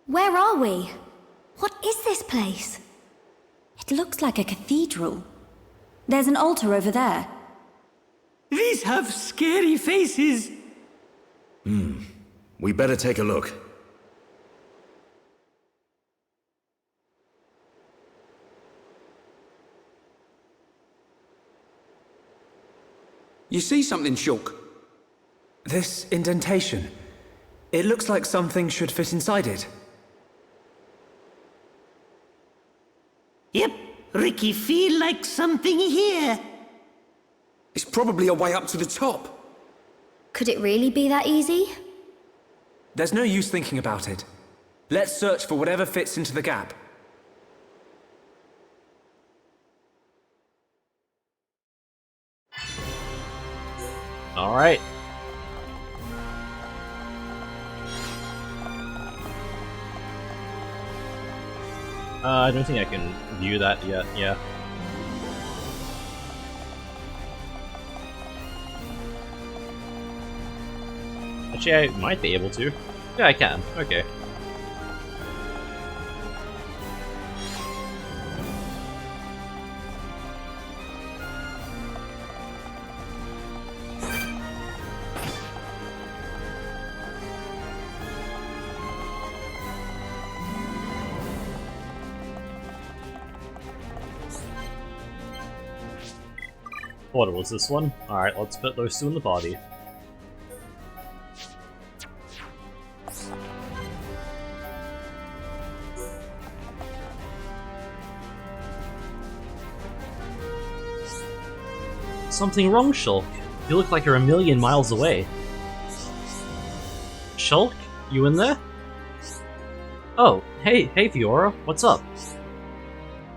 Where are we? What is this place? It looks like a cathedral. There's an altar over there. These have scary faces. We better take a look. You see something, Shulk? This indentation. It looks like something should fit inside it. Yep, Ricky feel like something here. It's probably a way up to the top. Could it really be that easy? There's no use thinking about it. Let's search for whatever fits into the gap. Alright. I don't think I can view that yet, yeah. Actually, I might be able to. Yeah, I can. Okay. What was this one? Alright, let's put those two in the body. Something wrong, Shulk? You look like you're a million miles away. Shulk? You in there? Oh, hey Fiora, what's up?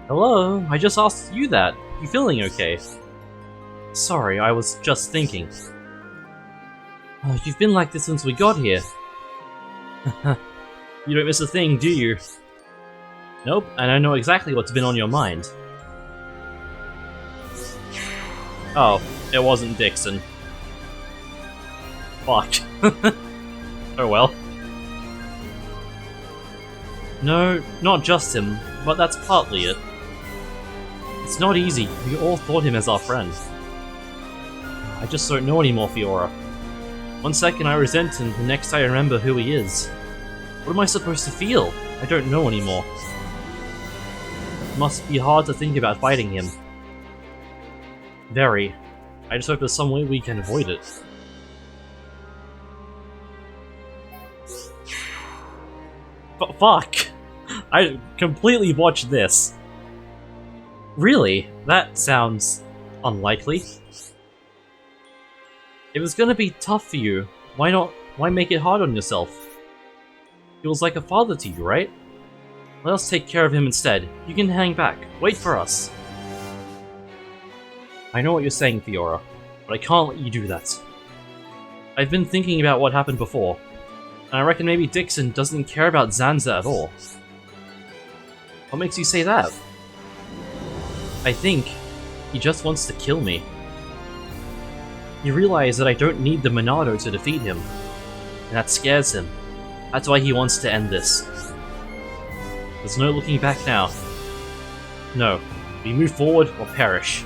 Hello, I just asked you that. You feeling okay? Sorry, I was just thinking. Oh, you've been like this since we got here. You don't miss a thing, do you? Nope, and I know exactly what's been on your mind. Oh, it wasn't Dixon. Fuck. Oh well. No, not just him, but that's partly it. It's not easy, we all thought him as our friend. I just don't know anymore, Fiora. One second I resent him, the next I remember who he is. What am I supposed to feel? I don't know anymore. It must be hard to think about fighting him. Very. I just hope there's some way we can avoid it. Fuck! I completely botched this. Really? That sounds unlikely. If it's gonna be tough for you, why make it hard on yourself? He was like a father to you, right? Let us take care of him instead. You can hang back. Wait for us. I know what you're saying, Fiora, but I can't let you do that. I've been thinking about what happened before, and I reckon maybe Dixon doesn't care about Zanza at all. What makes you say that? I think he just wants to kill me. He realized that I don't need the Monado to defeat him, and that scares him. That's why he wants to end this. There's no looking back now. No, we move forward or perish.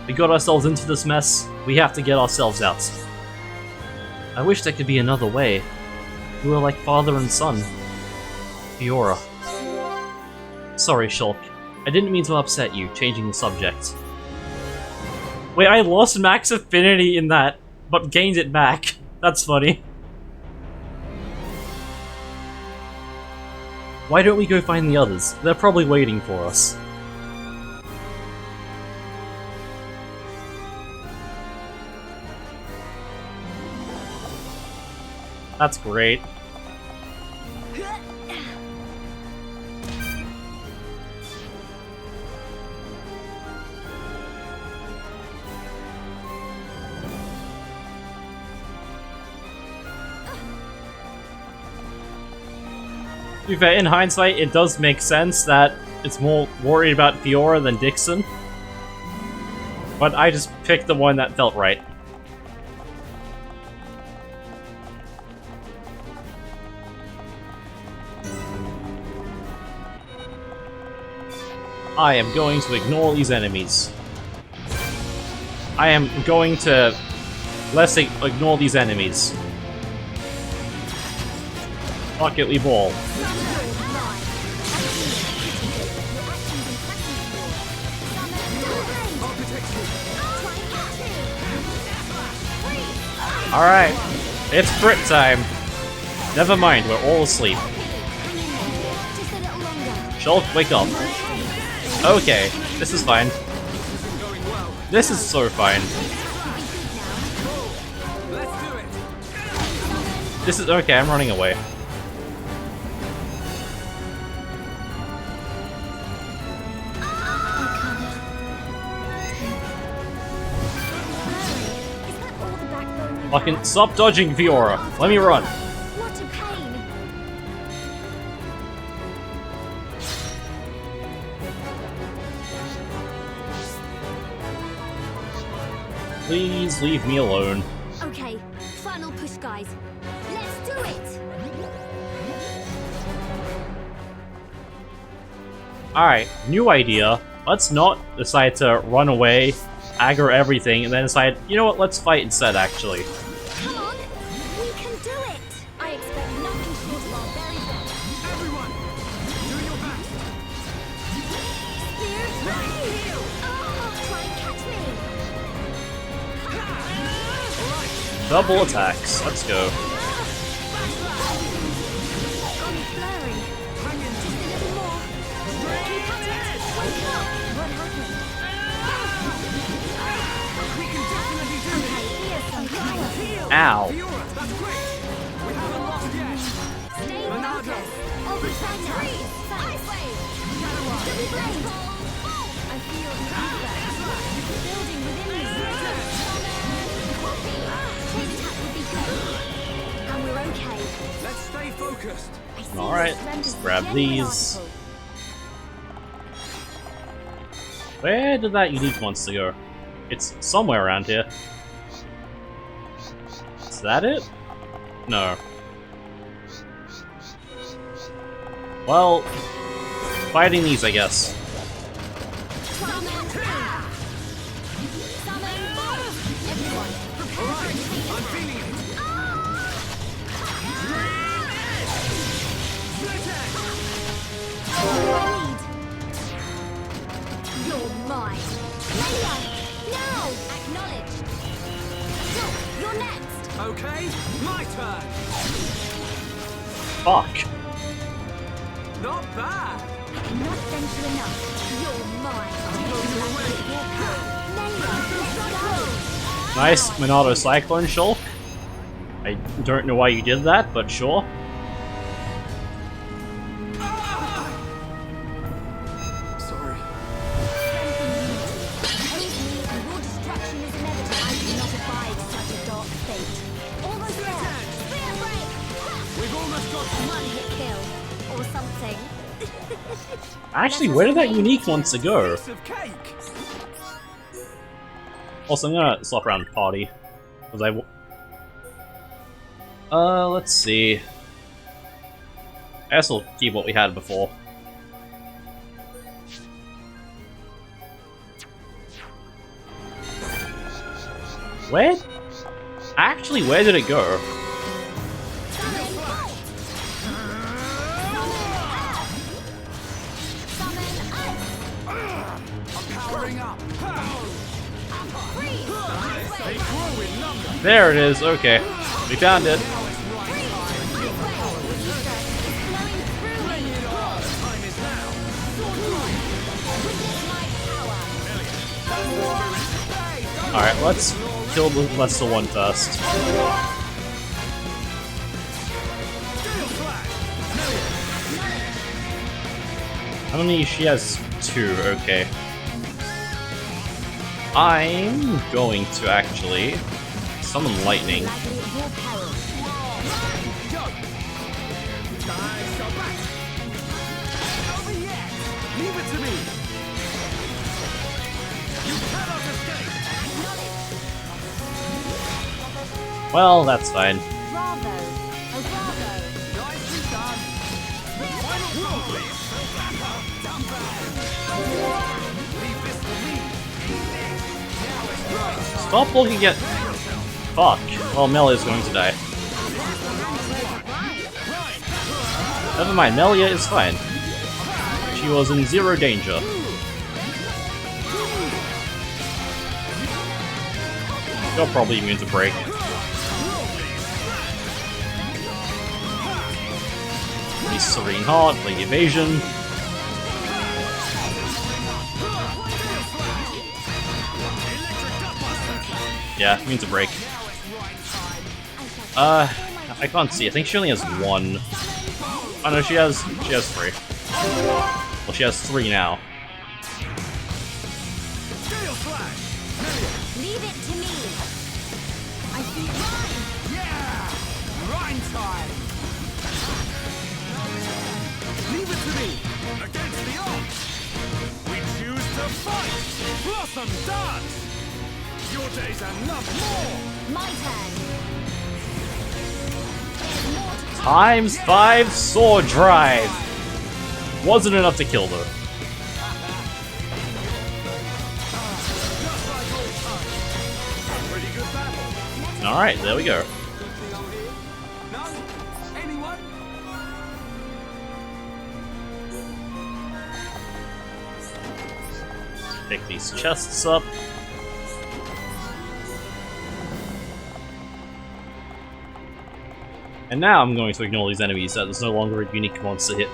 We got ourselves into this mess, we have to get ourselves out. I wish there could be another way. We were like father and son. Fiora. Sorry, Shulk. I didn't mean to upset you, changing the subject. Wait, I lost max affinity in that, but gained it back. That's funny. Why don't we go find the others? They're probably waiting for us. That's great. To be fair, in hindsight, it does make sense that it's more worried about Fiora than Dixon. But I just picked the one that felt right. I am going to ignore these enemies. I am going to... let's ignore these enemies. Fuck it, we ball. Alright, it's crit time. Never mind, we're all asleep. Shulk, wake up. Okay, this is fine. This is so fine. This is okay, I'm running away. Fucking stop dodging, Fiora. Let me run. What a pain. Please leave me alone. Okay, final push, guys. Let's do it. Alright, new idea. Let's not decide to run away, aggro everything, and then decide, you know what, let's fight instead, actually. Come on, we can do it. I expect nothing short of our very best. Everyone, do your best. Spear, ready. Oh, try and catch me. Double attacks. Let's go. I'm blurry. Just a little more. Keep at it. Wake up. What happened? We can definitely do Okay, this. here's some power. Ow. Fiora, that's great. We haven't lost yet. Stay Monado. focused. Over center. Ice wave. Double blade. I feel the effect. Building within me. Chain attack would be good. And we're okay. Let's stay focused. I see Alright, your strength let's is the grab genuine these. article. Where did that unique monster go? It's somewhere around here. Is that it? No. Well, fighting these, I guess. Summon. Summon. Everyone, prepare for a chain I'm feeling it. Lead. You're mine. Leia, now! Acknowledged. Look, you're next. Okay, my turn. Fuck. Not bad. I cannot thank you enough. You're mine. Leia, let's go. Nice Monado Cyclone Shulk. I don't know why you did that, but sure. Sorry. Haste me and your destruction is inevitable. I cannot abide such a dark fate. Actually, where did that unique monster go? Also, I'm gonna swap around the party. Because let's see. I guess we'll keep what we had before. Where? Actually, where did it go? There it is, okay. We found it. Alright, let's kill the lesser one first. How many? She has 2, okay. I'm going to actually summon lightning. Well, that's fine. Stop looking at... Fuck. Well, Melia is going to die. Never mind, Melia is fine. She was in 0 danger. You're probably immune to break. Nice Serene Heart, Lady Evasion. Yeah, immune to break. I can't see. I think she only has 1. Oh no, she has 3. Well, she has 3 now. Leave it to me. I see Rhine. Yeah! Rhine time! Leave it to me! Against the odds! We choose to fight! Blossom dance! Your days are not more! My turn. Times 5 sword drive! Wasn't enough to kill though. Alright, there we go. Pick these chests up. And now I'm going to ignore these enemies so there's no longer a unique monster hit.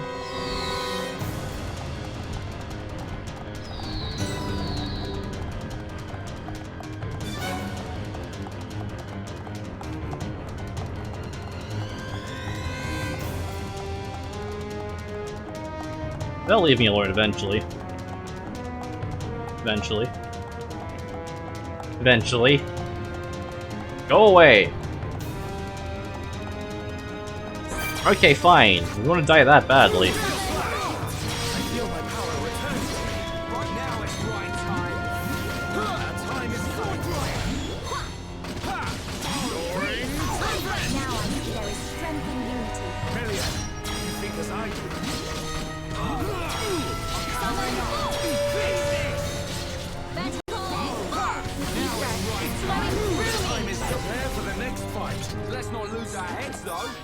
They'll leave me alone eventually. Eventually. Go away! Okay, fine. We want to die that badly.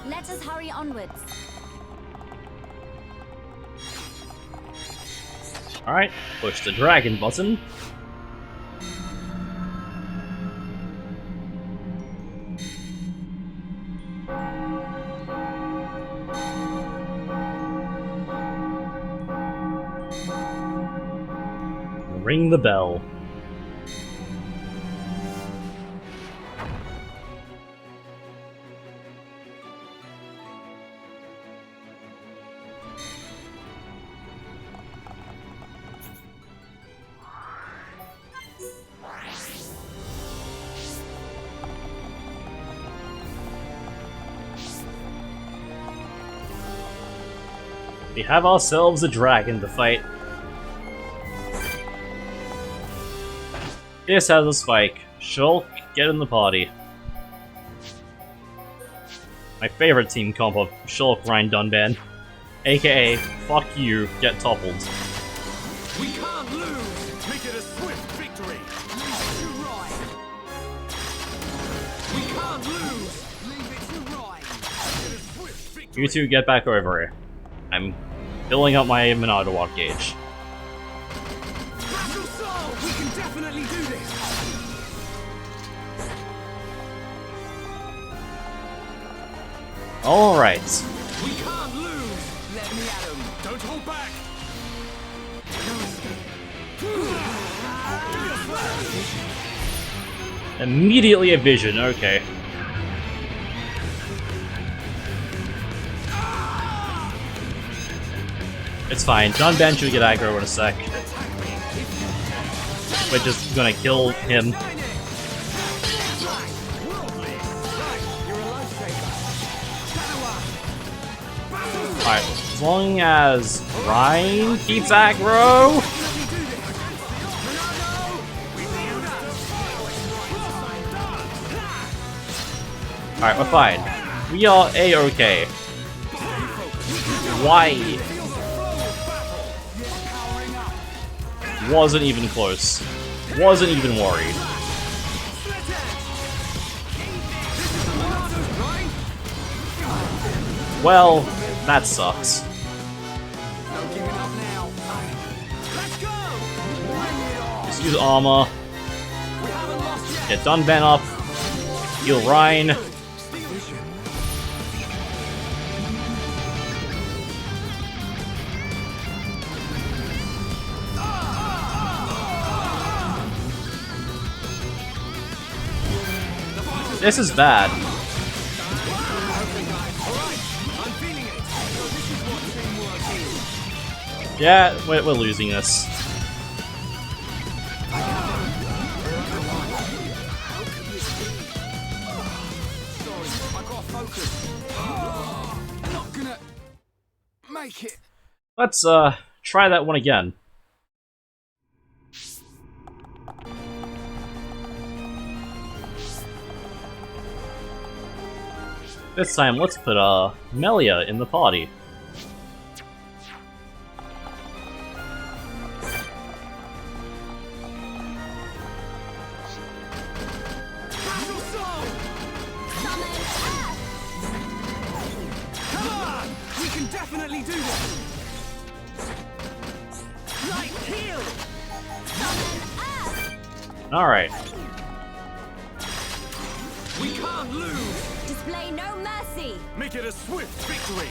Let us hurry onwards. Alright, push the dragon button. Ring the bell. We have ourselves a dragon to fight. This has a spike. Shulk, get in the party. My favorite team comp of Shulk, Ryan, Dunban. AKA, fuck you, get toppled. We can't lose! Make it a swift victory! Leave it to Ryan! We can't lose! Leave it to Ryan! Make it a swift victory! You two get back over here. I'm filling up my Monado Watt gauge. Battle Soul! We can definitely do this! Alright. We can't lose! Let me at him! Don't hold back! Immediately a vision, okay. It's fine. Dunban should get aggro in a sec. We're just gonna kill him. Alright, as long as Ryan keeps aggro. Alright, we're fine. We are A-okay. Why? Wasn't even close. Wasn't even worried. Well, that sucks. Just use armor. Get Dunban up. Heal Ryan. This is bad. Yeah, we're losing this. Let's try that one again. This time, let's put Melia in the party. Come on! We can definitely do this! Right, heal! Alright. We can't lose! Display no mercy! Make it a swift victory!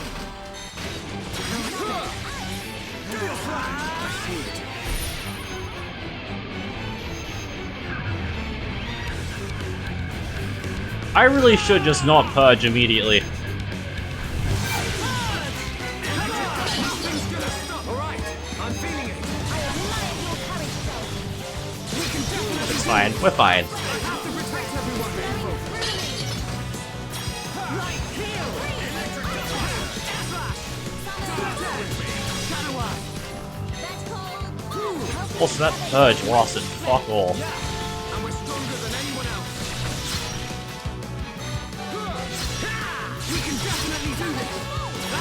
I really should just not purge immediately. It's fine, we're fine. Also, that purge lasted fuck all.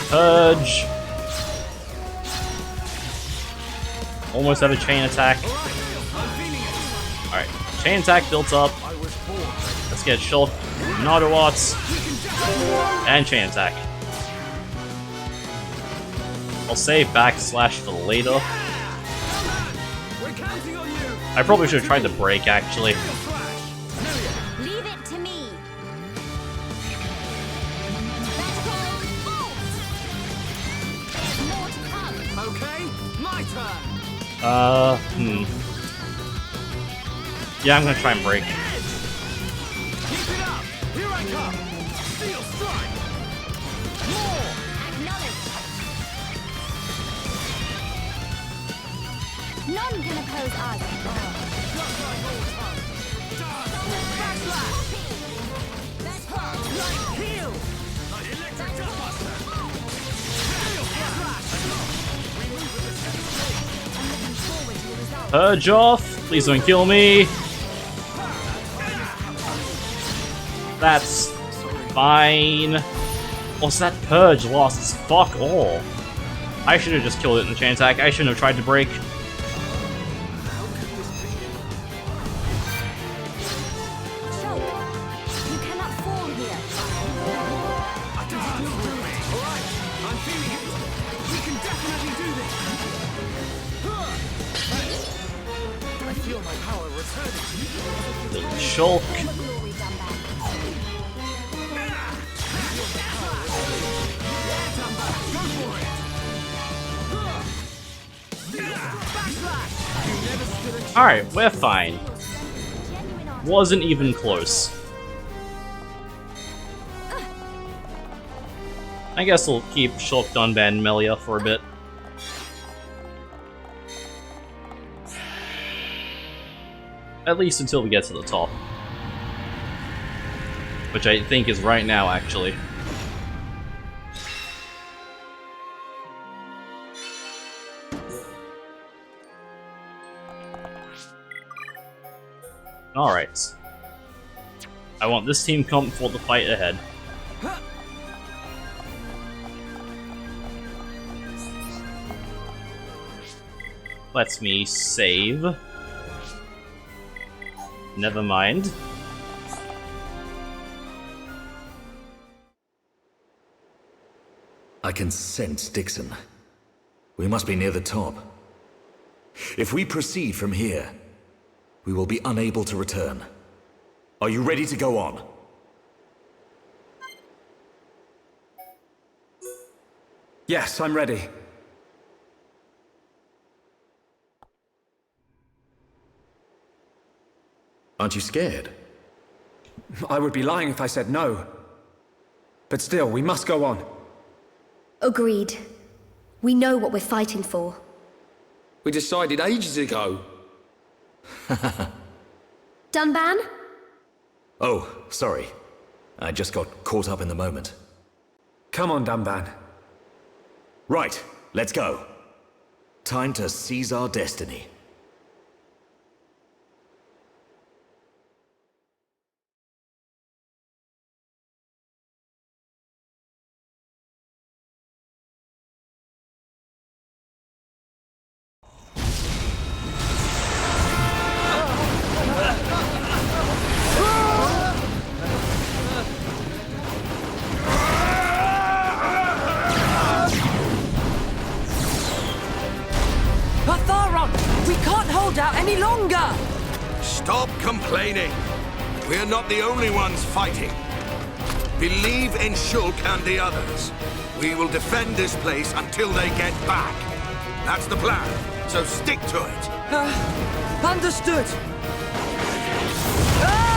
Purge. Almost have a chain attack. Alright, chain attack built up. Let's get Shulk, Monado Watts, and chain attack. I'll save backslash for later. I probably should have tried to break, actually. Leave it to me. There's more to come. Okay, my turn. Yeah, I'm gonna try and break. Keep it up. Here I come. Steel strike. More. Acknowledge. None can oppose us. Purge off! Please don't kill me! That's fine. Also, that purge lasts fuck all. I should have just killed it in the chain attack. I shouldn't have tried to break. You cannot fall here. Alright, I'm feeling it. We can definitely do this. I feel my power returning. Little shulk. Glory done back. Alright, we're fine. Wasn't even close. I guess we'll keep Shulk, Dunban, and Melia for a bit. At least until we get to the top. Which I think is right now, actually. Alright. I want this team comp for the fight ahead. Lets me save. Never mind. I can sense Dixon. We must be near the top. If we proceed from here, we will be unable to return. Are you ready to go on? Yes, I'm ready. Aren't you scared? I would be lying if I said no. But still, we must go on. Agreed. We know what we're fighting for. We decided ages ago. Dunban? Oh, sorry. I just got caught up in the moment. Come on, Dunban. Right, let's go. Time to seize our destiny. Any longer! Stop complaining. We're not the only ones fighting. Believe in Shulk and the others. We will defend this place until they get back. That's the plan, so stick to it. Understood. Ah!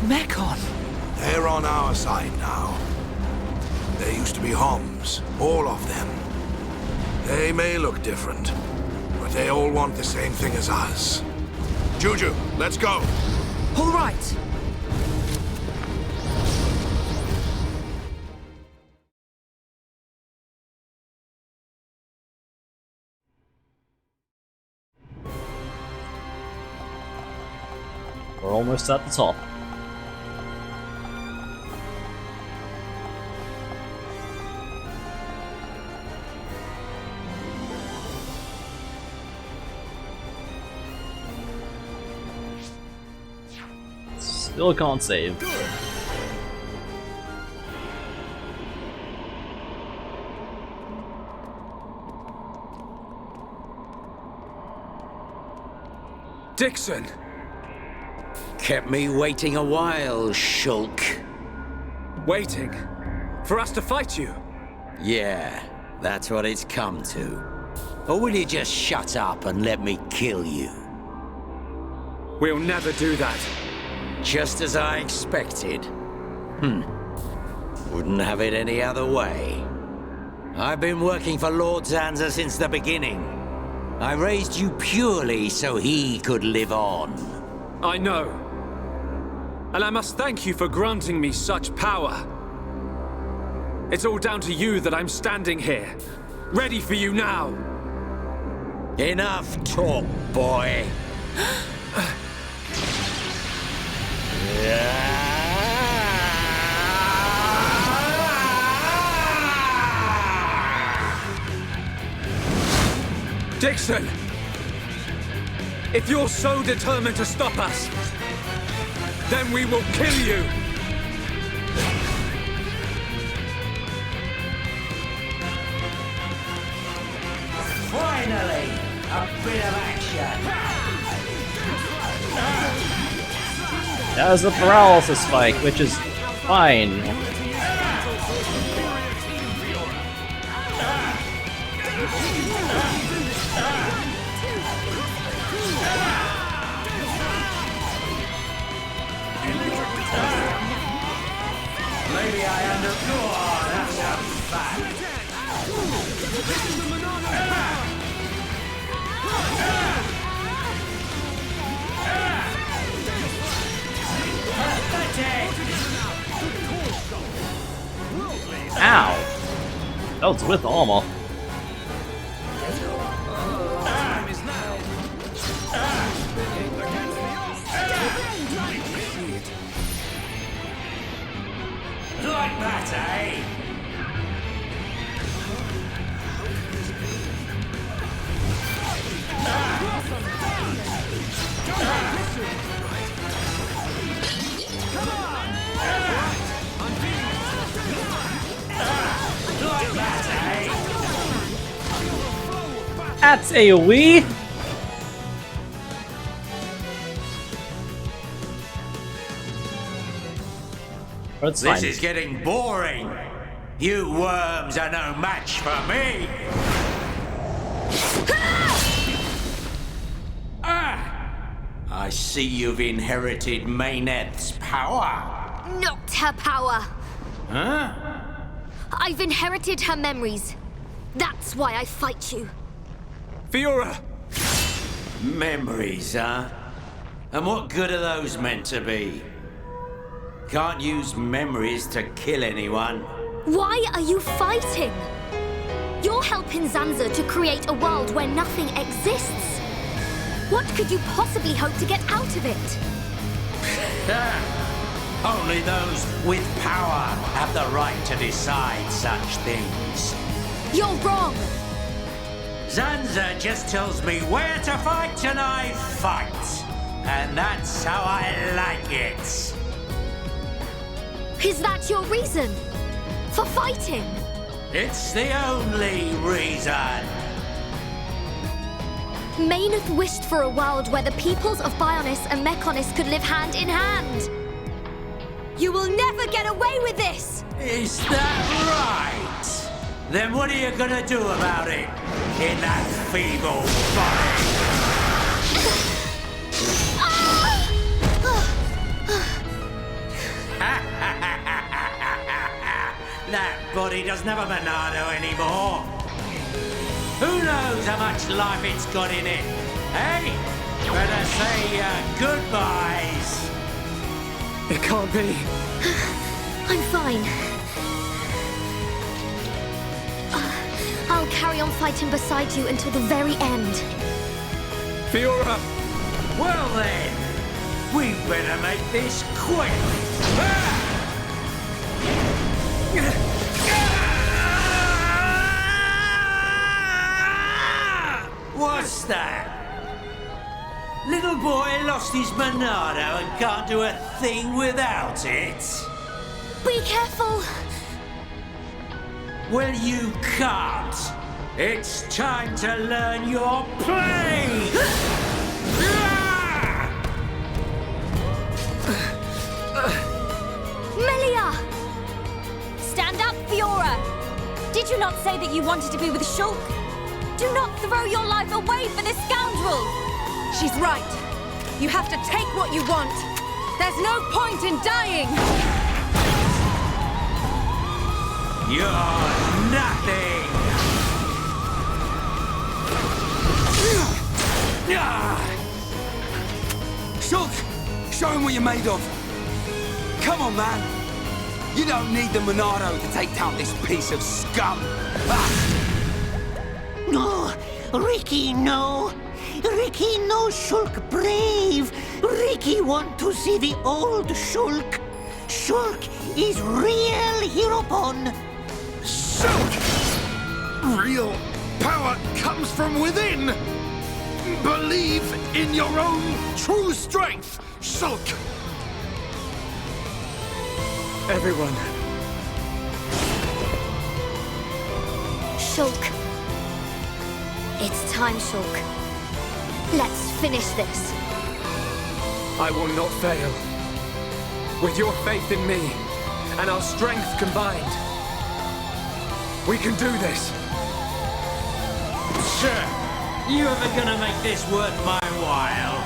Mechon. They're on our side now. There used to be Homs, all of them. They may look different, but they all want the same thing as us. Juju, let's go. All right. We're almost at the top. Still can't save. Dixon! Kept me waiting a while, Shulk. Waiting? For us to fight you? Yeah, that's what it's come to. Or will you just shut up and let me kill you? We'll never do that. Just as I expected. Wouldn't have it any other way. I've been working for Lord Zanza since the beginning. I raised you purely so he could live on. I know. And I must thank you for granting me such power. It's all down to you that I'm standing here, ready for you now. Enough talk, boy. Dixon! If you're so determined to stop us, then we will kill you! Finally, a bit of action. That was a paralysis spike, which is fine. Maybe I understood. That's a fact. Ow! That was with armor. Like that, eh? That's AoE! That's This fine. is getting boring. You worms are no match for me. I see you've inherited Mayneth's power. Not her power. Huh? I've inherited her memories. That's why I fight you. Fiora! Memories, huh? And what good are those meant to be? Can't use memories to kill anyone. Why are you fighting? You're helping Zanza to create a world where nothing exists. What could you possibly hope to get out of it? Only those with power have the right to decide such things. You're wrong. Zanza just tells me where to fight and I fight. And that's how I like it. Is that your reason? For fighting? It's the only reason. Mayneth wished for a world where the peoples of Bionis and Mechonis could live hand in hand. You will never get away with this! Is that right? Then what are you gonna do about it? In that feeble That body doesn't have a Monado anymore. Who knows how much life it's got in it? Hey, better say goodbyes. It can't be. I'm fine. I'll carry on fighting beside you until the very end. Fiora! Well then, we better make this quick. What's that? Little boy lost his Monado and can't do a thing without it? Be careful! Well, you can't. It's time to learn your place! Did you not say that you wanted to be with Shulk? Do not throw your life away for this scoundrel! She's right. You have to take what you want. There's no point in dying! You're nothing! Shulk, show him what you're made of. Come on, man. You don't need the Monado to take down this piece of scum. No, Ricky, no. Ricky, no, Shulk brave. Ricky want to see the old Shulk. Shulk is real Heropon. Shulk! Real power comes from within. Believe in your own true strength, Shulk. Everyone. Shulk. It's time, Shulk. Let's finish this. I will not fail. With your faith in me and our strength combined, we can do this. Sir, you ever gonna make this worth my while?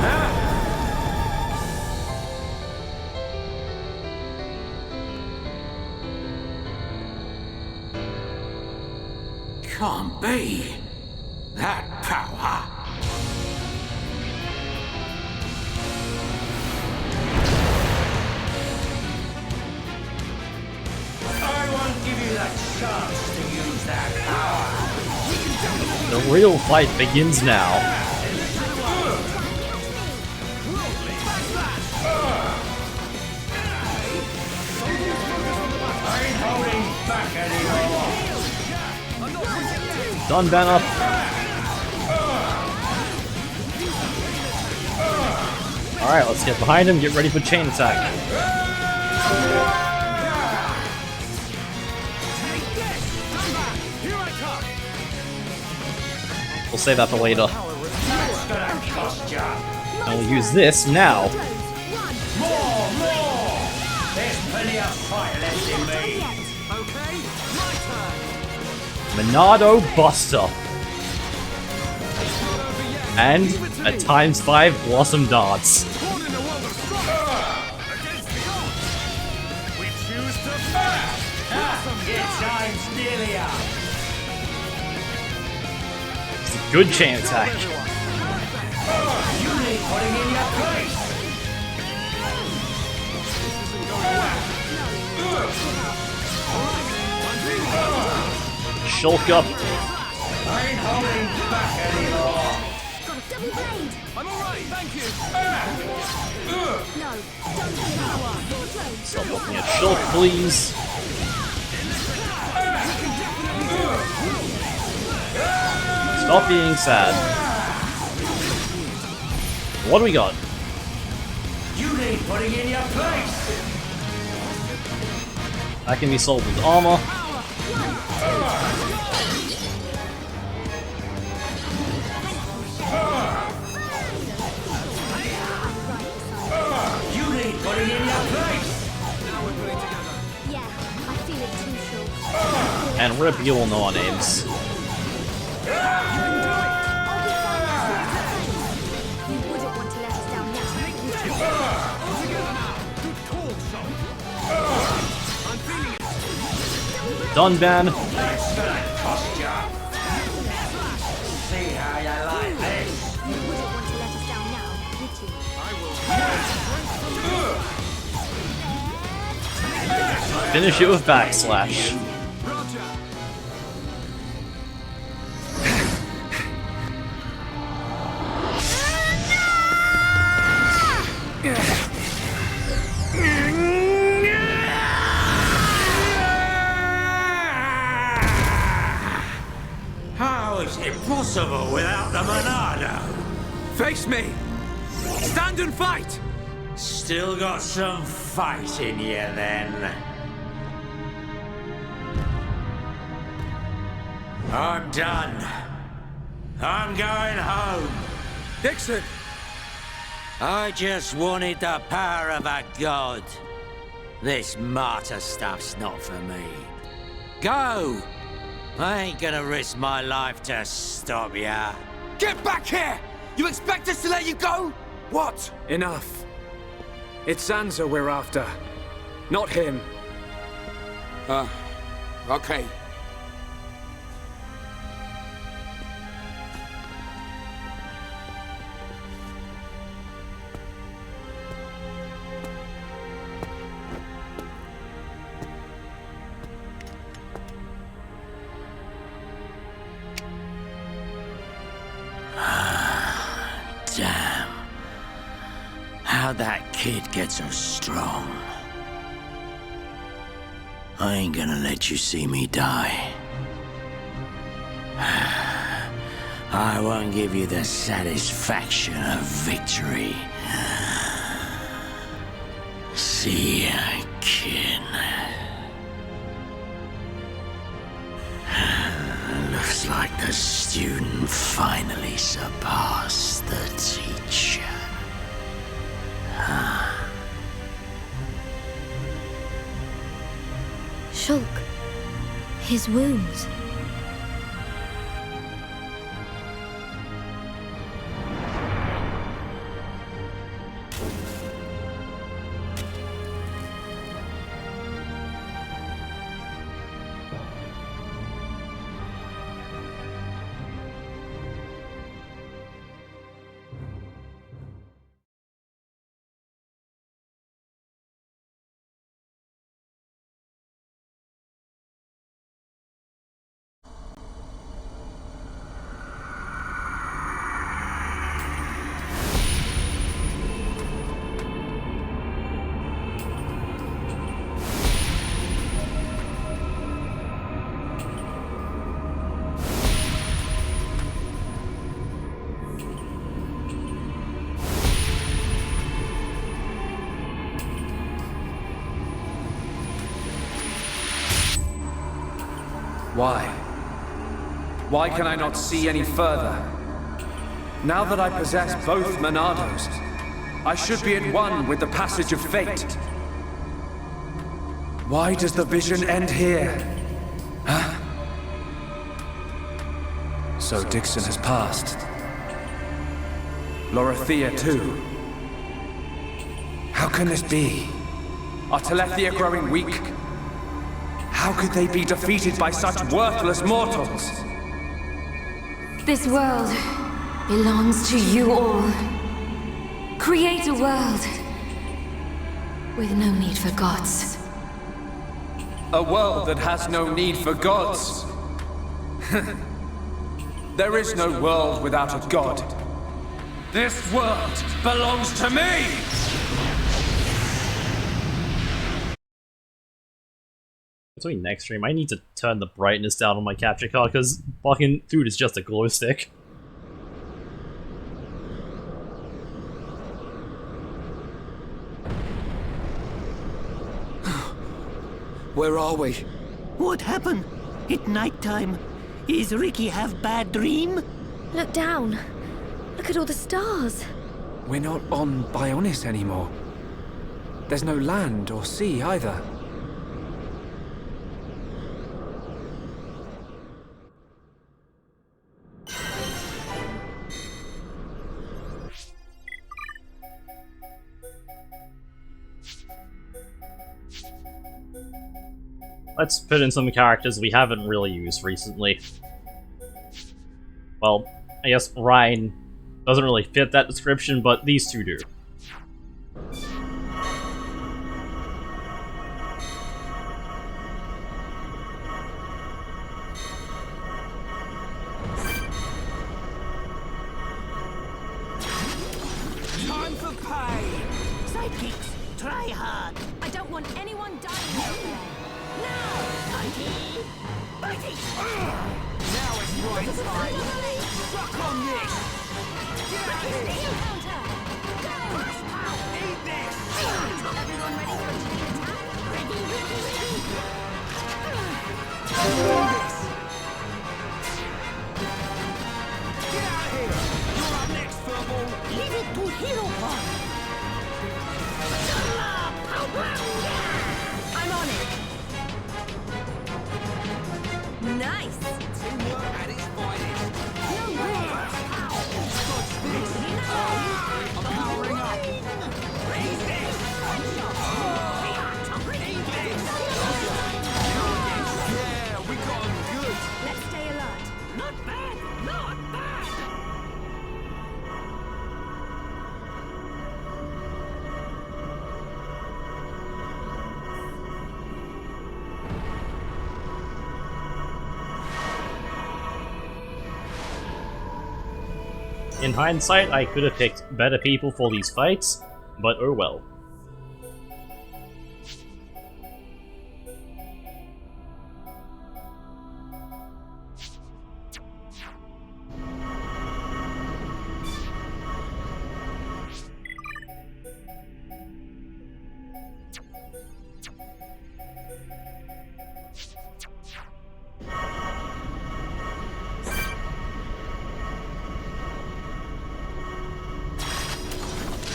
Huh? Can't be. That power. I won't give you that chance to use that power. The real fight begins now. I ain't holding back anymore. Done, Bana. Alright, let's get behind him, get ready for chain attack. We'll save that for later. And we'll use this now. More! There's plenty of fight left in me. Okay, my turn. Monado Buster. And a ×5 Blossom Darts. Born in a world of struggle. Against the odds. We choose to fight. Your time's nearly up. It's a good chain attack. You need putting in your place. Shulk up. I ain't holding back anymore. Got a double blade! I'm alright, thank you. No, don't do power. Stop looking at Shulk, please. Stop being sad. What do we got? You need putting in your place. That can be solved with armor. You need putting in your place. Yeah, I feel it too, Shulk. And rip, you will know our names. You wouldn't want to let us down now, Done, Ban. That's gonna cost ya. See how you like this. You wouldn't want to let us down now, would you? Finish it with backslash. How is it possible without the Monado? Face me! Stand and fight! Still got some fight in you then. I'm done. I'm going home. Dixon! I just wanted the power of a god. This martyr stuff's not for me. Go! I ain't gonna risk my life to stop ya. Get back here! You expect us to let you go? What? Enough. It's Zanza we're after, not him. Okay. Damn. How'd that kid get so strong? I ain't gonna let you see me die. I won't give you the satisfaction of victory. See ya, kid. Looks like the student finally surpassed the teacher. Shulk. His wounds. Why? Why can I not see any further? Now that I possess both Monados, I should be at one with the passage of fate. Why does the vision end here? Huh? So Dixon has passed. Lorithia too. How can this be? Are Telethia growing weak? How could they be defeated by such worthless mortals? This world belongs to you all. Create a world with no need for gods. A world that has no need for gods. There is no world without a god. This world belongs to me! Between next stream, I need to turn the brightness down on my capture card because fucking dude is just a glow stick. Where are we? What happened? It's nighttime. Is Ricky have bad dream? Look down. Look at all the stars. We're not on Bionis anymore. There's no land or sea either. Let's put in some characters we haven't really used recently. Well, I guess Ryan doesn't really fit that description, but these two do. Time for pay! Sidekicks, try hard. I don't want anyone dying out there. Now! Bitey! Bitey! Now it's right time! Suck on this! Get out here! Eat this! Everyone ready for a chain attack? Ready, ready, ready! Do this! Get out here! You're up next, Furball! Leave it to Hero Pod! I'm on it. In hindsight, I could have picked better people for these fights, but oh well.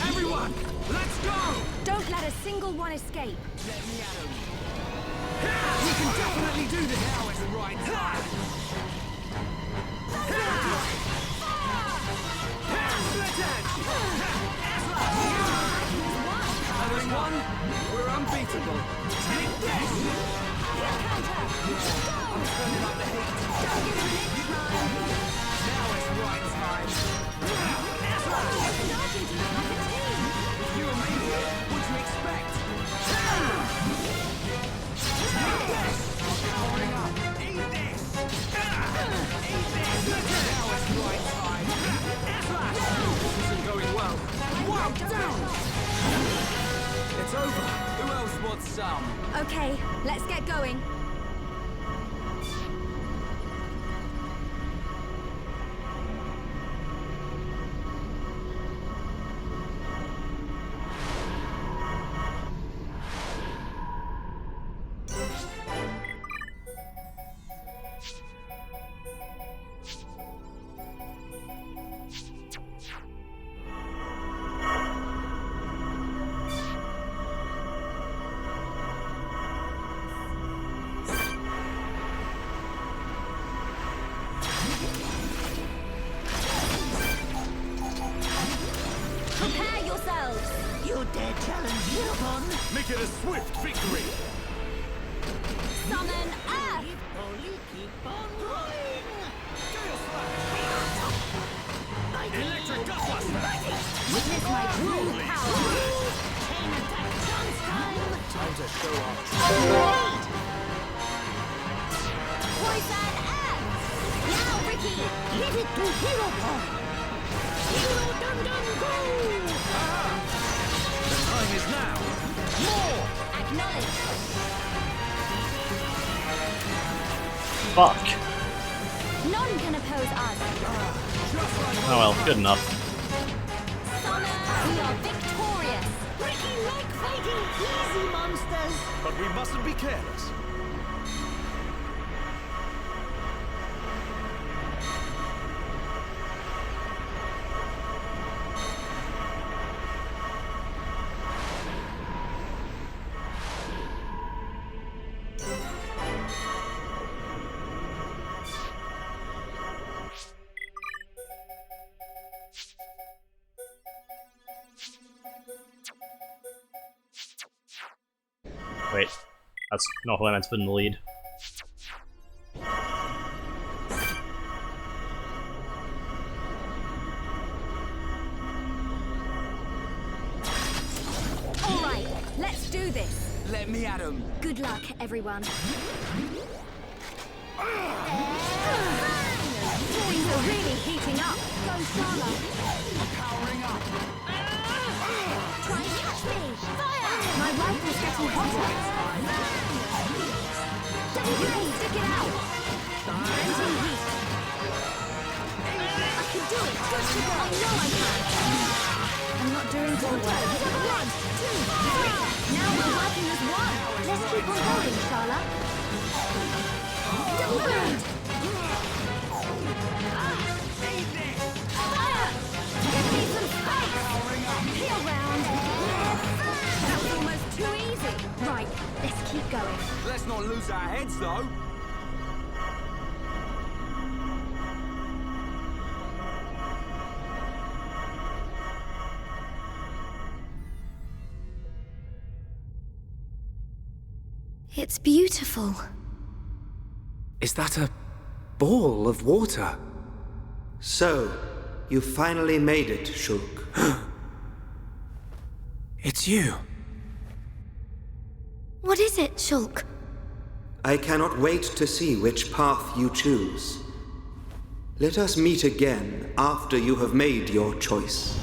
Everyone, let's go! Don't let a single one escape. Let me at him. We can definitely do this. Now it's right time. Split edge. Having one, we're unbeatable. Take this. I'm turning up the heat. Now it's right time. With you and me here, what'd you expect? Take this! Powering up. Eat this! Eat this! Now it's right time. This isn't going well. Wow, down! It's over. Who else wants some? Okay, let's get going. Prepare yourselves! You dare challenge Hereupon? Make it a swift victory! Summon Earth! Only keep on going! Electric Gutbuster! Witness my true power! Chain attack chance time! Time to show off. Poison Earth! Now, Ricky! Leave it to Hereupon! Hero dum dum go! The time is now! More! Acknowledge! Fuck. None can oppose us! Oh well, good enough. Summon! We are victorious! Ricky like fighting easy monsters! But we mustn't be careless. Wait, that's not who I meant to put in the lead. Alright, let's do this! Let me at him. Good luck, everyone. Things are really heating up. Go, Shala. Powering up. Try and catch me. Fire! My rifle's getting hotter. Don't stick it out. Venting heat. I can do it. Good to go. I know I can. I'm not doing so well. 1, 2, 3. Now we're working as one. Let's keep on going, Shala. Double blade. Fire! Give me some space! Peel round! That was almost too easy! Right, let's keep going. Let's not lose our heads, though. It's beautiful. Is that a ball of water? So, you finally made it, Shulk. It's you. What is it, Shulk? I cannot wait to see which path you choose. Let us meet again after you have made your choice.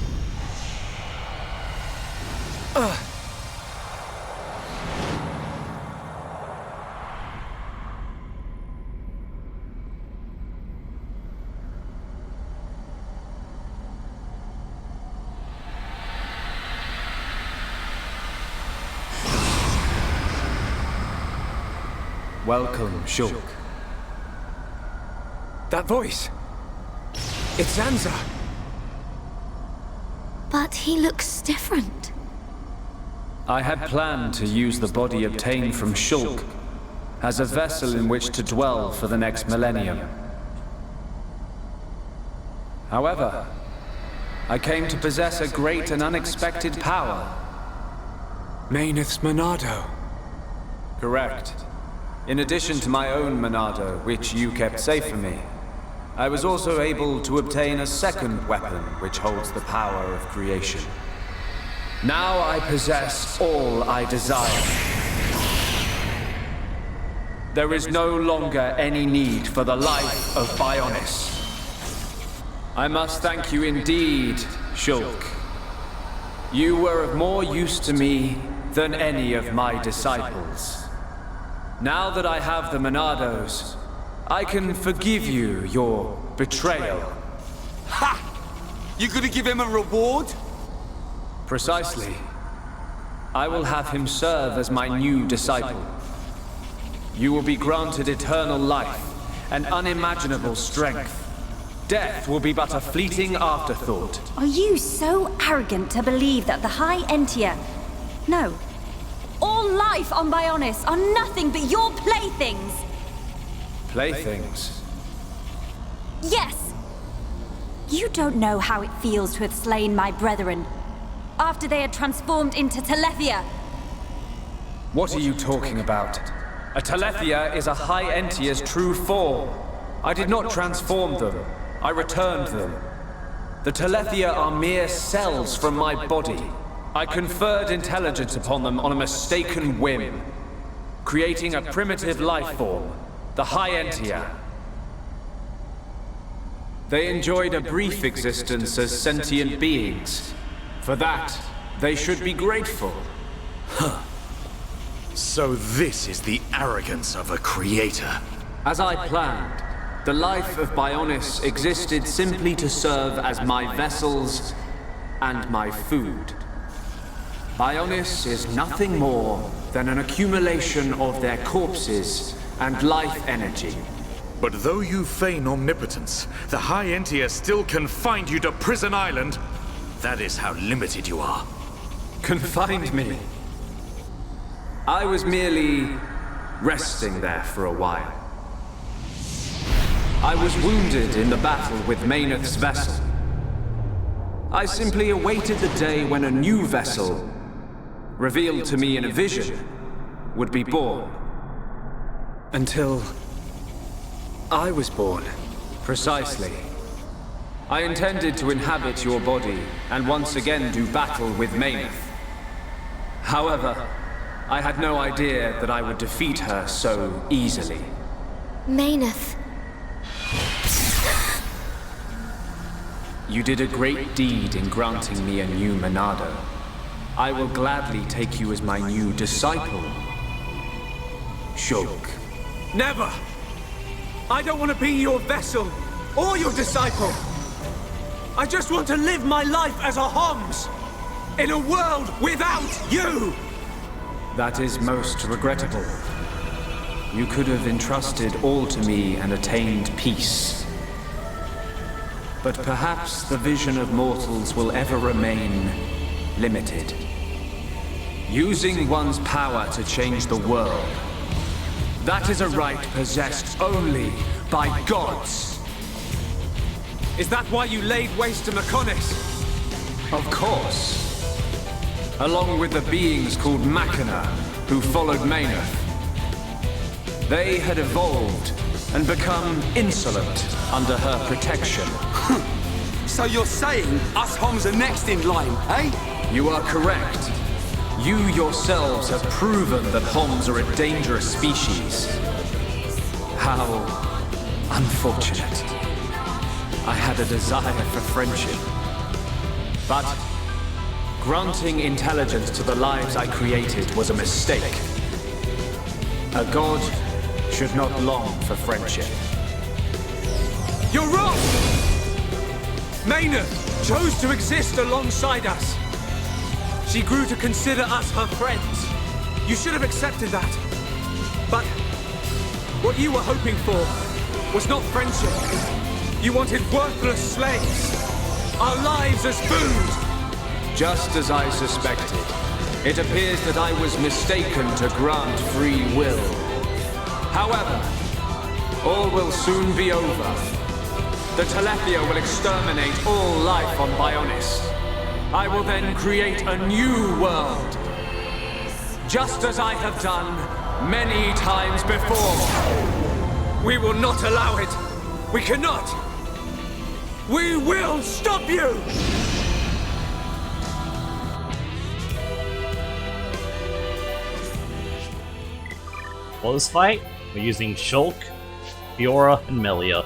Welcome, Shulk. That voice! It's Zanza! But he looks different. I had planned to use the body obtained from Shulk as a vessel in which to dwell for the next millennium. However, I came to possess a great and unexpected power. Meyneth's Monado. Correct. In addition to my own Monado, which you kept safe for me, I was also able to obtain a second weapon which holds the power of creation. Now I possess all I desire. There is no longer any need for the life of Bionis. I must thank you indeed, Shulk. You were of more use to me than any of my disciples. Now that I have the Monados, I can forgive you your betrayal. Ha! You gonna give him a reward? Precisely. I will have him serve as my new disciple. You will be granted eternal life and unimaginable strength. Death will be but a fleeting afterthought. Are you so arrogant to believe that the High Entia... No. All life on Bionis are nothing but your playthings! Playthings? Yes! You don't know how it feels to have slain my brethren, after they had transformed into Telethia. What are you talking about? A Telethia is a High Entia's true form. I did not transform them. I returned them. The Telethia are mere cells from my body. I conferred intelligence upon them on a mistaken whim, creating a primitive life form, the High Entia. They enjoyed a brief existence as sentient beings. For that, they should be grateful. Huh. So this is the arrogance of a creator. As I planned, the life of Bionis existed simply to serve as my vessels and my food. Bionis is nothing more than an accumulation of their corpses and life energy. But though you feign omnipotence, the High Entia still confined you to Prison Island. That is how limited you are. Confined me? I was merely resting there for a while. I was wounded in the battle with Meyneth's vessel. I simply awaited the day when a new vessel, revealed to me in a vision, would be born. Until... I was born. Precisely. I intended to inhabit your body and once again do battle with Meyneth. However, I had no idea that I would defeat her so easily. Meyneth. You did a great deed in granting me a new Monado. I will gladly take you as my new disciple, Shulk. Never! I don't want to be your vessel, or your disciple! I just want to live my life as a Homs, in a world without you! That is most regrettable. You could have entrusted all to me and attained peace. But perhaps the vision of mortals will ever remain limited. Using one's power to change the world. That is a right possessed only by gods. Is that why you laid waste to Mechonis? Of course. Along with the beings called Machina, who followed Meyneth. They had evolved and become insolent under her protection. So you're saying us Homs are next in line, eh? You are correct. You yourselves have proven that Homs are a dangerous species. How unfortunate. a desire for friendship. But granting intelligence to the lives I created was a mistake. A god should not long for friendship. You're wrong! Mechonis chose to exist alongside us. She grew to consider us her friends. You should have accepted that. But what you were hoping for was not friendship. You wanted worthless slaves. Our lives as food. Just as I suspected, it appears that I was mistaken to grant free will. However, all will soon be over. The Telethia will exterminate all life on Bionis. I will then create a new world. Just as I have done many times before. We will not allow it. We cannot. We will stop you! For this fight, we're using Shulk, Fiora, and Melia.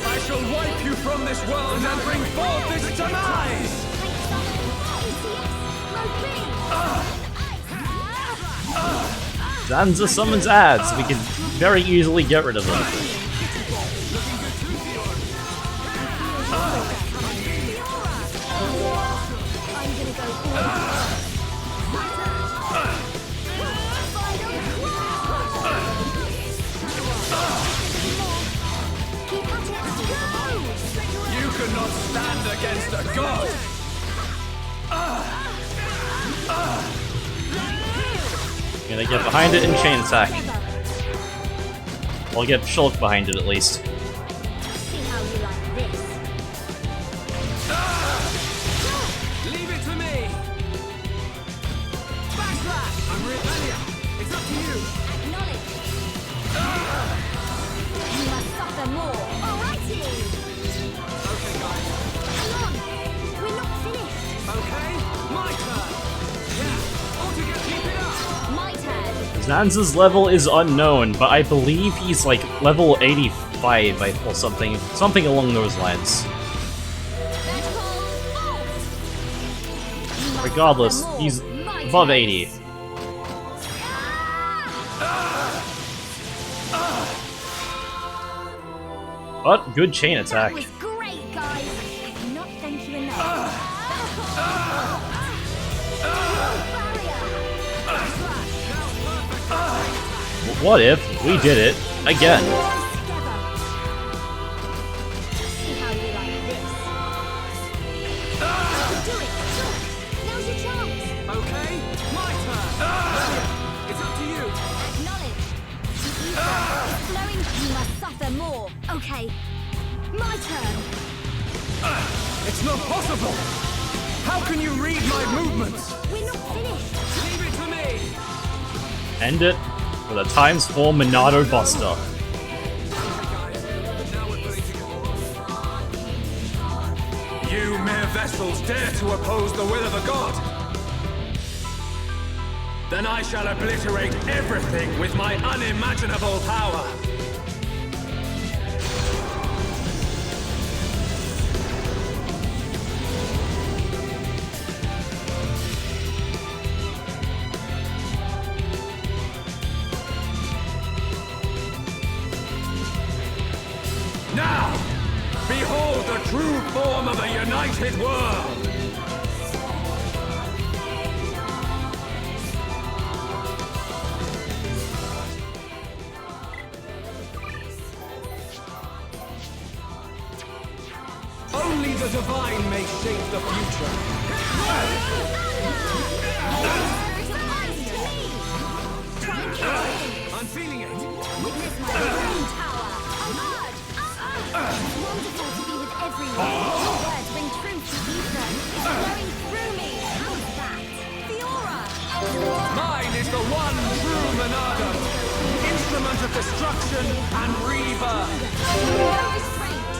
I shall wipe you from this world and bring forth this demise! Zanza summons ads, we can very easily get rid of them. You cannot stand against a god! Gonna get behind it and chain attack. I'll get Shulk behind it at least. Leave it to me! Backslash! I'm Melia. It's up to you! Acknowledge! You must suffer more! Alrighty! Okay, guys. Hang on! We're not finished! Okay, my turn! Yeah, all together, keep it up! My turn! Zanza's level is unknown, but I believe he's like level 85 or something. Something along those lines. Regardless, he's above 80. But good chain attack. That was great, guys! I cannot thank you enough. What if we did it again? See how you like this. Do it! Now's your chance! Okay, my turn! It's up to you! Acknowledge! The ether is flowing, you must suffer more. Okay, my turn! It's not possible! How can you read my movements? We're not finished! Leave it to me! End it with a ×4 Monado Buster. You mere vessels dare to oppose the will of a god! Then I shall obliterate everything with my unimaginable power! Now, behold the true form of a united world! Only the divine may shape the future. I'm feeling it. Witness my own tower! Wonderful to be with everyone. Your words bring truth to ether. It's flowing through me. How's that? Fiora! Mine is the one true Monado, instrument of destruction and rebirth. No restraint.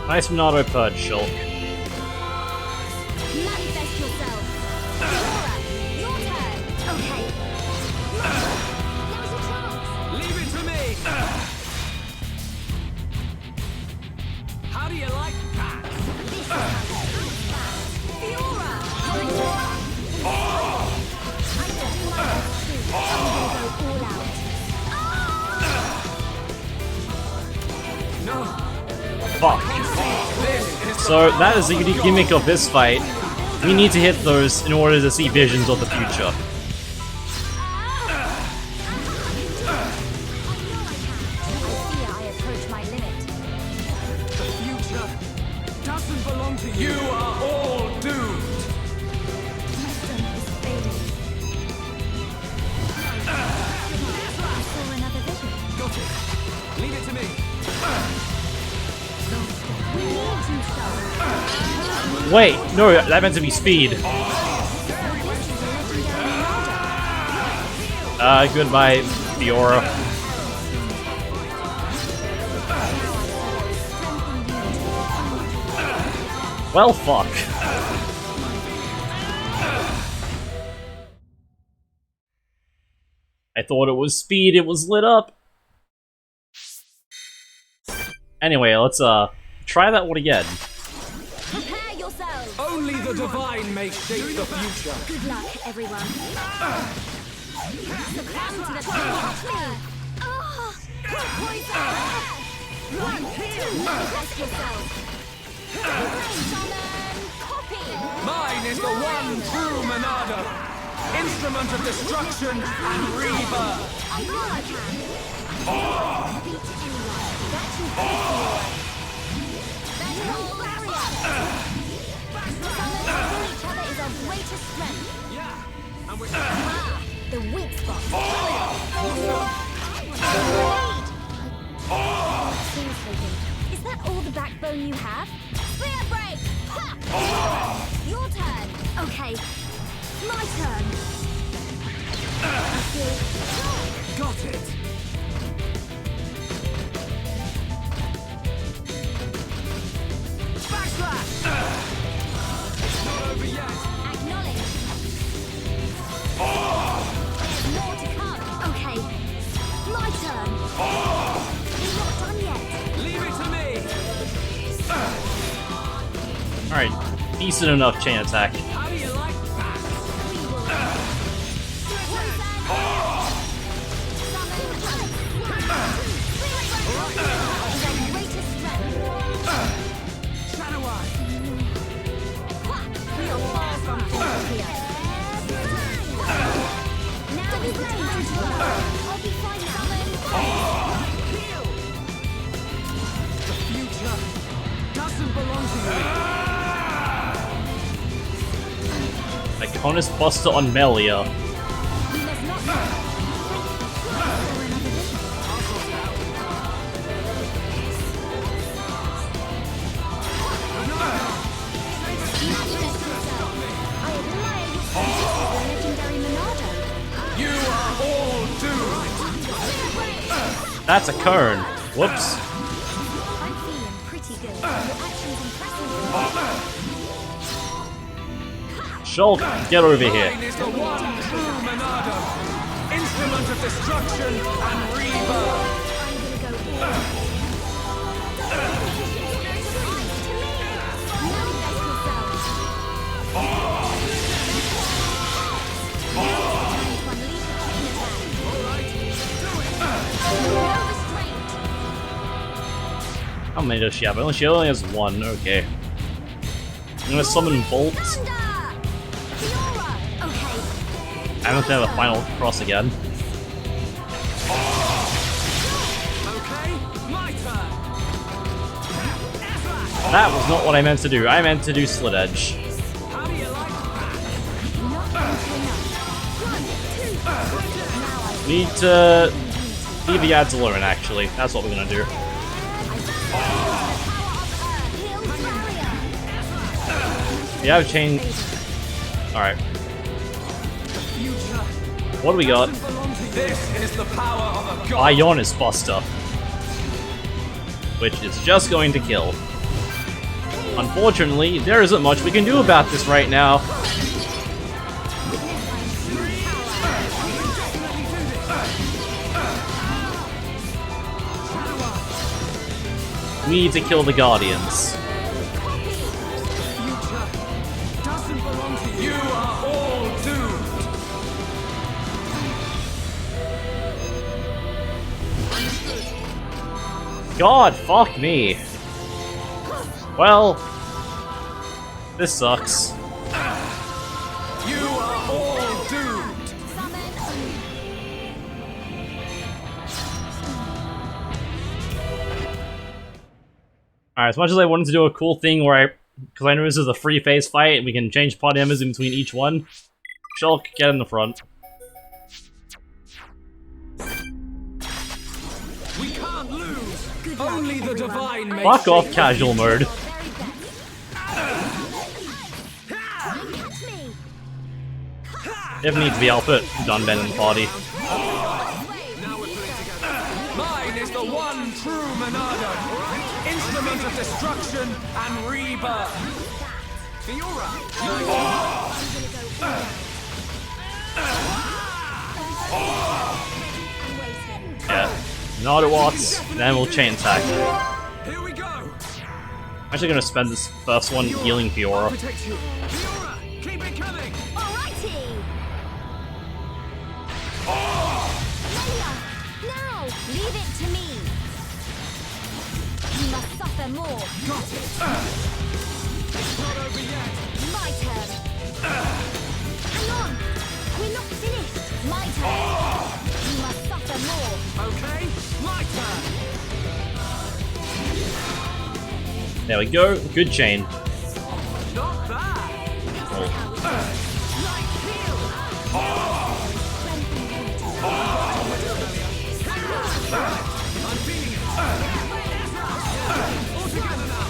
Nice Monado Purge, Shulk. Manifest yourself. Fiora, your turn. Okay. Now's your chance. Fuck. So that is the unique gimmick of this fight. We need to hit those in order to see visions of the future. The future doesn't belong to you. You are all doomed. Got it. Leave it to me. Wait, no, that meant to be speed. Goodbye, Fiora. Well, fuck. I thought it was speed, it was lit up. Anyway, let's, try that one again. Prepare yourselves! Only the divine may shape the future. Good luck, everyone. Succumb to the power of me! Poison! Run here! Manifest yourself! Summon! Copy! Mine is the one true Monado! Instrument of destruction and rebirth! I know I can! Beat anyone. That you can Then hold barrier! Summon for each other is our greatest strength. Yeah, and we're... The weak spot. Is that all the backbone you have? Spear break! Ha! Your turn. Okay, my turn. Got it. Backslash! It's not over yet. Acknowledge. More to come. Okay, my turn. We're not done yet. Leave it to me. Alright, decent enough chain attack. How do you like that? Shadow Eye. We are far from finished here. Now is the time to go. I'll be fine The future doesn't belong to you. Mechonis Buster on Melia. You are all doomed. That's a Kern. Whoops. I'm feeling pretty good. Your actions impressive. Shulk, get over here. Mine is the one true Monado. Instrument of destruction and rebirth. How many does she have? She only has one, okay. I'm gonna summon Bolt. I don't have a final cross again. Okay, my turn. That was not what I meant to do. I meant to do Slit Edge. How do you like that? Need to leave the ads alone, actually. That's what we're gonna do. We have chain. Alright. What do we got? This is the power of a god. Ionis Buster. Which is just going to kill. Unfortunately, there isn't much we can do about this right now. We need to kill the Guardians. Doesn't belong to you. You are all doomed. God, fuck me. Well, this sucks. You are all doomed. Alright, as much as I wanted to do a cool thing where because I know this is a free phase fight and we can change party members in between each one, Shulk, get in the front. We can't lose. Only the divine makes Fuck off, shape casual the mode. If needs be, I'll put Dunben in the party. Mine is the one true Monado, instrument of destruction and rebirth. Fiora, Yeah. Not Watts, then we'll chain attack. Here we go. I'm actually gonna spend this first one healing Fiora. Protect you. Fiora, keep it coming. Alrighty! Now, leave it to me. You must suffer more. Got it. It's not over yet. My turn. Hang on. We're not finished. My turn. You must suffer more. Okay, my turn. There we go, good chain. Not bad. I'm feeling it. All together now.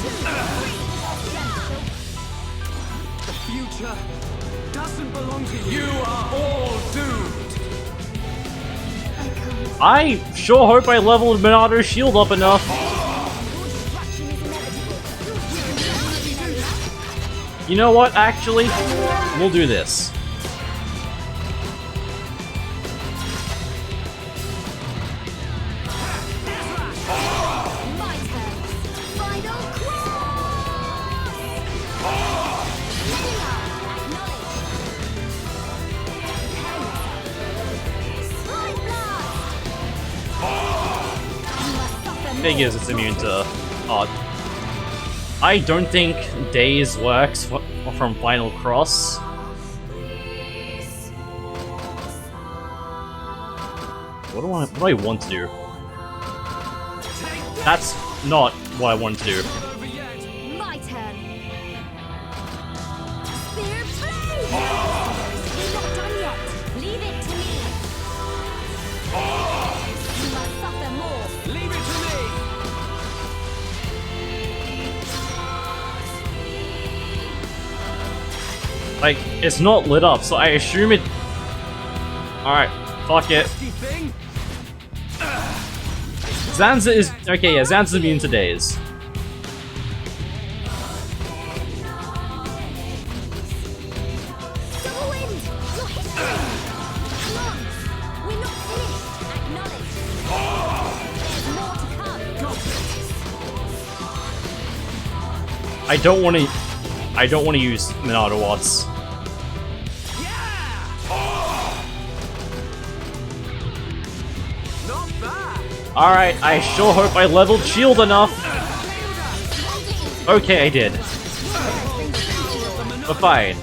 The future doesn't belong to you. You are all doomed. I sure hope I leveled Monado's shield up enough. You know what, actually? We'll do this. Figures it's immune to odd. I don't think Daze works from Final Cross. What do I want to do? That's not what I want to do. My turn. Spear play! We're not done yet. Leave it to me. You must suffer more. Leave it to me. Like, it's not lit up, so I assume it... Alright, fuck it. Zanza is... Okay, yeah, Zanza's immune to Daze. I don't want to use Monado Watts. Alright, I sure hope I leveled shield enough. Okay, I did. But fine.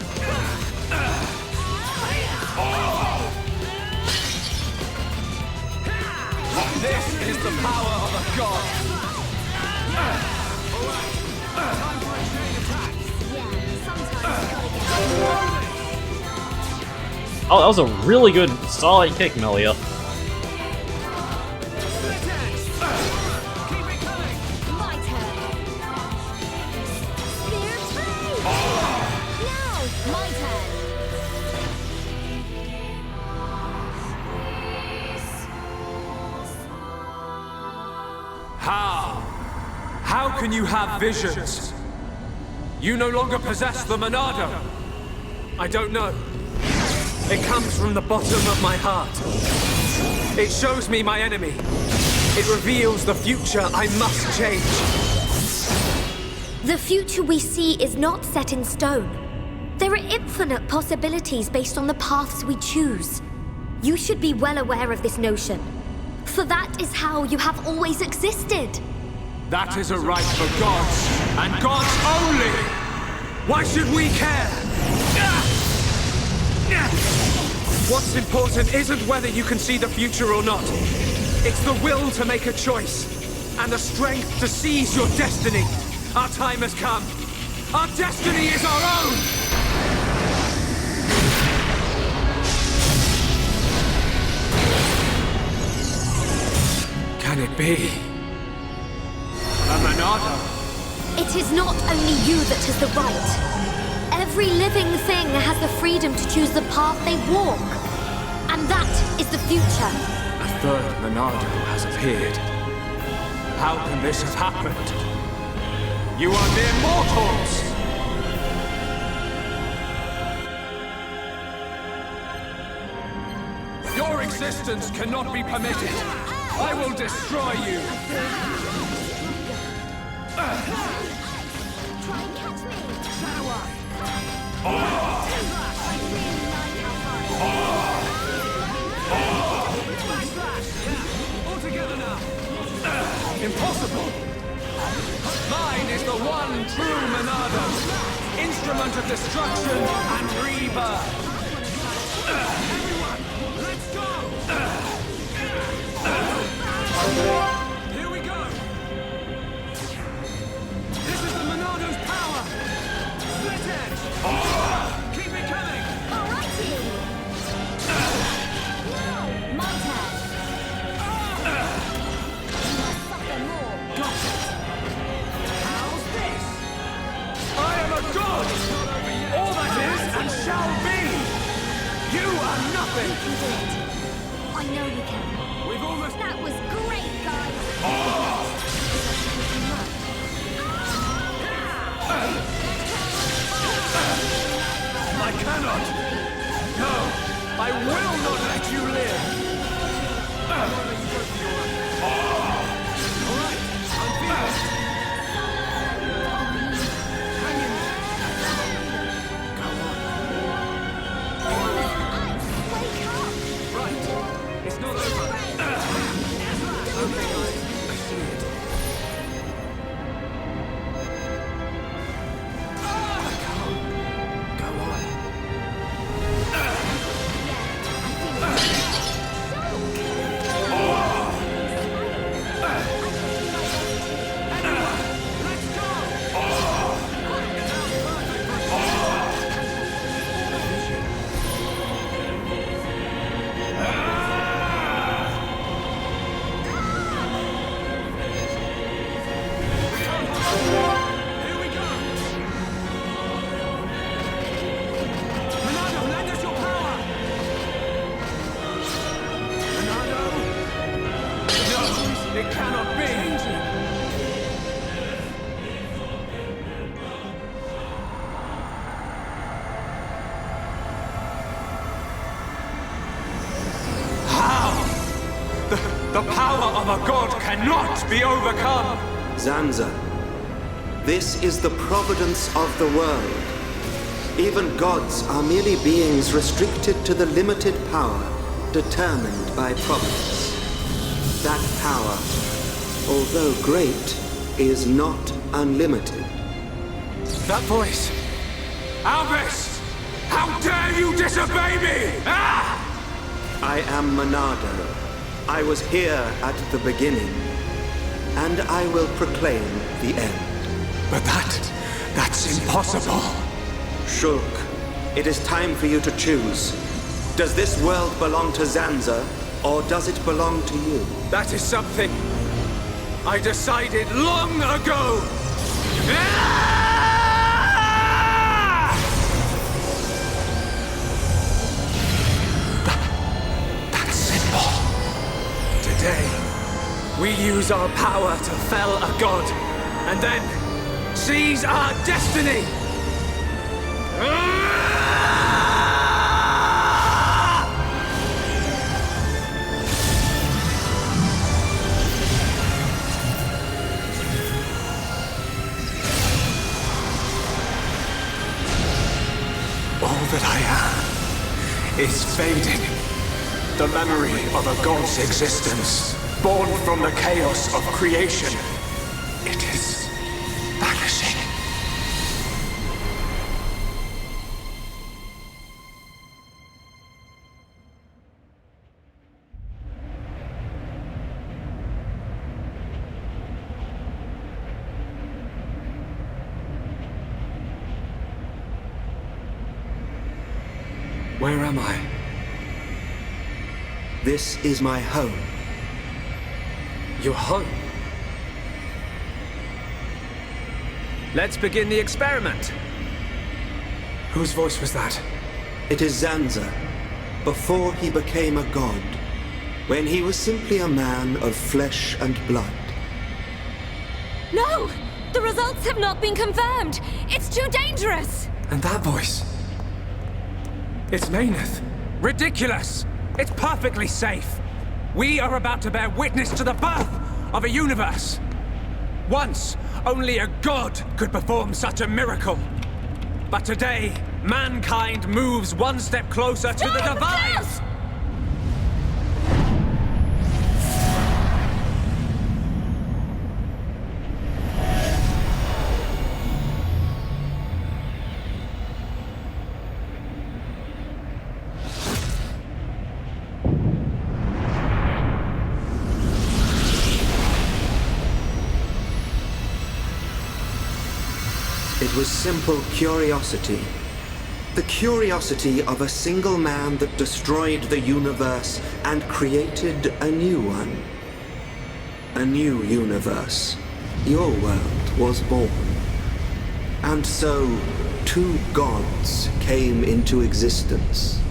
This is the power of a god. Oh, that was a really good, solid kick, Melia. How can you have visions? You no longer possess the Monado. I don't know. It comes from the bottom of my heart. It shows me my enemy. It reveals the future I must change. The future we see is not set in stone. There are infinite possibilities based on the paths we choose. You should be well aware of this notion, for that is how you have always existed. That is a right for gods. And gods only! Why should we care? What's important isn't whether you can see the future or not. It's the will to make a choice, and the strength to seize your destiny. Our time has come. Our destiny is our own! Can it be? A Monado? It is not only you that has the right. Every living thing has the freedom to choose the path they walk. And that is the future. A third Monado has appeared. How can this have happened? You are mere mortals! Your existence cannot be permitted. I will destroy you. Try and catch me. All together now. Impossible. Mine is the one true Monado, instrument of destruction and rebirth. Everyone, let's go. Here we go. This is the Monado's power. Split edge. Keep it coming. Alrighty. Montage. Suffer more. Got it. How's this? I am a god. All that is and shall be. You are nothing. You can do it. I know you can. We've almost... That was great, guys. I cannot! No! I will not let you live! Alright, I'm finished! Hang in there! Go on! Wake up! Right! It's not over! Okay, guys, I see it. Go on. Here we go! Monado, lend us your power! Monado? No, it cannot be! How? The power of a god cannot be overcome! Zanza, this is the providence of the world. Even gods are merely beings restricted to the limited power determined by providence. That power, although great, is not unlimited. That voice! Albus! How dare you disobey me! Ah! I am Monado. I was here at the beginning, and I will proclaim the end. But that's impossible. Shulk, it is time for you to choose. Does this world belong to Zanza, or does it belong to you? That is something I decided long ago! That's simple. Today, we use our power to fell a god, and then seize our destiny! All that I am is fading. The memory of a god's existence, born from the chaos of creation. It is vanishing. Where am I? This is my home. Your home? Let's begin the experiment. Whose voice was that? It is Zanza, before he became a god, when he was simply a man of flesh and blood. No! The results have not been confirmed! It's too dangerous! And that voice? It's Mechonis. Ridiculous! It's perfectly safe. We are about to bear witness to the birth of a universe. Once, only a god could perform such a miracle. But today, mankind moves one step closer to the divine! It was simple curiosity. The curiosity of a single man that destroyed the universe and created a new one. A new universe. Your world was born. And so, two gods came into existence.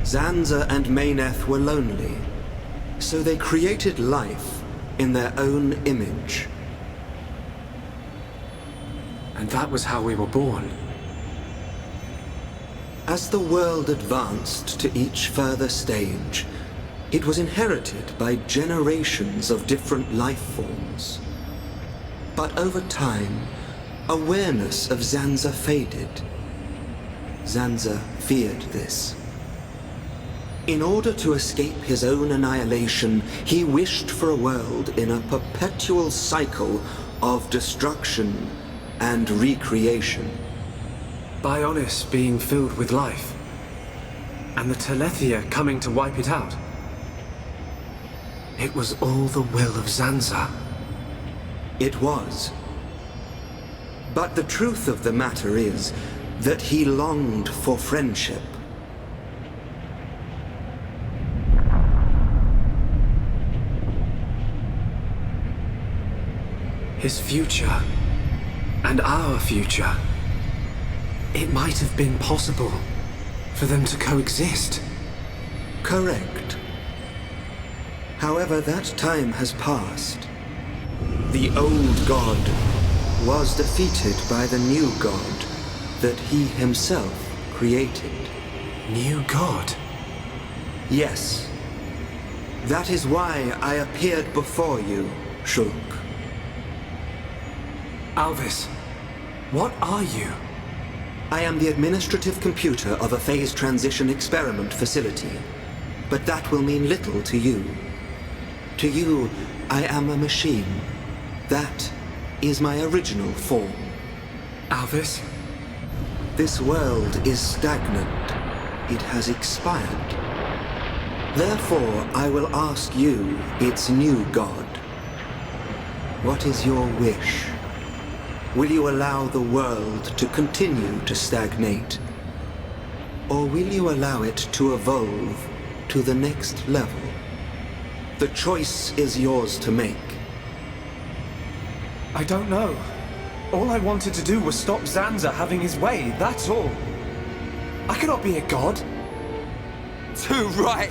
Zanza and Mechonis were lonely, so they created life in their own image. And that was how we were born. As the world advanced to each further stage, it was inherited by generations of different life forms. But over time, awareness of Zanza faded. Zanza feared this. In order to escape his own annihilation, he wished for a world in a perpetual cycle of destruction and recreation. Bionis being filled with life, and the Telethia coming to wipe it out. It was all the will of Zanza. It was. But the truth of the matter is that he longed for friendship. His future, and our future. It might have been possible for them to coexist. Correct. However, that time has passed. The old god was defeated by the new god that he himself created. New god? Yes. That is why I appeared before you, Shulk. Alvis, what are you? I am the administrative computer of a phase transition experiment facility. But that will mean little to you. To you, I am a machine. That is my original form. Alvis? This world is stagnant. It has expired. Therefore, I will ask you, its new god. What is your wish? Will you allow the world to continue to stagnate? Or will you allow it to evolve to the next level? The choice is yours to make. I don't know. All I wanted to do was stop Zanza having his way, that's all. I cannot be a god. Too right.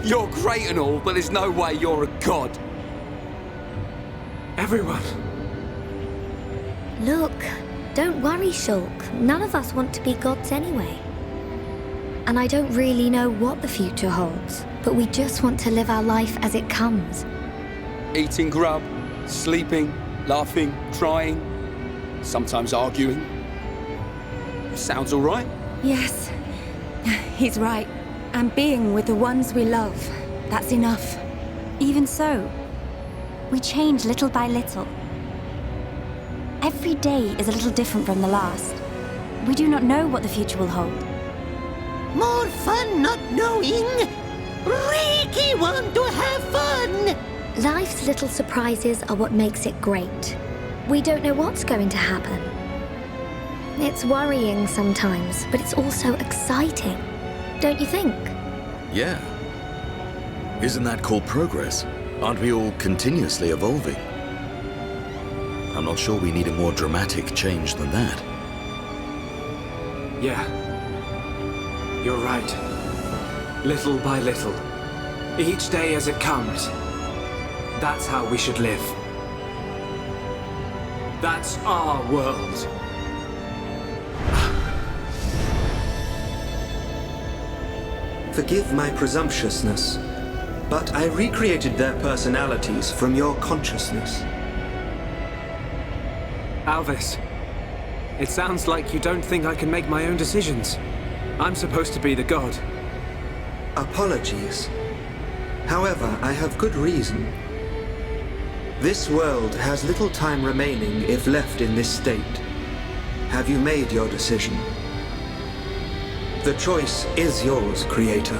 You're great and all, but there's no way you're a god. Everyone. Look, don't worry, Shulk. None of us want to be gods anyway. And I don't really know what the future holds, but we just want to live our life as it comes. Eating grub, sleeping, laughing, crying, sometimes arguing. Sounds all right. Yes, he's right. And being with the ones we love, that's enough. Even so, we change little by little. Every day is a little different from the last. We do not know what the future will hold. More fun not knowing. Ricky want to have fun. Life's little surprises are what makes it great. We don't know what's going to happen. It's worrying sometimes, but it's also exciting. Don't you think? Yeah. Isn't that called progress? Aren't we all continuously evolving? I'm not sure we need a more dramatic change than that. Yeah. You're right. Little by little. Each day as it comes. That's how we should live. That's our world. Forgive my presumptuousness, but I recreated their personalities from your consciousness. Alvis, it sounds like you don't think I can make my own decisions. I'm supposed to be the god. Apologies. However, I have good reason. This world has little time remaining if left in this state. Have you made your decision? The choice is yours, Creator.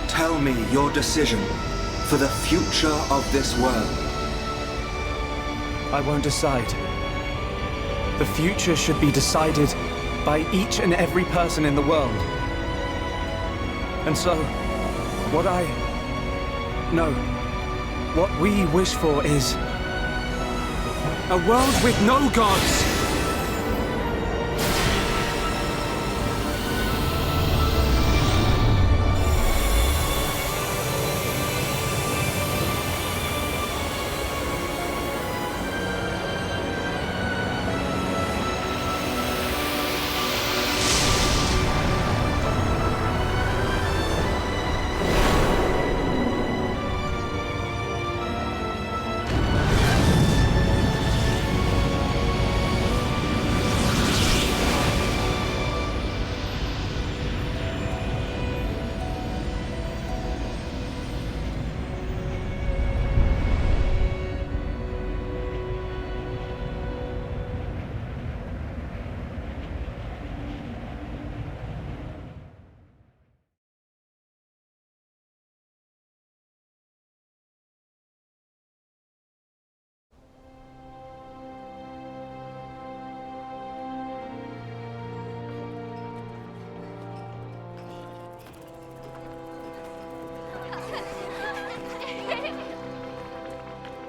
Tell me your decision for the future of this world. I won't decide. The future should be decided by each and every person in the world. And so, what we wish for is a world with no gods!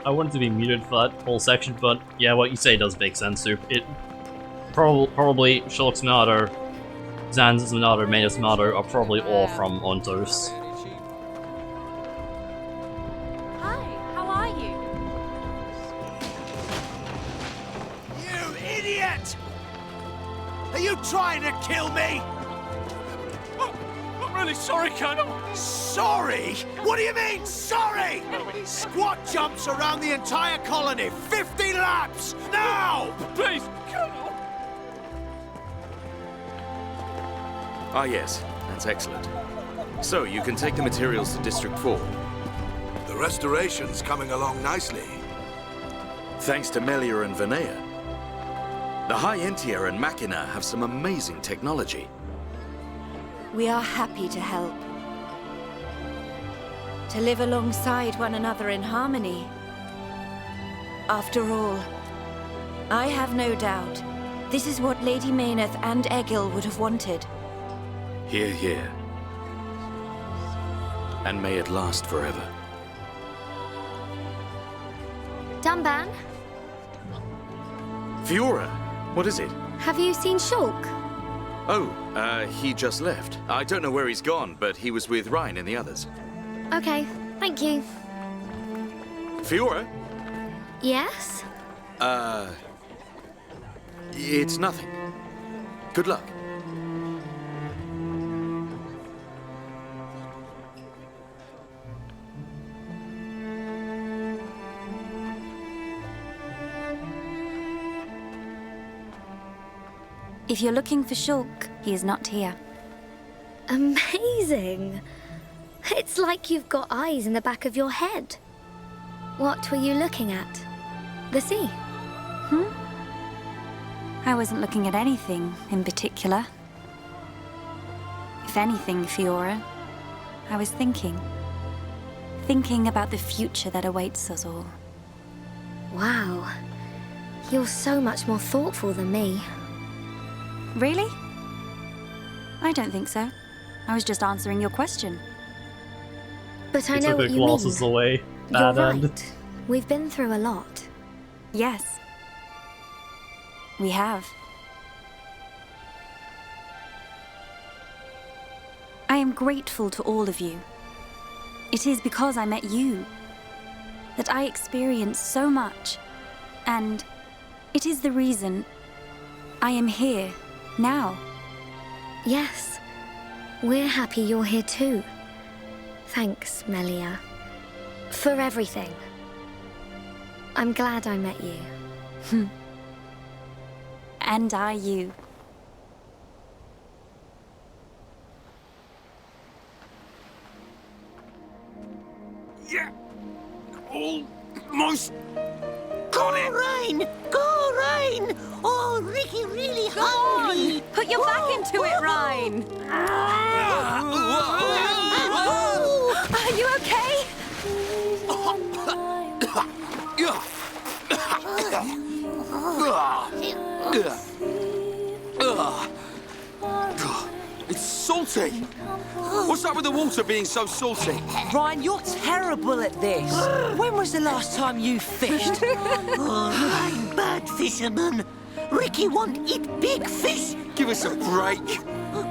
I wanted to be muted for that whole section, but yeah, what you say does make sense too. It probably Shulk's Minato, Zanza's Minato, Mina's Minato are probably all from Ontos. Hi, how are you? You idiot! Are you trying to kill me? I'm really sorry, Colonel. Sorry? What do you mean, sorry? Squat jumps around the entire colony, 50 laps, now! Please, Colonel. Ah yes, that's excellent. So, you can take the materials to District 4. The restoration's coming along nicely. Thanks to Melia and Vanea. The High Entia and Machina have some amazing technology. We are happy to help. To live alongside one another in harmony. After all, I have no doubt this is what Lady Mayneth and Egil would have wanted. Hear, hear. And may it last forever. Dunban, Fiora, what is it? have you seen Shulk? Oh, he just left. I don't know where he's gone, but he was with Ryan and the others. Okay, thank you. Fiora? Yes? It's nothing. Good luck. If you're looking for Shulk, he is not here. Amazing! It's like you've got eyes in the back of your head. What were you looking at? The sea? I wasn't looking at anything in particular. If anything, Fiora, I was thinking. Thinking about the future that awaits us all. Wow. You're so much more thoughtful than me. Really? I don't think so. I was just answering your question. But I He know took what her you mean. glasses away. You're Bad right. end. We've been through a lot. Yes. We have. I am grateful to all of you. It is because I met you that I experienced so much, and it is the reason I am here now. Yes. We're happy you're here too. Thanks, Melia. For everything. I'm glad I met you. And I you. Yeah. Almost got it. Rain! Go, Rain! Oh, Ricky really hungry. Put your back into it, Ryan. Are you okay? It's salty. What's up with the water being so salty? Ryan, you're terrible at this. When was the last time you fished? I'm bad fisherman. Ricky won't eat big fish. Give us a break.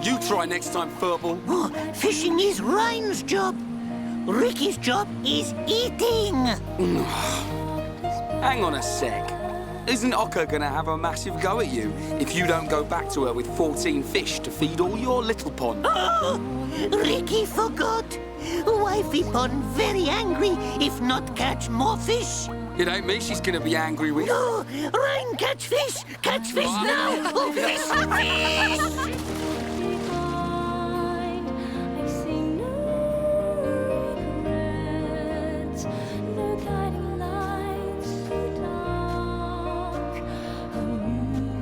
You try next time, Furball. Oh, fishing is Ryan's job. Ricky's job is eating. Hang on a sec. Isn't Oka gonna have a massive go at you if you don't go back to her with 14 fish to feed all your little pond? Oh, Ricky forgot. Wifey pond very angry if not catch more fish. It ain't me she's gonna be angry with. No, Ryan catch fish now. Oh, fish.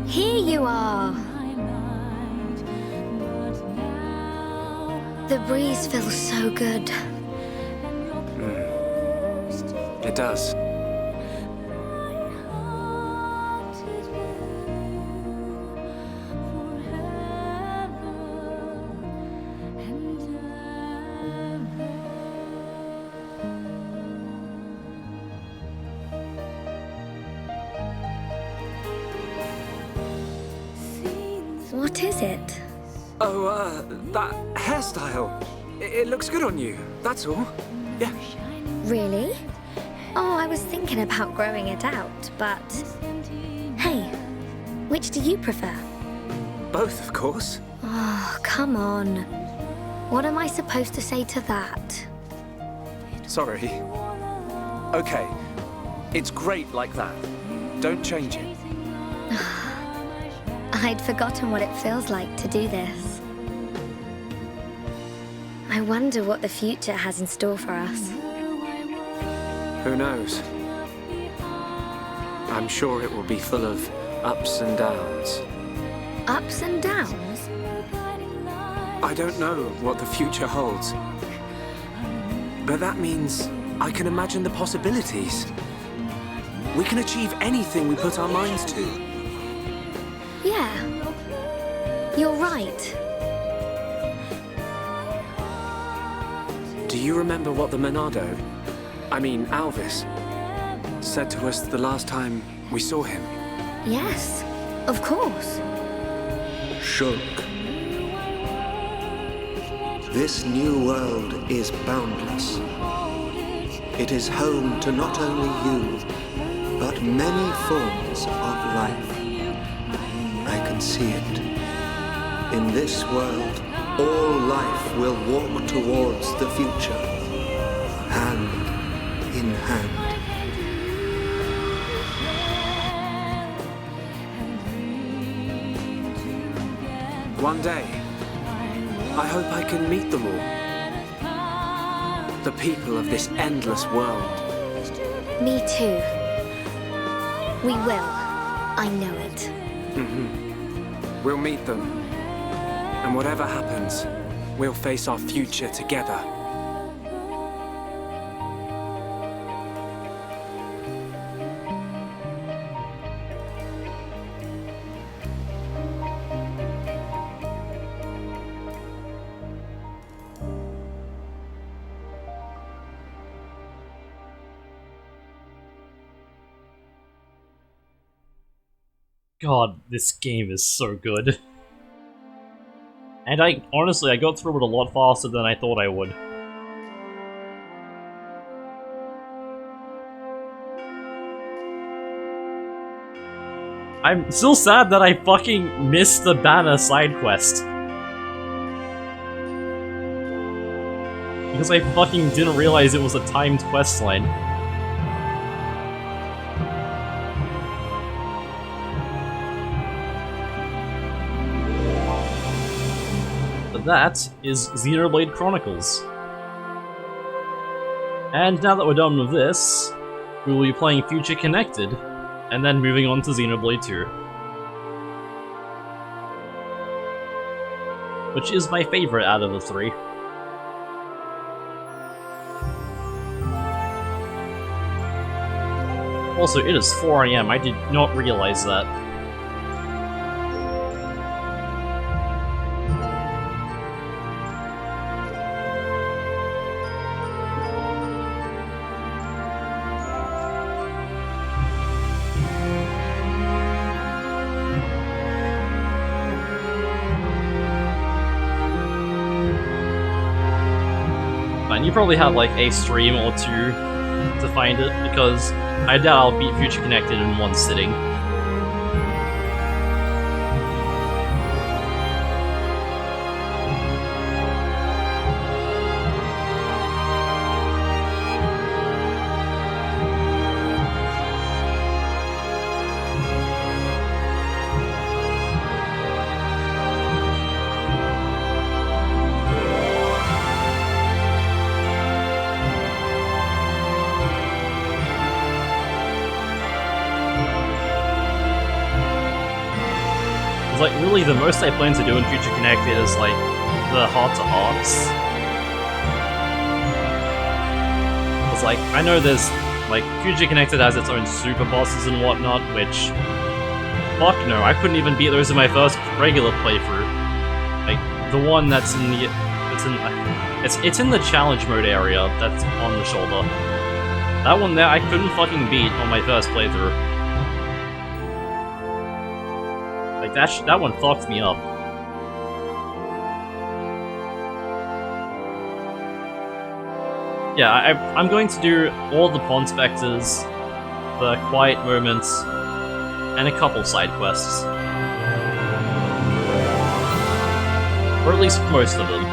Here you are. The breeze feels so good. It does. What is it? Oh, that hairstyle. It looks good on you, that's all. Yeah. Really? Oh, I was thinking about growing it out, but... Hey, which do you prefer? Both, of course. Oh, come on. What am I supposed to say to that? Sorry. Okay. It's great like that. Don't change it. I'd forgotten what it feels like to do this. I wonder what the future has in store for us. Who knows? I'm sure it will be full of ups and downs. Ups and downs? I don't know what the future holds. But that means I can imagine the possibilities. We can achieve anything we put our minds to. Yeah. You're right. Do you remember what the Monado, Alvis, said to us the last time we saw him? Yes, of course. Shulk. This new world is boundless. It is home to not only you, but many forms of life. I can see it. In this world, all life will walk towards the future, hand in hand. One day, I hope I can meet them all. The people of this endless world. Me too. We will. I know it. We'll meet them. And whatever happens, we'll face our future together. God, this game is so good. And honestly, I got through it a lot faster than I thought I would. I'm still sad that I fucking missed the Bana side quest. Because I fucking didn't realize it was a timed quest line. But that is Xenoblade Chronicles. And now that we're done with this, we will be playing Future Connected, and then moving on to Xenoblade 2. Which is my favorite out of the three. Also, it is 4 AM, I did not realize that. And you probably have like a stream or two to find it, because I doubt I'll beat Future Connected in one sitting. Like, really, the most I plan to do in Future Connected is, like, the heart-to-hearts. Because, like, I know there's, like, Future Connected has its own super bosses and whatnot, which... Fuck no, I couldn't even beat those in my first regular playthrough. Like, the one that's in the... It's in the challenge mode area that's on the shoulder. That one there, I couldn't fucking beat on my first playthrough. Like, that one fucked me up. Yeah, I'm going to do all the Pond Spectres, the Quiet Moments, and a couple side quests. Or at least most of them.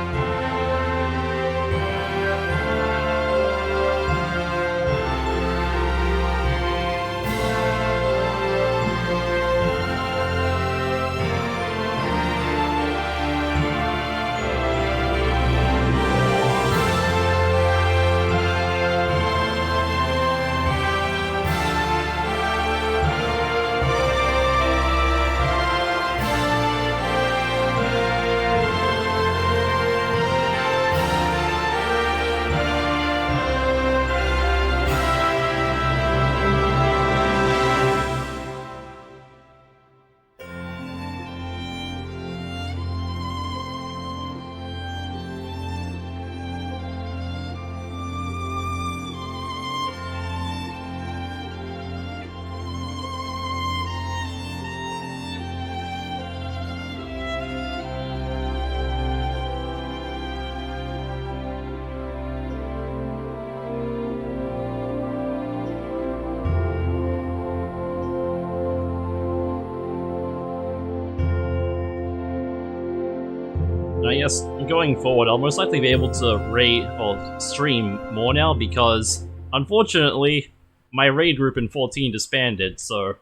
I guess going forward, I'll most likely be able to raid or stream more now because, unfortunately, my raid group in 14 disbanded, so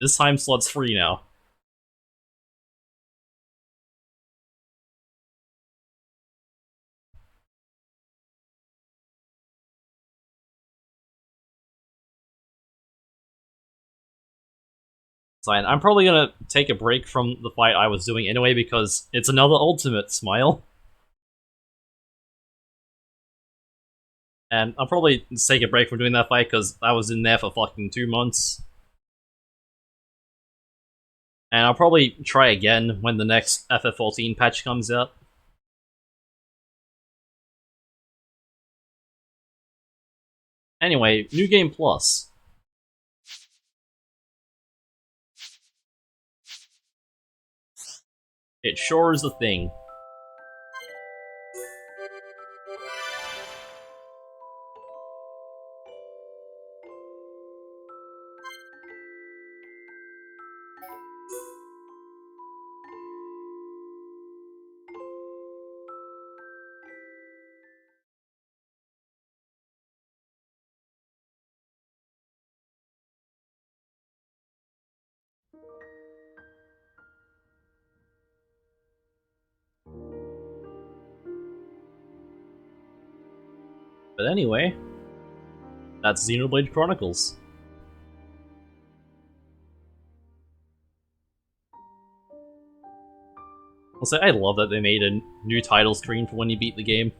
this time slot's free now. So I'm probably gonna take a break from the fight I was doing anyway because it's another ultimate smile. And I'll probably take a break from doing that fight because I was in there for fucking 2 months. And I'll probably try again when the next FF14 patch comes out. Anyway, New Game Plus. It sure is a thing. But anyway, that's Xenoblade Chronicles. I'll say I love that they made a new title screen for when you beat the game.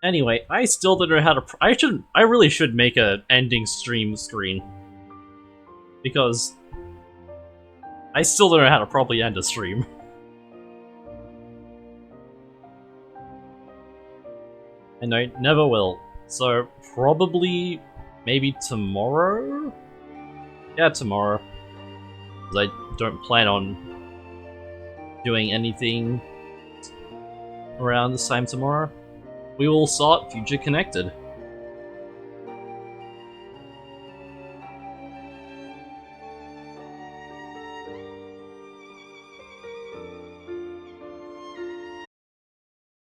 Anyway, I still don't know how to. I really should make a ending stream screen, because I still don't know how to properly end a stream. And I never will. So probably maybe tomorrow? Yeah, tomorrow. Because I don't plan on doing anything around this time tomorrow. We will start Future Connected.